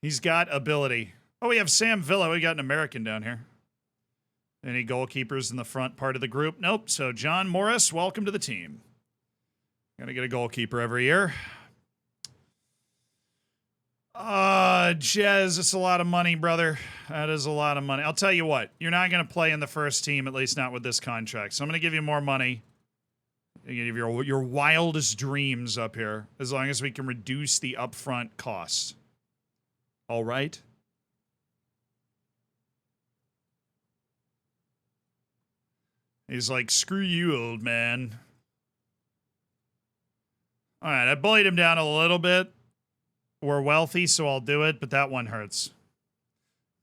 He's got ability. Oh, we have Sam Villa. We got an American down here. Any goalkeepers in the front part of the group? Nope. So John Morris, welcome to the team. Gotta get a goalkeeper every year. Jez, it's a lot of money, brother. That is a lot of money. I'll tell you what. You're not going to play in the first team, at least not with this contract. So I'm going to give you more money. I'm going to give you your wildest dreams up here, as long as we can reduce the upfront cost. All right? He's like, screw you, old man. All right, I bullied him down a little bit. We're wealthy, so I'll do it, but that one hurts.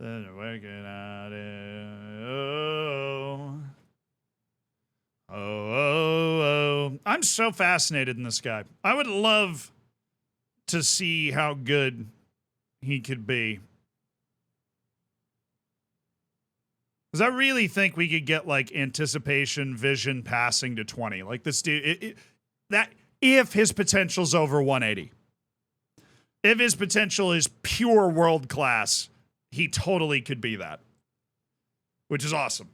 Oh. I'm so fascinated in this guy. I would love to see how good he could be. Because I really think we could get, like, anticipation, vision, passing to 20. Like, this dude, that if his potential's over 180. If his potential is pure world class, he totally could be that, which is awesome.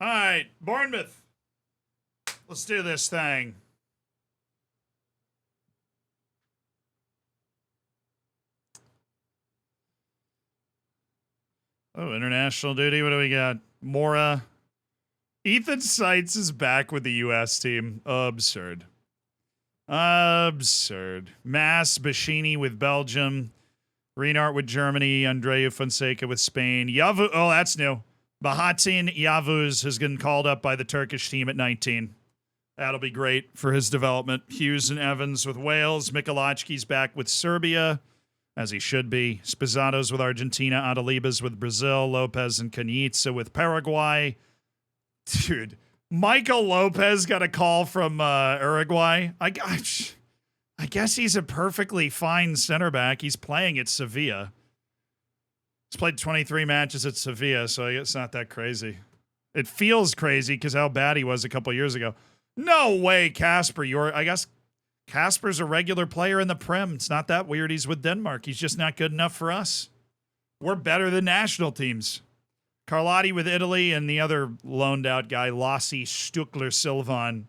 All right, Bournemouth. Let's do this thing. Oh, international duty. What do we got? Mora. Ethan Seitz is back with the U.S. team. Absurd. Absurd. Mass Bashini with Belgium. Reinhardt with Germany. Andreu Fonseca with Spain. Yavu. Oh, that's new. Bahatin Yavuz has been called up by the Turkish team at 19. That'll be great for his development. Hughes and Evans with Wales. Mikulacki's back with Serbia, as he should be. Spizzatos with Argentina. Adalibas with Brazil. Lopez and Canizza with Paraguay. Dude, Michael Lopez got a call from Uruguay. I guess he's a perfectly fine center back. He's playing at Sevilla. He's played 23 matches at Sevilla, so I guess it's not that crazy. It feels crazy because how bad he was a couple years ago. No way, Casper. I guess Casper's a regular player in the Prem. It's not that weird he's with Denmark. He's just not good enough for us. We're better than national teams. Carlotti with Italy and the other loaned out guy, Lassi Stuckler Silvan,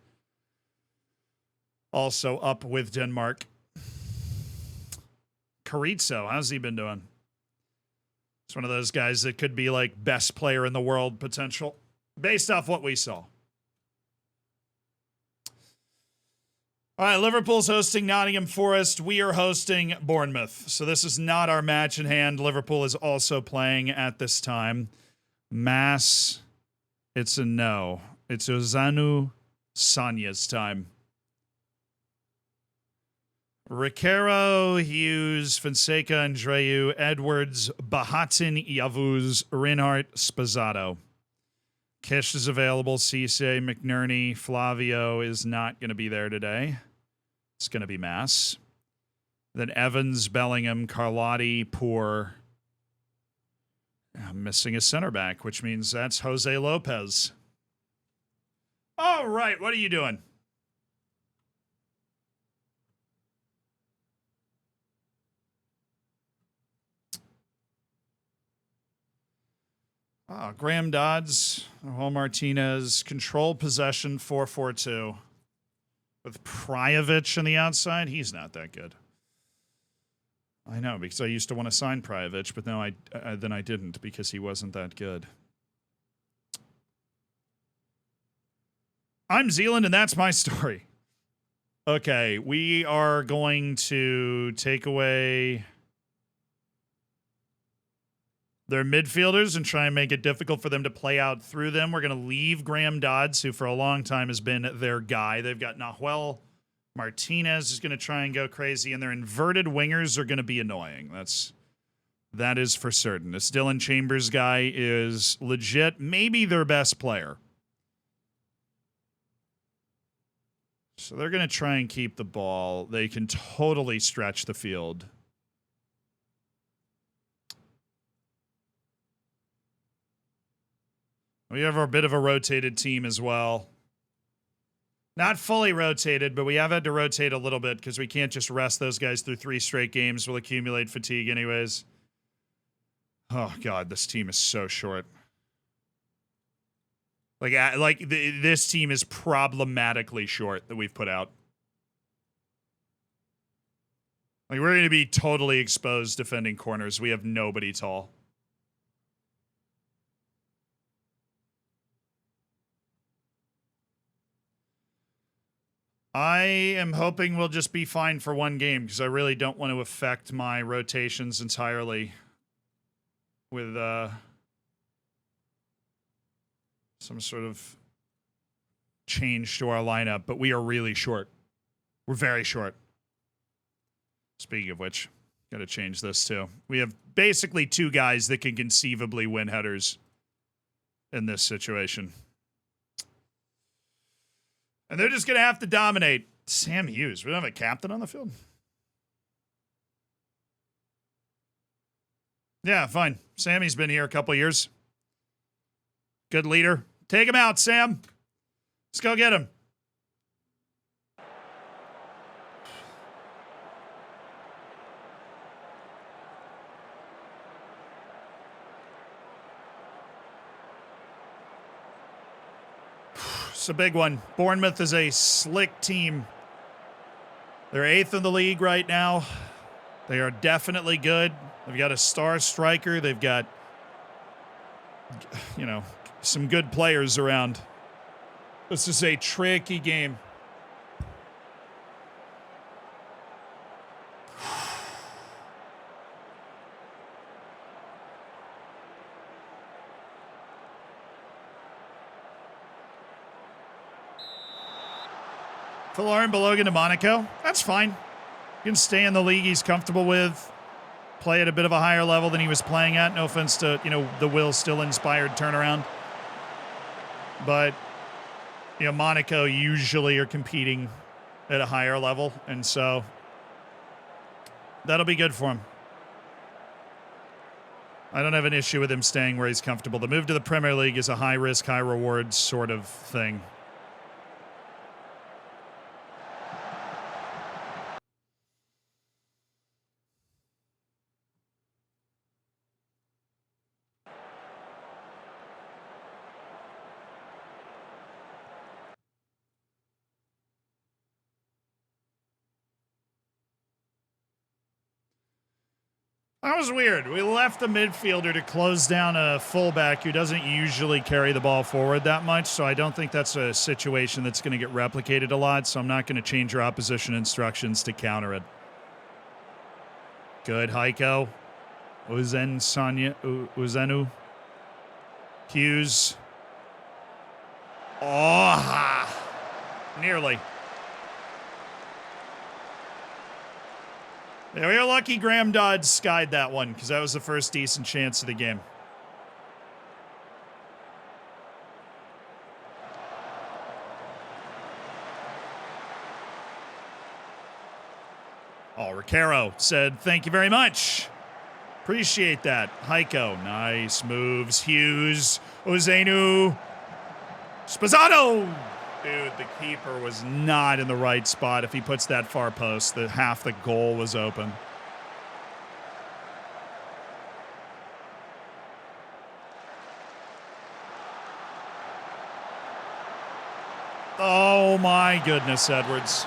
also up with Denmark. Carrizo, how's he been doing? It's one of those guys that could be like best player in the world potential based off what we saw. All right, Liverpool's hosting Nottingham Forest. We are hosting Bournemouth. So this is not our match in hand. Liverpool is also playing at this time. Mass, it's a no. It's Ozanu Sanya's time. Ricaro, Hughes, Fonseca, Andreu, Edwards, Bahatin, Yavuz, Reinhardt, Spazzato. Kish is available. Cisse, McNerney, Flavio is not going to be there today. It's going to be Mass. Then Evans, Bellingham, Carlotti, Poor. I'm missing a center back, which means that's Jose Lopez. All right, what are you doing? Graham Dodds, Juan Martinez, control possession 4-4-2. With Priovic on the outside, he's not that good. I know, because I used to want to sign Priovic, but no, then I didn't because he wasn't that good. I'm Zealand, and that's my story. Okay, we are going to take away their midfielders and try and make it difficult for them to play out through them. We're going to leave Graham Dodds, who for a long time has been their guy. They've got Nahuel Martinez is going to try and go crazy, and their inverted wingers are going to be annoying. That is for certain. This Dylan Chambers guy is legit, maybe their best player. So they're going to try and keep the ball. They can totally stretch the field. We have a bit of a rotated team as well. Not fully rotated, but we have had to rotate a little bit because we can't just rest those guys through 3 straight games. We'll accumulate fatigue anyways. Oh, God, this team is so short. This team is problematically short that we've put out. Like, we're going to be totally exposed defending corners. We have nobody tall. I am hoping we'll just be fine for one game because I really don't want to affect my rotations entirely with some sort of change to our lineup, but we are really short. We're very short. Speaking of which, got to change this too. We have basically 2 guys that can conceivably win headers in this situation. And they're just going to have to dominate. Sam Hughes. We don't have a captain on the field? Yeah, fine. Sammy's been here a couple years. Good leader. Take him out, Sam. Let's go get him. It's a big one. Bournemouth is a slick team. They're 8th in the league right now. They are definitely good. They've got a star striker. They've got, some good players around. This is a tricky game. Falarin Balogun to Monaco. That's fine. He can stay in the league he's comfortable with. Play at a bit of a higher level than he was playing at. No offense to, the Will still inspired turnaround. But, Monaco usually are competing at a higher level. And so that'll be good for him. I don't have an issue with him staying where he's comfortable. The move to the Premier League is a high risk, high reward sort of thing. That was weird. We left the midfielder to close down a fullback who doesn't usually carry the ball forward that much, so I don't think that's a situation that's going to get replicated a lot, so I'm not going to change our opposition instructions to counter it. Good, Heiko. Uzenu. Hughes. Oh, nearly. Yeah, we were lucky Graham Dodds skied that one because that was the first decent chance of the game. Oh, Ricaro said, thank you very much. Appreciate that. Heiko, nice moves. Hughes, Ozenu, Spazzato. Dude, the keeper was not in the right spot. If he puts that far post, half the goal was open. Oh my goodness, Edwards.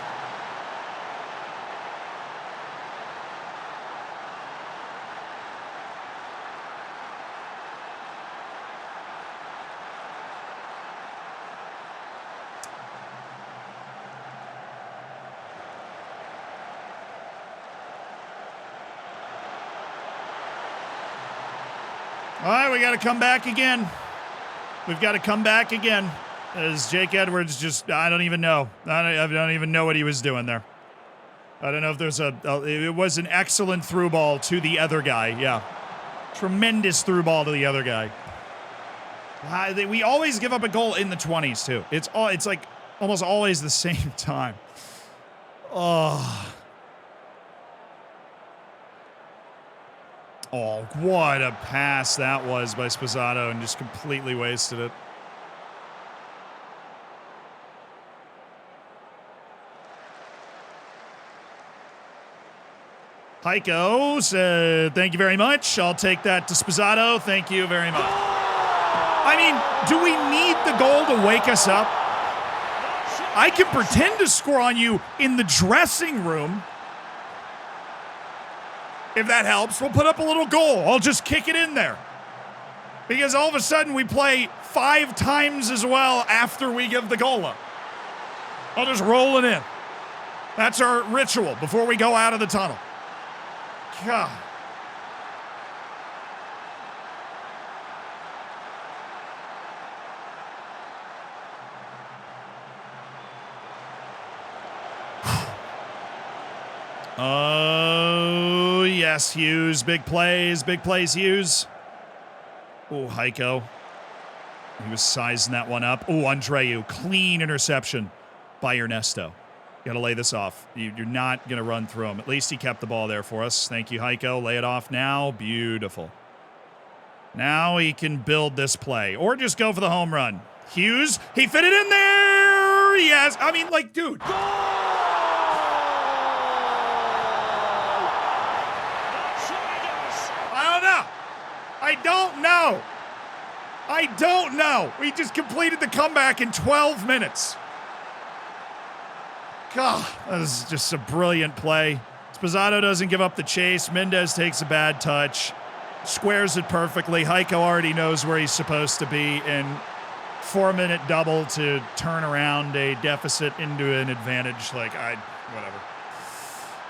All right, we got to come back again. We've got to come back again. As Jake Edwards just, I don't even know. I don't even know what he was doing there. I don't know if there's it was an excellent through ball to the other guy. Yeah. Tremendous through ball to the other guy. We always give up a goal in the 20s, too. It's like almost always the same time. Oh. Oh, what a pass that was by Sposato, and just completely wasted it. Heiko said, thank you very much. I'll take that to Sposato. Thank you very much. I mean, do we need the goal to wake us up? I can pretend to score on you in the dressing room. If that helps, we'll put up a little goal. I'll just kick it in there. Because all of a sudden we play 5 times as well after we give the goal up. I'll just roll it in. That's our ritual before we go out of the tunnel. God. Oh, yes, Hughes. Big plays, Hughes. Oh, Heiko. He was sizing that one up. Oh, Andreu. Clean interception by Ernesto. Got to lay this off. You're not going to run through him. At least he kept the ball there for us. Thank you, Heiko. Lay it off now. Beautiful. Now he can build this play. Or just go for the home run. Hughes, he fit it in there! Yes. I mean, like, dude. Goal! I don't know. We just completed the comeback in 12 minutes. God, that is just a brilliant play. Sposato doesn't give up the chase. Mendez takes a bad touch. Squares it perfectly. Heiko already knows where he's supposed to be. And 4-minute double to turn around a deficit into an advantage. Whatever.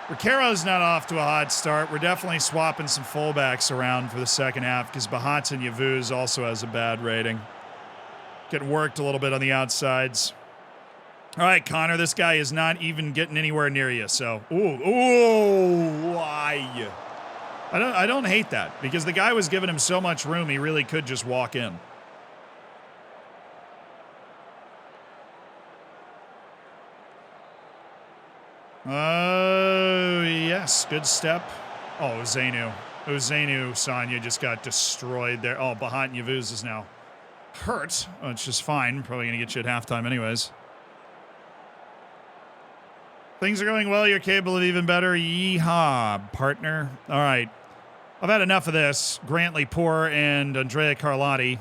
Ricaro's not off to a hot start. We're definitely swapping some fullbacks around for the second half because Bate and Yavuz also has a bad rating. Getting worked a little bit on the outsides. All right, Connor, this guy is not even getting anywhere near you, so. Why? I don't hate that because the guy was giving him so much room he really could just walk in. Yes, good step. Oh, Zainu. Sanya just got destroyed there. Oh, Bahat Yavuz is now hurt, which is fine. Probably going to get you at halftime anyways. Things are going well. You're capable of even better. Yeehaw, partner. All right. I've had enough of this. Grantley Poor and Andrea Carlotti.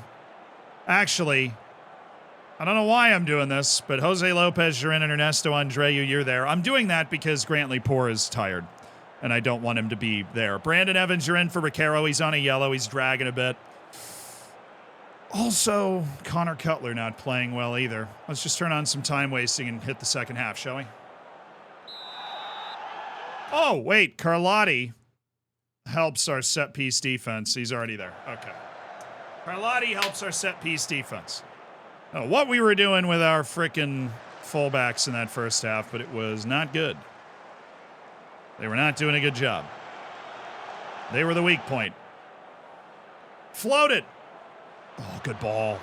Actually, I don't know why I'm doing this, but Jose Lopez, Jirin, and Ernesto Andreu, you're there. I'm doing that because Grantley Poor is tired, and I don't want him to be there. Brandon Evans, you're in for Ricaro. He's on a yellow. He's dragging a bit. Also, Connor Cutler not playing well either. Let's just turn on some time wasting and hit the second half, shall we? Oh, wait. Carlotti helps our set-piece defense. He's already there. Okay. Carlotti helps our set-piece defense. What we were doing with our frickin' fullbacks in that first half, but it was not good. They were not doing a good job. They were the weak point. Floated. Oh, good ball.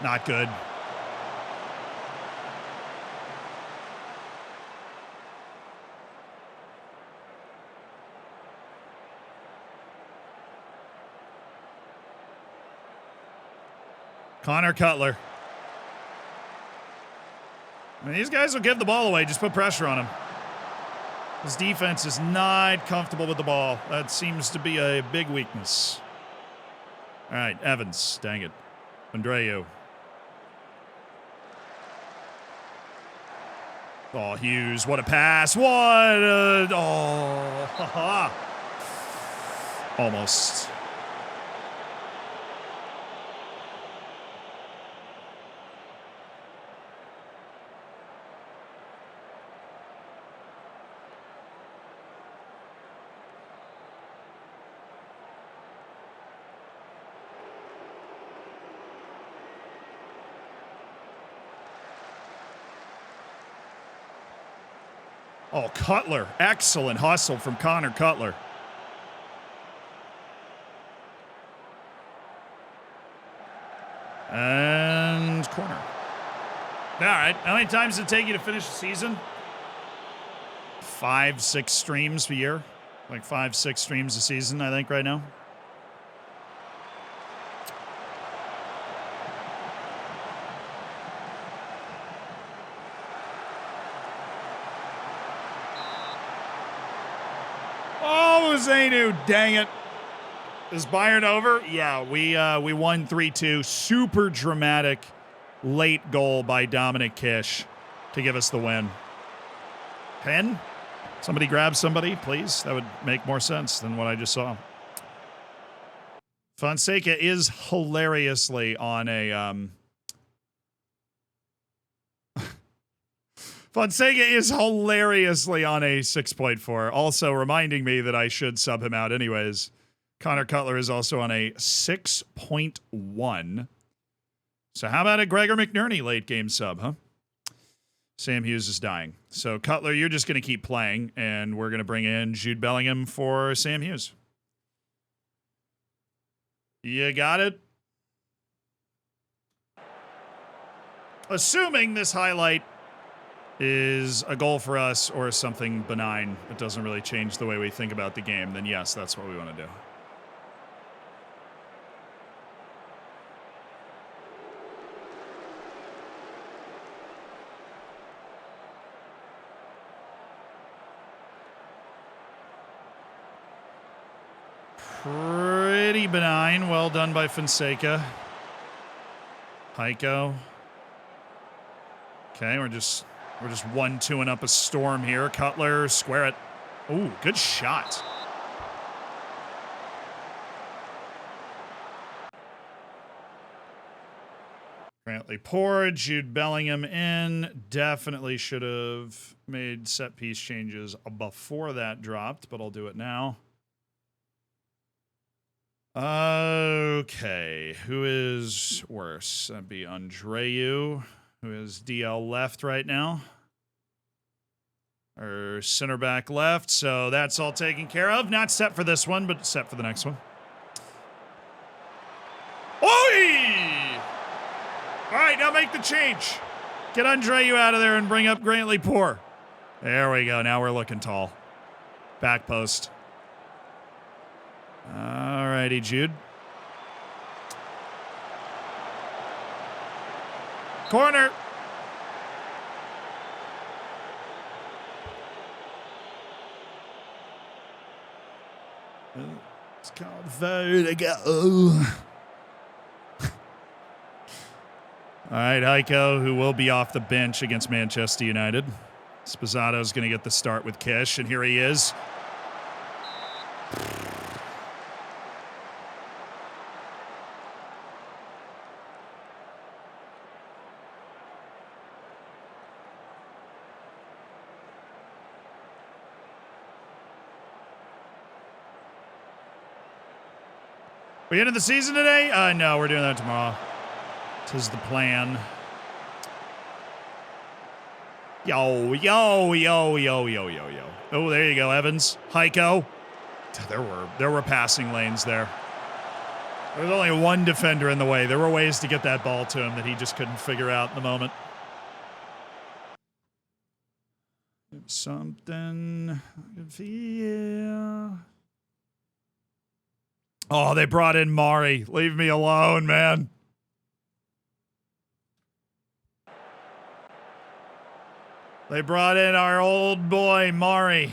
Not good. Connor Cutler. I mean, these guys will give the ball away. Just put pressure on him. His defense is not comfortable with the ball. That seems to be a big weakness. All right, Evans. Dang it. Andreu. Oh, Hughes. What a pass. What a... Oh. Almost. Oh, Cutler. Excellent hustle from Connor Cutler. And corner. All right. How many times did it take you to finish the season? 5, 6 streams a year. Like 5, 6 streams a season, I think, right now. Oh, Zainu, dang it. Is Bayern over? Yeah, we won 3-2. Super dramatic late goal by Dominic Kish to give us the win. Pen? Somebody grab somebody, please. That would make more sense than what I just saw. Fonseca is hilariously on a Fonseca is hilariously on a 6.4. Also reminding me that I should sub him out anyways. Connor Cutler is also on a 6.1. So how about a Gregor McNerney late game sub, huh? Sam Hughes is dying. So Cutler, you're just going to keep playing, and we're going to bring in Jude Bellingham for Sam Hughes. You got it? Assuming this highlight is a goal for us or something benign, it doesn't really change the way we think about the game, then yes, that's what we want to do. Pretty benign. Well done by Fonseca. Heiko. Okay, we're just 1-2ing up a storm here. Cutler, square it. Ooh, good shot. Brantley poor. Jude Bellingham in. Definitely should have made set piece changes before that dropped, but I'll do it now. Okay, who is worse? That'd be Andreu, who is DL left right now. Or center back left, so that's all taken care of. Not set for this one, but set for the next one. Oi! All right, now make the change. Get Andreu out of there and bring up Brantley Poor. There we go, now we're looking tall. Back post. All righty, Jude. Corner. It's called Vertigo. All right, Heiko, who will be off the bench against Manchester United. Sposado's going to get the start with Kish, and here he is. We ended the season today? No, we're doing that tomorrow. 'Tis the plan. Yo, yo, yo, yo, yo, yo, yo. Oh, there you go, Evans. Heiko. There were passing lanes there. There was only one defender in the way. There were ways to get that ball to him that he just couldn't figure out in the moment. Something. Yeah. Oh, they brought in Mari. Leave me alone, man. They brought in our old boy, Mari.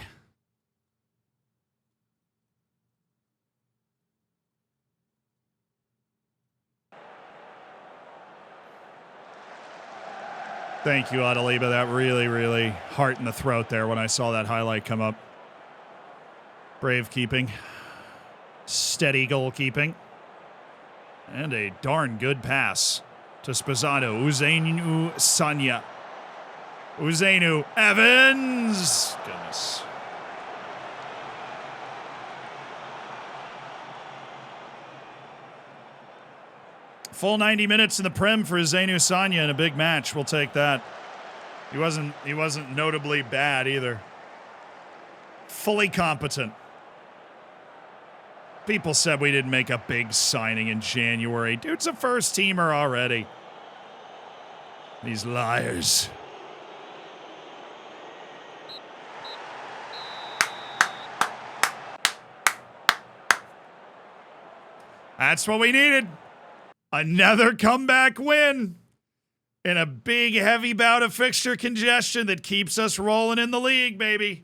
Thank you, Adaliba. That really heart in the throat there when I saw that highlight come up. Brave keeping. Steady goalkeeping. And a darn good pass to Sposato. Uzainu Sanya. Uzainu Evans. Goodness. Full 90 minutes in the Prem for Uzainu Sanya in a big match. We'll take that. He wasn't notably bad either. fully competent. People said we didn't make a big signing in January. Dude's a first teamer already. These liars. That's what we needed. Another comeback win in a big, heavy bout of fixture congestion that keeps us rolling in the league, baby.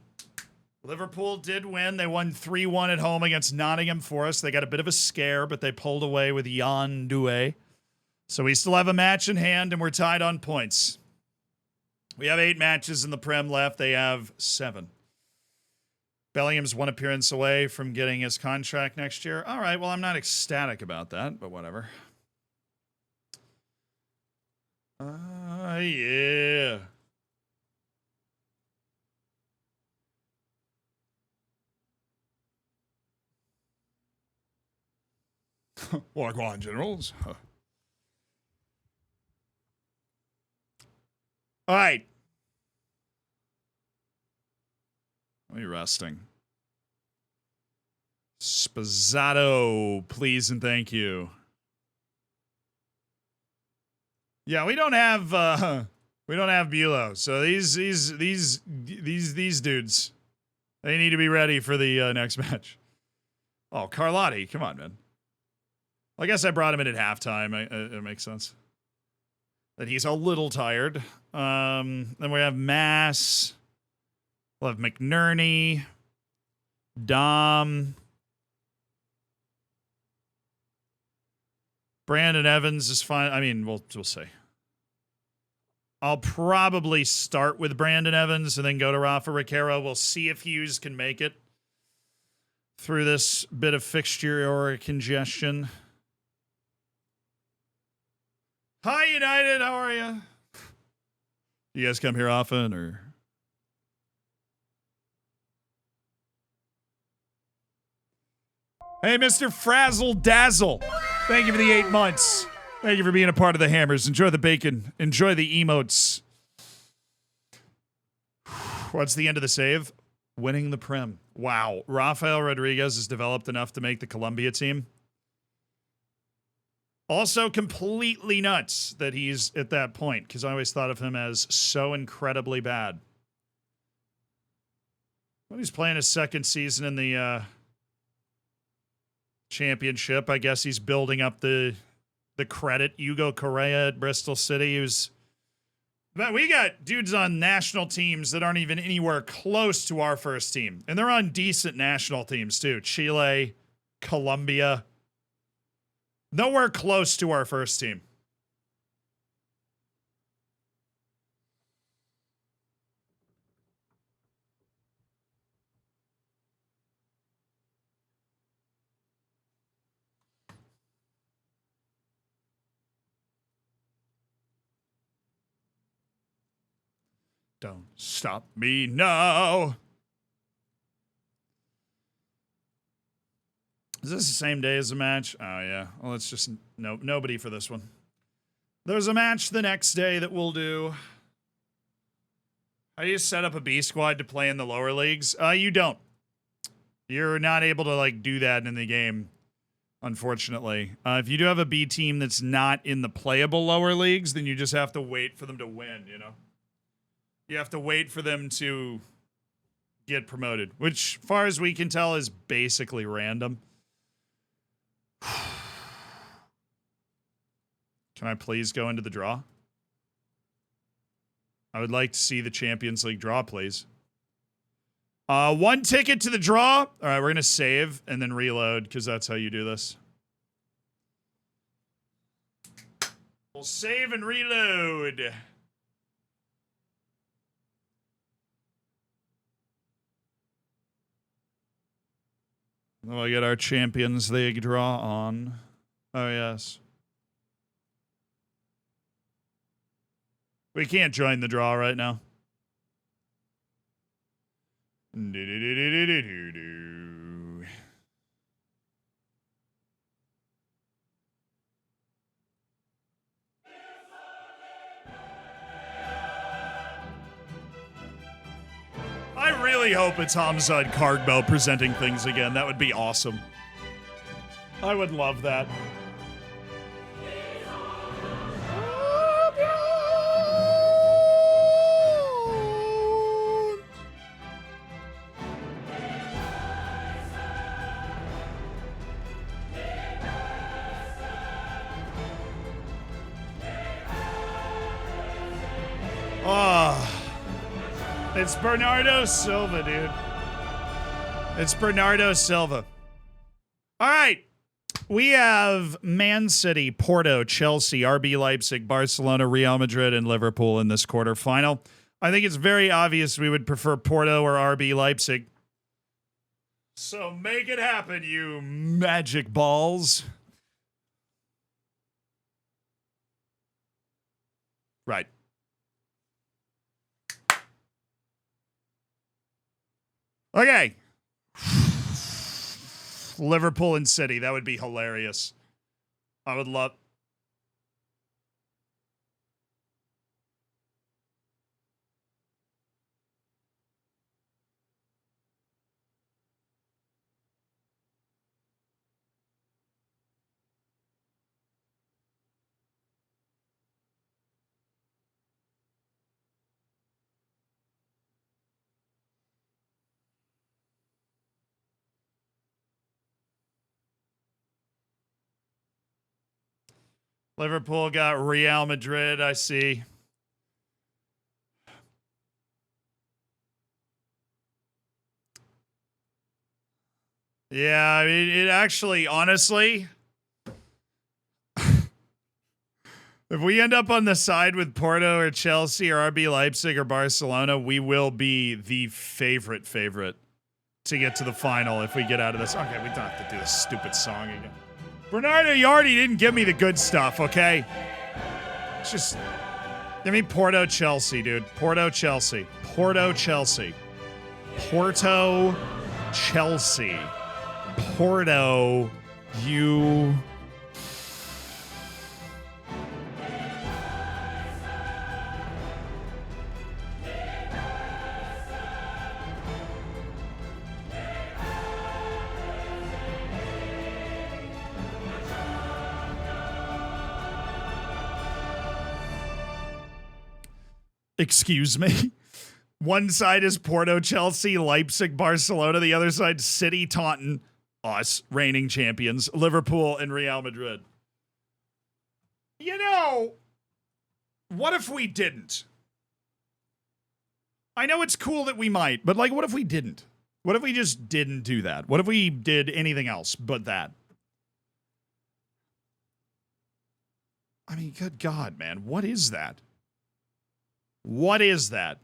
Liverpool did win. They won 3-1 at home against Nottingham Forest. They got a bit of a scare, but they pulled away with Jan Doué. So we still have a match in hand, and we're tied on points. We have 8 matches in the Prem left. They have 7. Bellingham's 1 appearance away from getting his contract next year. All right, well, I'm not ecstatic about that, but whatever. Yeah. Like on generals. Huh. All right. What are you resting? Spazzato, please and thank you. Yeah, we don't have Bulow. So these dudes, they need to be ready for the next match. Oh, Carlotti, come on, man. Well, I guess I brought him in at halftime. It makes sense. That he's a little tired. Then we have Mass. We'll have McNerney. Dom. Brandon Evans is fine. I mean, we'll see. I'll probably start with Brandon Evans and then go to Rafa Riquero. We'll see if Hughes can make it through this bit of fixture or congestion. Hi, United. How are you? You guys come here often, or? Hey, Mr. Frazzle Dazzle. Thank you for the 8 months. Thank you for being a part of the Hammers. Enjoy the bacon. Enjoy the emotes. What's the end of the save? Winning the Prem. Wow. Rafael Rodriguez has developed enough to make the Colombia team. Also completely nuts that he's at that point, because I always thought of him as so incredibly bad. When he's playing his second season in the championship, I guess he's building up the credit. Hugo Correa at Bristol City, but we got dudes on national teams that aren't even anywhere close to our first team. And they're on decent national teams too. Chile, Colombia. Nowhere close to our first team. Don't stop me now. Is this the same day as the match? Oh, yeah. Well, it's just nobody for this one. There's a match the next day that we'll do. How do you set up a B squad to play in the lower leagues? You don't. You're not able to, like, do that in the game, unfortunately. If you do have a B team that's not in the playable lower leagues, then you just have to wait for them to win, you know? You have to wait for them to get promoted, which, far as we can tell, is basically random. Can I please go into the draw? I would like to see the Champions League draw, please. 1 ticket to the draw. All right, we're going to save and then reload because that's how you do this. We'll save and reload. We'll get our Champions League draw on. Oh, yes. We can't join the draw right now. I really really hope it's Hamza and Cardbo presenting things again. That would be awesome. I would love that. It's Bernardo Silva, dude. It's Bernardo Silva. All right. We have Man City, Porto, Chelsea, RB Leipzig, Barcelona, Real Madrid, and Liverpool in this quarterfinal. I think it's very obvious we would prefer Porto or RB Leipzig. So make it happen, you magic balls. Right. Okay. Liverpool and City. That would be hilarious. I would love... Liverpool got Real Madrid, I see. Yeah, I mean, it actually, honestly, if we end up on the side with Porto or Chelsea or RB Leipzig or Barcelona, we will be the favorite to get to the final if we get out of this. Okay, we don't have to do this stupid song again. Bernardo, you already didn't give me the good stuff, okay? It's just, give me Porto, Chelsea, dude. Porto, Chelsea. Porto, Chelsea. Porto, Chelsea. Porto, you... Excuse me? One side is Porto, Chelsea, Leipzig, Barcelona. The other side, City, Taunton, us, reigning champions, Liverpool, and Real Madrid. You know, what if we didn't? I know it's cool that we might, but like, what if we didn't? What if we just didn't do that? What if we did anything else but that? I mean, good God, man. What is that? What is that?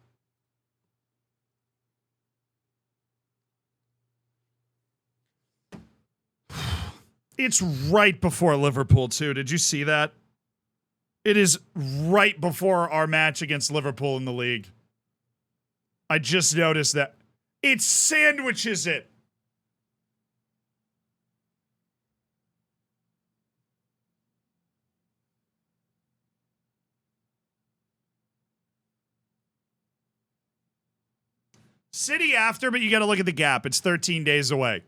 It's right before Liverpool, too. Did you see that? It is right before our match against Liverpool in the league. I just noticed that. It sandwiches it. City after, but you got to look at the gap. It's 13 days away.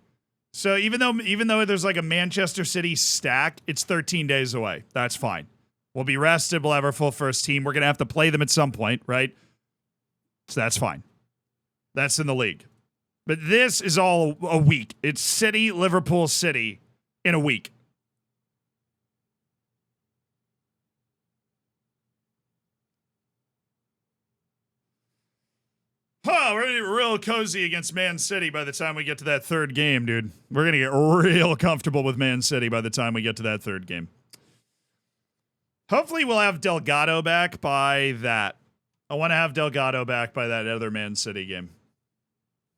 So even though there's like a Manchester City stack, it's 13 days away. That's fine. We'll be rested. We'll have our full first team. We're going to have to play them at some point, right? So that's fine. That's in the league. But this is all a week. It's City, Liverpool, City in a week. Oh, we're going to get real cozy against Man City by the time we get to that third game, dude. We're going to get real comfortable with Man City by the time we get to that third game. Hopefully we'll have Delgado back by that. I want to have Delgado back by that other Man City game.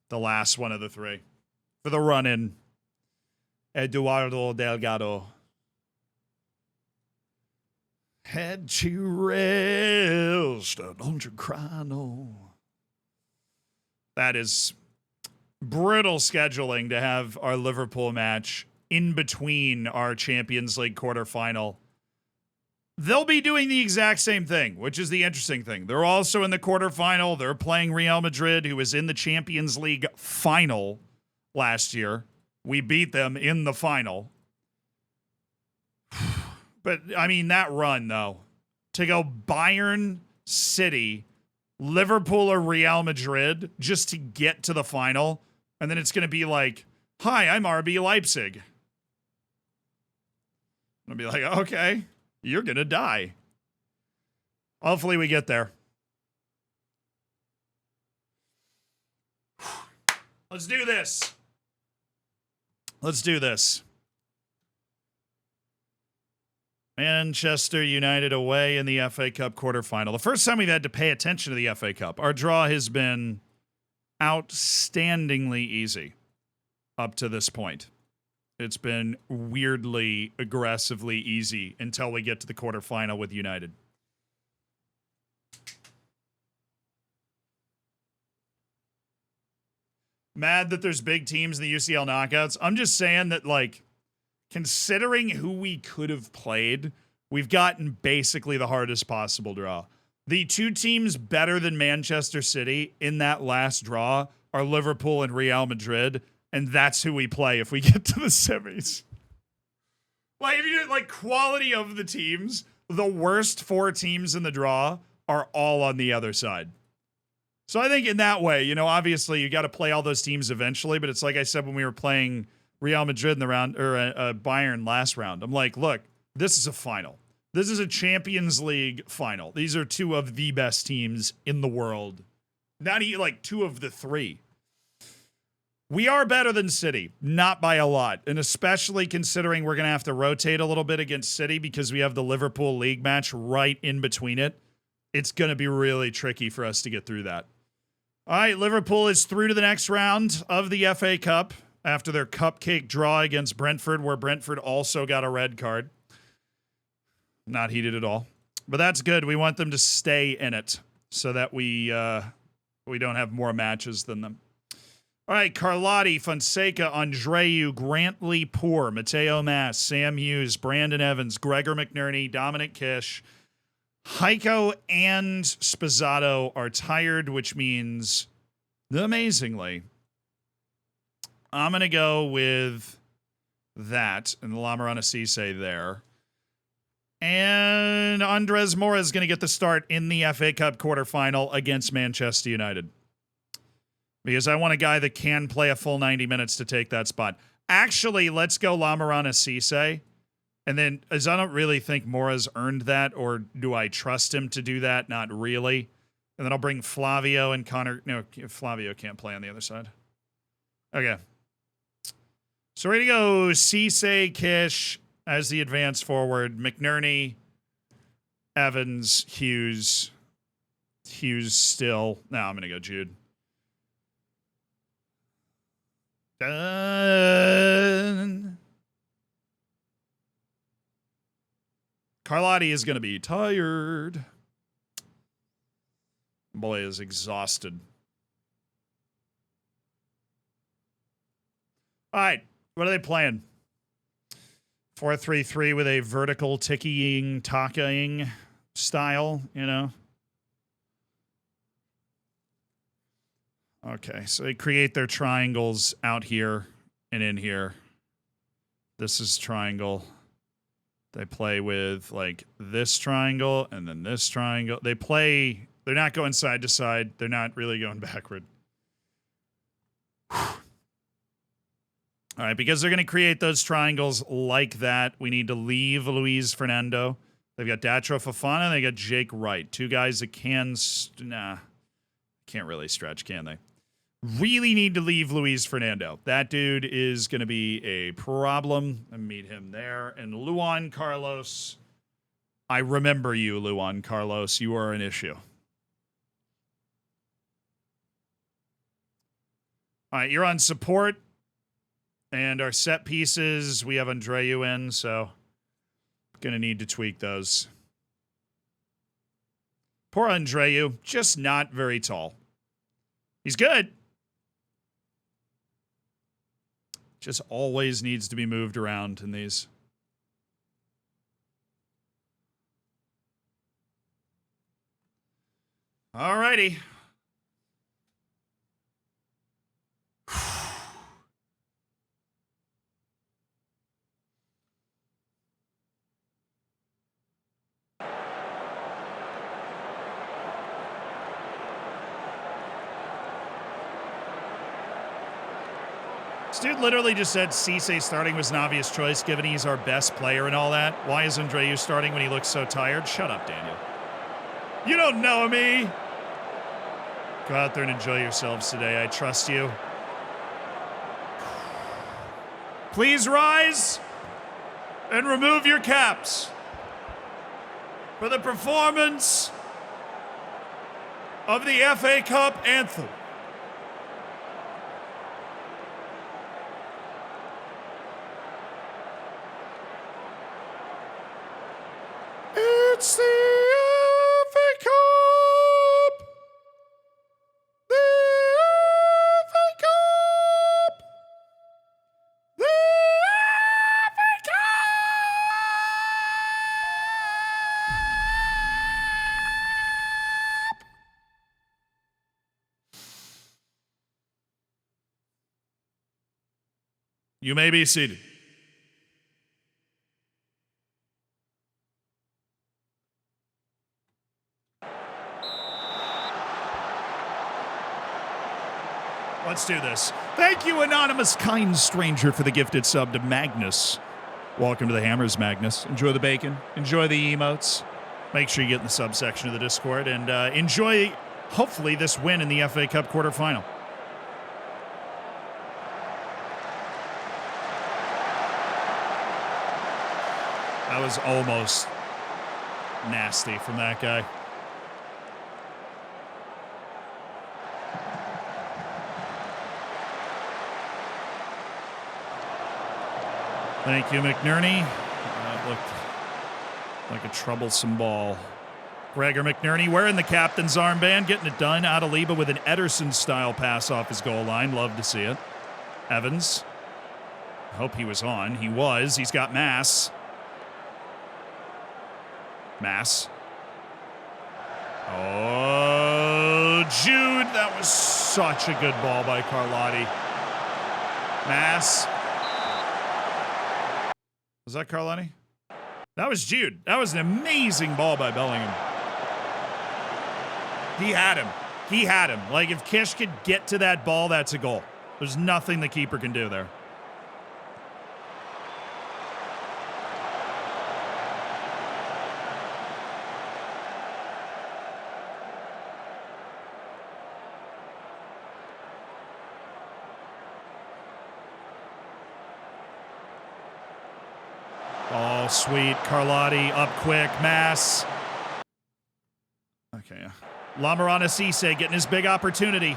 The last one of the three. For the run-in. Eduardo Delgado. Had to rest, don't you cry no. That is brutal scheduling to have our Liverpool match in between our Champions League quarterfinal they'll be doing the exact same thing, which is the interesting thing. They're also in the quarterfinal. They're playing Real Madrid, who was in the Champions League final last year. We beat them in the final. But, I mean, that run, though, to go Bayern, City, Liverpool, or Real Madrid just to get to the final, and then it's going to be like, hi, I'm RB Leipzig. I'll be like, okay, you're going to die. Hopefully we get there. Let's do this. Let's do this. Manchester United away in the FA Cup quarterfinal. The first time we've had to pay attention to the FA Cup. Our draw has been outstandingly easy up to this point. It's been weirdly, aggressively easy until we get to the quarterfinal with United. Mad that there's big teams in the UCL knockouts. I'm just saying that, like, considering who we could have played, we've gotten basically the hardest possible draw. The two teams better than Manchester City in that last draw are Liverpool and Real Madrid, and that's who we play if we get to the semis. Like, if you do, like, quality of the teams, the worst four teams in the draw are all on the other side. So I think in that way, you know, obviously you got to play all those teams eventually, but it's like I said when we were playing Real Madrid in the round, or Bayern last round. I'm like, look, this is a final. This is a Champions League final. These are two of the best teams in the world. Not even like two of the three. We are better than City, not by a lot. And especially considering we're going to have to rotate a little bit against City because we have the Liverpool league match right in between it. It's going to be really tricky for us to get through that. All right, Liverpool is through to the next round of the FA Cup after their cupcake draw against Brentford, where Brentford also got a red card. Not heated at all. But that's good. We want them to stay in it so that we don't have more matches than them. All right, Carlotti, Fonseca, Andreu, Grantley, Poor, Mateo Mass, Sam Hughes, Brandon Evans, Gregor McNerney, Dominic Kish, Heiko and Spizzato are tired, which means, amazingly, I'm going to go with that and Lamarana Cisse there. And Andres Mora is going to get the start in the FA Cup quarterfinal against Manchester United. Because I want a guy that can play a full 90 minutes to take that spot. Actually, let's go Lamarana Cisse. And then, as I don't really think Mora's earned that, or do I trust him to do that? Not really. And then I'll bring Flavio and Connor. No, Flavio can't play on the other side. Okay. So ready to go. Cisse, Kish as the advance forward. McNerney, Evans, Hughes. Hughes still. No, I'm going to go Jude. Done. Carlotti is going to be tired. Boy is exhausted. All right. What are they playing? 4-3-3 with a vertical ticking, takaing style, you know? Okay. So they create their triangles out here and in here. This is triangle. They play with, like, this triangle and then this triangle. They're not going side to side. They're not really going backward. All right, because they're going to create those triangles like that, we need to leave Luis Fernando. They've got Datro Fofana, and they got Jake Wright. Two guys that can't really stretch, can they? Really need to leave Luis Fernando. That dude is going to be a problem. I meet him there. And Luan Carlos, I remember you, Luan Carlos. You are an issue. All right, you're on support. And our set pieces, we have Andreu in, so going to need to tweak those. Poor Andreu, just not very tall. He's good. Just always needs to be moved around in these. Alrighty. This dude literally just said Cisse starting was an obvious choice given he's our best player and all that. Why is Andreu starting when he looks so tired? Shut up, Daniel. You don't know me. Go out there and enjoy yourselves today. I trust you. Please rise and remove your caps for the performance of the FA Cup anthem. It's the FA Cup! The FA Cup! The FA Cup! You may be seated. Let's do this. Thank you, anonymous kind stranger, for the gifted sub to Magnus. Welcome to the Hammers, Magnus. Enjoy the bacon. Enjoy the emotes. Make sure you get in the subsection of the Discord. And enjoy, hopefully, this win in the FA Cup quarterfinal. That was almost nasty from that guy. Thank you, McNerney. That looked like a troublesome ball. Gregor McNerney wearing the captain's armband, getting it done. Adaliba with an Ederson-style pass off his goal line. Love to see it. Evans. Hope he was on. He was. He's got Mass. Mass. Oh, Jude. That was such a good ball by Carlotti. Mass. Was that Carlotti? That was Jude. That was an amazing ball by Bellingham. He had him. He had him. Like, if Kish could get to that ball, that's a goal. There's nothing the keeper can do there. Oh, sweet. Carlotti up quick. Mass. Okay. Lamarana Cisse getting his big opportunity.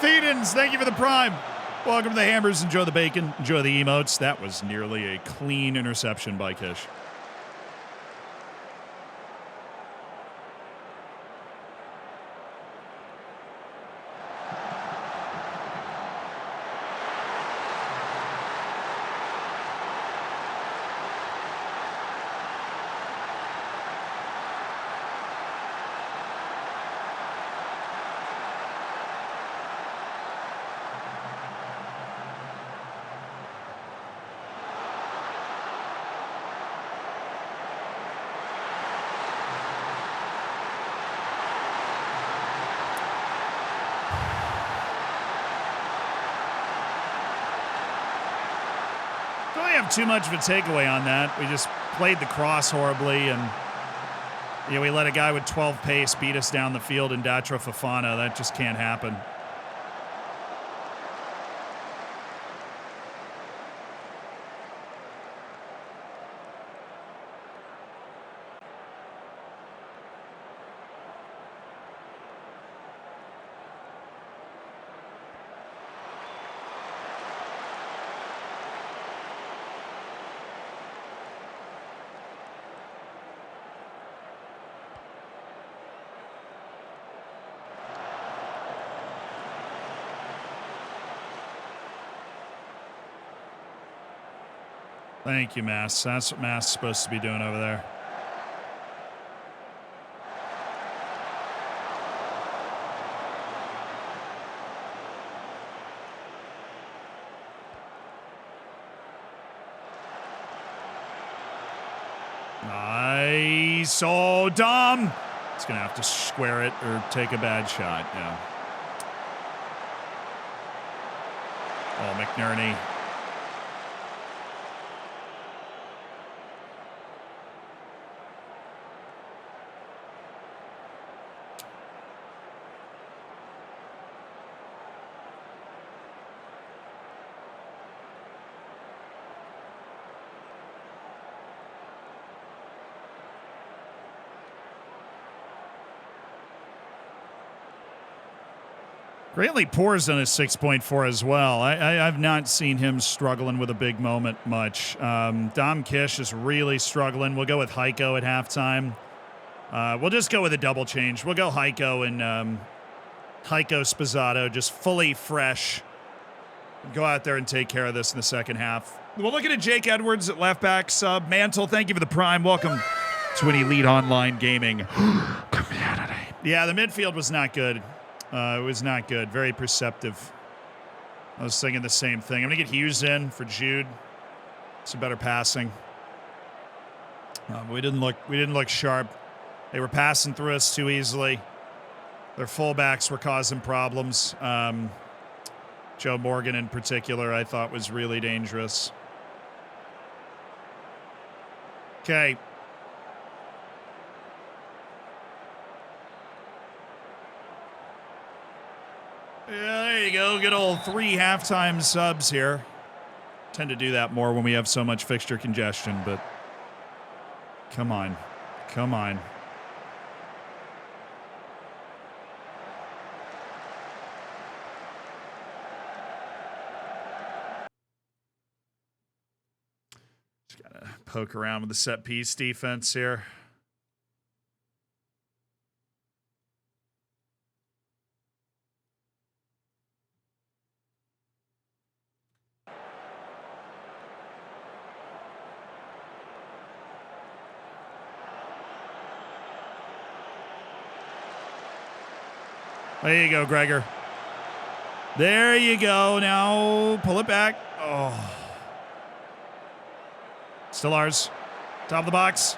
Thedens, thank you for the prime. Welcome to the Hammers. Enjoy the bacon. Enjoy the emotes. That was nearly a clean interception by Kish. Too much of a takeaway on that. We just played the cross horribly, and we let a guy with 12 pace beat us down the field in Datra Fofana. That just can't happen. Thank you, Mass. That's what Mass is supposed to be doing over there. Nice. Oh, dumb. It's going to have to square it or take a bad shot. Yeah. Oh, McNerney. Greatly pours on his 6.4 as well. I've not seen him struggling with a big moment much. Dom Kish is really struggling. We'll go with Heiko at halftime. We'll just go with a double change. We'll go Heiko and Heiko Spizzato, just fully fresh. Go out there and take care of this in the second half. We'll look at Jake Edwards at left back sub. Mantle, thank you for the prime. Welcome to an Elite Online Gaming community. Yeah, the midfield was not good. It was not good. Very perceptive. I was thinking the same thing. I'm going to get Hughes in for Jude. Some better passing. We didn't look sharp. They were passing through us too easily. Their fullbacks were causing problems. Joe Morgan in particular, I thought was really dangerous. Okay. Yeah, there you go. Good old 3 halftime subs here. Tend to do that more when we have so much fixture congestion, but come on. Come on. Just gotta poke around with the set piece defense here. There you go, Gregor. There you go. Now pull it back. Oh. Still ours. Top of the box.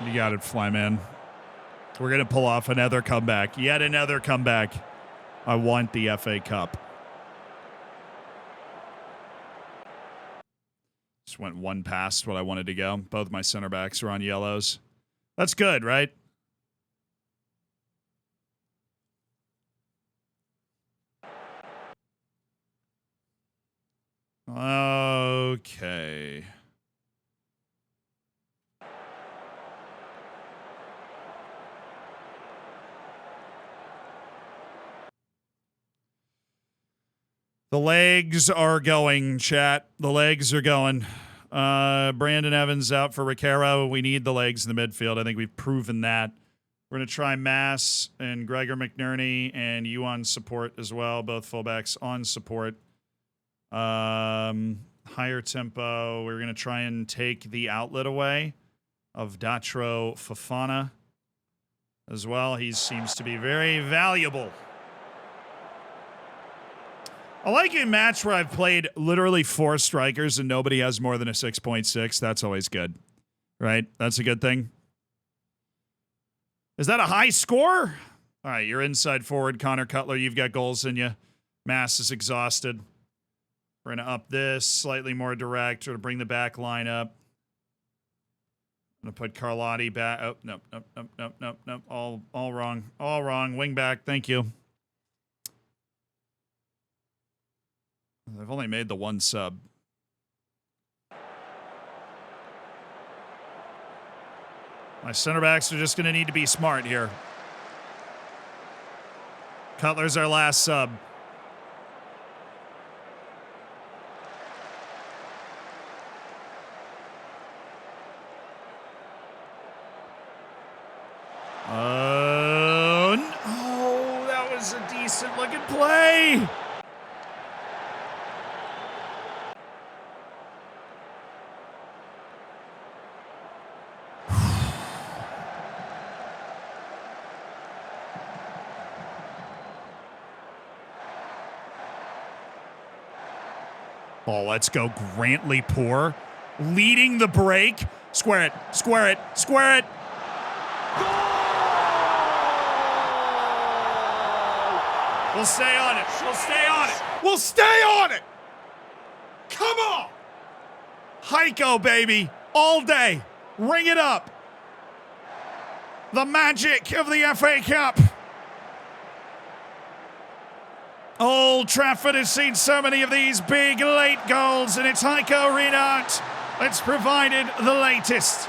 You got it, Flyman. We're going to pull off another comeback. Yet another comeback. I want the FA Cup. Just went one past what I wanted to go. Both my center backs are on yellows. That's good, right? Okay. The legs are going, chat. The legs are going. Brandon Evans out for Riquero. We need the legs in the midfield. I think we've proven that. We're going to try Mass and Gregor McNerney and you on support as well. Both fullbacks on support. Higher tempo. We're going to try and take the outlet away of Datro Fofana as well. He seems to be very valuable. I like a match where I've played literally 4 strikers and nobody has more than a 6.6. That's always good, right? That's a good thing. Is that a high score? All right, you're inside forward. Connor Cutler, you've got goals in you. Mass is exhausted. We're going to up this slightly more direct or to bring the back line up. I'm going to put Carlotti back. Oh, nope. All wrong. All wrong. Wing back. Thank you. They've only made the one sub. My center backs are just going to need to be smart here. Cutler's our last sub. Oh, that was a decent looking play. Oh, let's go. Grantley Poor leading the break. Square it, square it, square it. We'll stay on it. We'll stay on it. We'll stay on it. Come on. Heiko, baby. All day. Ring it up. The magic of the FA Cup. Old Trafford has seen so many of these big late goals, and it's Heiko Reinhardt that's provided the latest.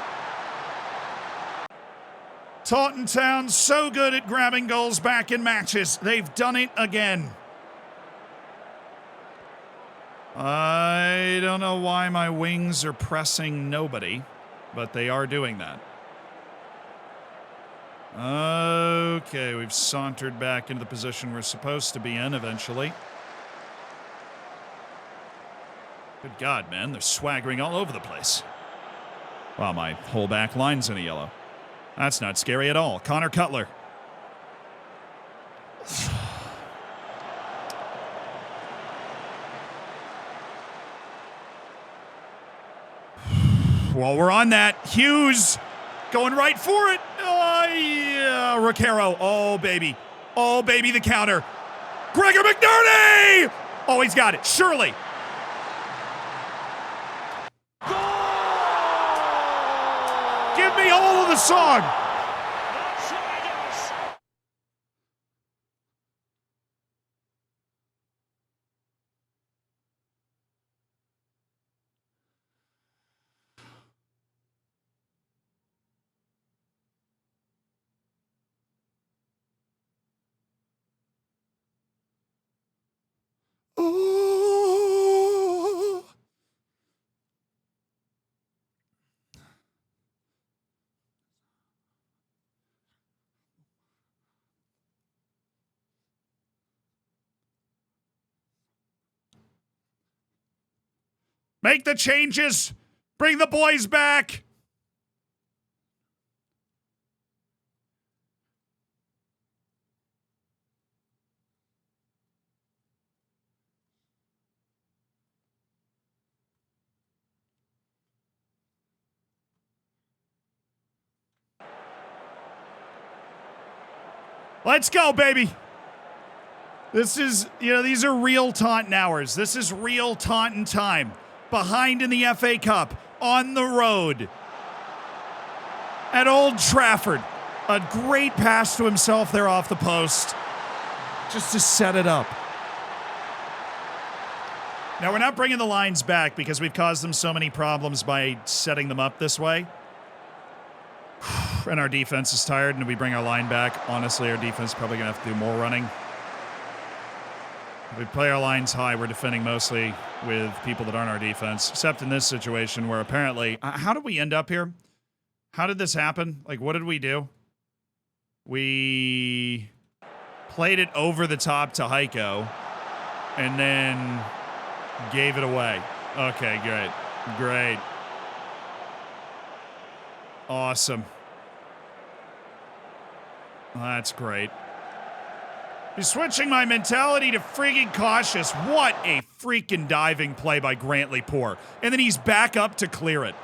Tottenham Town so good at grabbing goals back in matches. They've done it again. I don't know why my wings are pressing nobody, but they are doing that. Okay, we've sauntered back into the position we're supposed to be in eventually. Good God, man, they're swaggering all over the place. Wow, my whole back line's in a yellow. That's not scary at all. Connor Cutler. While we're on that, Hughes going right for it. Oh, yeah. Ricaro. Oh, baby. Oh, baby, the counter. Gregor McNerney! Oh, he's got it. Surely. Give me all of the song. Oh. Make the changes. Bring the boys back. Let's go, baby. This is, these are real Taunton hours. This is real Taunton time. Behind in the FA Cup, on the road, at Old Trafford. A great pass to himself there off the post, just to set it up. Now, we're not bringing the lines back because we've caused them so many problems by setting them up this way. And our defense is tired, and if we bring our line back, honestly, our defense is probably going to have to do more running. If we play our lines high, we're defending mostly with people that aren't our defense, except in this situation where apparently... how did we end up here? How did this happen? Like, what did we do? We played it over the top to Heiko and then gave it away. Okay, great. Great. Awesome. That's great. Be switching my mentality to freaking cautious. What a freaking diving play by Grantley Poor. And then he's back up to clear it.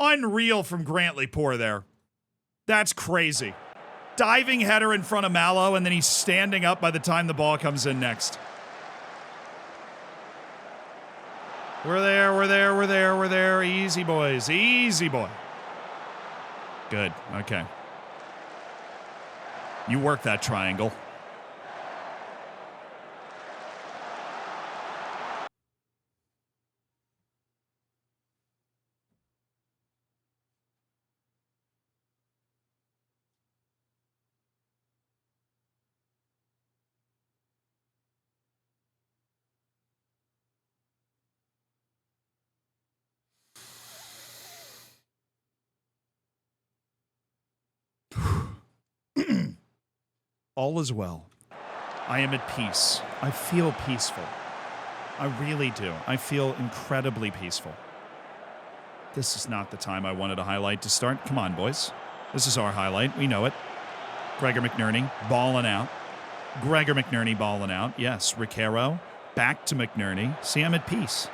Unreal from Grantley Poor there. That's crazy. Diving header in front of Mallow, and then he's standing up by the time the ball comes in next. We're there, we're there, we're there, we're there. Easy, boys. Easy, boy. Good. Okay. You work that triangle. All is well. I am at peace. I feel peaceful. I really do. I feel incredibly peaceful. This is not the time I wanted a highlight to start. Come on, boys. This is our highlight. We know it. Gregor McNerney balling out. Gregor McNerney balling out. Yes, Riquero. Back to McNerney. See, I'm at peace.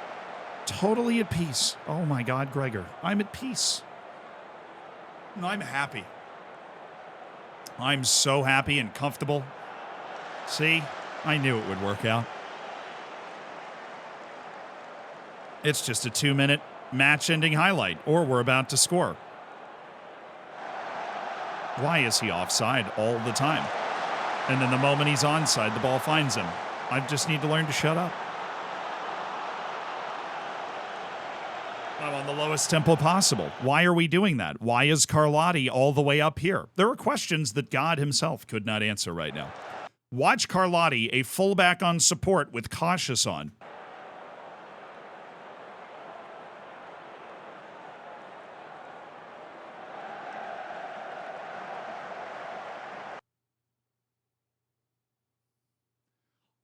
Totally at peace. Oh my God, Gregor. I'm at peace. I'm happy. I'm so happy and comfortable. See, I knew it would work out. It's just a 2-minute match-ending highlight, or we're about to score. Why is he offside all the time? And then the moment he's onside, the ball finds him. I just need to learn to shut up. I'm on the lowest tempo possible. Why are we doing that? Why is Carlotti all the way up here? There are questions that God himself could not answer right now. Watch Carlotti, a fullback on support with cautious on.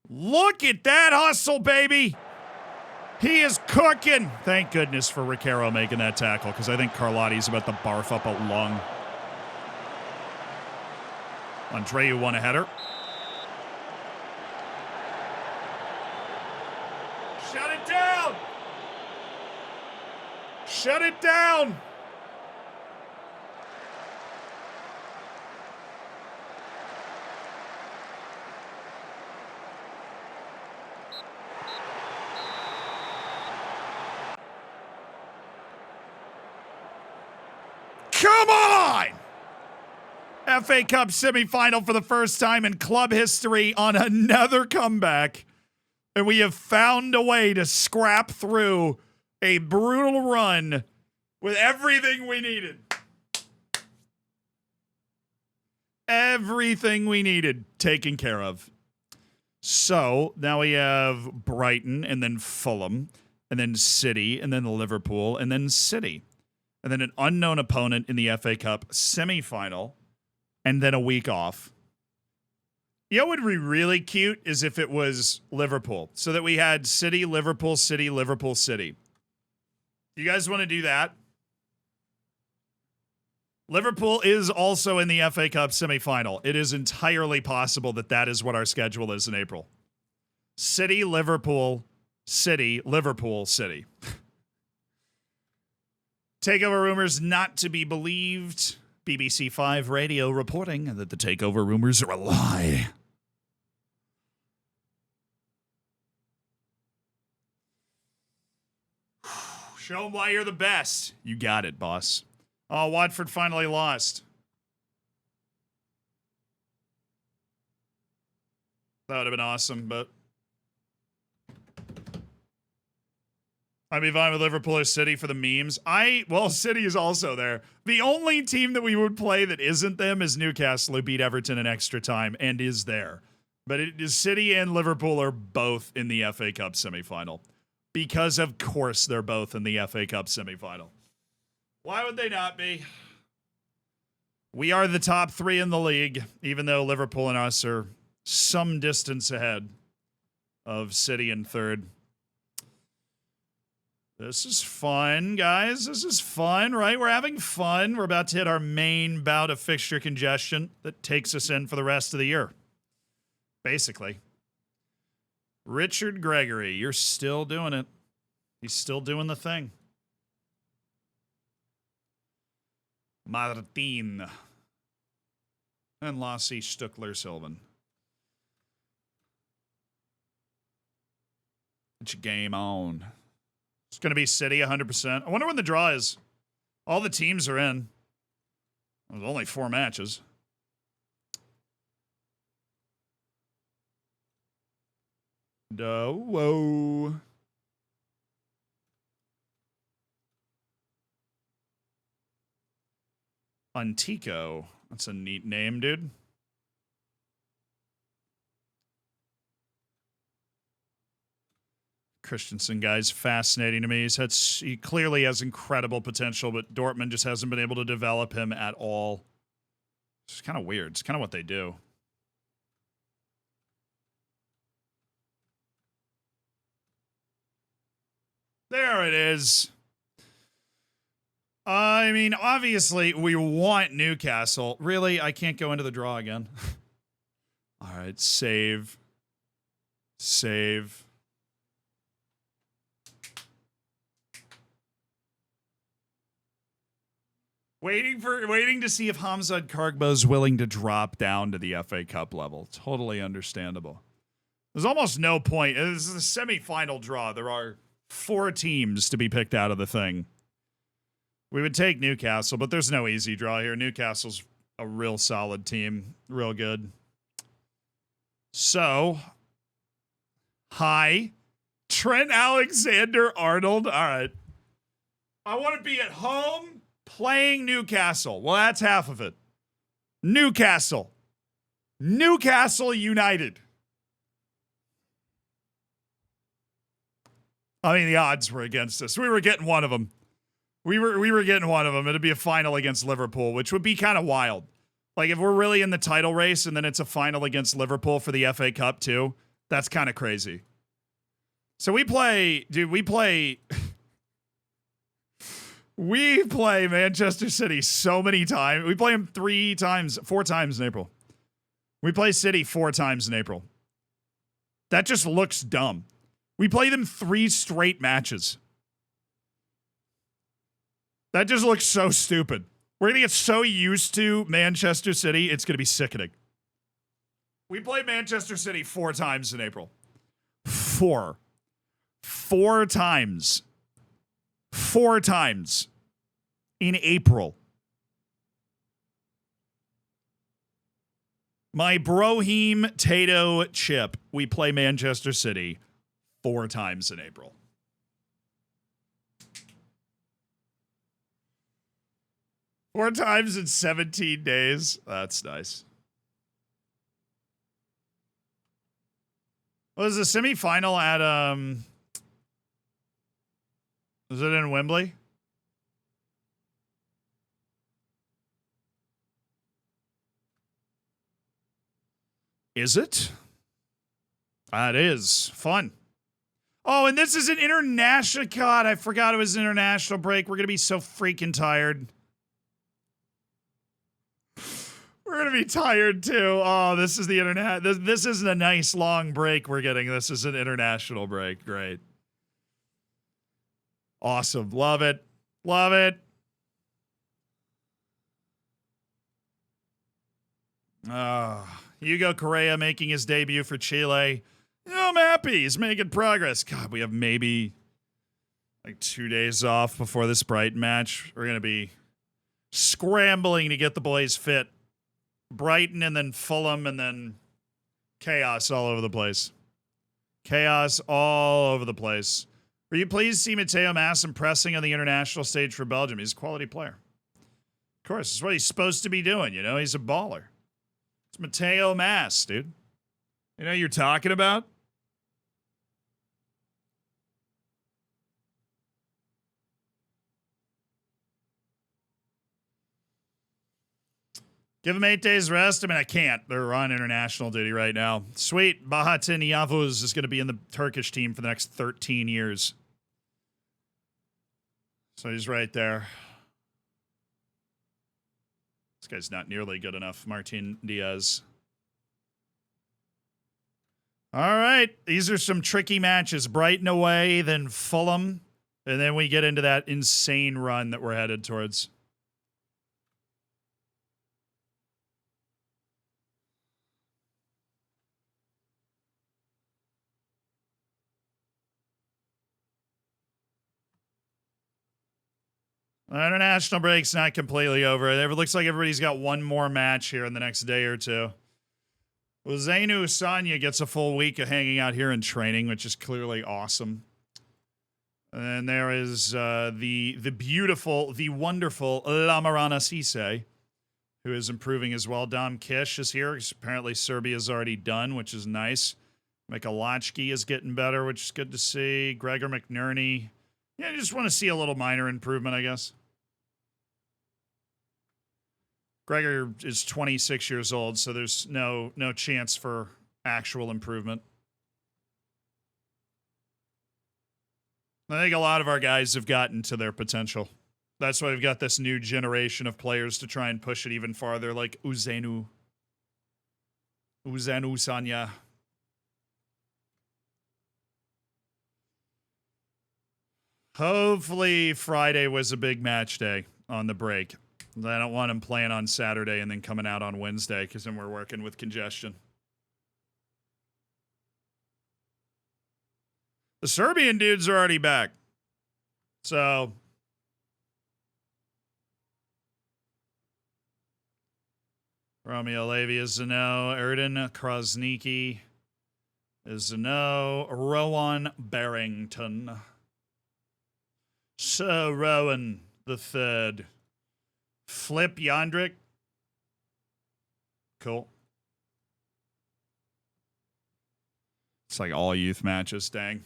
Look at that hustle, baby. He is cooking. Thank goodness for Riquero making that tackle, because I think Carlotti's about to barf up a lung. Andreu won a header. Shut it down. Shut it down. Come on! FA Cup semifinal for the first time in club history on another comeback. And we have found a way to scrap through a brutal run with everything we needed. Everything we needed taken care of. So now we have Brighton and then Fulham and then City and then Liverpool and then City. And then an unknown opponent in the FA Cup semifinal, and then a week off. You know what would be really cute is if it was Liverpool, so that we had City, Liverpool, City, Liverpool, City. You guys want to do that? Liverpool is also in the FA Cup semifinal. It is entirely possible that that is what our schedule is in April. City, Liverpool, City, Liverpool, City. Takeover rumors not to be believed. BBC 5 radio reporting that the takeover rumors are a lie. Show them why you're the best. You got it, boss. Oh, Watford finally lost. That would have been awesome, but I'd be fine with Liverpool or City for the memes. Well, City is also there. The only team that we would play that isn't them is Newcastle, who beat Everton in extra time and is there. But it is City and Liverpool are both in the FA Cup semifinal. Because, of course, they're both in the FA Cup semifinal. Why would they not be? We are the top three in the league, even though Liverpool and us are some distance ahead of City in third. This is fun, guys. This is fun, right? We're having fun. We're about to hit our main bout of fixture congestion that takes us in for the rest of the year. Basically. Richard Gregory, you're still doing it. He's still doing the thing. Martin. And Lassie Stuckler-Sylvan. It's game on. It's going to be City 100%. I wonder when the draw is. All the teams are in. There's only 4 matches. Whoa. Antico. That's a neat name, dude. Christensen guy's fascinating to me. He clearly has incredible potential, but Dortmund just hasn't been able to develop him at all. It's kind of weird. It's kind of what they do. There it is. I mean, obviously, we want Newcastle. Really? I can't go into the draw again. All right, save. Save. Waiting to see if Hamzat Kargbo's willing to drop down to the FA Cup level. Totally understandable. There's almost no point. This is a semi-final draw. There are 4 teams to be picked out of the thing. We would take Newcastle, but there's no easy draw here. Newcastle's a real solid team. Real good. So, hi. Trent Alexander-Arnold. All right. I want to be at home playing Newcastle. Well, that's half of it. Newcastle. Newcastle United. I mean, the odds were against us. We were getting one of them. We were getting one of them. It'd be a final against Liverpool, which would be kind of wild. Like, if we're really in the title race and then it's a final against Liverpool for the FA Cup, too, that's kind of crazy. So we play we play Manchester City so many times. We play them 4 times in April. We play City 4 times in April. That just looks dumb. We play them 3 straight matches. That just looks so stupid. We're going to get so used to Manchester City, it's going to be sickening. We play Manchester City 4 times in April. 4. 4 times. 4 times in April. My Broheem Tato chip. We play Manchester City 4 times in April. Four times in 17 days. That's nice. Was the semifinal at was it in Wembley? Is it? That is fun. Oh, and this is an international. God, I forgot it was an international break. We're gonna be so freaking tired. We're going to be tired, too. Oh, this is the internet. This isn't a nice, long break we're getting. This is an international break. Great. Awesome. Love it. Love it. Hugo Correa making his debut for Chile. I'm happy. He's making progress. God, we have maybe like 2 days off before this Brighton match. We're going to be scrambling to get the boys fit. Brighton and then Fulham and then chaos all over the place. Chaos all over the place. Were you pleased to see Mateo Mas impressing on the international stage for Belgium? He's a quality player. Of course, it's what he's supposed to be doing, you know? He's a baller. It's Mateo Mas, dude. You know who you're talking about? Give them 8 days rest. I mean, I can't. They're on international duty right now. Sweet. Bahattin Yavuz is going to be in the Turkish team for the next 13 years. So he's right there. This guy's not nearly good enough. Martin Diaz. All right. These are some tricky matches. Brighton away, then Fulham. And then we get into that insane run that we're headed towards. International break's not completely over. It looks like everybody's got one more match here in the next day or two. Well, Zainu Sanya gets a full week of hanging out here in training, which is clearly awesome. And there is the beautiful, the wonderful Lamarana Cisse, who is improving as well. Dom Kish is here. Apparently Serbia's already done, which is nice. Mikolachki is getting better, which is good to see. Gregor McNerney. Yeah, I just want to see a little minor improvement, I guess. Gregor is 26 years old, so there's no chance for actual improvement. I think a lot of our guys have gotten to their potential. That's why we've got this new generation of players to try and push it even farther, like Uzenu Sanya. Hopefully Friday was a big match day on the break. I don't want him playing on Saturday and then coming out on Wednesday, because then we're working with congestion. The Serbian dudes are already back. So Romeo Levy is a no. Erden Krasniki is a no. Rowan Barrington. Sir Rowan the third. Flip Yandrik. Cool. It's like all youth matches, dang.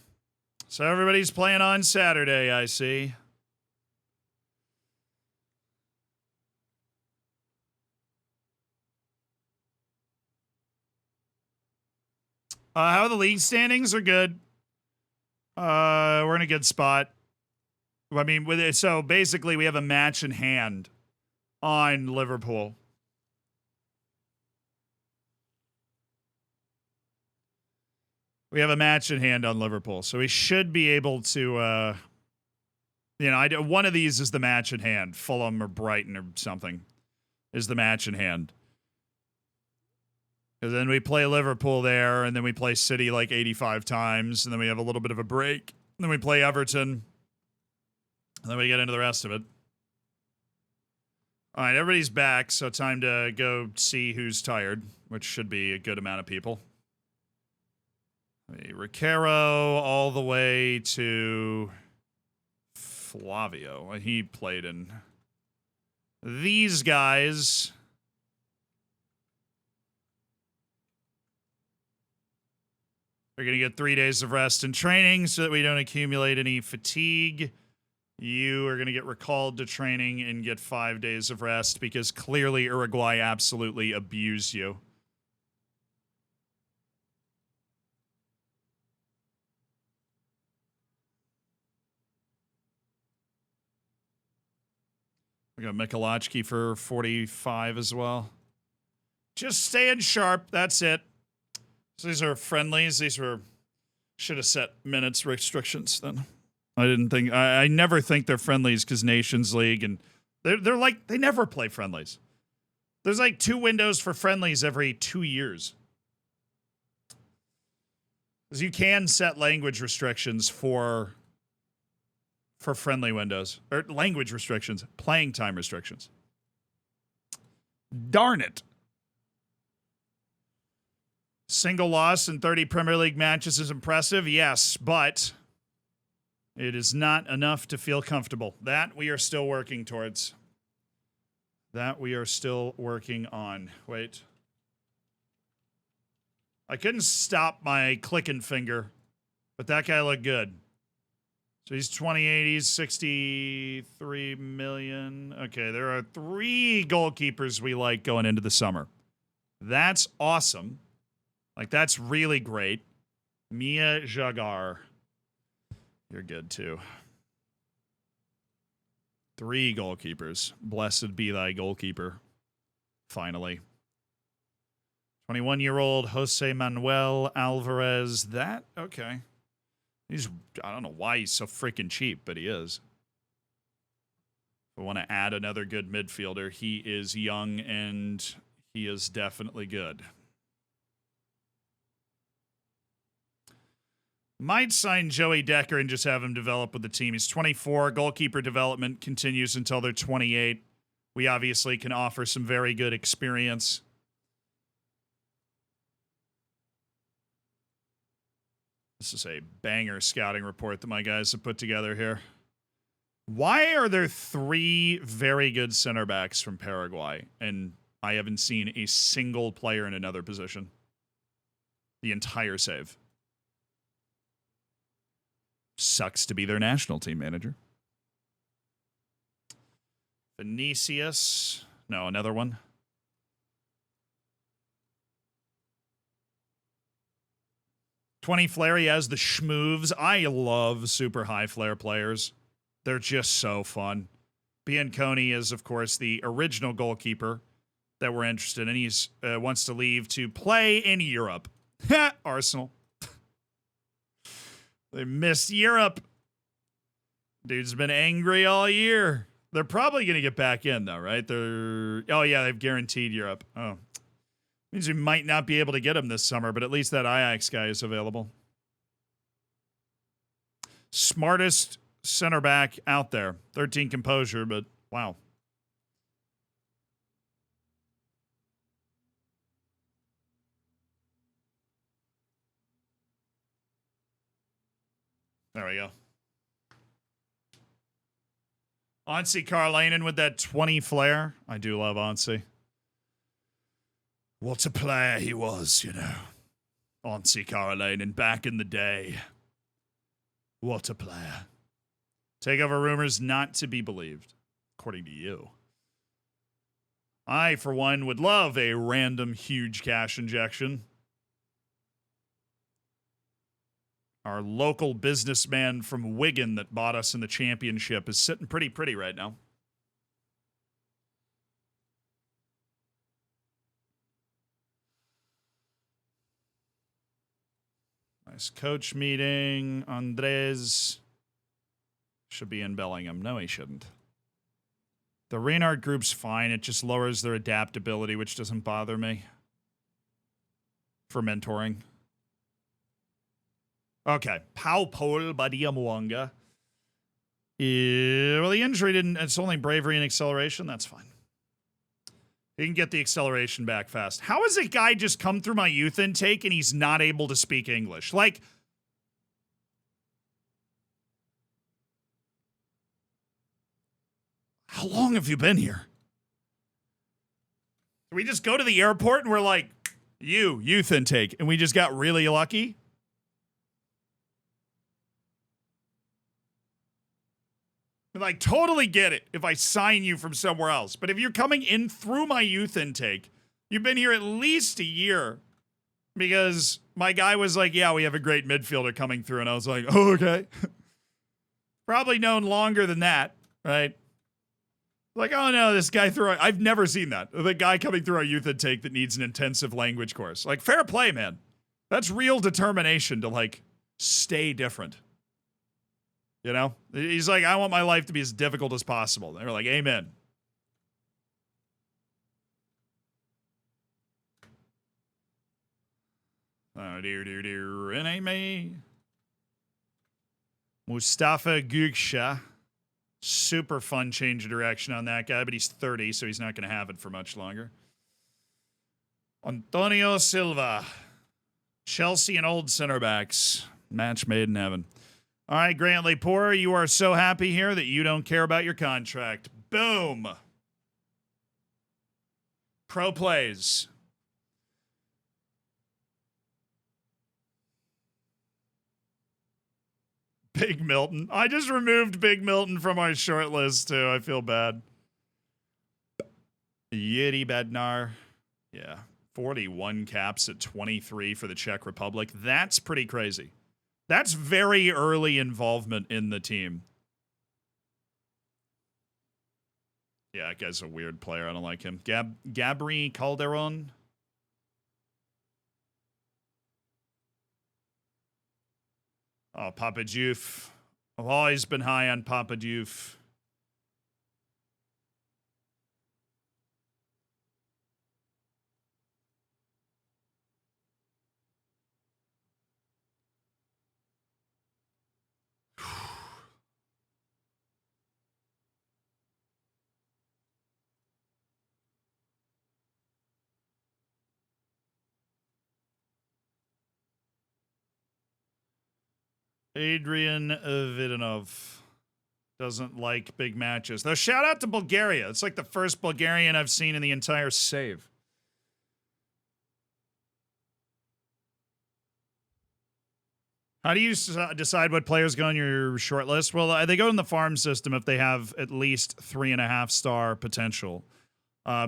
So everybody's playing on Saturday, I see. How are the league standings? Are good. We're in a good spot. I mean, with it, so basically we have a match in hand on Liverpool. We have a match in hand on Liverpool, so we should be able to, one of these is the match in hand. Fulham or Brighton or something is the match in hand. Because then we play Liverpool there, and then we play City like 85 times, and then we have a little bit of a break. And then we play Everton, and then we get into the rest of it. All right, everybody's back, so time to go see who's tired, which should be a good amount of people. Ricaro all the way to Flavio. He played in these guys. We're going to get 3 days of rest and training so that we don't accumulate any fatigue. You are going to get recalled to training and get 5 days of rest because clearly Uruguay absolutely abused you. We got Mikulachki for 45 as well. Just staying sharp. That's it. So these are friendlies. These were... Should have set minutes restrictions then. I didn't think... I never think they're friendlies because Nations League and... They're like... They never play friendlies. There's like 2 windows for friendlies every 2 years. Because you can set language restrictions for friendly windows. Or language restrictions. Playing time restrictions. Darn it. Single loss in 30 Premier League matches is impressive, yes, but it is not enough to feel comfortable. That we are still working towards. That we are still working on. Wait. I couldn't stop my clicking finger, but that guy looked good. So he's 28, he's 63 million. Okay, there are 3 goalkeepers we like going into the summer. That's awesome. Like, that's really great. Mia Jagar. You're good, too. 3 goalkeepers. Blessed be thy goalkeeper. Finally. 21-year-old Jose Manuel Alvarez. That? Okay. I don't know why he's so freaking cheap, but he is. If I want to add another good midfielder, he is young and he is definitely good. Might sign Joey Decker and just have him develop with the team. He's 24. Goalkeeper development continues until they're 28. We obviously can offer some very good experience. This is a banger scouting report that my guys have put together here. Why are there 3 very good center backs from Paraguay and I haven't seen a single player in another position? The entire save. Sucks to be their national team manager. Vinicius. No, another one. 20 flare, he has the schmoves. I love super high flare players. They're just so fun. Bianconi is, of course, the original goalkeeper that we're interested in. He's wants to leave to play in Europe. Arsenal. They missed Europe. Dude's been angry all year. They're probably going to get back in, though, right? Oh, yeah, they've guaranteed Europe. Oh. Means we might not be able to get him this summer, but at least that Ajax guy is available. Smartest center back out there. 13 composure, but wow. There we go. Anssi Karlainen with that 20 flare. I do love Anssi. What a player he was, you know. Anssi Karlainen back in the day. What a player. Takeover rumors not to be believed, according to you. I, for one, would love a random huge cash injection. Our local businessman from Wigan that bought us in the championship is sitting pretty pretty right now. Nice coach meeting. Andres should be in Bellingham. No, he shouldn't. The Reynard group's fine. It just lowers their adaptability, which doesn't bother me. For mentoring. Okay. Pau Paul Badia Mwanga. Well, the injury didn't... It's only bravery and acceleration. That's fine. He can get the acceleration back fast. How has a guy just come through my youth intake and he's not able to speak English? Like... How long have you been here? We just go to the airport and we're like, youth intake. And we just got really lucky? Like, totally get it if I sign you from somewhere else. But if you're coming in through my youth intake, you've been here at least a year. Because my guy was like, yeah, we have a great midfielder coming through. And I was like, oh, okay. Probably known longer than that, right? Like, oh no, this guy I've never seen that. The guy coming through our youth intake that needs an intensive language course. Like, fair play, man. That's real determination to, like, stay different. You know? He's like, I want my life to be as difficult as possible. They were like, amen. Oh, dear. It ain't me. Mustafa Guksha. Super fun change of direction on that guy, but he's 30, so he's not going to have it for much longer. Antonio Silva. Chelsea and old center backs. Match made in heaven. All right, Grantley Poor, you are so happy here that you don't care about your contract. Boom. Pro plays. Big Milton. I just removed Big Milton from our short list, too. I feel bad. Yeti Bednar. Yeah. 41 caps at 23 for the Czech Republic. That's pretty crazy. That's very early involvement in the team. Yeah, that guy's a weird player. I don't like him. Gabri Calderon. Oh, Papa Diouf. I've always been high on Papa Diouf. Adrian Vidanov doesn't like big matches. Though, shout out to Bulgaria. It's like the first Bulgarian I've seen in the entire save. How do you decide what players go on your short list? Well, they go in the farm system if they have at least 3.5-star potential.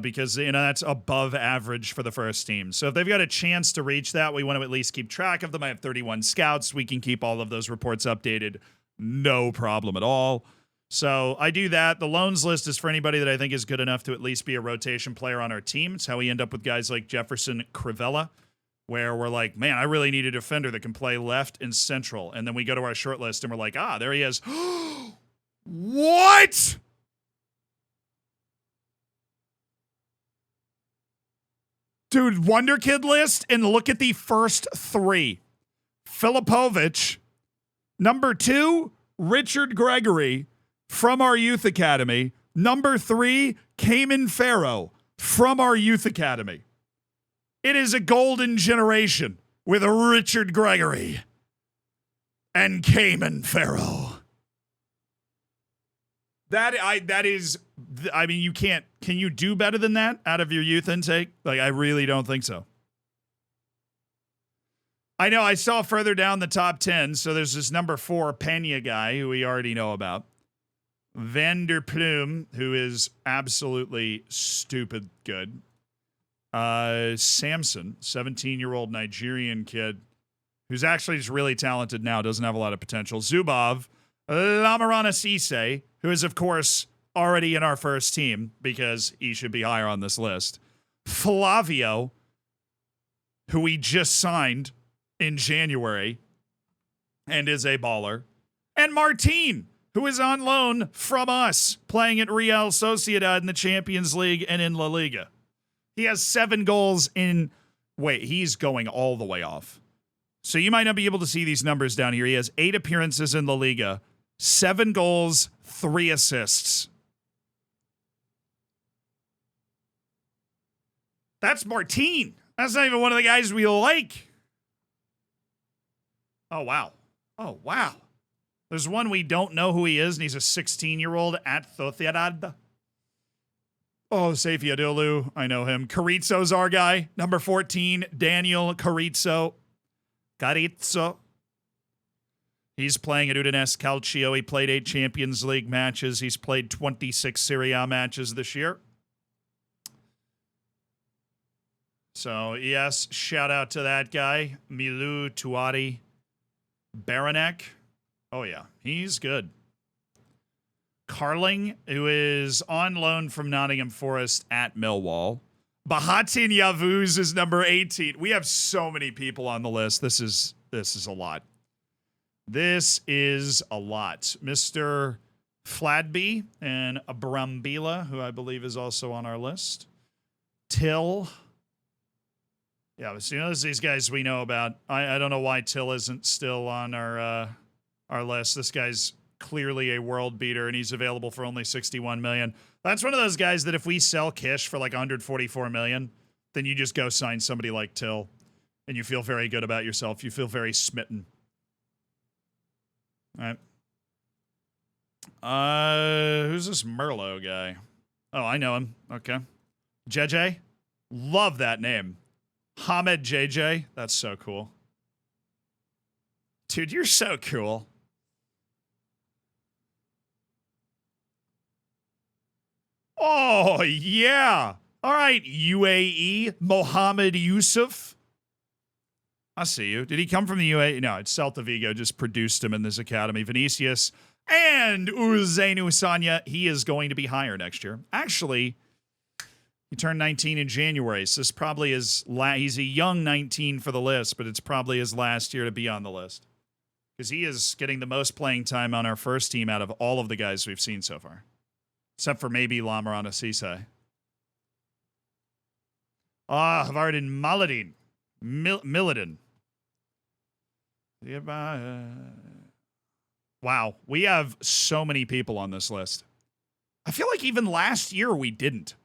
because, that's above average for the first team. So if they've got a chance to reach that, we want to at least keep track of them. I have 31 scouts. We can keep all of those reports updated. No problem at all. So I do that. The loans list is for anybody that I think is good enough to at least be a rotation player on our team. It's how we end up with guys like Jefferson Crivella, where we're like, man, I really need a defender that can play left and central. And then we go to our short list and we're like, there he is. What? Dude, Wonderkid list, and look at the first three. Filipovic. Number 2, Richard Gregory from our youth academy. Number 3, Cayman Farrow from our youth academy. It is a golden generation with Richard Gregory and Cayman Farrow. That is, you can't, can you do better than that out of your youth intake? Like, I really don't think so. I know I saw further down the top 10, so there's this number 4 Pena guy who we already know about. Vanderplume, who is absolutely stupid good. Samson, 17-year-old Nigerian kid, who's actually just really talented now, doesn't have a lot of potential. Zubov, Lamarana Cisse, who is, of course, already in our first team because he should be higher on this list. Flavio, who we just signed in January and is a baller. And Martin, who is on loan from us, playing at Real Sociedad in the Champions League and in La Liga. He has 7 goals in... Wait, he's going all the way off. So you might not be able to see these numbers down here. He has 8 appearances in La Liga, 7 goals, 3 assists. That's Martin. That's not even one of the guys we like. Oh, wow. Oh, wow. There's one we don't know who he is, and he's a 16-year-old at Sociedad. Oh, Saifi Adolu. I know him. Carrizo's our guy. Number 14, Daniel Carrizo. He's playing at Udinese Calcio. He played 8 Champions League matches. He's played 26 Serie A matches this year. So, yes, shout out to that guy, Milu Tuati Baranek. Oh, yeah, he's good. Carling, who is on loan from Nottingham Forest at Millwall. Bahatin Yavuz is number 18. We have so many people on the list. This is a lot. This is a lot. Mr. Fladby and Brambila, who I believe is also on our list. Till. Yeah, but there's these guys we know about. I don't know why Till isn't still on our list. This guy's clearly a world beater, and he's available for only $61 million. That's one of those guys that if we sell Kish for like $144 million, then you just go sign somebody like Till, and you feel very good about yourself. You feel very smitten. All right. Who's this Merlot guy? Oh, I know him. Okay. JJ? Love that name. Hamed JJ? That's so cool. Dude, you're so cool. Oh, yeah. All right, UAE, Mohammed Yusuf. I see you. Did he come from the UAE? No, it's Celta Vigo just produced him in this academy. Vinicius and Uzenu Sanya. He is going to be higher next year. Actually, he turned 19 in January, so this probably is he's a young 19 for the list, but it's probably his last year to be on the list. Because he is getting the most playing time on our first team out of all of the guys we've seen so far. Except for maybe Lamarana Cisse. Havardin Maladin. Milladin. Wow, we have so many people on this list. I feel like even last year we didn't.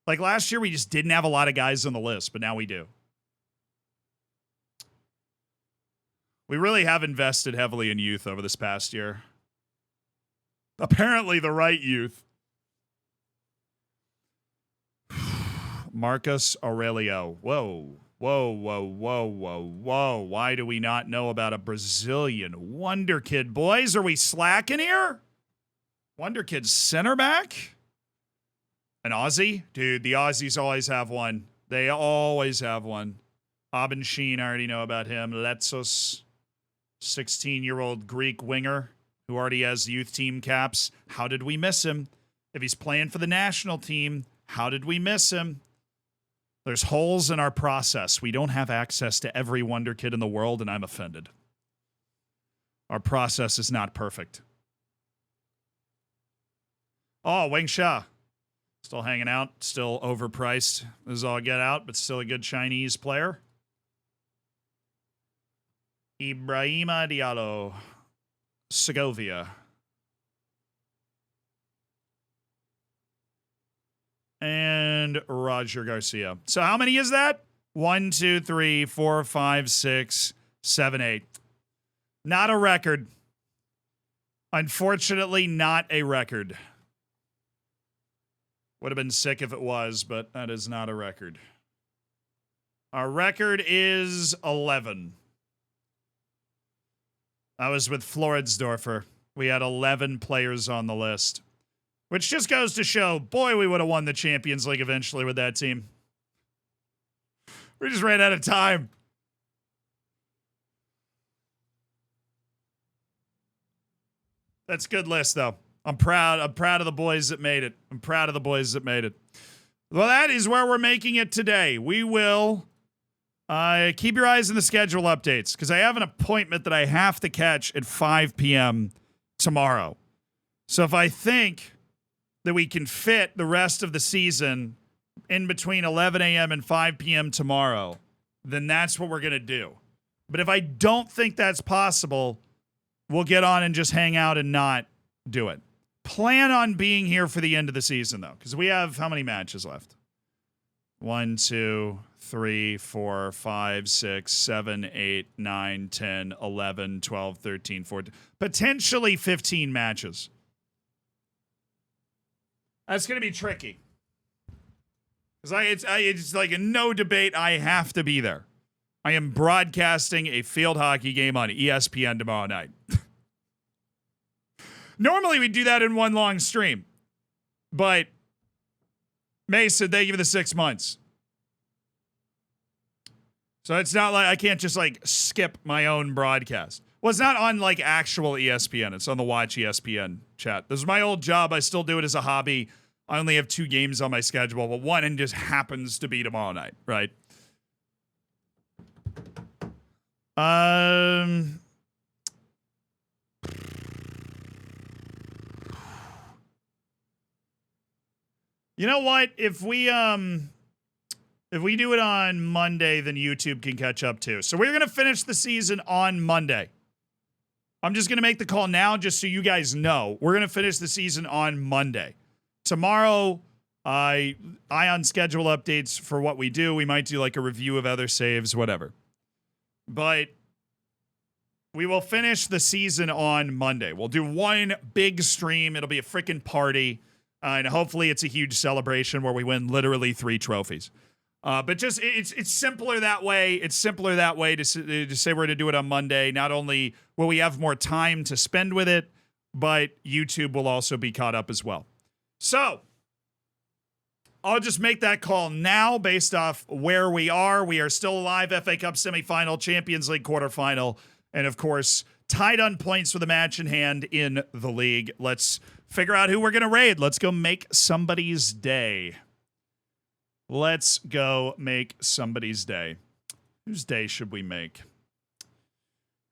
Like last year we just didn't have a lot of guys on the list, but now we do. We really have invested heavily in youth over this past year. Apparently the right youth. Marcus Aurelio. Whoa. Why do we not know about a Brazilian Wonderkid? Boys, are we slacking here? Wonderkid center back? An Aussie? Dude, the Aussies always have one. They always have one. Aben Sheen, I already know about him. Letsos, 16-year-old Greek winger who already has youth team caps. How did we miss him? If he's playing for the national team, how did we miss him? There's holes in our process. We don't have access to every Wonder Kid in the world, and I'm offended. Our process is not perfect. Oh, Wing Sha. Still hanging out. Still overpriced. This is all get out, but still a good Chinese player. Ibrahima Diallo. Segovia. And Roger Garcia. So how many is that? 1, 2, 3, 4, 5, 6, 7, 8. Not a record. Unfortunately, not a record. Would have been sick if it was, but that is not a record. Our record is 11. I was with Floridsdorfer. We had 11 players on the list. Which just goes to show, boy, we would have won the Champions League eventually with that team. We just ran out of time. That's a good list, though. I'm proud. I'm proud of the boys that made it. I'm proud of the boys that made it. Well, that is where we're making it today. We will keep your eyes on the schedule updates because I have an appointment that I have to catch at 5 p.m. tomorrow. So if I think that we can fit the rest of the season in between 11 a.m. and 5 p.m. tomorrow, then that's what we're going to do. But if I don't think that's possible, we'll get on and just hang out and not do it. Plan on being here for the end of the season, though, because we have how many matches left? 1, 2, 3, 4, 5, 6, 7, 8, 9, 10, 11, 12, 13, 14. Potentially 15 matches. That's going to be tricky. Because it's like a no debate. I have to be there. I am broadcasting a field hockey game on ESPN tomorrow night. Normally we do that in one long stream. But Mason, they give you the 6 months. So it's not like I can't just like skip my own broadcast. Well, it's not on like actual ESPN. It's on the Watch ESPN chat. This is my old job. I still do it as a hobby. I only have 2 games on my schedule, but one and just happens to be tomorrow night, right? You know what? If we do it on Monday, then YouTube can catch up too. So we're going to finish the season on Monday. I'm just going to make the call now just so you guys know. We're going to finish the season on Monday. Tomorrow, I on schedule updates for what we do. We might do like a review of other saves, whatever. But we will finish the season on Monday. We'll do one big stream. It'll be a freaking party. And hopefully it's a huge celebration where we win literally 3 trophies. But just it's simpler that way. It's simpler that way to say we're going to do it on Monday. Not only will we have more time to spend with it, but YouTube will also be caught up as well. So I'll just make that call now based off where we are. We are still alive. FA Cup semifinal, Champions League quarterfinal, and of course, tied on points for the match in hand in the league. Let's figure out who we're going to raid. Let's go make somebody's day. Let's go make somebody's day. Whose day should we make?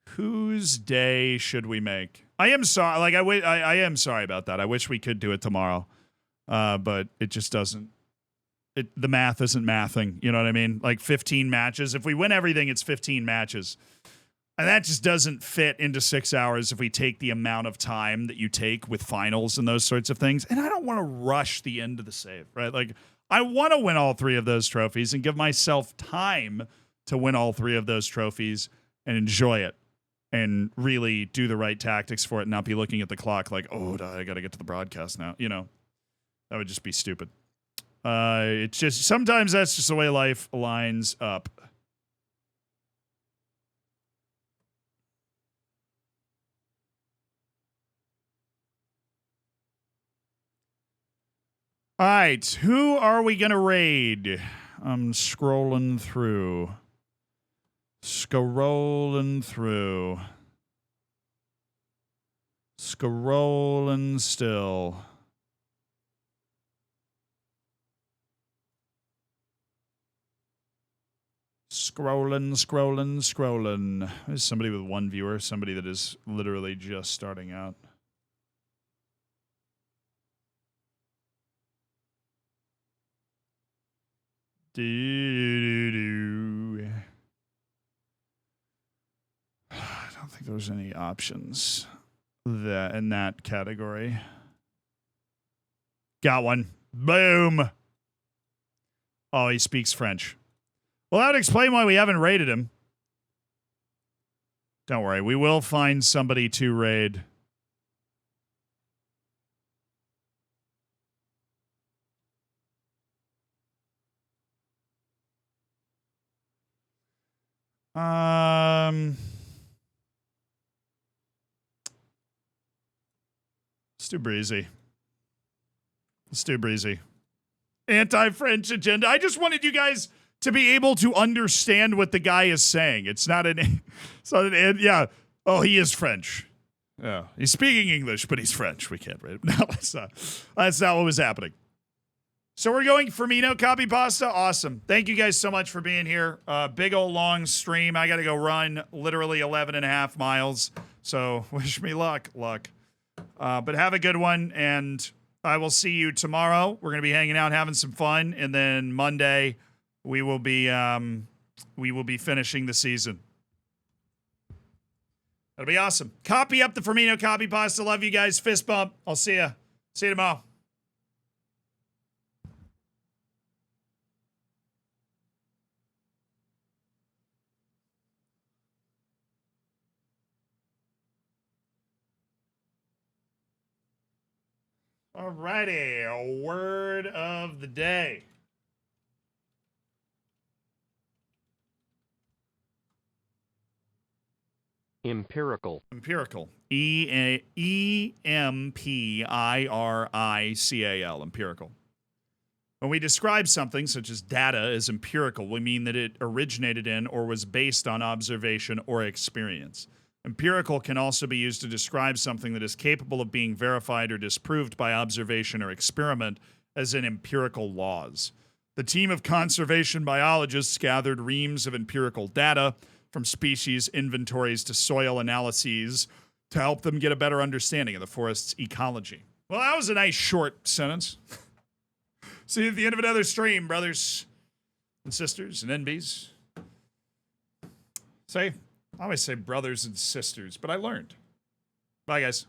Whose day should we make? I am sorry. Like I am sorry about that. I wish we could do it tomorrow, but it just doesn't. The math isn't mathing. You know what I mean? Like 15 matches. If we win everything, it's 15 matches. And that just doesn't fit into 6 hours if we take the amount of time that you take with finals and those sorts of things. And I don't want to rush the end of the save, right? Like, I want to win all 3 of those trophies and give myself time to win all 3 of those trophies and enjoy it and really do the right tactics for it and not be looking at the clock like, oh, I got to get to the broadcast now. You know, that would just be stupid. It's just sometimes that's just the way life lines up. All right, who are we going to raid? I'm scrolling through. Scrolling still. Scrolling. There's somebody with one viewer, somebody that is literally just starting out. I don't think there's any options that in that category. Got one. Boom. Oh, he speaks French. Well, that would explain why we haven't raided him. Don't worry, we will find somebody to raid. Let's do Breezy. Anti-French agenda. I just wanted you guys to be able to understand what the guy is saying. It's not an yeah. Oh, he is French. Yeah, he's speaking English, but he's French. We can't read it. No, that's not what was happening. So we're going Firmino copy pasta. Awesome. Thank you guys so much for being here. Big old long stream. I got to go run literally 11 and a half miles. So wish me luck. But have a good one, and I will see you tomorrow. We're going to be hanging out, having some fun, and then Monday we will be finishing the season. That'll be awesome. Copy up the Firmino copy pasta. Love you guys. Fist bump. I'll see you. See you tomorrow. Alrighty, a word of the day. Empirical. E-M-P-I-R-I-C-A-L. Empirical. When we describe something, such as data, as empirical, we mean that it originated in or was based on observation or experience. Empirical can also be used to describe something that is capable of being verified or disproved by observation or experiment, as in empirical laws. The team of conservation biologists gathered reams of empirical data from species inventories to soil analyses to help them get a better understanding of the forest's ecology. Well, that was a nice short sentence. See you at the end of another stream, brothers and sisters and NBs. I always say brothers and sisters, but I learned. Bye, guys.